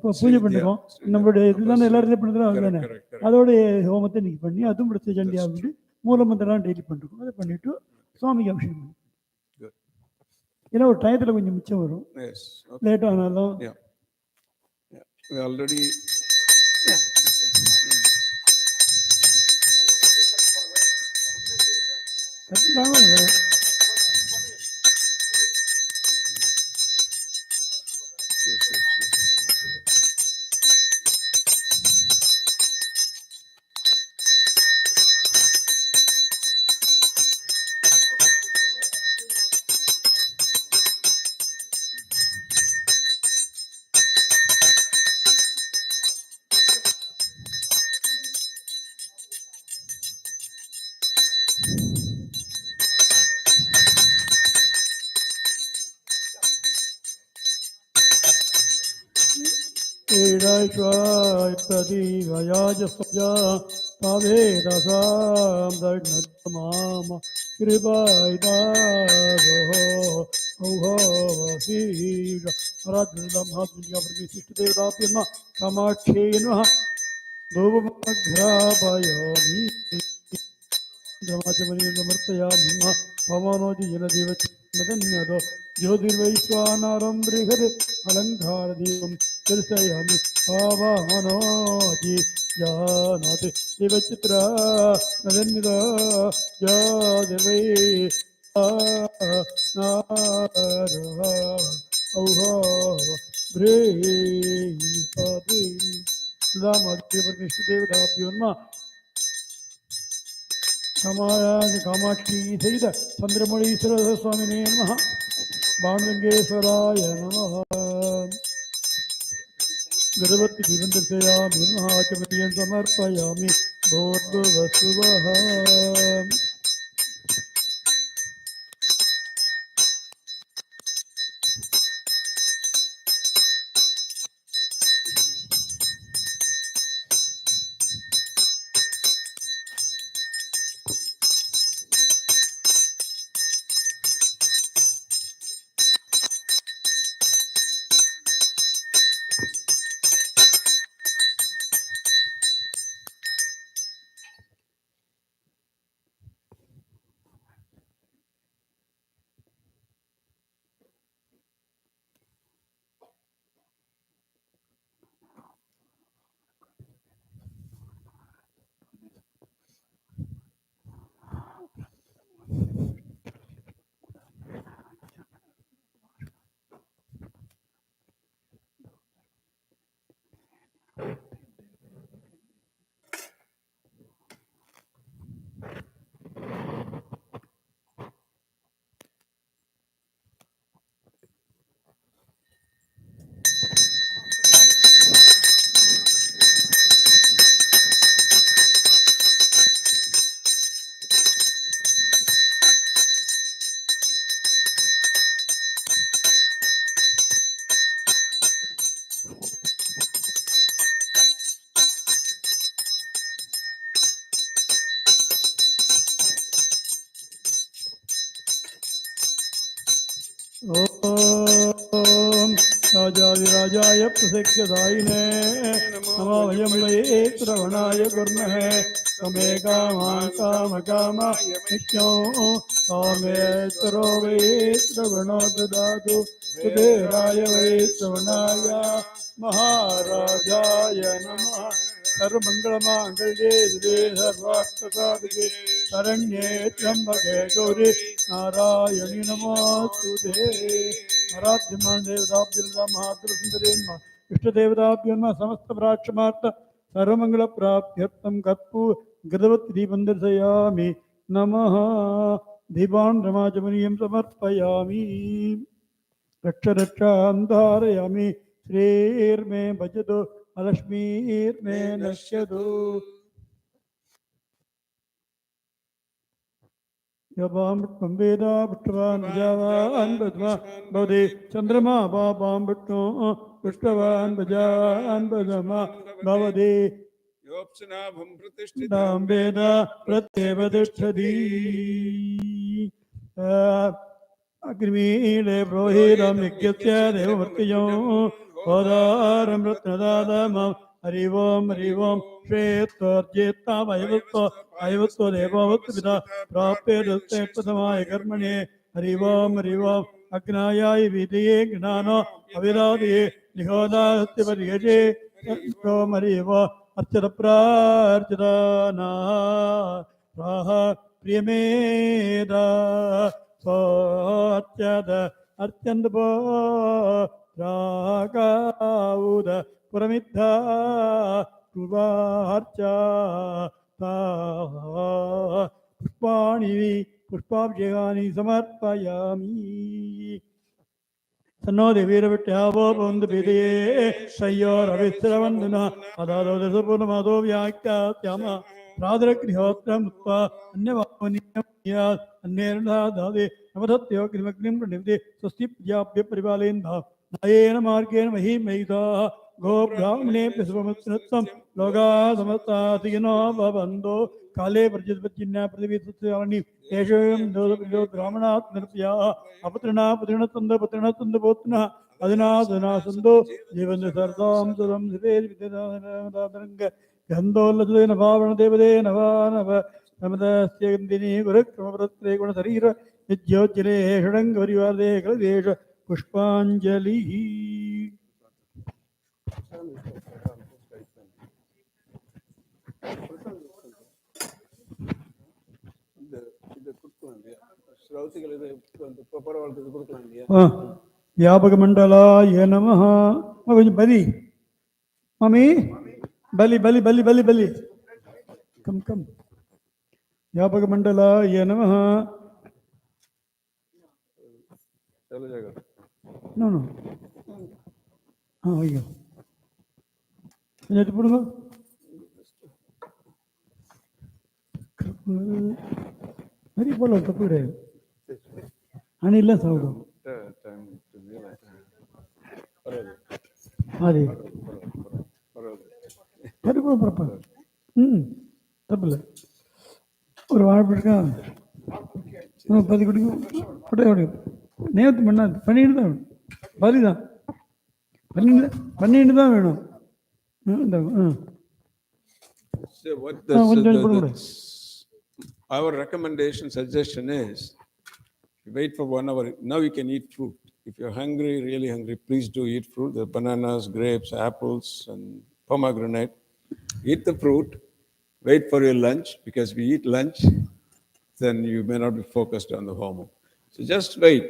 பூஜை பண்ணிருக்கோம். நம்மளுடைய இதுதானே எல்லாருமே பண்ணுறோம். அதுதானே அதோட ஹோமத்தை இன்னைக்கு பண்ணி அதுவும் பிடிச்ச சண்டி ஆகிட்டு மூலமந்திரம் டெய்லி பண்ணிருக்கோம். அதை பண்ணிவிட்டு சுவாமிக்கு அபிஷேகம் பண்ணி ஏன்னா ஒரு டயத்தில் கொஞ்சம் மிச்சம் வரும். லேட் ஆனாலும் ஆல்ரெடி ज्योतिर्वैश्वानरं बृहद् अलङ्कारदीपं दर्शयामि पावमनोजि जानाति शिवचित्रा नदन्निदा ज्योतिर्वै औहा बृहदि रामदेवदेवताभ्यो कामाक्षी सहित चंद्रमणीश्वर स्वामिने नमः. बाणलिंगेश्वराय नमः. गणपति जीवनदर्शयामि नमः. आचमनीयं समर्पयामि. भूर्भुवस्सुवः. ராஜாய பிரசக்யதாயினே நமோ வயம் வயே ஸ்ரவணாய குர்மஹே தமே காமான் காமகாமாய நித்யம் காமேஸ்வரோ வயே ஸ்ரவணோ ததாது சுதேராய வயே ஸ்ரவணாய महाराजाय नमः सर्वमंगलमांगल्ये शिवे सर्वार्थसाधिके शरण्ये त्र्यंबके गौरी नारायणी नमोस्तुते आराध्यमान देवताभ्यो नमः महात्रिसुन्दरे नमः इष्टदेवताभ्यो नमः समस्तप्राक्षमार्थ सर्वमंगलप्राप्त्यर्थं कर्पूर गदवत् दीपं दर्शयामि नमः दीपान् रमाचमनीयं समर्पयामि रक्ष रक्षां धारयामि श्रीर्मे भजतु अलक्ष्मीर्मे नश्यतु यवां वेद पुष्टवान् विजावान् भवति चन्द्रमा पापां पुष्टवान् विजावान् भवति योप्सनाभं प्रतिष्ठितां वेद प्रत्येव तिष्ठति अग्निमीले प्रोहितं यज्ञस्य देवमर्त्यजो ओदारं रत्नदादमं हरि ओं श्रेत्तोर्जेत्तामयवत्तो देववत्पिता प्राप्ये दत्तेत्तमाय कर्मणे हरि ओं अग्नायाय विधये ज्ञानो अविरादये निहोदास्त्यपर्यजे ओं हरि ओं अर्चितप्रार्चिताना प्राह प्रियमेदा सोच्यद अर्चन्द रागाउद पुरमिद्धा पुष्पार्चा पुष्पाभिषेकानि समर्पयामि तन्नो देवीरविट्यावो बन्धुभिदये शय्योरविश्रवन्दना अदादो दशपूर्णमादो व्याख्यास्याम प्रादरगृहोत्रम् उत्वा अन्यवामनीयम् अन्येर्नादादे नवदत्योग्निमग्निं प्रणिपते स्वस्ति प्रजाभ्य परिपालयन्ता नयेन मार्गेण महीं महिताः गोब्राह्मणेभ्यः शुभमस्तु लोकाः समस्ताः सुखिनो भवन्तु काले प्रजद्वच्चिन्या पृथिवी सस्यानि येषां दोषो ब्राह्मणात् निर्प्याः अपत्रिणा पुत्रिणः पौत्रिणः अदिना सन्तो जीवन्ति सर्वां सुरं शिवेर्विद्यारङ्ग गन्धोल्लसुदेन भावनदेवदे नवानव नमदस्य गन्धिनी गुरुक्रमवृत्रे गुणशरीर विद्योज्जले षडङ्ग परिवारे कलदेश पुष्पाञ्जलिः व्यापकमण्डलाय नमः बलि मम्मी बलि बलि बलि बलि बलि कम कम व्यापकमण्डलाय नमः चलो जाएगा नो नो हाँ हो गया मुझे तो पढ़ूंगा अरे बोलो तो पूरे आने इल्ला साउडो अरे अरे बोलो प्रपर तब ले और वहाँ पर क्या पति कुड़ी पटे पटे नहीं होती मन्ना पनीर था बाली था पनीर था madam So what our recommendation, suggestion is, wait for 1 hour. Now you can eat fruit. If you're hungry, really hungry, please do eat fruit. There are bananas, grapes, apples, and pomegranate. Eat the fruit. Wait for your lunch, because if you eat lunch, then you may not be focused on the homam. So just wait.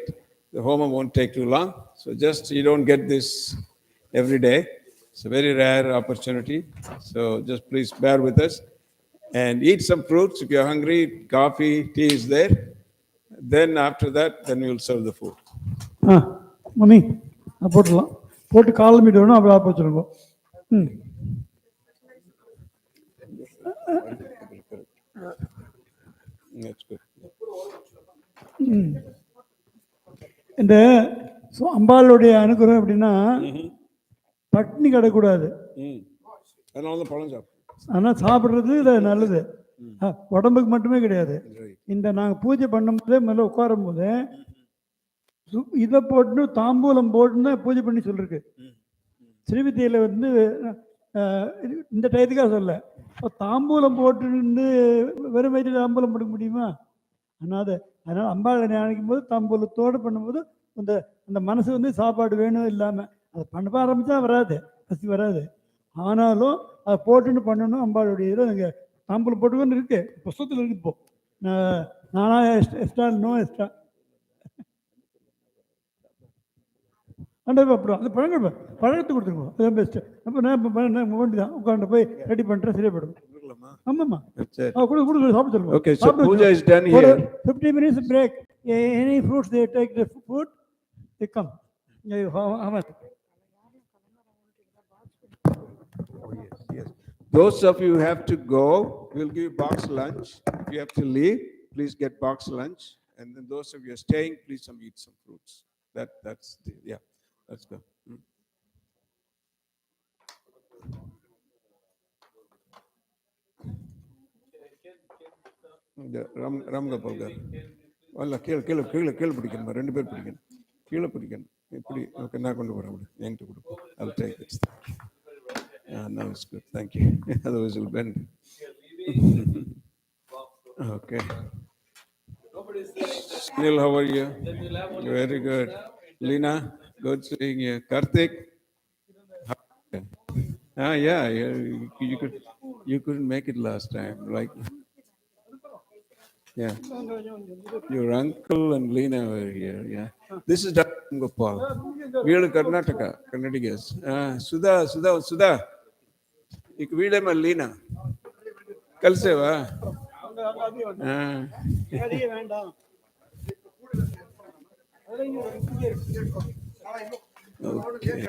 The homam won't take too long. So just, you don't get this every day. It's a very rare opportunity. So just please bear with us and eat some fruits. If you're hungry, coffee, tea is there. Then after that, then we'll serve the food. Mummy, போட்டுலாம் போட்டு கால் மீட்டணும் அப்படி ஆப்ப வச்சிருங்க That's good. இந்த அம்பாளுடைய அனுகிரகம் எப்படின்னா பட்னி கிடக்கூடாது. அதனால பழம் சாப்பிடும். ஆனால் சாப்பிட்றது இது நல்லது, உடம்புக்கு மட்டுமே கிடையாது. இந்த நாங்கள் பூஜை பண்ணும்போதே முதல்ல உட்காரும் போது இதை போட்டு தாம்பூலம் போட்டுன்னு பூஜை பண்ணி சொல்லிருக்கு. ஸ்ரீவித்தியில் வந்து இந்த டயத்துக்காக சொல்ல, தாம்பூலம் போட்டு வெறும் வயிற்றில் தாம்பூலம் போட முடியுமா? அதனால் அம்பாளை நினைக்கும் போது தாம்பூலத்தோடு பண்ணும்போது அந்த அந்த மனசு வந்து சாப்பாடு வேணும் இல்லாமல் அதை பண்ண ஆரம்பித்தா வராது, பசி வராது. ஆனாலும் அதை போட்டுன்னு பண்ணணும். அம்பாளுடைய இதில் நீங்கள் தாம்பூலம் போட்டுக்கொண்டு இருக்கு, புஸ்தகத்தில் இருக்கு. இப்போ நானாக எக்ஸ்ட்ரா நோ எக்ஸ்ட்ரா அப்புறம் அந்த பழகத்து கொடுத்துருவோம். அதுதான் பெஸ்ட்டு. அப்போ நான் வேண்டி தான் உட்காந்து போய் ரெடி பண்ணுறேன், சரியா போயிடும். ஆமாம்மா, கொடுக்க சாப்பிட சொல்லுவோம். Okay, so puja is done here. 50 minutes break. Any fruits they take the food, they come. How much? Yes. Those of you who have to go, we'll give you box lunch. If you have to leave, please get box lunch. And then those of you who are staying, please eat some fruits. That's the, yeah. Let's go. Ram Gopal gar. Alla keel pidikanum. Rendu per pidikanum. Keel pidikanum. Ipdi okay na kondu varam. Engitu kudu. I'll take this. Now it's good. Thank you. Otherwise it'll bend. Okay. Neil, how are you? Very good. Lina, good seeing you. Karthik? Yeah, you couldn't make it last time. Like, yeah. Your uncle and Lina were here, yeah. This is Dr. Gopal. We are Karnataka, Kannadigas. Sudha. Ik veed hai Lina. Kal se va? Okay.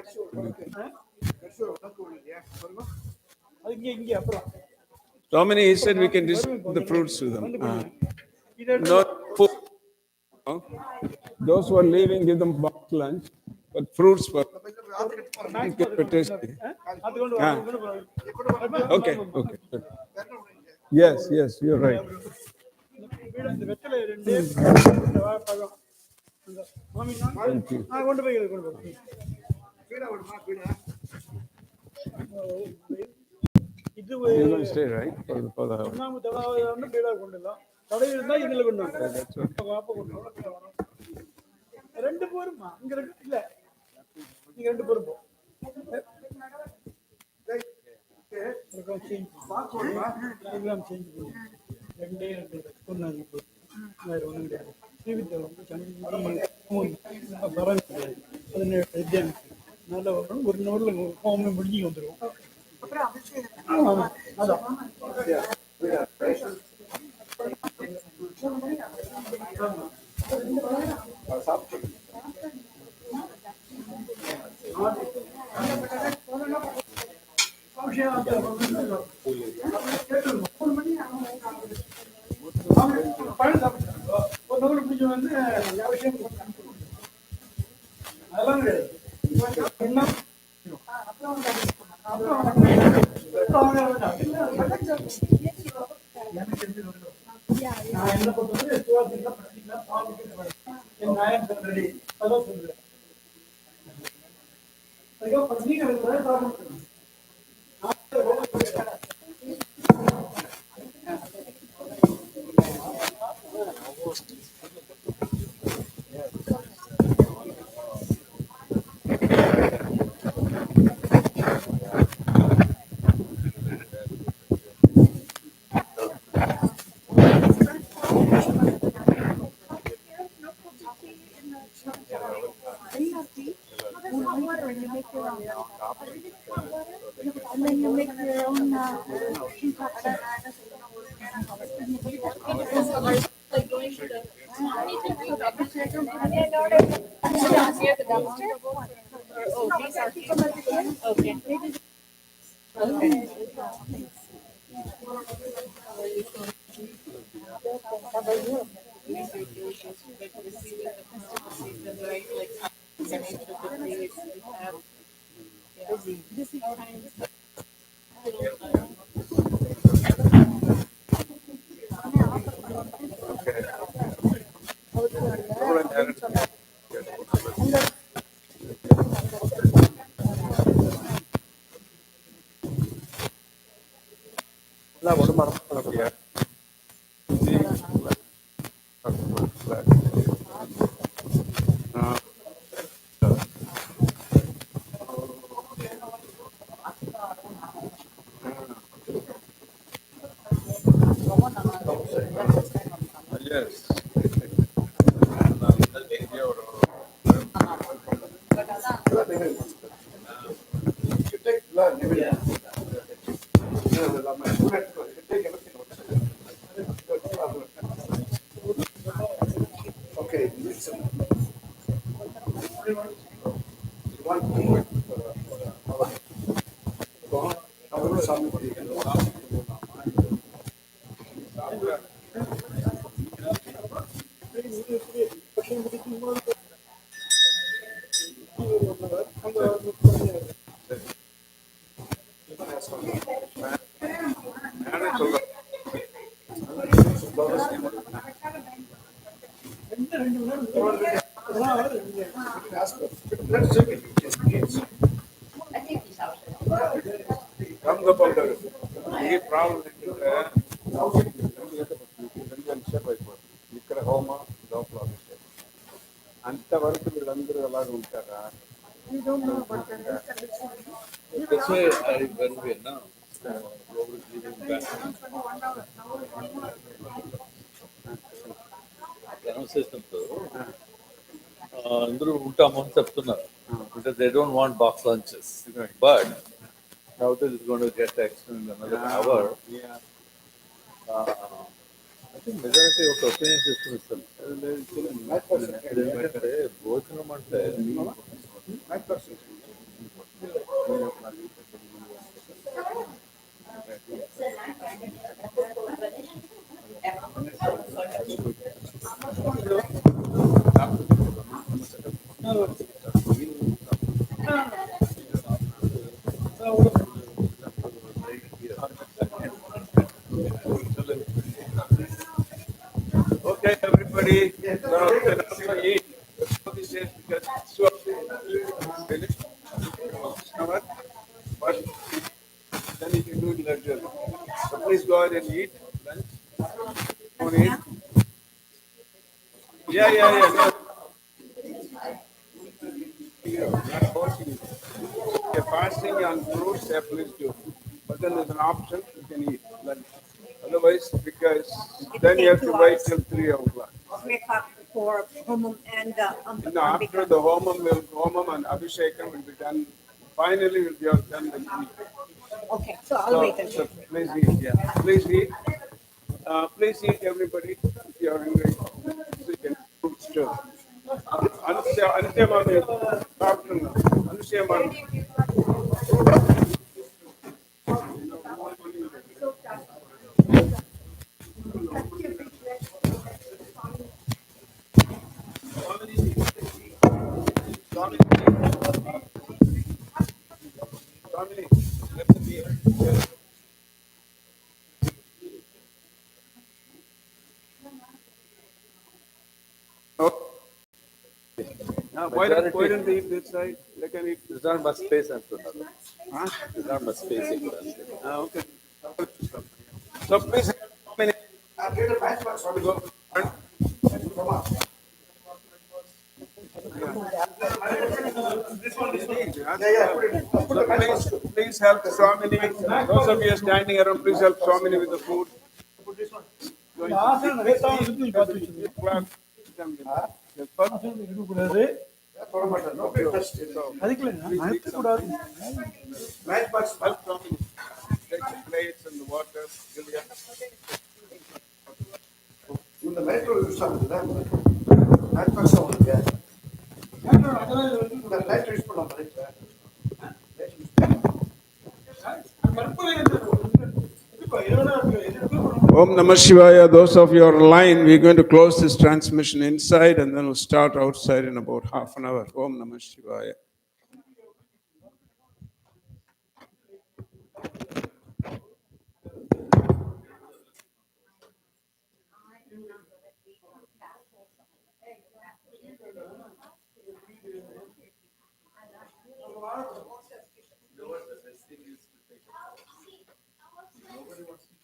Domini, he said we can distribute the fruits to them. Not food. Those who are leaving, give them box lunch, but fruits for tasty. Okay. Yes, you're right. Thank you. You're going to stay, right? For the Yes. Okay, listen. ఈ problem ఏంటంటే ఎంతసేపు అయిపోతుంది ఇక్కడ హోమ లోపల అభిషేకం అంతవరకు వీళ్ళందరూ ఎలాగ ఉంటారా That's why when we are now leaving back, అనౌన్సేషన్తో అందరూ ఉంటామని చెప్తున్నారు because they don't want box lunches. But now that is going to get extended another hour. I think majority of opinions తీసుకుని ఎందుకంటే భోజనం అంటే Okay, everybody. So, eat. This is because so finished. But then you can do it later. So please go ahead and eat lunch. Want to eat? Yeah. No. Not forcing you. If you're fasting on fruits, yeah, please do. But then there's an option you can eat lunch. Otherwise, because then you have to wait till 3 o'clock. 3 o'clock for Homam and No, after the Homam and Abhishekam will be done. Finally, we'll be all done with eat. Okay, so I'll wait So please eat. Yeah, please eat. Please eat, everybody. If you are hungry, so you can fruits too. Antyamami, afternoon. Antyamami. Dominic, let me be. Now, why don't they eat this side? They can eat. there's not much space అంటున్నారు. Huh? There's not much space ఇక్కడ. Okay. So please, how many? Go. So please help Swamini. Those of you standing around, please help Swamini with the food. Help Swamini. Take the plates and the water. இந்த lighter use ஆகுதுல்ல light box ஆகுது இந்த lighter use பண்ணலாம் lighter Om Namah Shivaya. Those of you are online, we're going to close this transmission inside and then we'll start outside in about half an hour. Om Namah Shivaya. Nobody wants to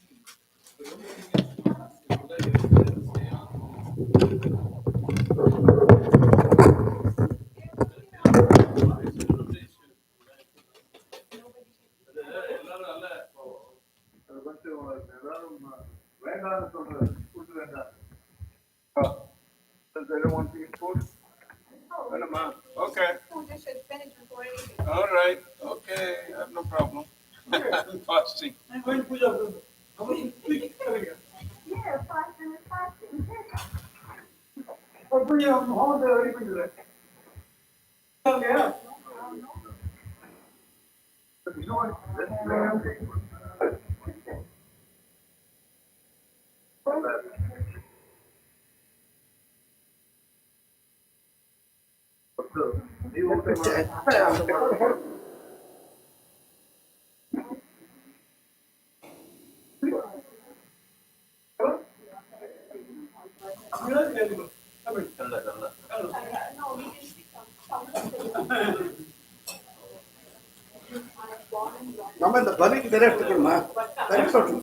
எல்லாரும் வேண்டாம்னு சொல்றது food வேண்டாம். They don't want to eat food? வேணுமா? Okay. Puja should finish before anything. All right. Okay. I have no problem. Fasting. I'm going to Puja. I'm going to speak. Yeah, 5 minutes fasting. For Puja, I'm home there ready to do that. Okay. You know what? நம்ம இந்த பலிக்கு நிறைய எடுத்துக்கணுமா?